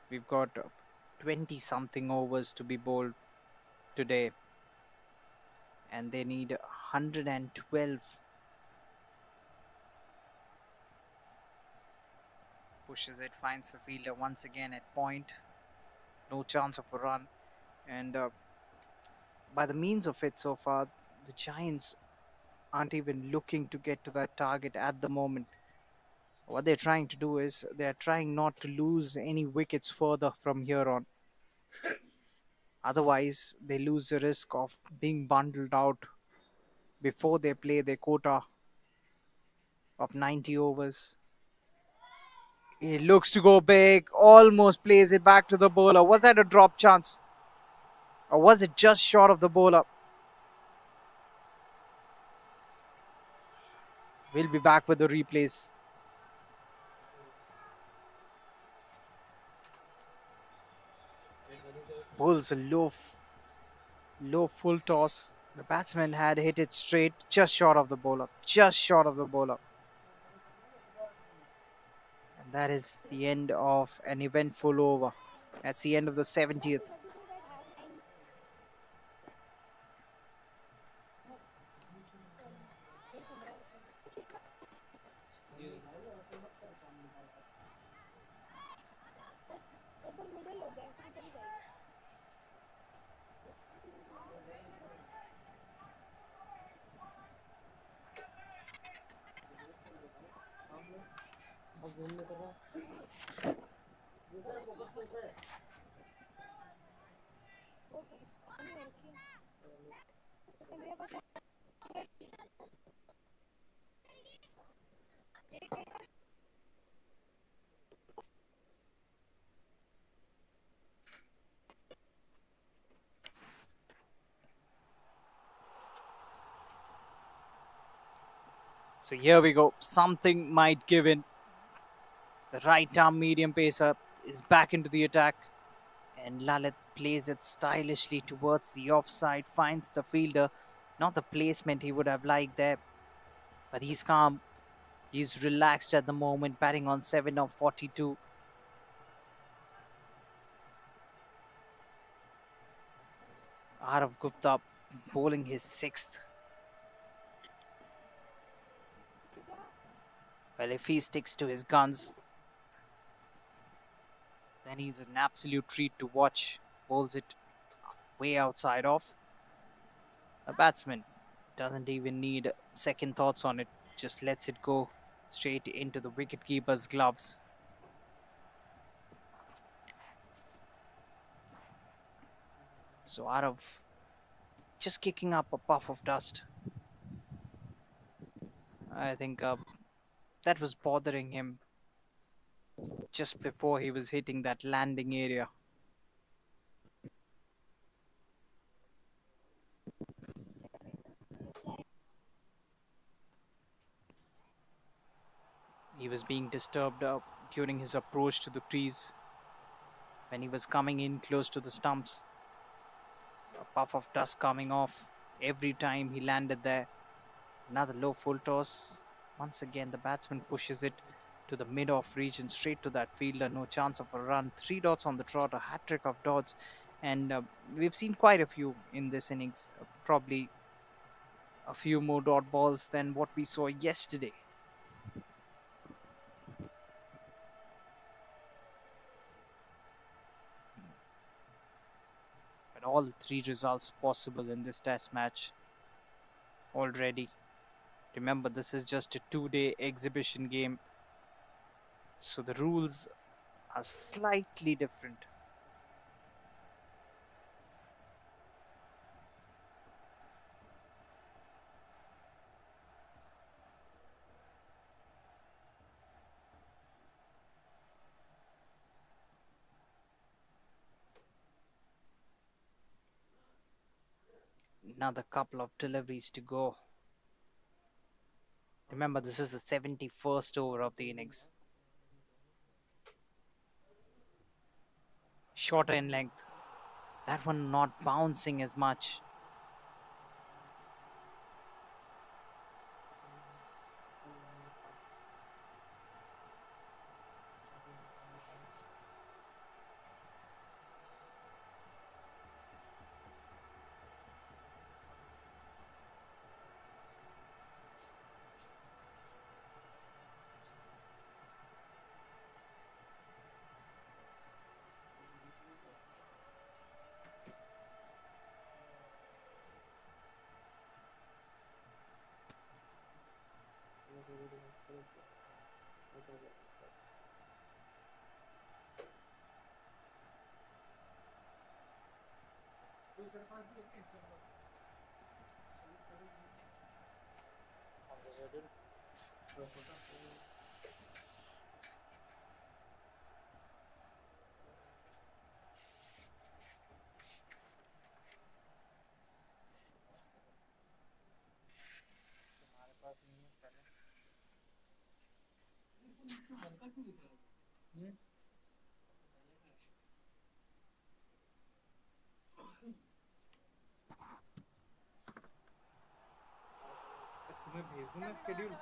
We've got 20 something overs to be bowled today, and they need 112. Pushes it, finds the fielder once again at point. No chance of a run, and by the means of it so far, the Giants aren't even looking to get to that target at the moment. What they're trying to do is they're trying not to lose any wickets further from here on. Otherwise, they lose the risk of being bundled out before they play their quota of 90 overs. He looks to go big, almost plays it back to the bowler. Was that a drop chance? Or was it just short of the bowler? We'll be back with the replays. Bowls a low full toss. The batsman had hit it straight, just short of the bowler. Just short of the bowler. And that is the end of an eventful over. That's the end of the 70th. अब घूमने कर रहा So here we go. Something might give in. The right arm medium pacer is back into the attack. And Lalit plays it stylishly towards the offside, finds the fielder. Not the placement he would have liked there. But he's calm. He's relaxed at the moment, batting on 7 of 42. Arav Gupta bowling his 6th. Well, if he sticks to his guns, then he's an absolute treat to watch. Bowls it way outside off. A batsman doesn't even need second thoughts on it, just lets it go straight into the wicketkeeper's gloves. So Arav just kicking up a puff of dust. I think that was bothering him just before he was hitting that landing area. He was being disturbed during his approach to the crease when he was coming in close to the stumps. A puff of dust coming off every time he landed there. Another low full toss. Once again, the batsman pushes it to the mid-off region, straight to that fielder. No chance of a run. 3 dots on the trot, a hat-trick of dots. And we've seen quite a few in this innings. Probably a few more dot balls than what we saw yesterday. But all 3 results possible in this test match already. Remember, this is just a 2-day exhibition game, so the rules are slightly different. Another couple of deliveries to go. Remember, this is the 71st over of the innings. Shorter in length. That one not bouncing as much. तुम्हें भेज दूं मैं schedule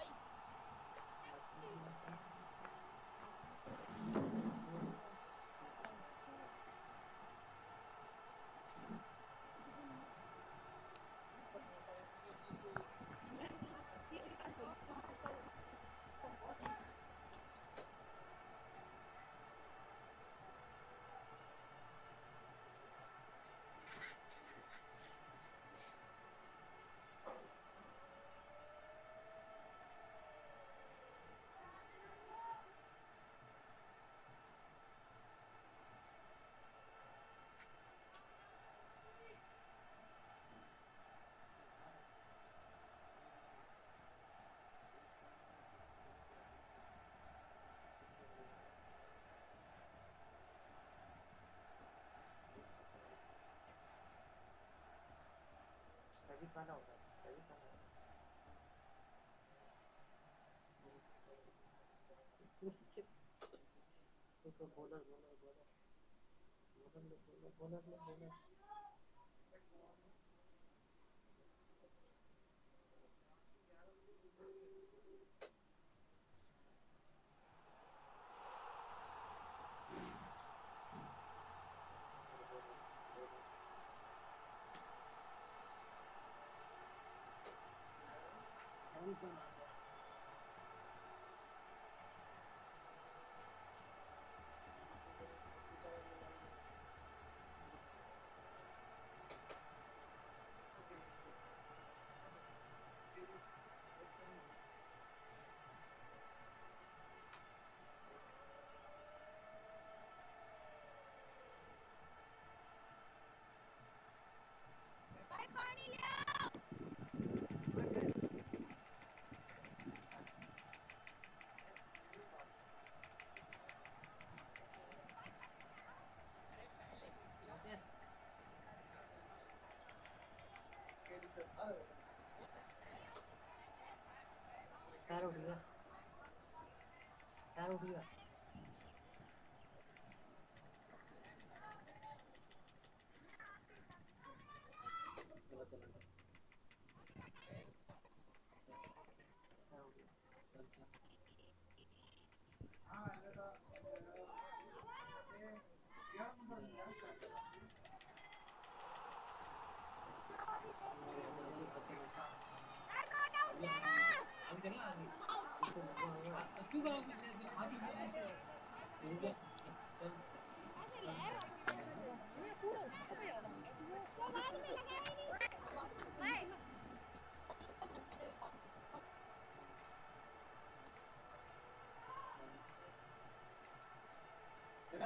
गाना होता है सही गाना तो bowler bowler bowler bowler bowler bowler bowler पैर उठ गया पैर उठ गया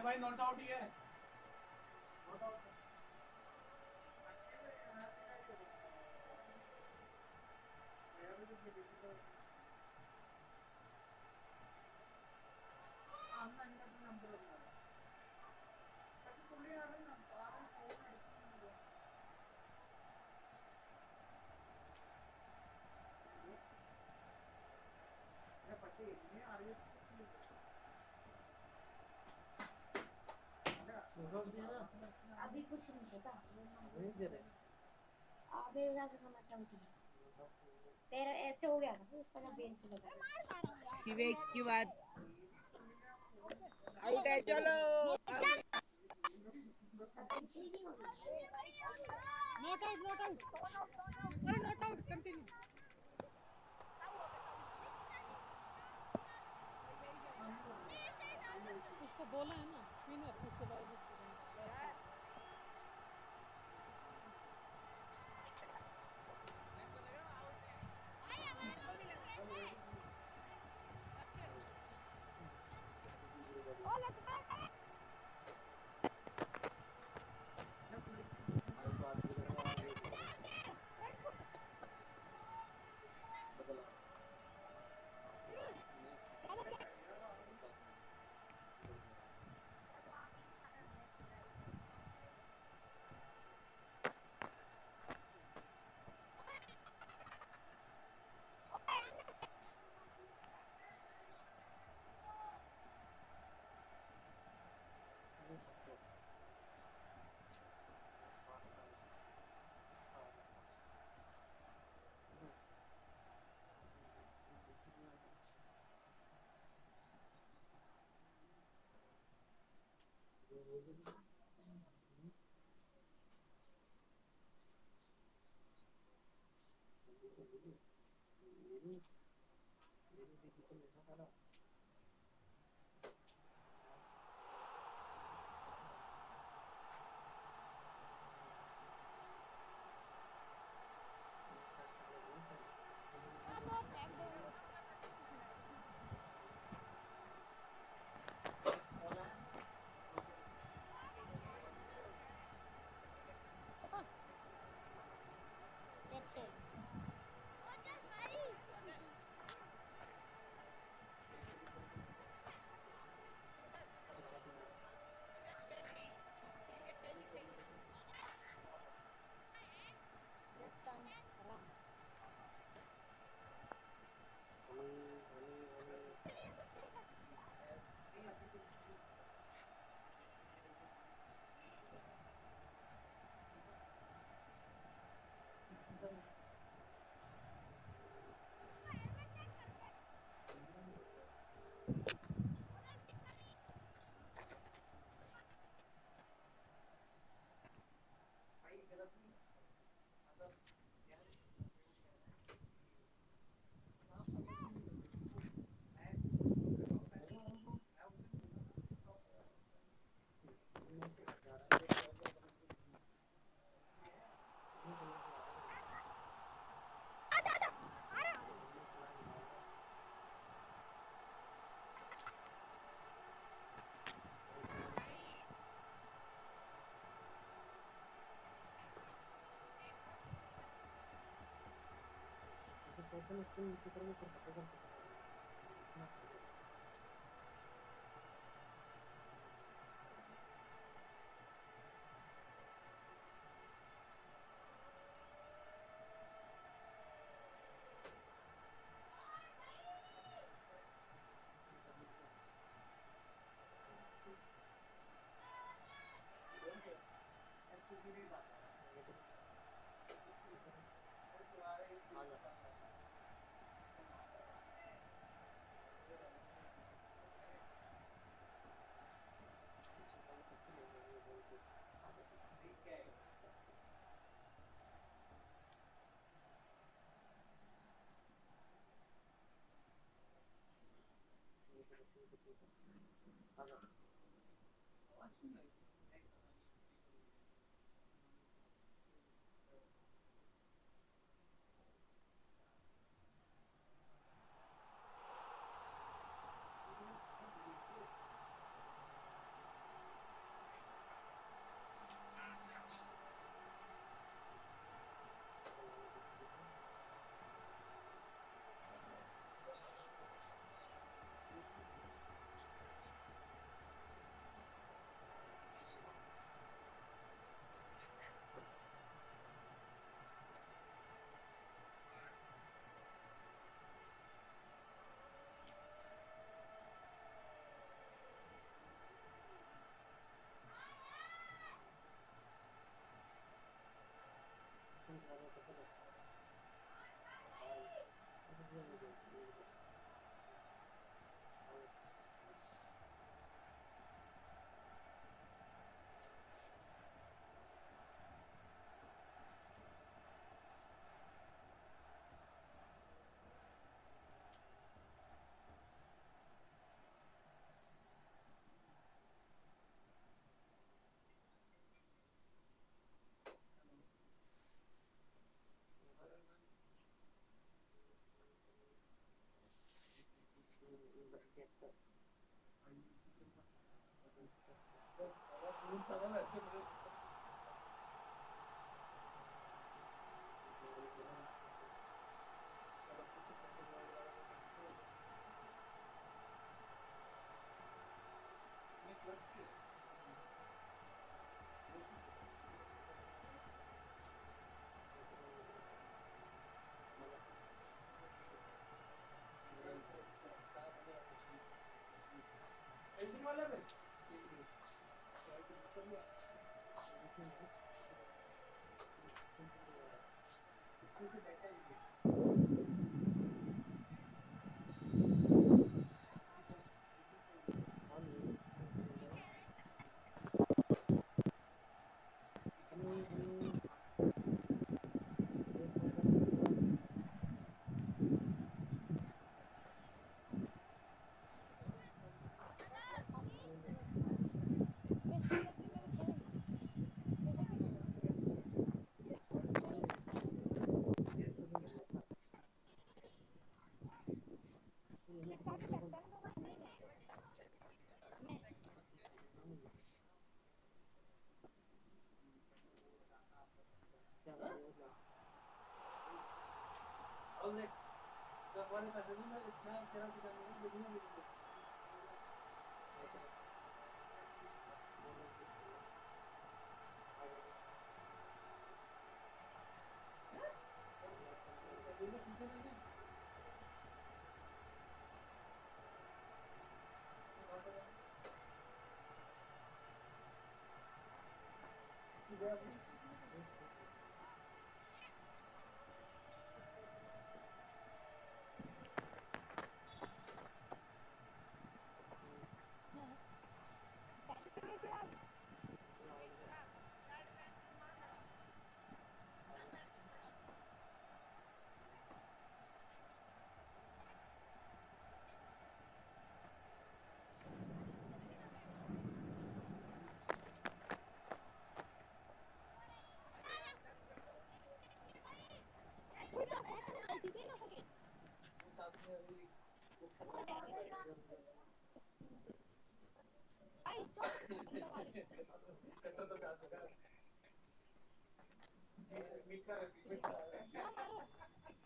भाई नॉट आउट ही है नॉट आउट अभी कुछ नहीं पता नहीं दे रहे आप मेरे हिसाब से समझ उठी तेरा ऐसे हो गया था उसका ना बेल पे लगा शिवे की बात आउट है चलो नॉट आउट अरे नॉट आउट कंटिन्यू उसको बोला है ना स्पिनर उसके बाद टोटल उसको नीचे करोगे फिर पता चल सकता है इतना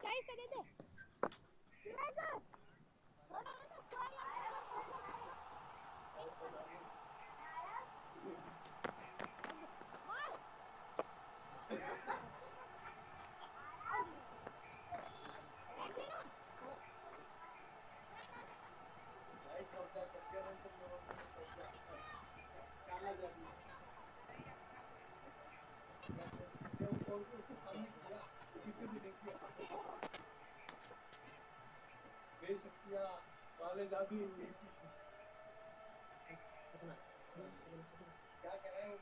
चाय से दे दे वाले जादू क्या कह रहे हो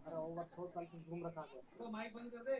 अरे ओवर 100 साल की घूम रखा है तो माइक बंद कर दे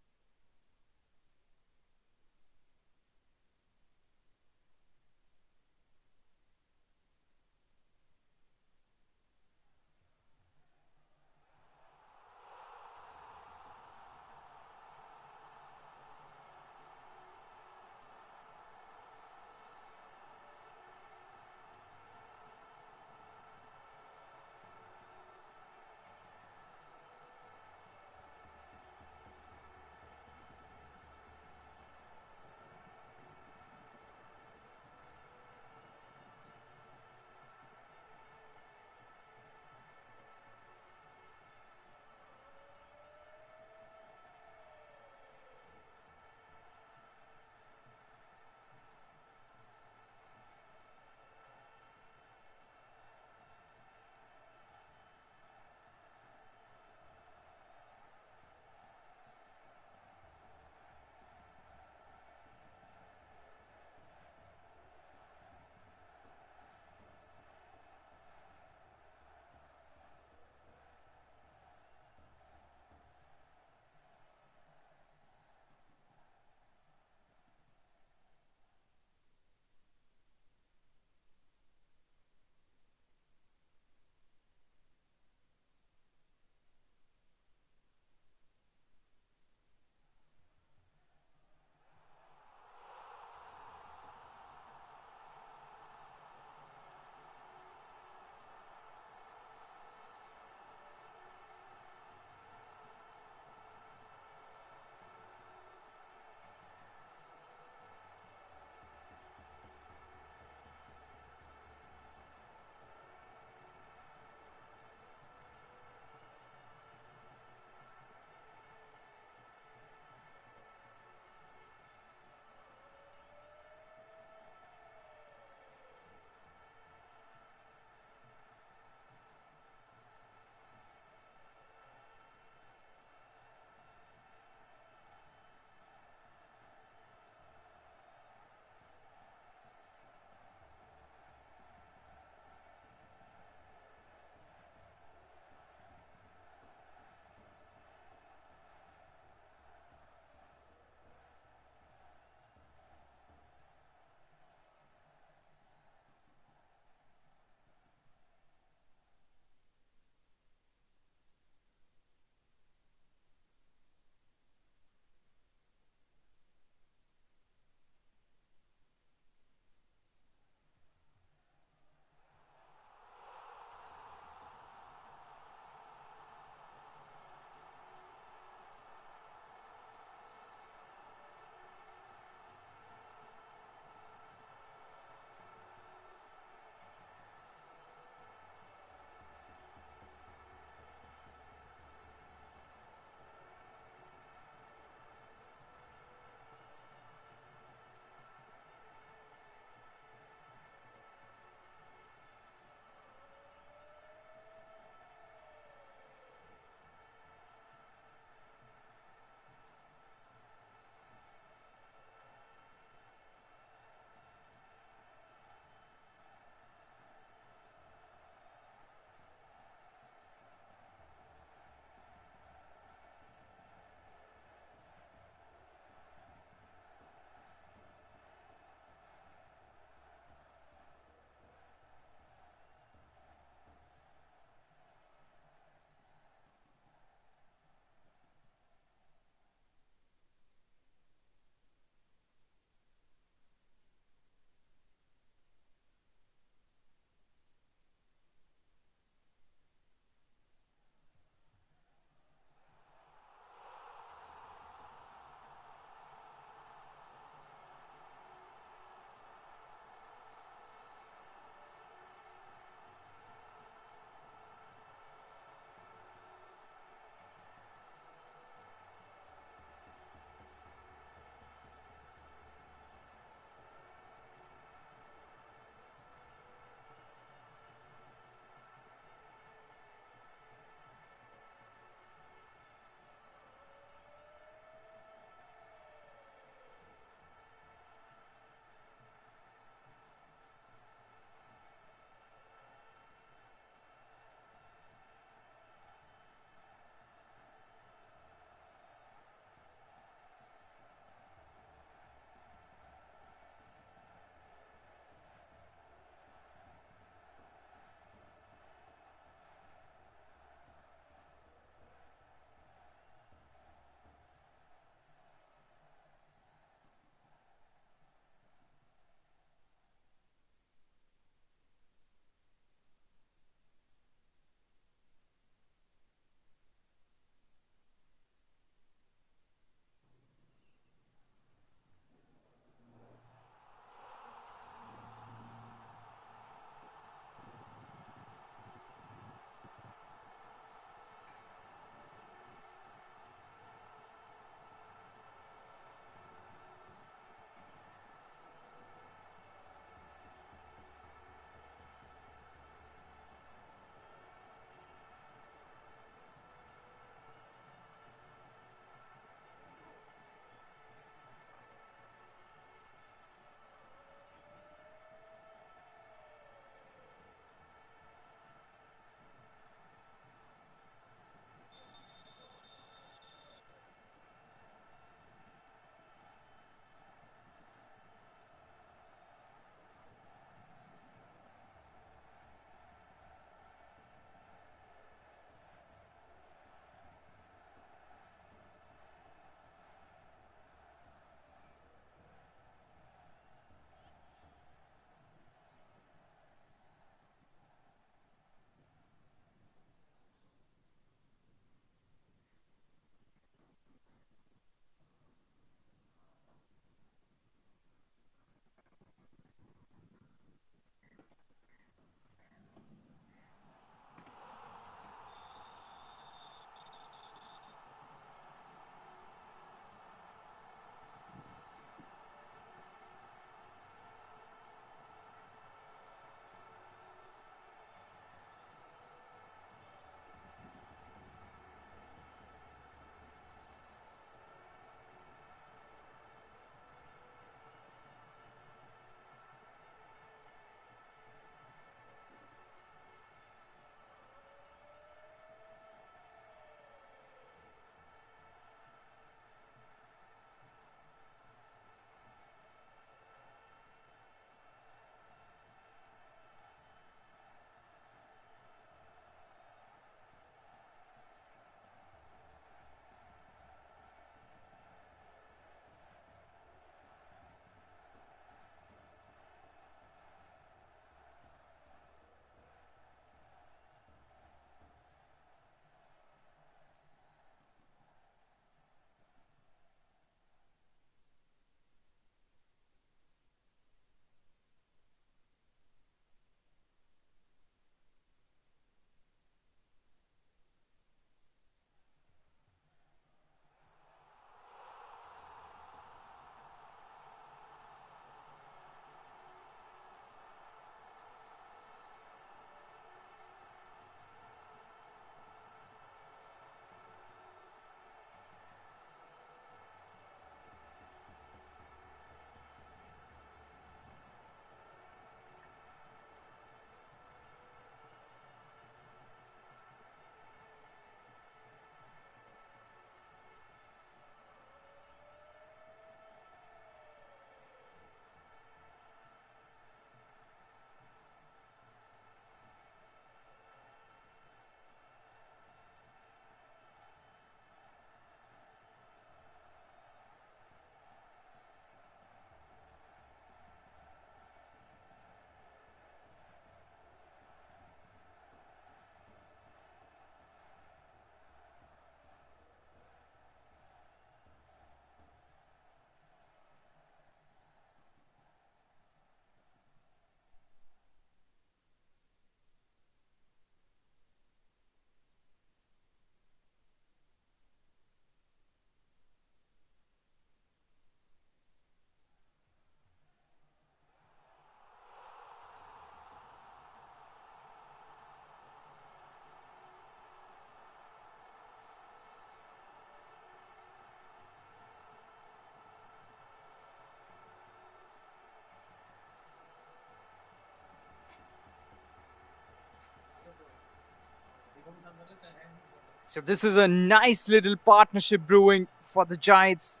So this is a nice little partnership brewing for the Giants.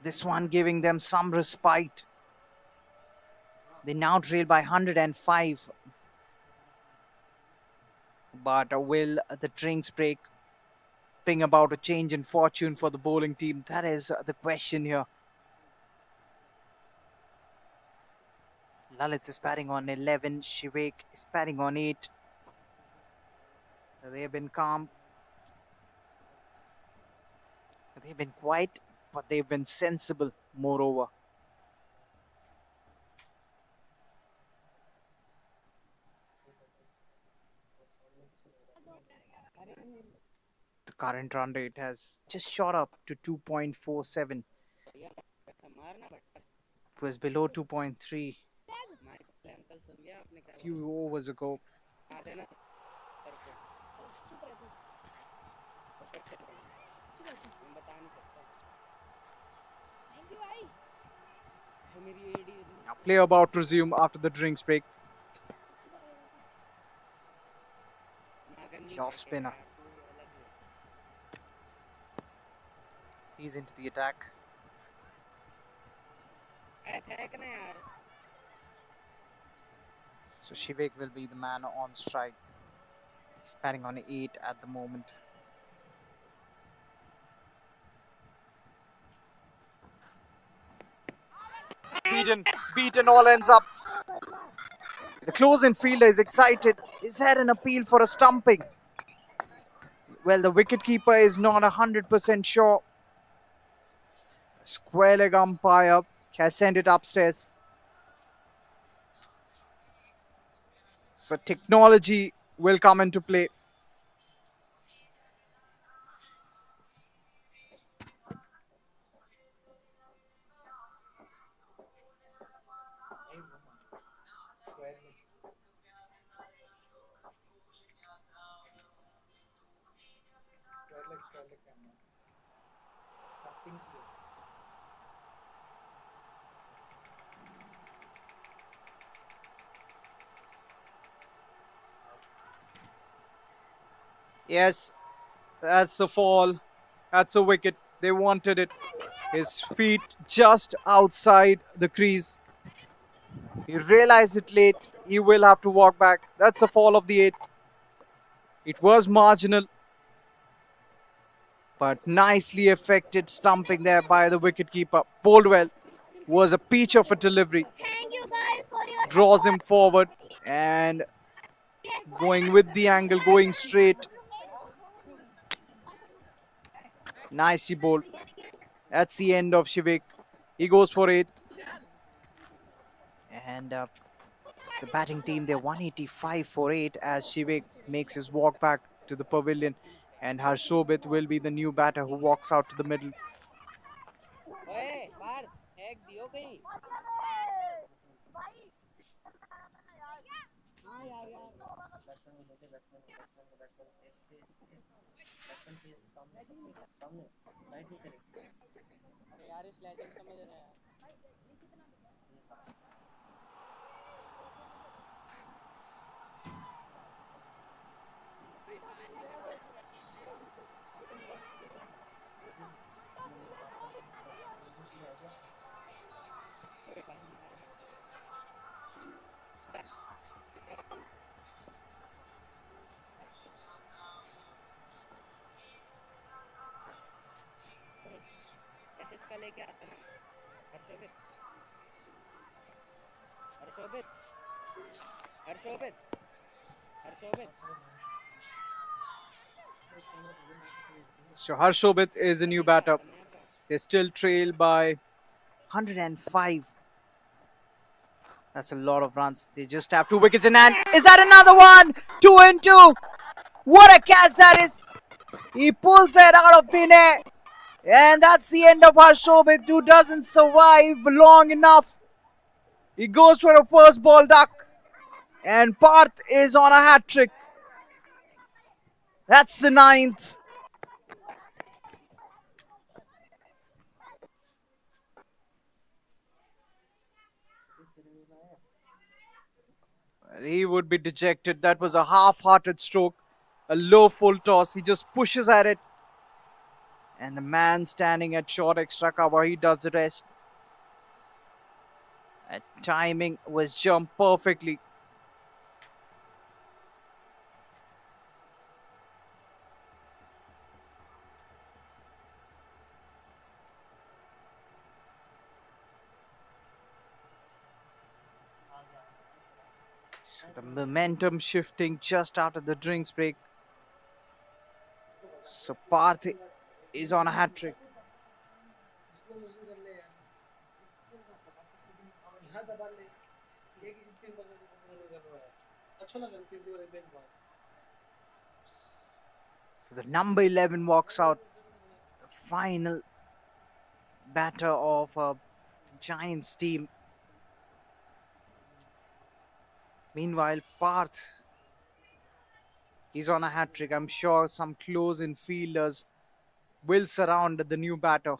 This one giving them some respite. They now trail by 105. But will the drinks break bring about a change in fortune for the bowling team? That is the question here. Lalit is batting on 11. Shivek is batting on 8. They have been calm. They've been quiet, but they've been sensible, moreover. The current run rate has just shot up to 2.47. It was below 2.3 a few overs ago. Now play about to resume after the drinks break. The off spinner. He's into the attack. So Shivek will be the man on strike. He's batting on 8 at the moment. Beaten all ends up. The close-in fielder is excited. Is there an appeal for a stumping? Well, the wicketkeeper is not 100% sure. Square leg umpire has sent it upstairs. So technology will come into play. Yes, that's a fall. That's a wicket. They wanted it. His feet just outside the crease. He realized it late. He will have to walk back. That's a fall of the 8th. It was marginal, but nicely affected stumping there by the wicketkeeper. Boldwell was a peach of a delivery. Thank you guys for your Draws him forward and going with the angle, going straight. Nicely bowled. That's the end of Shivek. He goes for 8th. And the batting team, they're 185 for 8 as Shivek makes his walk back to the pavilion. And Harshobit will be the new batter who walks out to the middle. So Harshobit is a new batter. They still trail by 105. That's a lot of runs. They just have 2 wickets in hand. Is that another one? 2 and 2. What a catch that is. He pulls it out of thin air. And that's the end of Harshobit, who doesn't survive long enough. He goes for a first ball duck. And Parth is on a hat trick. That's the 9th. He would be dejected. That was a half-hearted stroke, a low full toss. He just pushes at it. And the man standing at short extra cover, he does the rest. That timing was jumped perfectly. So the momentum shifting just after the drinks break. So Parth is on a hat trick. यहाँ दबा ले एक ही 3 बार कर रहा है अच्छा लगा 3 बार एक बार. So the number 11 walks out, the final batter of the Giants team. Meanwhile, Parth is on a hat trick. I'm sure some close in fielders will surround the new batter.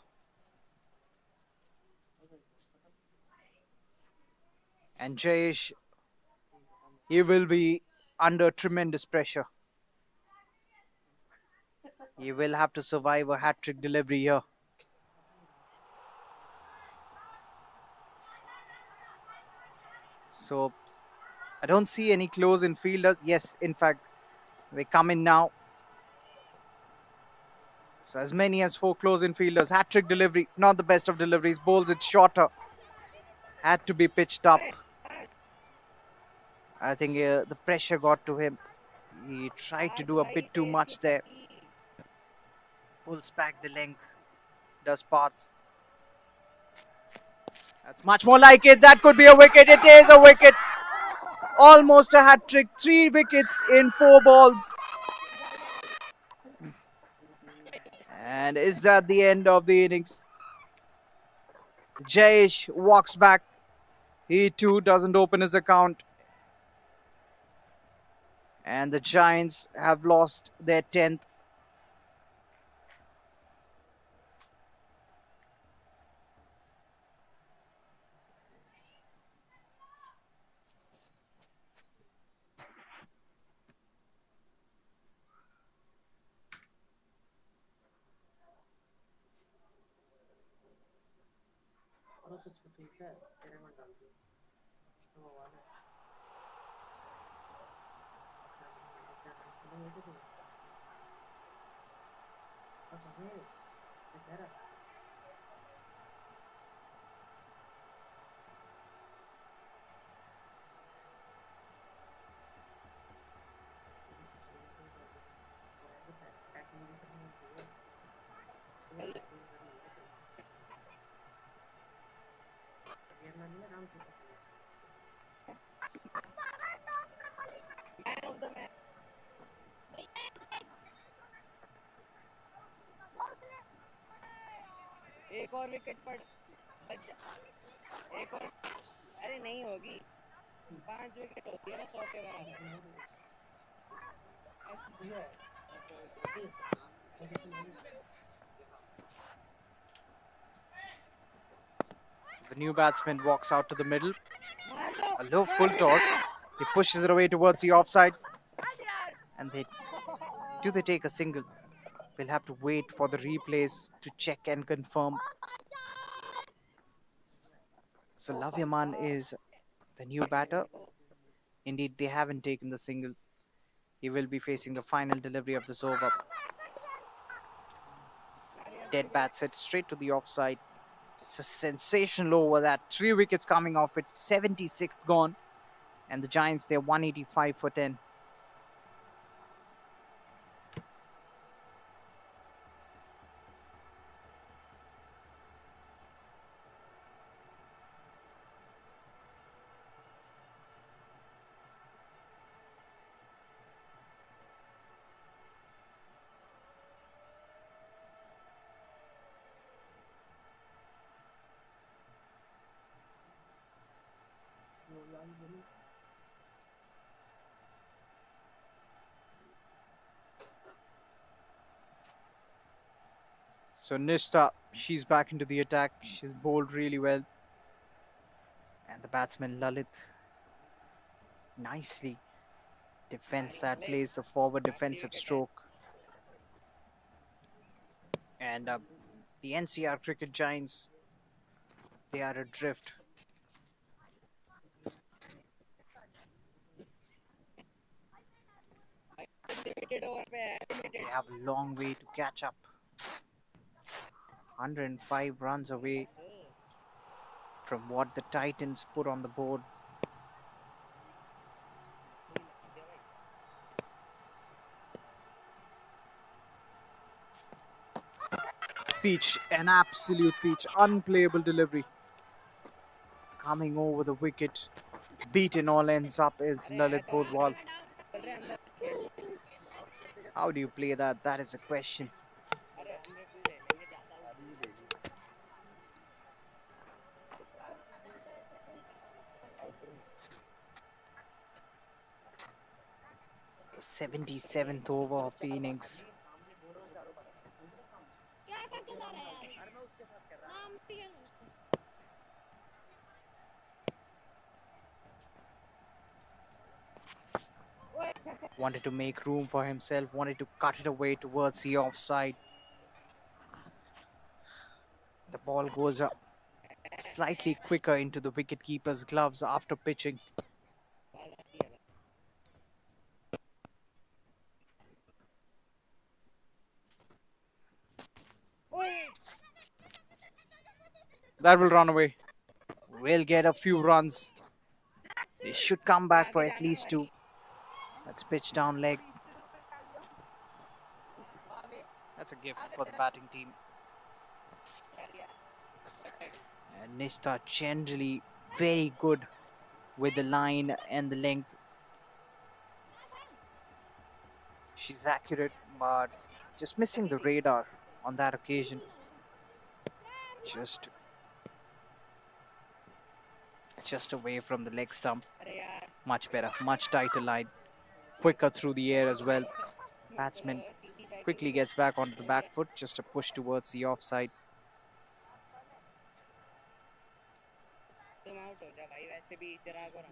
And Jayesh, he will be under tremendous pressure. He will have to survive a hat trick delivery here. So I don't see any close in fielders. Yes, in fact, they come in now. So as many as 4 close in fielders. Hat trick delivery, not the best of deliveries. Bowls it shorter. Had to be pitched up. I think the pressure got to him. He tried to do a bit too much there. Pulls back the length. Does Parth. That's much more like it. That could be a wicket. It is a wicket. Almost a hat trick. 3 wickets in 4 balls. And is that the end of the innings? Jayesh walks back. He too doesn't open his account. And the Giants have lost their 10th. एक और wicket पड़ एक और अरे नहीं होगी 5 wicket होती है ना 100 के बराबर. The new batsman walks out to the middle. A low full toss. He pushes it away towards the offside. And do they take a single? We'll have to wait for the replays to check and confirm. So Lavyaman is the new batter. Indeed, they haven't taken the single. He will be facing the final delivery of this over. Dead bat set straight to the offside. It's a sensational over that. 3 wickets coming off it. 76th gone. And the Giants, they're 185 for 10. So Nishta, she's back into the attack. She's bowled really well. And the batsman Lalit, nicely defends that, plays the forward defensive stroke. And the NCR cricket giants, they are adrift. They have a long way to catch up. 105 runs away from what the Titans put on the board. Peach, an absolute peach, unplayable delivery. Coming over the wicket, beaten all ends up is Lalit Bodwal. How do you play that? That is a question. 77th over of the innings. Wanted to make room for himself, wanted to cut it away towards the offside. The ball goes up slightly quicker into the wicketkeeper's gloves after pitching. That will run away. We'll get a few runs. They should come back for at least 2. That's pitch down leg. That's a gift for the batting team. And Nishta generally very good with the line and the length. She's accurate, but just missing the radar on that occasion. Just away from the leg stump. Much better, much tighter line. Quicker through the air as well. Batsman quickly gets back onto the back foot. Just a push towards the offside.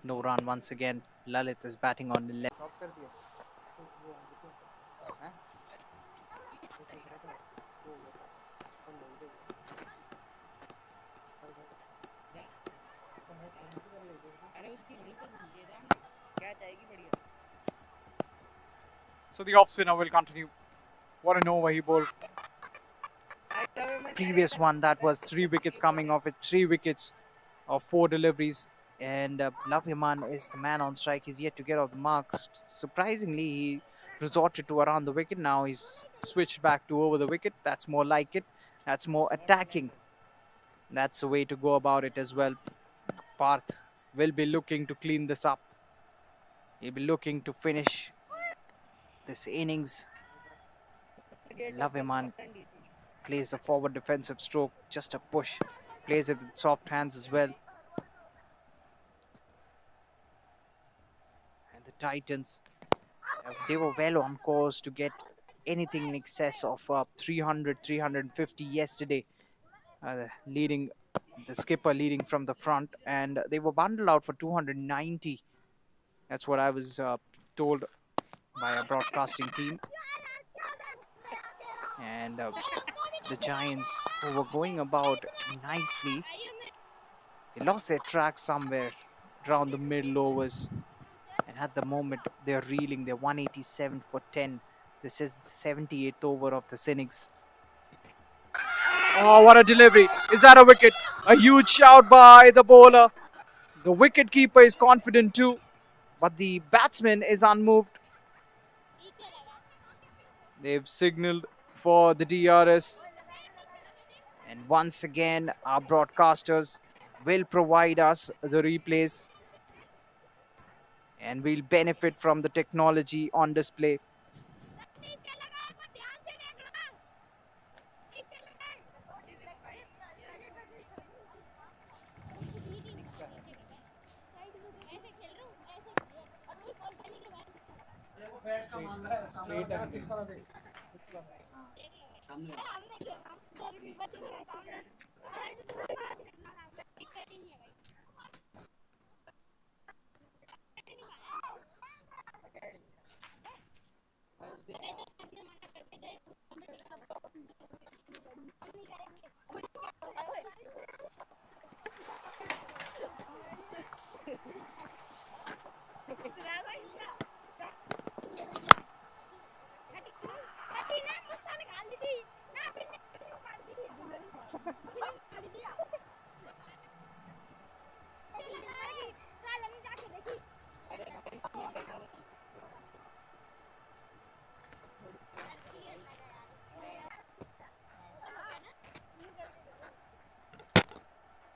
No run once again. Lalit is batting on the left. So the off spinner will continue. What an over he bowled. Previous one, that was 3 wickets coming off it. 3 wickets of 4 deliveries. And Lavyaman is the man on strike. He's yet to get off the marks. Surprisingly, he resorted to around the wicket. Now he's switched back to over the wicket. That's more like it. That's more attacking. That's the way to go about it as well. Parth will be looking to clean this up. He'll be looking to finish this innings. Lavyaman plays the forward defensive stroke. Just a push. Plays it with soft hands as well. And the Titans, they were well on course to get anything in excess of 300, 350 yesterday. Leading the skipper leading from the front, and they were bundled out for 290. That's what I was told by a broadcasting team. And the Giants, who were going about nicely, they lost their track somewhere around the middle overs, and at the moment they're reeling. They're 187 for 10. This is the 78th over of the innings. Oh, what a delivery. Is that a wicket? A huge shout by the bowler. The wicket keeper is confident too, but the batsman is unmoved. They've signaled for the DRS. And once again, our broadcasters will provide us the replays. And we'll benefit from the technology on display.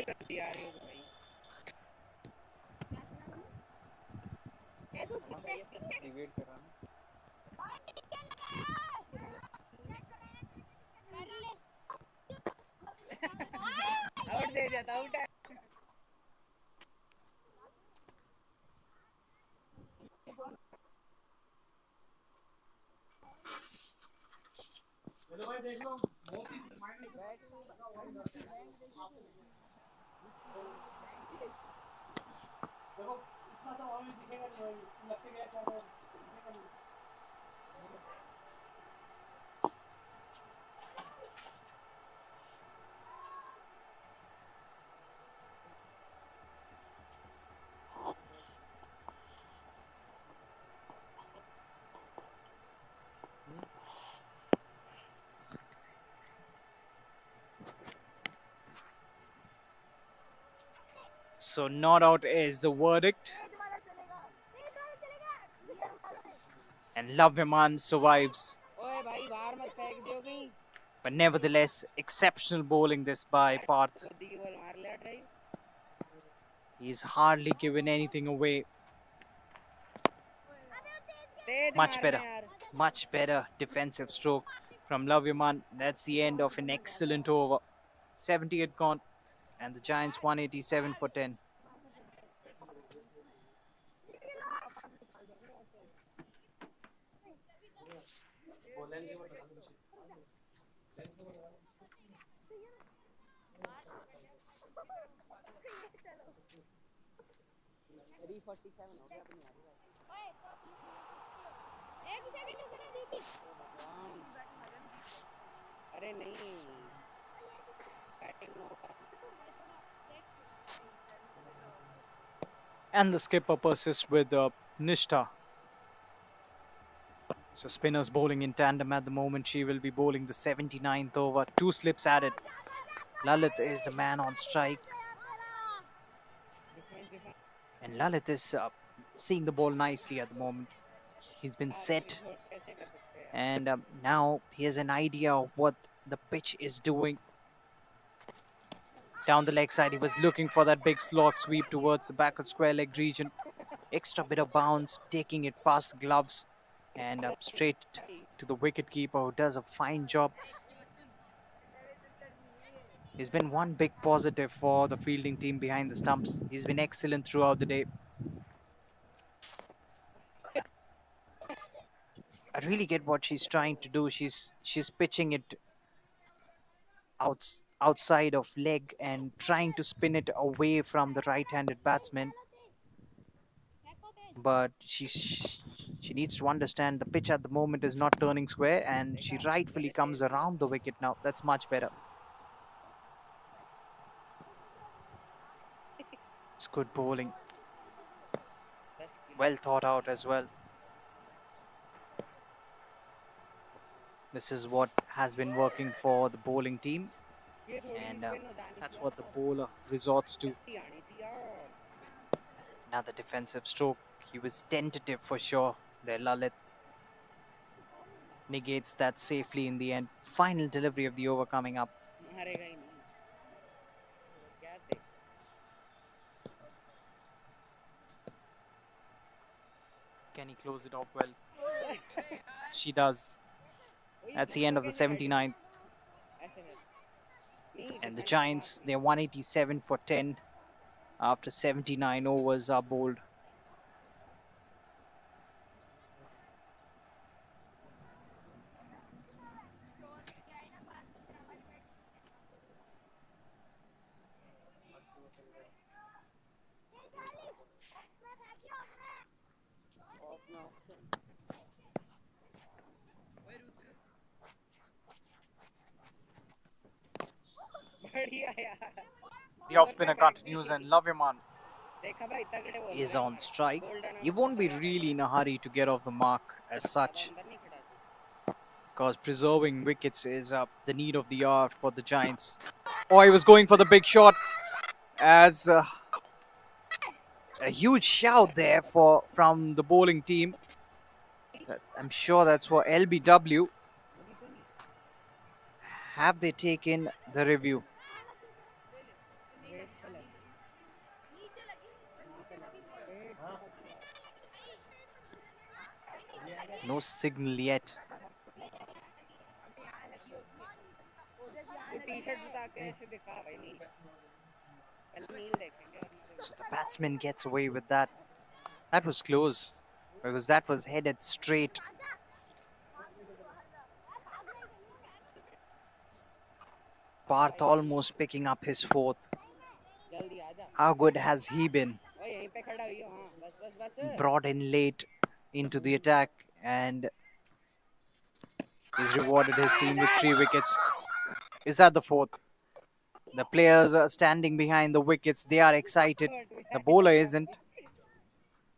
गलती आ रही हो भाई debate करा ना out दे दिया था out है hello भाई देख लो बहुत ही माइनस देखो इतना सा वहां में दिखेगा नहीं भाई लगते गया क्या दिखेगा नहीं So not out is the verdict. And Lavyaman survives. ओए भाई बाहर मत फेंक दियो कहीं But nevertheless, exceptional bowling this by Parth. Modi की बॉल मार ले try He's hardly given anything away. तेज Much मारना better. यार Much better defensive stroke from Lavyaman. That's the end of an excellent over. 78 gone. And the Giants 187 for 10. अरे नहीं batting And the skipper persists with Nishta. So spinners bowling in tandem at the moment. She will be bowling the 79th over. 2 slips added. Lalit is the man on strike. And Lalit is seeing the ball nicely at the moment. He's been set. And now he has an idea of what the pitch is doing. Down the leg side, he was looking for that big slog sweep towards the backward square leg region. Extra bit of bounce, taking it past the gloves and straight to the wicket keeper, who does a fine job. He's been one big positive for the fielding team behind the stumps. He's been excellent throughout the day. I really get what she's trying to do. She's pitching it outside of leg and trying to spin it away from the right-handed batsman. But she needs to understand the pitch at the moment is not turning square, and she rightfully comes around the wicket now. That's much better. It's good bowling. Well thought out as well. This is what has been working for the bowling team, and that's what the bowler resorts to. Another defensive stroke. He was tentative for sure there. Lalit negates that safely in the end. Final delivery of the over coming up. Can he close it off well? She does. That's the end of the 79th. And the Giants, they're 187 for 10 after 79 overs are bowled. The off spinner continues, and Lavyaman is on strike. He won't be really in a hurry to get off the mark as such, because preserving wickets is the need of the hour for the Giants. Oh, he was going for the big shot, as a huge shout there from the bowling team. I'm sure that's for LBW. Have they taken the review? No signal yet. So the batsman gets away with that. That was close because that was headed straight. Parth almost picking up his fourth. How good has he been? Brought in late into the attack and he's rewarded his team with 3 wickets. Is that the fourth? The players are standing behind the wickets. They are excited. The bowler isn't.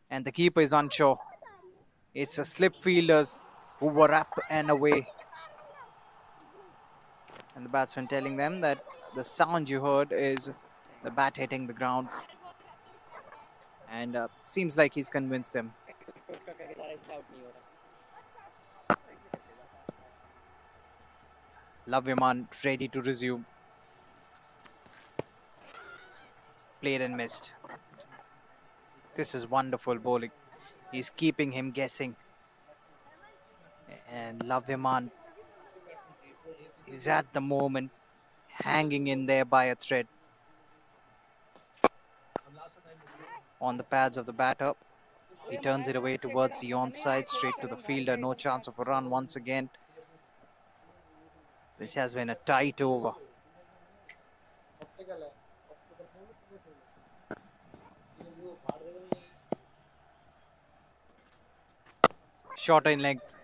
And the keeper is unsure. It's the slip fielders who were up and away. And the batsman telling them that the sound you heard is the bat hitting the ground. And seems like he's convinced them. Lavyaman ready to resume. Played and missed. This is wonderful bowling. He's keeping him guessing. And Lavyaman is at the moment hanging in there by a thread. On the pads of the batter. He turns it away towards the onside, straight to the fielder. No chance of a run once again. This has been a tight over. Shorter in length.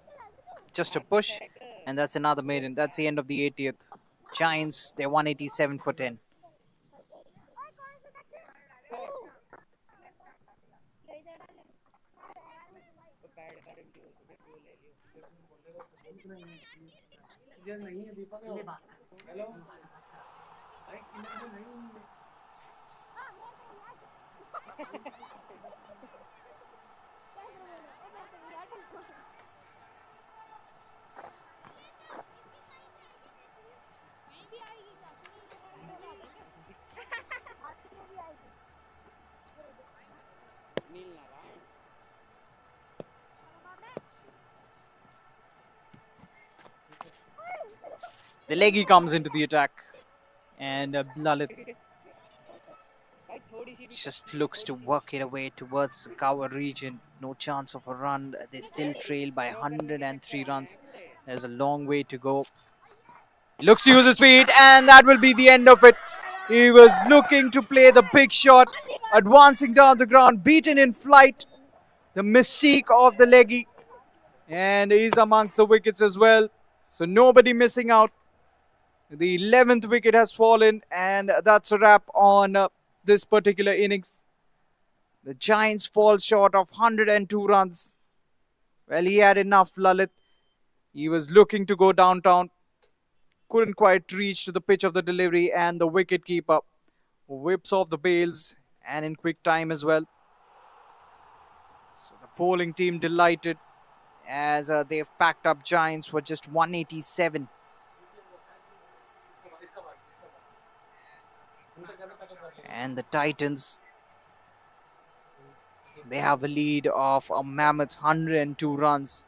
Just a push. And that's another maiden. That's the end of the 80th. Giants, they're 187 for 10. The leggy comes into the attack. And Lalit just looks to work it away towards the cover region. No chance of a run. They still trail by 103 runs. There's a long way to go. Looks to use his feet, and that will be the end of it. He was looking to play the big shot, advancing down the ground, beaten in flight. The mystique of the leggy. And he's amongst the wickets as well. So nobody missing out. The 11th wicket has fallen, and that's a wrap on this particular innings. The Giants fall short of 102 runs. Well, he had enough, Lalit. He was looking to go downtown. Couldn't quite reach to the pitch of the delivery, and the wicketkeeper whips off the bails, and in quick time as well. So the bowling team delighted as they've packed up Giants for just 187. And the Titans, they have a lead of a mammoth 102 runs.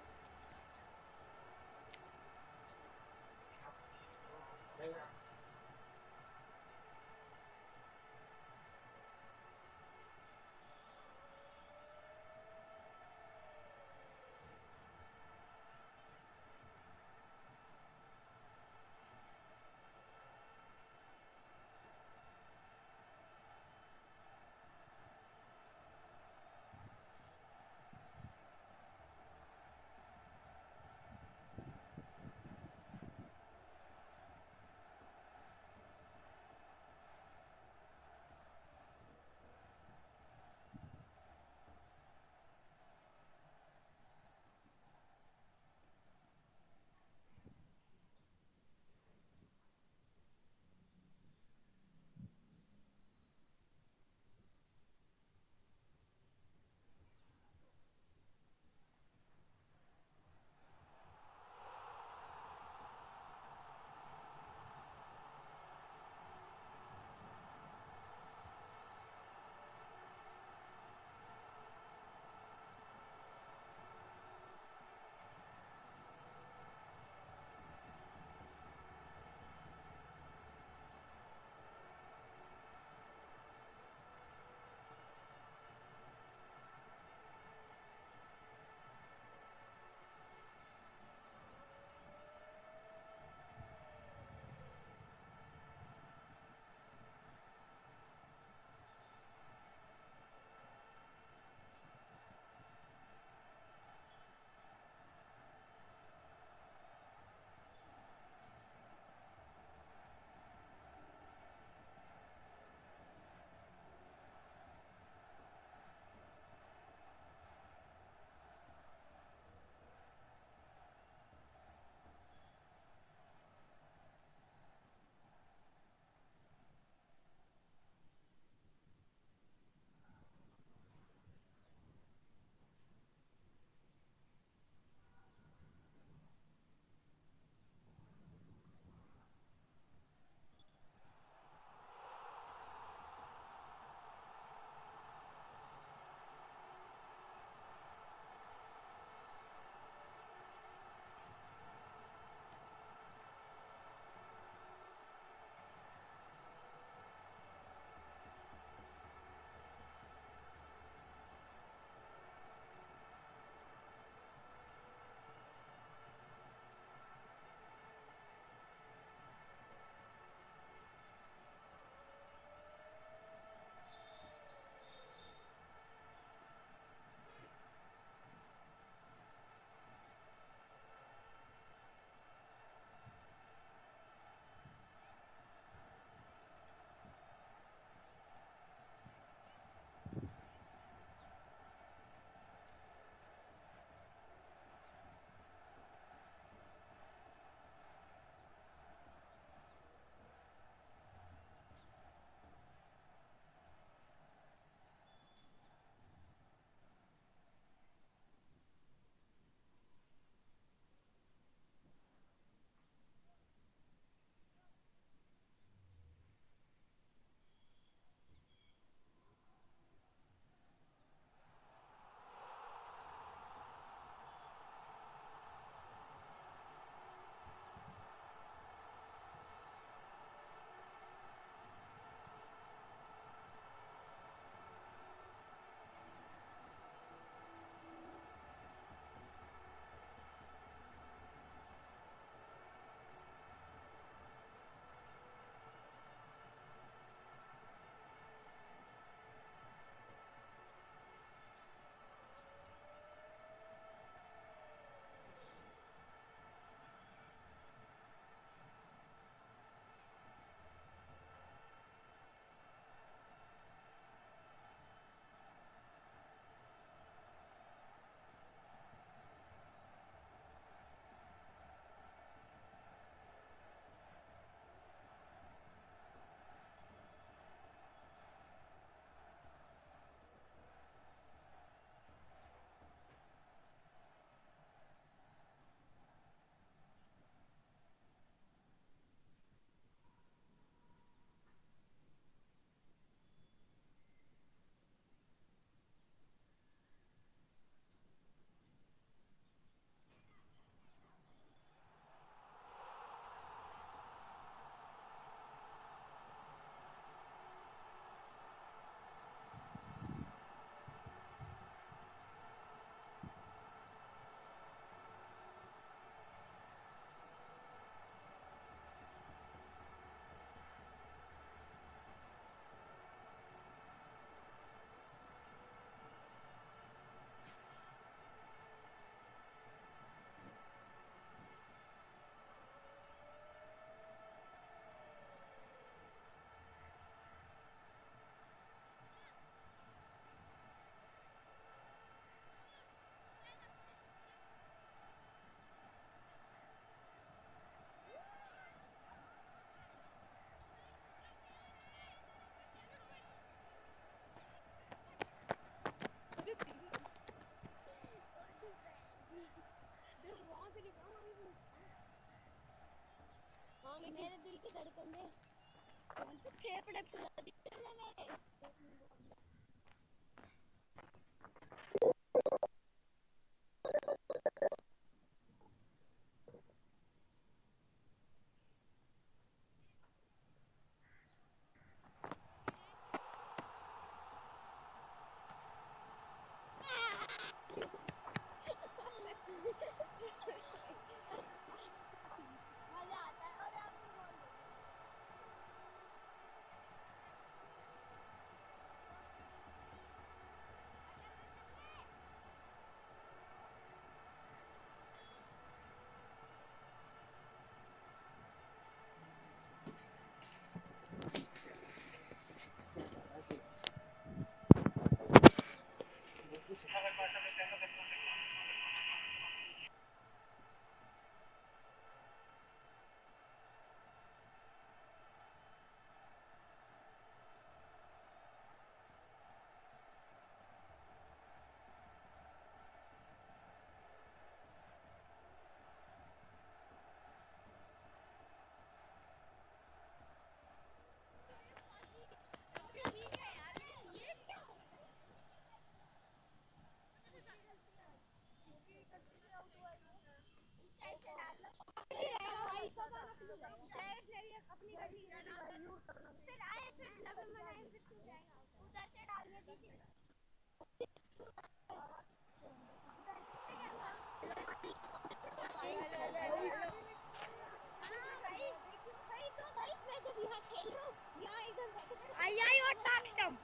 आई और top stump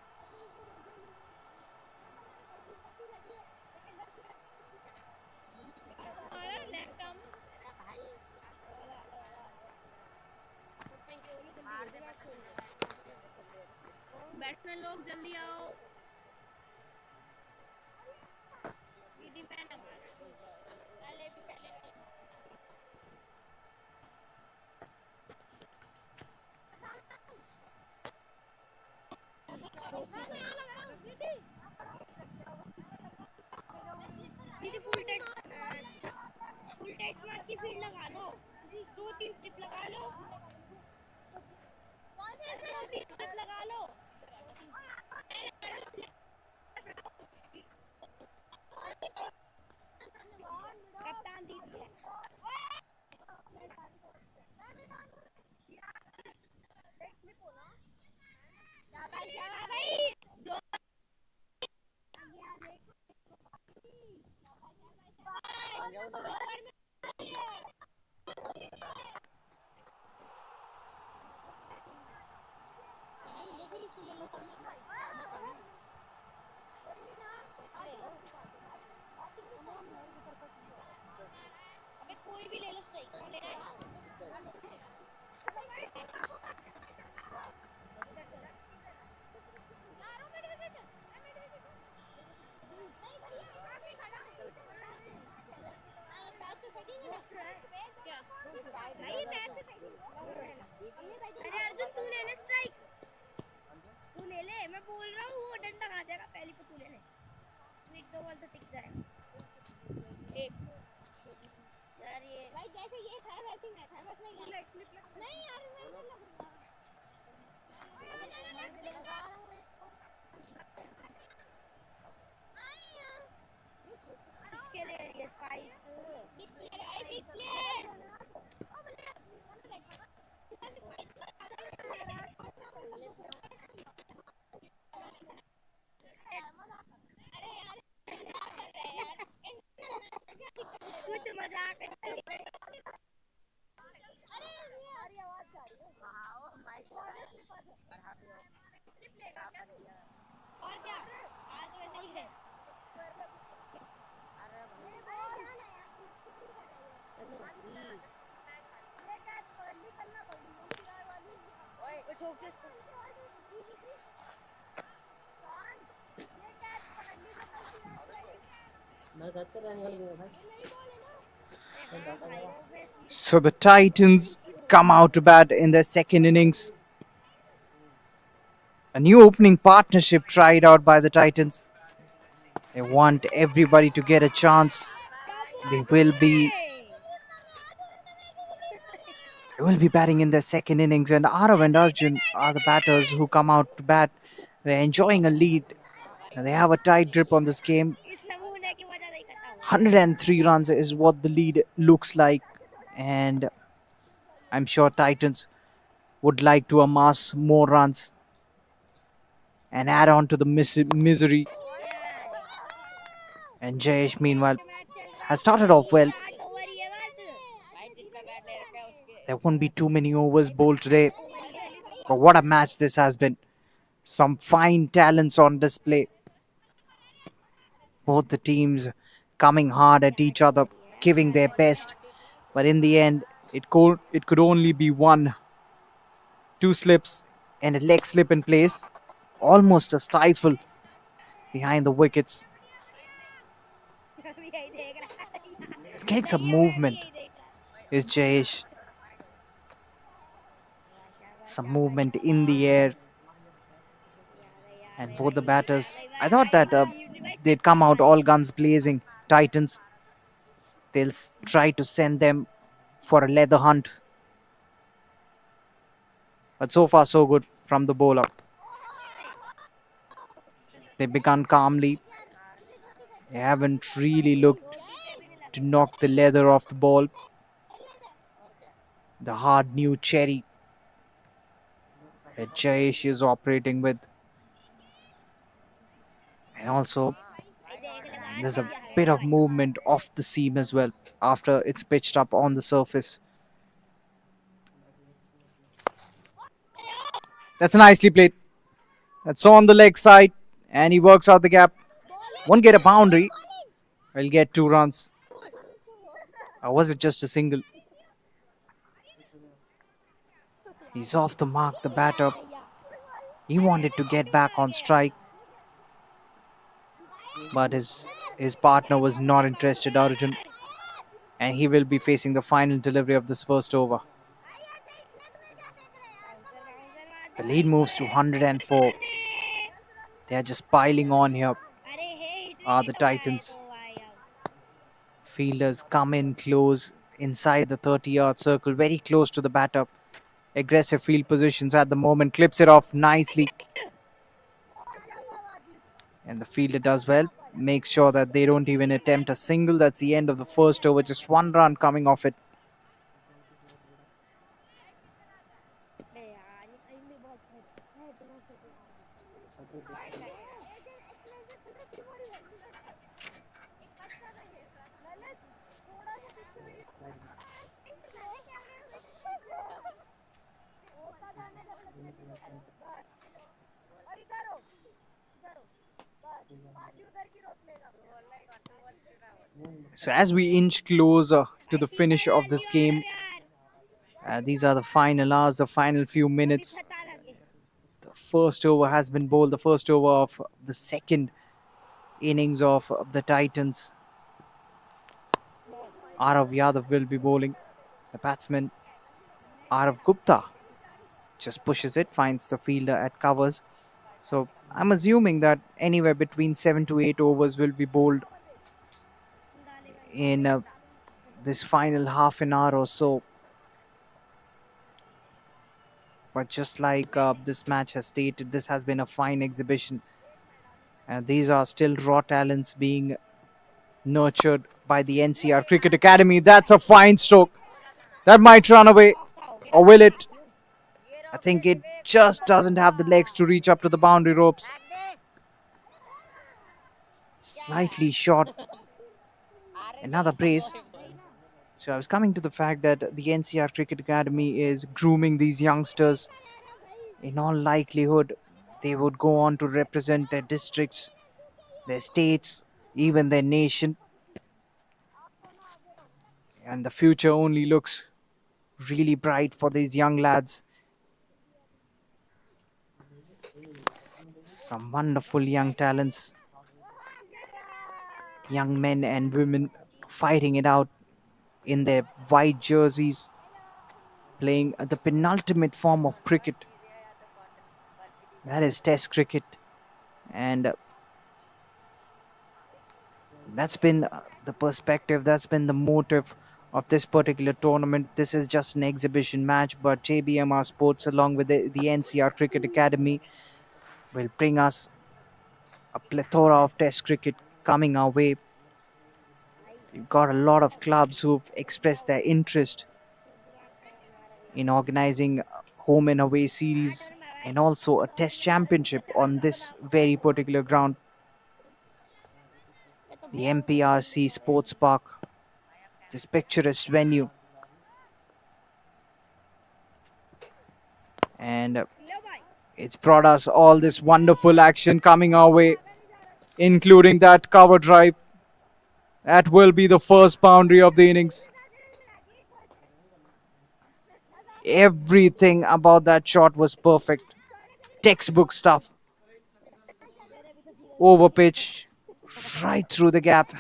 batsman लोग जल्दी आओ दीदी मैं ना पहले भी पहले दीदी फुल टेस्ट मैच की फील्ड लगा लो 2-3 स्लिप लगा लो 2-3 स्लिप लगा लो कप्तान दीदी शाबाश शाबाश भाई दो अबे कोई भी ले लो सही कौन लेना है अरे अर्जुन तू ले ले स्ट्राइक तू ले ले मैं बोल रहा हूँ वो डंडा खा जाएगा पहली पे तू ले ले तू 1-2 बॉल तो टिक जाएगा एक यार ये भाई जैसे ये था वैसे ही मैं था बस मैं लेग स्लिप नहीं यार मैं इसके लिए ये spikes big player I big player अरे यार कुछ मजाक अरे यार आवाज आ रही है हां ओ माइक और क्या आज वैसे ही है अरे भाई जाना यार ये कैच कर निकलना पड़ेगा किराए वाली ओए ठोक के इसको ये कैच पकड़नी तो मैं कहते एंगल गया भाई So the Titans come out to bat in their second innings. A new opening partnership tried out by the Titans. They want everybody to get a chance. They will be They will be batting in their second innings, and Arav and Arjun are the batters who come out to bat. They're enjoying a lead. And they have a tight grip on this game. 103 runs is what the lead looks like, and I'm sure Titans would like to amass more runs and add on to the misery. And Jayesh, meanwhile, has started off well. There won't be too many overs bowled today, but what a match this has been. Some fine talents on display. Both the teams coming hard at each other, giving their best, but in the end, it could only be one. Two slips and a leg slip in place, almost a stifle behind the wickets. He's getting some movement, is Jayesh. Some movement in the air. And both the batters, I thought that they'd come out all guns blazing. Titans, they'll try to send them for a leather hunt. But so far so good from the bowler. They begun calmly. They haven't really looked to knock the leather off the ball. The hard new cherry that Jayesh is operating with. And also, there's a bit of movement off the seam as well after it's pitched up on the surface. That's nicely played. That's on the leg side, and he works out the gap. Won't get a boundary. He'll get 2 runs. Or was it just a single? He's off the mark, the batter. He wanted to get back on strike, but his partner was not interested, Arjun, and he will be facing the final delivery of this first over. The lead moves to 104. They are just piling on here, are the Titans. Fielders come in close inside the 30-yard circle, very close to the batter. Aggressive field positions at the moment, clips it off nicely. And the fielder does well, makes sure that they don't even attempt a single. That's the end of the first over, just 1 run coming off it. So as we inch closer to the finish of this game, these are the final hours, the final few minutes. The first over has been bowled, the first over of the second innings of the Titans. Arav Yadav will be bowling. The batsman, Arav Gupta, just pushes it, finds the fielder at covers. So I'm assuming that anywhere between 7 to 8 overs will be bowled in this final half an hour or so. But just like this match has stated, this has been a fine exhibition. These are still raw talents being nurtured by the NCR Cricket Academy. That's a fine stroke. That might run away. Or will it? I think it just doesn't have the legs to reach up to the boundary ropes. Slightly short. Another brace. So I was coming to the fact that the NCR Cricket Academy is grooming these youngsters. In all likelihood, they would go on to represent their districts, their states, even their nation. And the future only looks really bright for these young lads. Some wonderful young talents. Young men and women fighting it out in their white jerseys, playing the penultimate form of cricket. That is Test cricket. And that's been the perspective, that's been the motive of this particular tournament. This is just an exhibition match, but JBMR Sports, along with the NCR Cricket Academy, will bring us a plethora of Test cricket coming our way. We've got a lot of clubs who've expressed their interest in organizing home and away series and also a Test championship on this very particular ground, the MPRC Sports Park, this picturesque venue. And it's brought us all this wonderful action coming our way, including that cover drive. That will be the first boundary of the innings. Everything about that shot was perfect. Textbook stuff. Over pitch, right through the gap,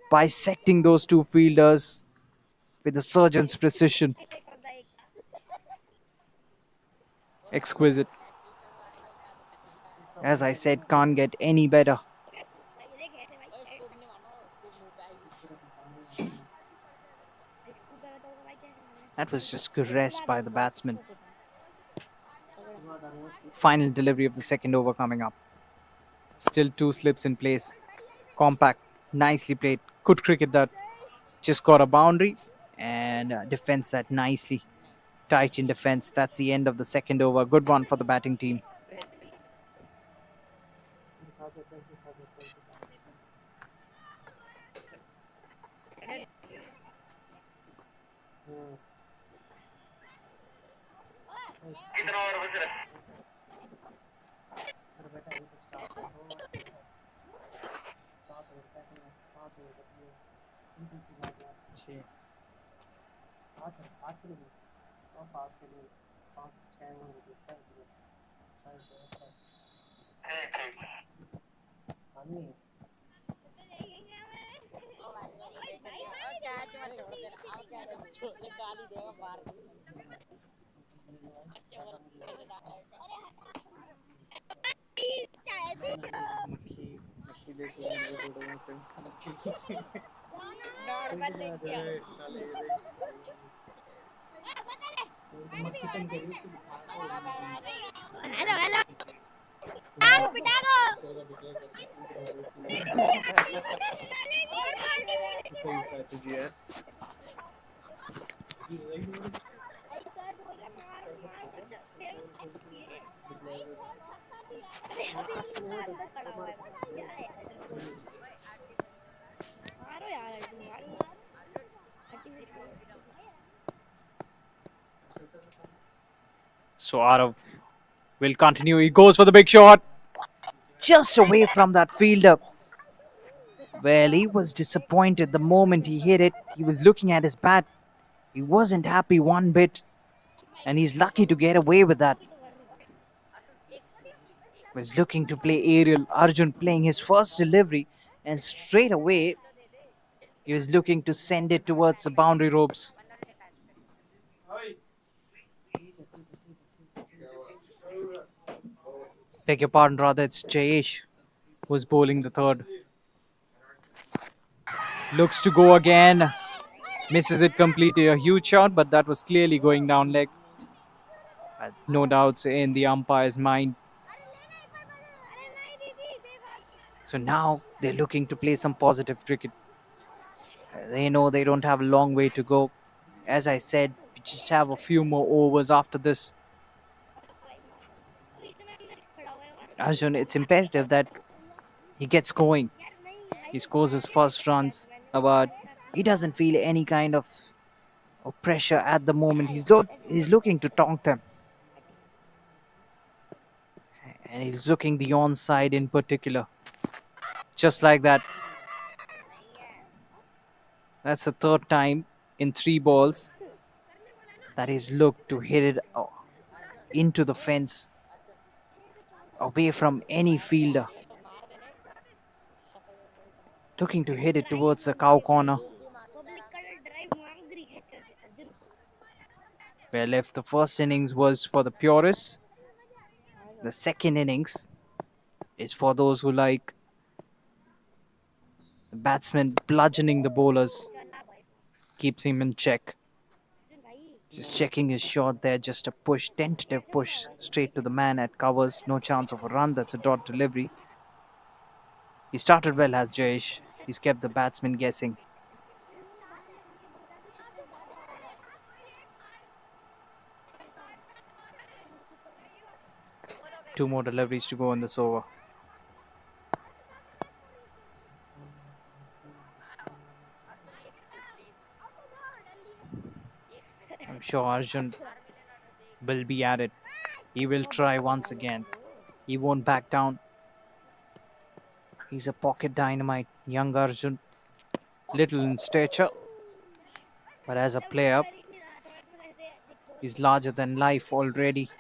bisecting those two fielders with a surgeon's precision. Exquisite. As I said, can't get any better. That was just caressed by the batsman. Final delivery of the second over coming up. Still two slips in place. Compact, nicely played. Good cricket that. Just got a boundary and defends that nicely. Tight in defense. That's the end of the second over. Good one for the batting team. कितना over बच रहा है? Hello hello यार beta दो So Arav will continue. He goes for the big shot. Just away from that fielder. Well, he was disappointed the moment he hit it. He was looking at his bat. He wasn't happy one bit. And he's lucky to get away with that. He was looking to play aerial. Arjun playing his first delivery. And straight away, he was looking to send it towards the boundary ropes. Beg your pardon, rather, it's Jayesh who's bowling the third. Looks to go again. Misses it completely. A huge shot, but that was clearly going down leg. No doubts in the umpire's mind. So now they're looking to play some positive cricket. They know they don't have a long way to go. As I said, we just have a few more overs after this. Arjun, it's imperative that he gets going. He scores his first runs, but he doesn't feel any kind of pressure at the moment. He's looking to taunt them. And he's looking the onside in particular. Just like that. That's the third time in 3 balls that he's looked to hit it into the fence, away from any fielder. Looking to hit it towards the cow corner. Well, if the first innings was for the purists, the second innings is for those who like the batsmen bludgeoning the bowlers. keeps him in check. भाई Just checking his shot there, just a push, tentative push straight to the man at covers. No chance of a run. That's a dot delivery. He started well, has Jayesh. He's kept the batsman guessing. Two more deliveries to go in this over. I'm sure Arjun will be at it. He will try once again. He won't back down. He's a pocket dynamite, young Arjun. Little in stature, but as a player, he's larger than life already.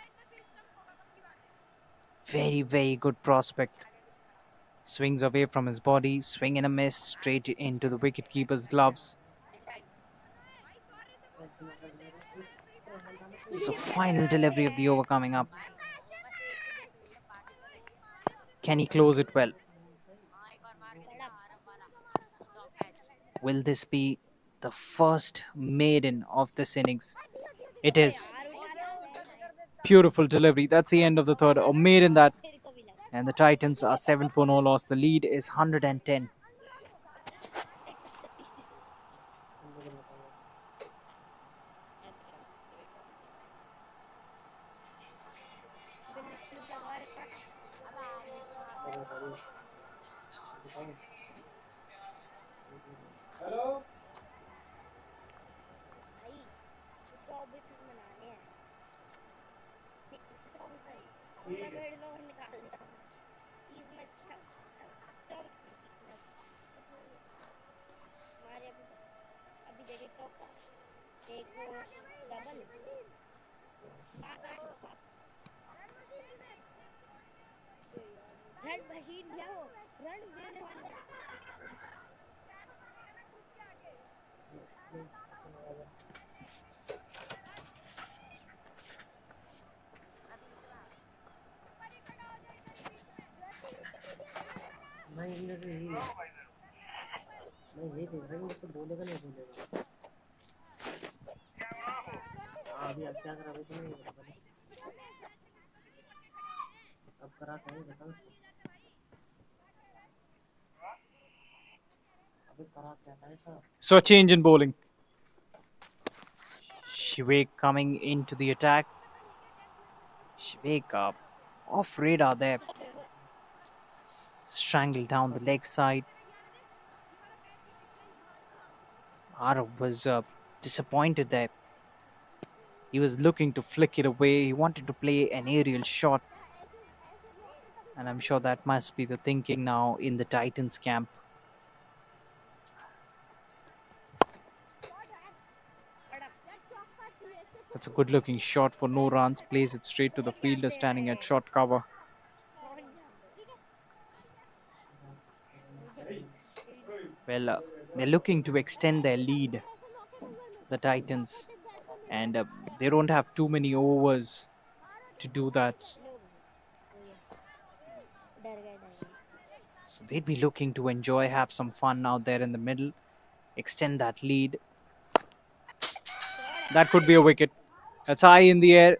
Very, very good prospect. Swings away from his body, swing and a miss, straight into the wicketkeeper's gloves. So final delivery of the over coming up. Can he close it well? Will this be the first maiden of this innings? It is. Beautiful delivery. That's the end of the third. A maiden that. And the Titans are 7 for no loss. The lead is 110. भाई 24 run बनाने हैं 24 run मैं middle over निकाल दिया 30 में हमारे अभी देखे चौका एक डबल 7-8 रन मशीन जाओ रन देने वाला मैं इधर से ही मैं ये देख रहा हूँ इससे बोलेगा नहीं बोलेगा अभी अब क्या करा अभी तो नहीं पता अब करा क्या है बताओ अभी करा क्या था ऐसा So a change in bowling. Shivek coming into the attack. Shivek off radar there. Strangled down the leg side. Arav was disappointed there. He was looking to flick it away. He wanted to play an aerial shot. And I'm sure that must be the thinking now in the Titans camp. That's a good looking shot for no runs. Plays it straight to the fielder standing at short cover. Well, they're looking to extend their lead, the Titans. And they don't have too many overs to do that. So they'd be looking to enjoy, have some fun out there in the middle, extend that lead. That could be a wicket. That's high in the air.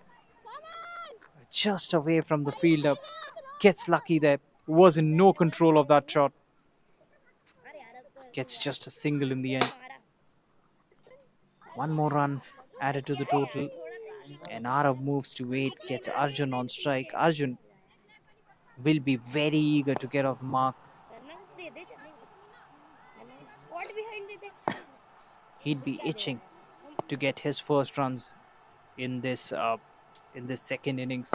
Just away from the fielder. Gets lucky there. Was in no control of that shot. Gets just a single in the end. One more run added to the total. And Arav moves to 8. Gets Arjun on strike. Arjun will be very eager to get off the mark. He'd be itching to get his first runs in this second innings.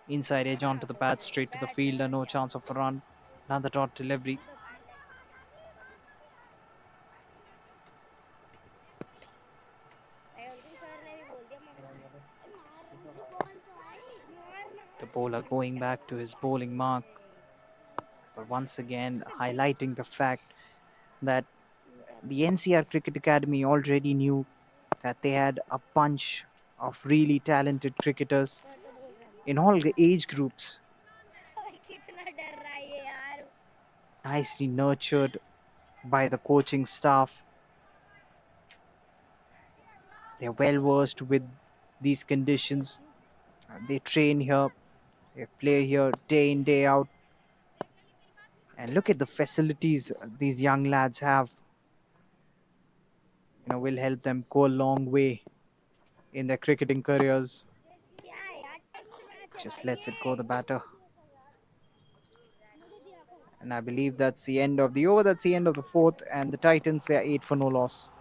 Inside edge onto the bat, straight to the fielder, no chance of a run. Another dot delivery. The bowler going back to his bowling mark, but once again highlighting the fact that the NCR Cricket Academy already knew that they had a bunch of really talented cricketers in all the age groups. Nicely nurtured by the coaching staff. They're well versed with these conditions. They train here, they play here day in, day out. And look at the facilities these young lads have. Will help them go a long way in their cricketing careers. Just lets it go, the batter. And I believe that's the end of the over. That's the end of the fourth. And the Titans, they are 8 for no loss.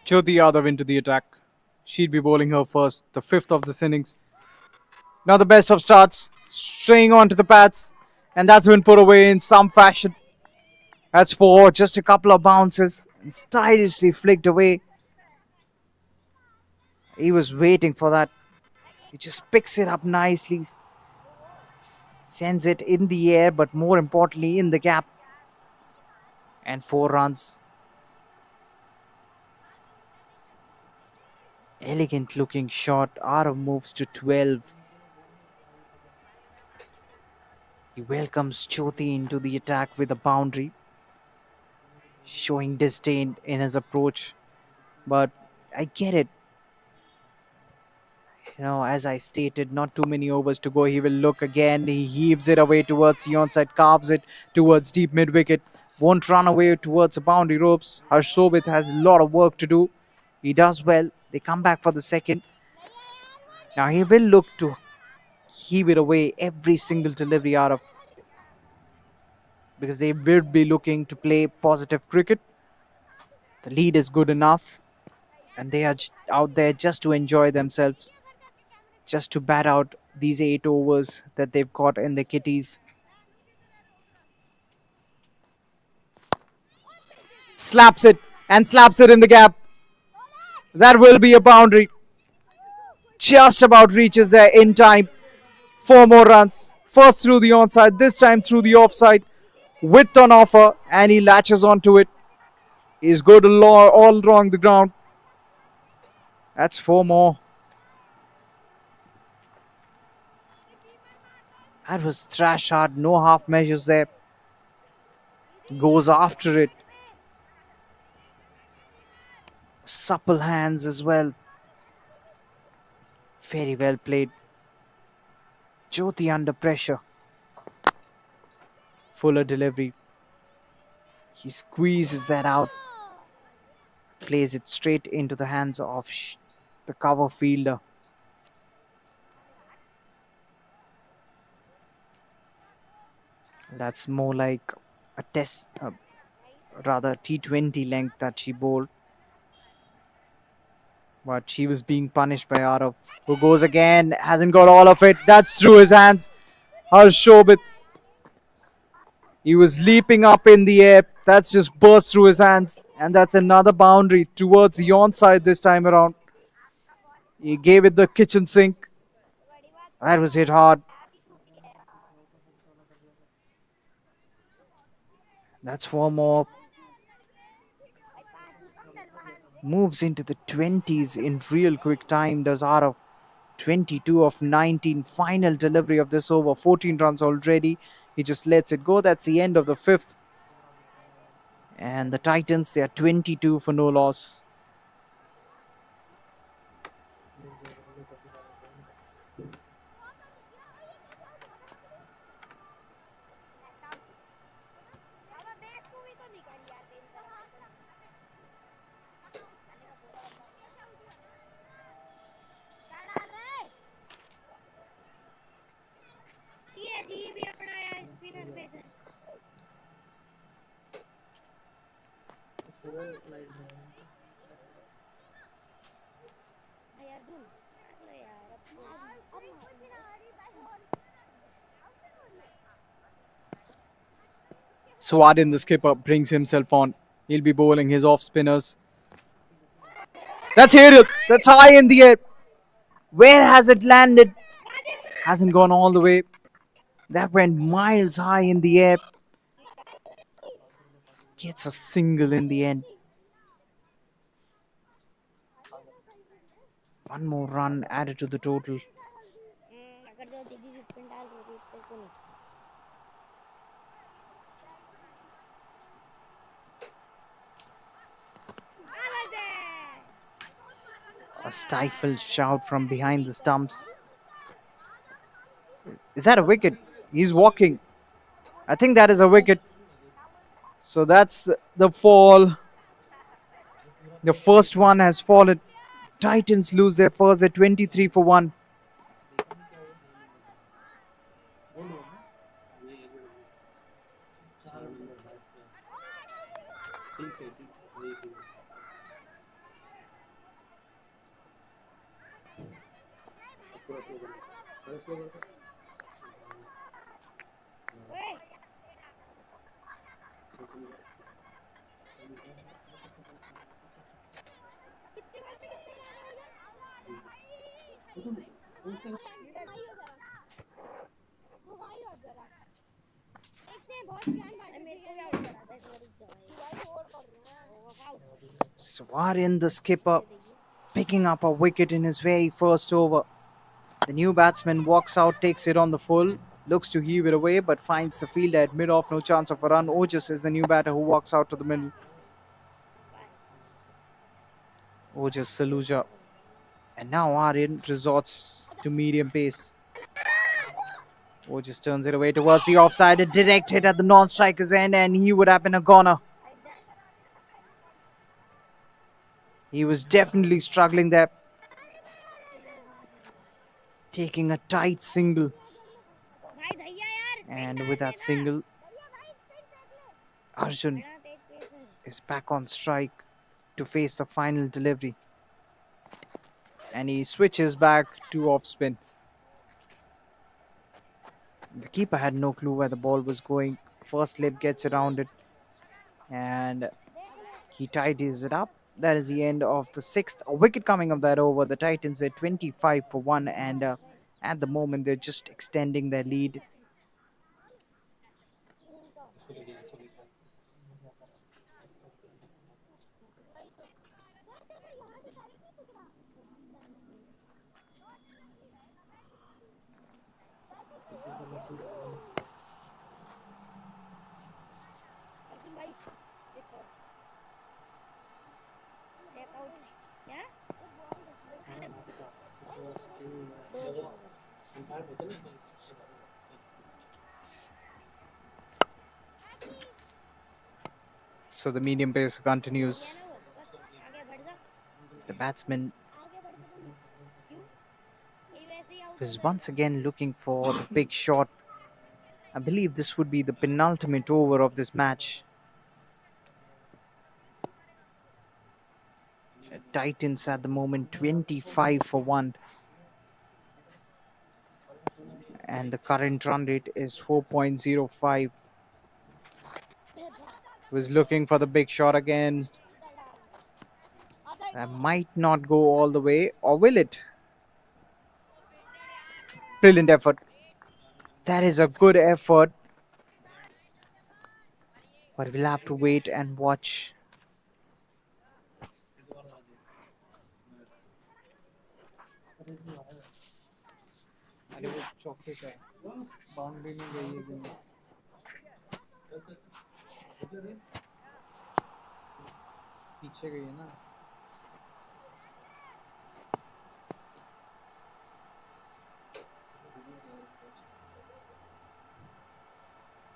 Jyoti Yadav into the attack. She'd be bowling her first, the fifth of this innings. Now the best of starts, straying onto the pads, and that's been put away in some fashion. That's for just a couple of bounces, and stylishly flicked away. He was waiting for that. He just picks it up nicely, sends it in the air, but more importantly in the gap. And 4 runs. Elegant looking shot. Arav moves to 12. He welcomes Jyoti into the attack with a boundary, showing disdain in his approach. But I get it. As I stated, not too many overs to go. He will look again. He heaves it away towards the onside, carves it towards deep mid wicket. Won't run away towards the boundary ropes. Harsh Sobit has a lot of work to do. He does well. They come back for the second. Now he will look to heave it away every single delivery out of, because they will be looking to play positive cricket. The lead is good enough, and they are out there just to enjoy themselves, just to bat out these 8 overs that they've got in the kitties. Slaps it and slaps it in the gap. That will be a boundary. Just about reaches there in time. 4 more runs. First through the onside, this time through the offside. Width on offer, and he latches onto it. He's good all along the ground. That's 4 more. That was thrash hard, no half measures there. Goes after it. Supple hands as well. Very well played. Jyoti under pressure. Fuller delivery. He squeezes that out. Plays it straight into the hands of the cover fielder. That's more like a test, rather T20 length that she bowled. But she was being punished by Arav, who goes again, hasn't got all of it. That's through his hands. Harsh Shobit. He was leaping up in the air. That's just burst through his hands. And that's another boundary towards the onside this time around. He gave it the kitchen sink. That was hit hard. That's 4 more. Moves into the 20s in real quick time, does Arav. 22 of 19. Final delivery of this over. 14 runs already. He just lets it go. That's the end of the 5th. And the Titans, they are 22 for no loss. यार धुन अरे यार अब Swadin, the skipper, brings himself on. He'll be bowling his off spinners. That's aerial. That's high in the air. Where has it landed? Hasn't gone all the way. That went miles high in the air. Gets a single in the end. One more run added to the total. अगर जो दीदी spin डाल रही थी तो नहीं A stifled shout from behind the stumps. Is that a wicket? He's walking. I think that is a wicket. So that's the fall. The first one has fallen. Titans lose their first at 23 for 1. Swarin, the skipper, picking up a wicket in his very first over. The new batsman walks out, takes it on the full, looks to heave it away, but finds the fielder at mid-off, no chance of a run. Ojas is the new batter who walks out to the middle. Ojas Saluja. And now Aryan resorts to medium pace. Ojas turns it away towards the offside. A direct hit at the non-striker's end, and he would have been a goner. He was definitely struggling there. Taking a tight single. And with that single, Arjun is back on strike to face the final delivery. And he switches back to off spin. The keeper had no clue where the ball was going. First slip gets around it. And he tidies it up. That is the end of the sixth. A wicket coming of that over. The Titans at 25 for 1. And at the moment, they're just extending their lead. So the medium pace continues. The batsman is once again looking for the big shot. I believe this would be the penultimate over of this match. The Titans at the moment 25 for 1. And the current run rate is 4.05. Was looking for the big shot again. That might not go all the way, or will it? Brilliant effort. That is a good effort. But we'll have to wait and watch. पीछे गई है ना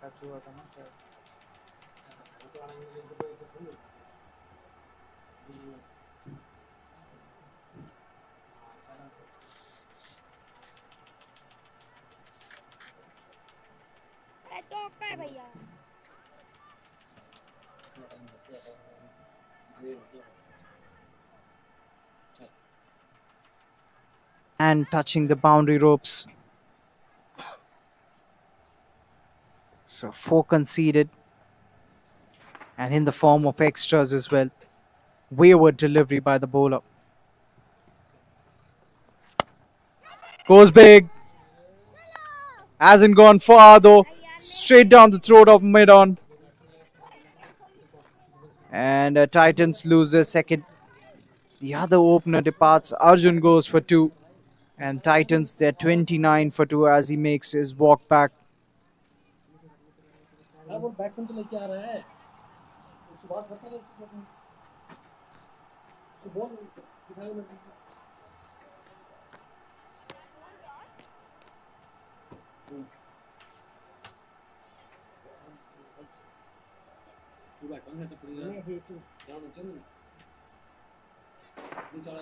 touch हुआ था ना शायद चौका है भैया And touching the boundary ropes. So 4 conceded. And in the form of extras as well. Wayward delivery by the bowler. Goes big. Hasn't gone far though. Straight down the throat of mid-on. And Titans lose their second. The other opener departs. Arjun goes for 2. And Titans, they're 29 for 2 as he makes his walk back. वो batsman तो लेके आ रहा है उससे बात करता है उसको बॉल दिखाएगा मैं तू बैठ है तो पूरी नहीं तू जान चल नहीं चला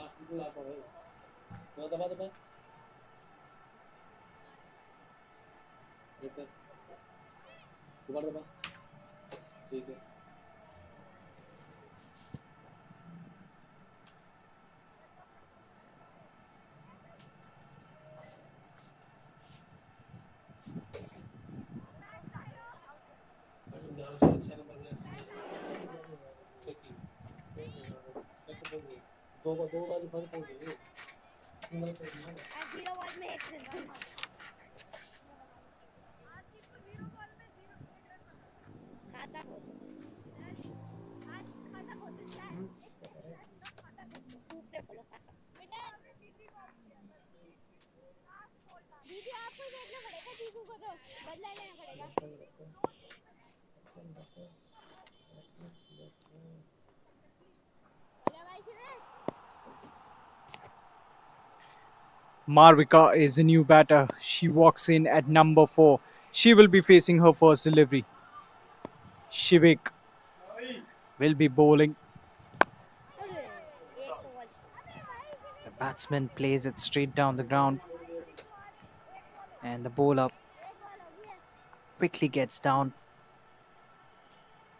लास्ट को ला पड़ा दबा दबा एक दोबारा दबा ठीक है दो बार फर्क हो गई सिंगल पर नहीं है 0 बॉल में 1 रन खाता खोल आज खाता खोल स्कूप से खोलो खाता दीदी आपको देखना पड़ेगा चीकू को तो बदला लेना पड़ेगा Marvika is the new batter. She walks in at number 4. She will be facing her first delivery. Shivik will be bowling. The batsman plays it straight down the ground. And the bowler quickly gets down.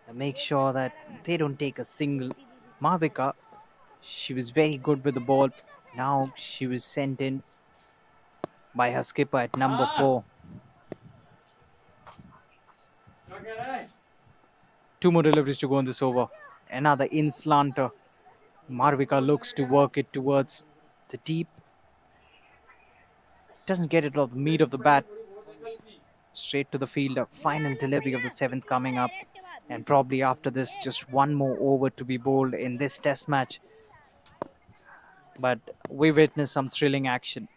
And make sure that they don't take a single. Marvika, she was very good with the ball. Now she was sent in by her skipper at number 4. 2 more deliveries to go in this over. Another in slanter. Marvika looks to work it towards the deep. Doesn't get it off the meat of the bat. Straight to the fielder. Final delivery of the 7th coming up. And probably after this, just one more over to be bowled in this test match. But we witnessed some thrilling action.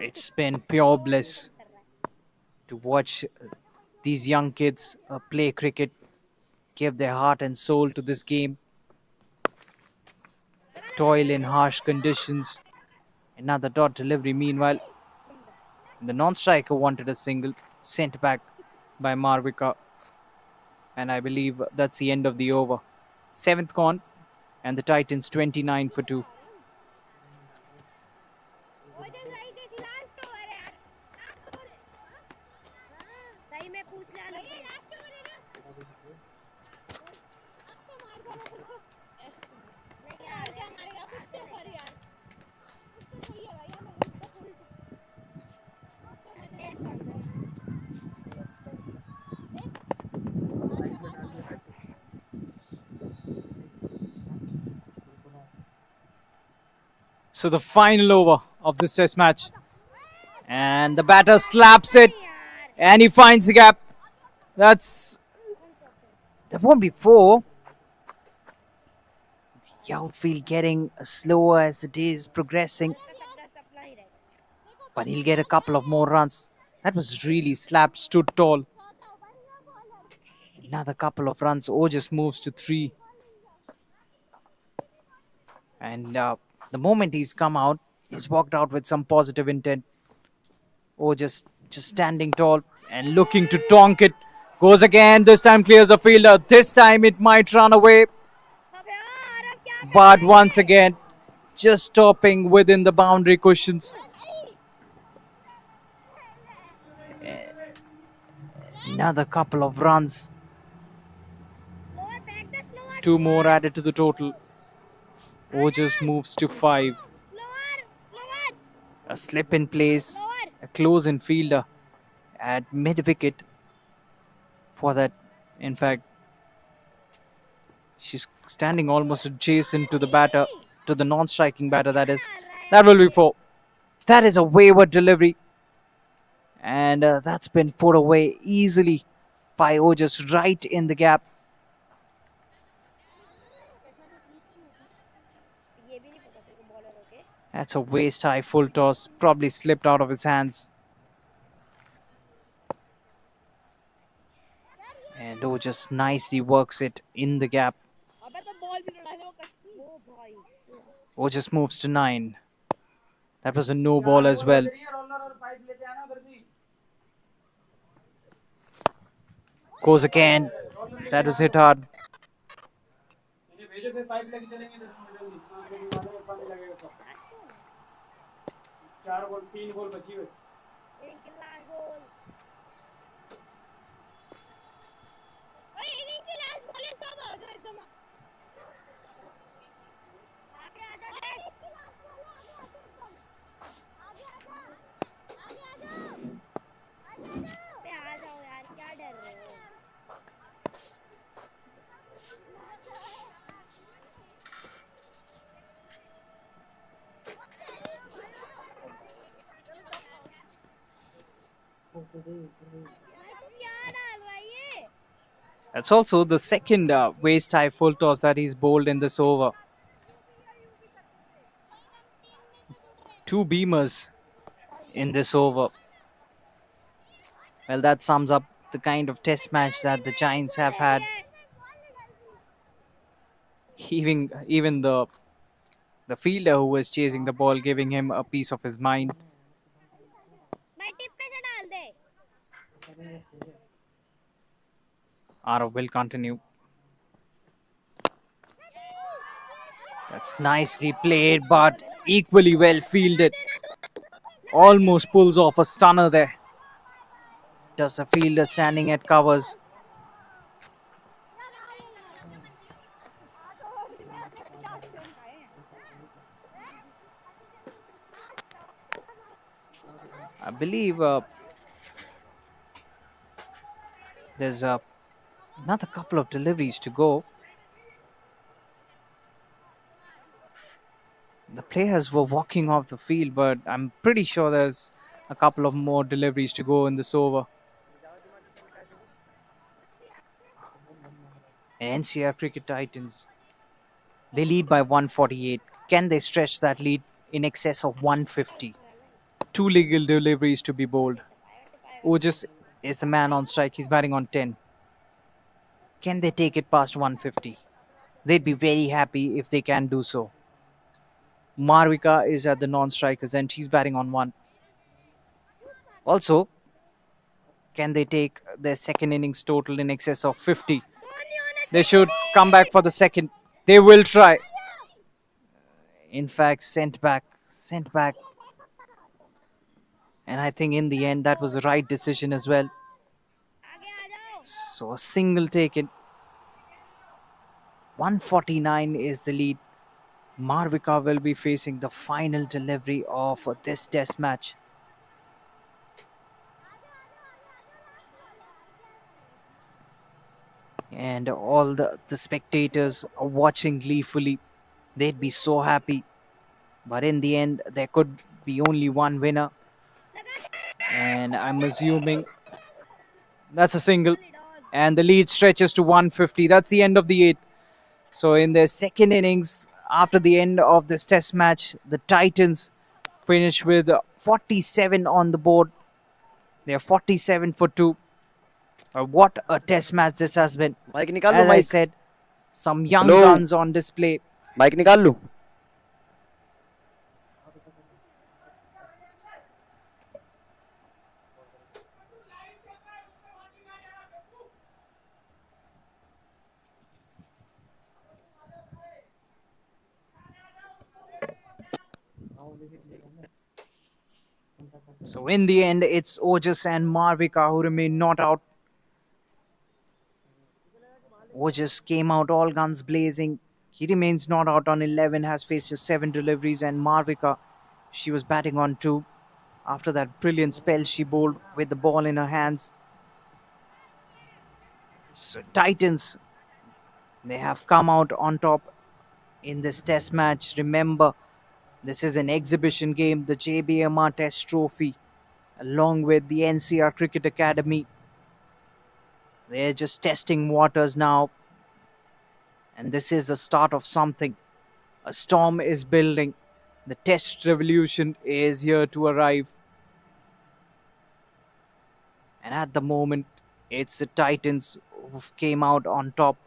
It's been pure bliss to watch these young kids play cricket, give their heart and soul to this game, toil in harsh conditions. Another dot delivery. Meanwhile, the non-striker wanted a single, sent back by Marvika. And I believe that's the end of the over. 7th gone, and the Titans 29 for 2. सही में पूछ लेना यार क्या मारेगा कुछ तो कर यार कुछ तो सही है भाई So the final over of this test match. And the batter slaps it. And he finds the gap. That won't be 4. The outfield getting slower as it is progressing. But he'll get a couple of more runs. That was really slapped, stood tall. Another couple of runs. Just moves to 3. And the moment he's come out, he's walked out with some positive intent. Just standing tall and looking to donk it. Goes again. This time clears the fielder. This time it might run away. But once again, just stopping within the boundary cushions. Another couple of runs. 2 more added to the total. Ojas moves to 5. Slower. A slip in place, a close in fielder at mid wicket for that. In fact, she's standing almost adjacent to the batter, to the non striking batter, that is. That will be 4. That is a wayward delivery. And that's been put away easily by Ojas right in the gap. ये भी नहीं पता तेरे को bowler हो के That's a waist high full toss, probably slipped out of his hands. And Ojas nicely works it in the gap. अबे तो बॉल भी लड़ाने वो कट्टी ओ भाई Ojas moves to 9. That was a no ball as well. Goes again. That was hit hard. आ जाओ यार क्या डर रहे हो That's also the second waist high full toss that he's bowled in this over. 2 beamers in this over. Well, that sums up the kind of test match that the Giants have had. Even the fielder who was chasing the ball giving him a piece of his mind. Arav will continue. That's nicely played, but equally well fielded. Almost pulls off a stunner there. Does a fielder standing at covers. I believe there's another couple of deliveries to go. The players were walking off the field, but I'm pretty sure there's a couple of more deliveries to go in this over. NCR Cricket Titans, they lead by 148. Can they stretch that lead in excess of 150? 2 legal deliveries to be bowled. Ojas is the man on strike. He's batting on 10. Can they take it past 150? They'd be very happy if they can do so. Marvika is at the non-strikers and she's batting on 1. Also, can they take their second innings total in excess of 50? They should come back for the second. They will try. In fact, sent back. And I think in the end, that was the right decision as well. So a single taken. 149 is the lead. Marvika will be facing the final delivery of this test match. And all the spectators are watching gleefully. They'd be so happy. But in the end, there could be only one winner. And I'm assuming that's a single. And the lead stretches to 150. That's the end of the 8th. So in their second innings, after the end of this test match, the Titans finish with 47 on the board. They are 47 for 2. What a test match this has been. As I said, some young guns on display. Mic निकाल लूं. So in the end, it's Ojas and Marvika who remain not out. who just came out all guns blazing. He remains not out on 11, has faced just 7 deliveries, and Marvika, she was batting on 2. After that brilliant spell she bowled with the ball in her hands. So Titans, they have come out on top in this test match. Remember, this is an exhibition game, the JBMR Test Trophy, along with the NCR Cricket Academy. They're just testing waters now, and this is the start of something. A storm is building. The test revolution is here to arrive. And at the moment, it's the Titans who came out on top.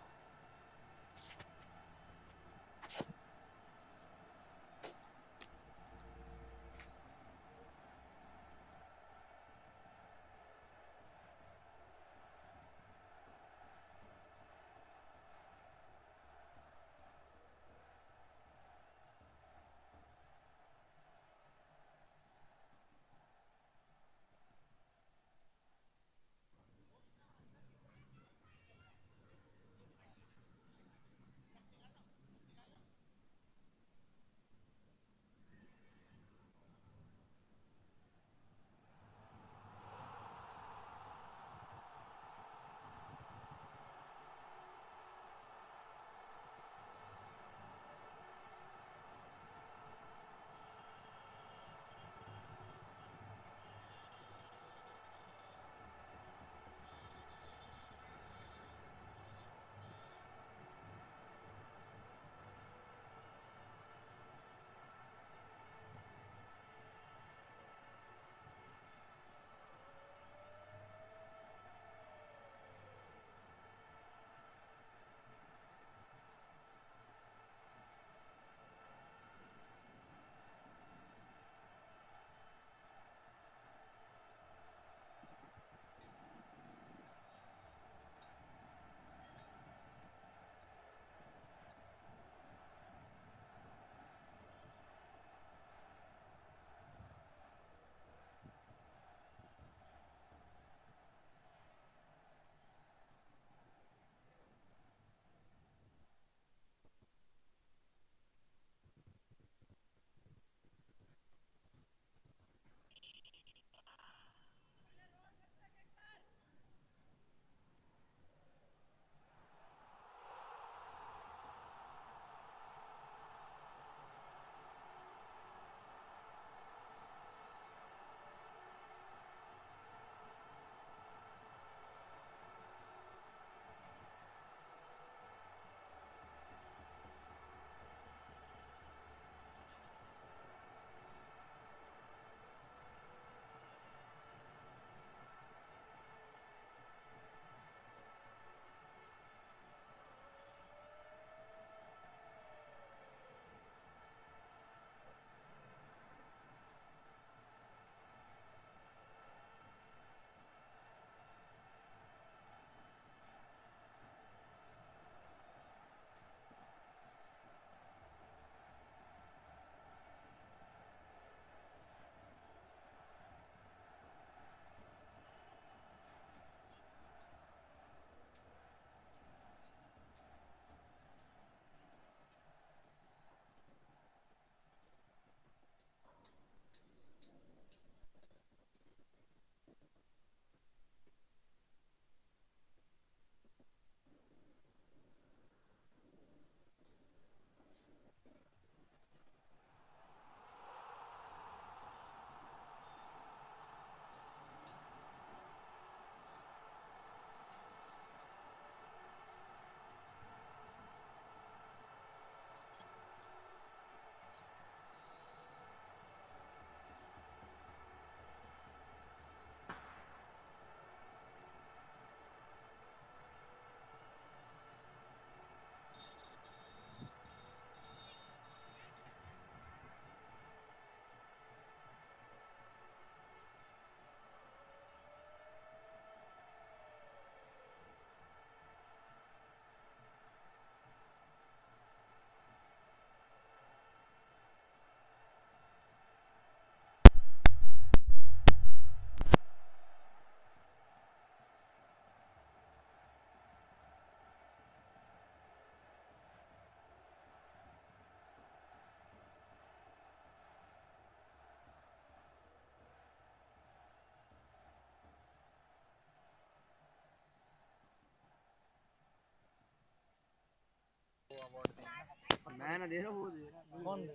मैं ना दे रहा हूँ, वो दे रहा है। कौन दे?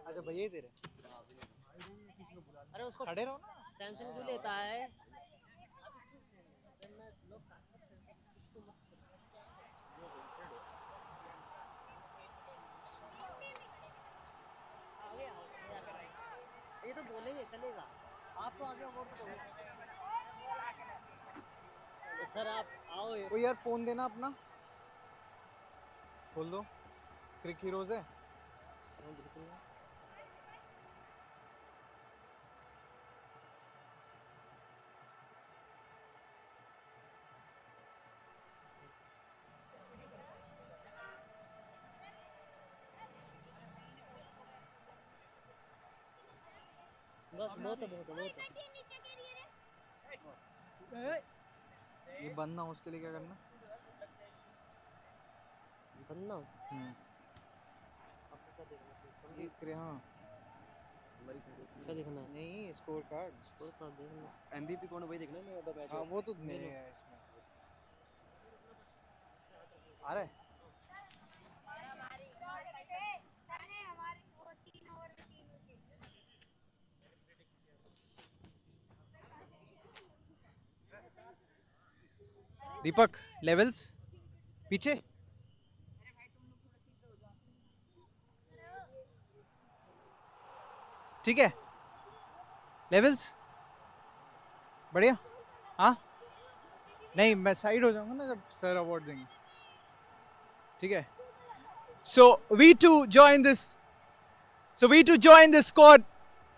अच्छा भैया दे रहे। अरे उसको खड़े रहो ना। टेंशन क्यों लेता है? आगे आओ, ये तो बोलेंगे चलेगा, आप तो आगे और तो बोलो। सर आप आओ। ओ यार फोन देना अपना, खोल दो। क्रिक हीरोज है। बस बहुत है, बहुत है, बहुत है। ये बंद ना हो उसके लिए क्या करना? बनना ये हाँ क्या देखना है? नहीं, स्कोर कार्ड। स्कोर कार्ड देखना। MVP कौन है वही देखना है, मैं मैच। हाँ वो तो नहीं है इसमें। आ रहा है। दीपक लेवल्स पीछे। ठीक है लेवल्स बढ़िया। हाँ नहीं मैं साइड हो जाऊंगा ना जब सर अवार्ड देंगे। ठीक है। So we too join this squad.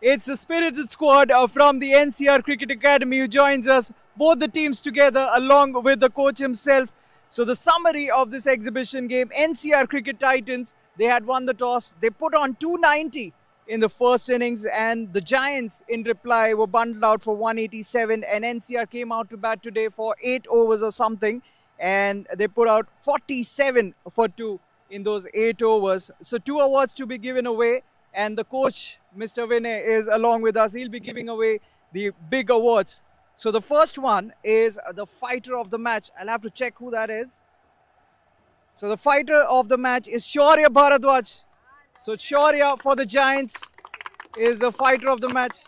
It's a spirited squad from the NCR Cricket Academy who joins us, both the teams together along with the coach himself. So the summary of this exhibition game: NCR Cricket Titans, they had won the toss. They put on 290 in the first innings, and the Giants in reply were bundled out for 187, and NCR came out to bat today for 8 overs or something, and they put out 47 for 2 in those 8 overs. So 2 awards to be given away, and the coach, Mr. Vinay, is along with us. He'll be giving away the big awards. So the first one is the fighter of the match. I'll have to check who that is. So the fighter of the match is Shaurya Bharadwaj. So Shaurya for the Giants is the fighter of the match.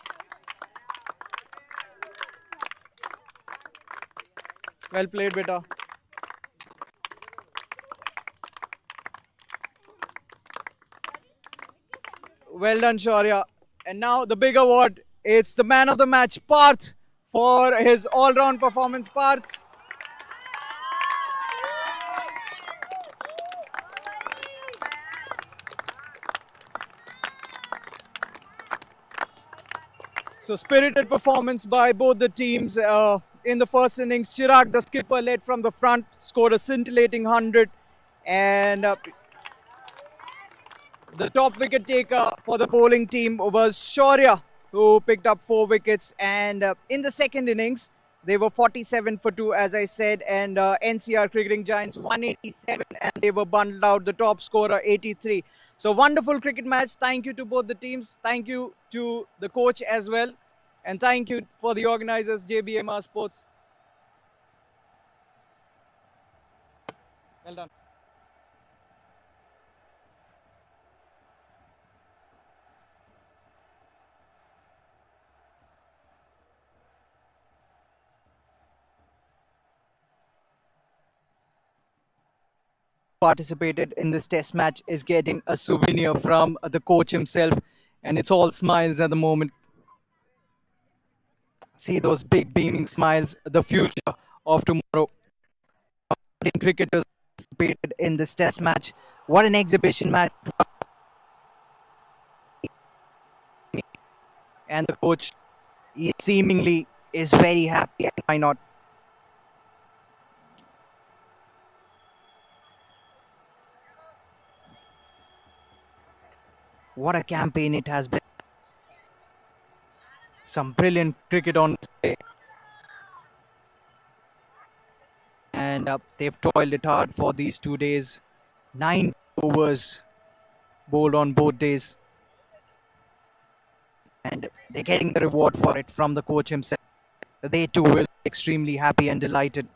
Well played, beta. Well done, Shaurya. And now the big award. It's the man of the match, Parth, for his all-round performance. Parth. So spirited performance by both the teams. In the first innings, Chirag, the skipper, led from the front, scored a scintillating 100. And the top wicket taker for the bowling team was Shaurya, who picked up 4 wickets. And in the second innings, they were 47 for 2, as I said. And NCR Cricketing Giants 187, and they were bundled out. The top scorer 83. So wonderful cricket match. Thank you to both the teams. Thank you to the coach as well. And thank you for the organizers, JBMR Sports. Well done. Participated in this test match is getting a souvenir from the coach himself, and it's all smiles at the moment. See those big beaming smiles, the future of tomorrow. Cricketers participated in this test match. What an exhibition match. And the coach, he seemingly is very happy, and why not? What a campaign it has been. Some brilliant cricket on display. And they've toiled it hard for these 2 days. 9 overs bowled on both days. And they're getting the reward for it from the coach himself. They too will be extremely happy and delighted.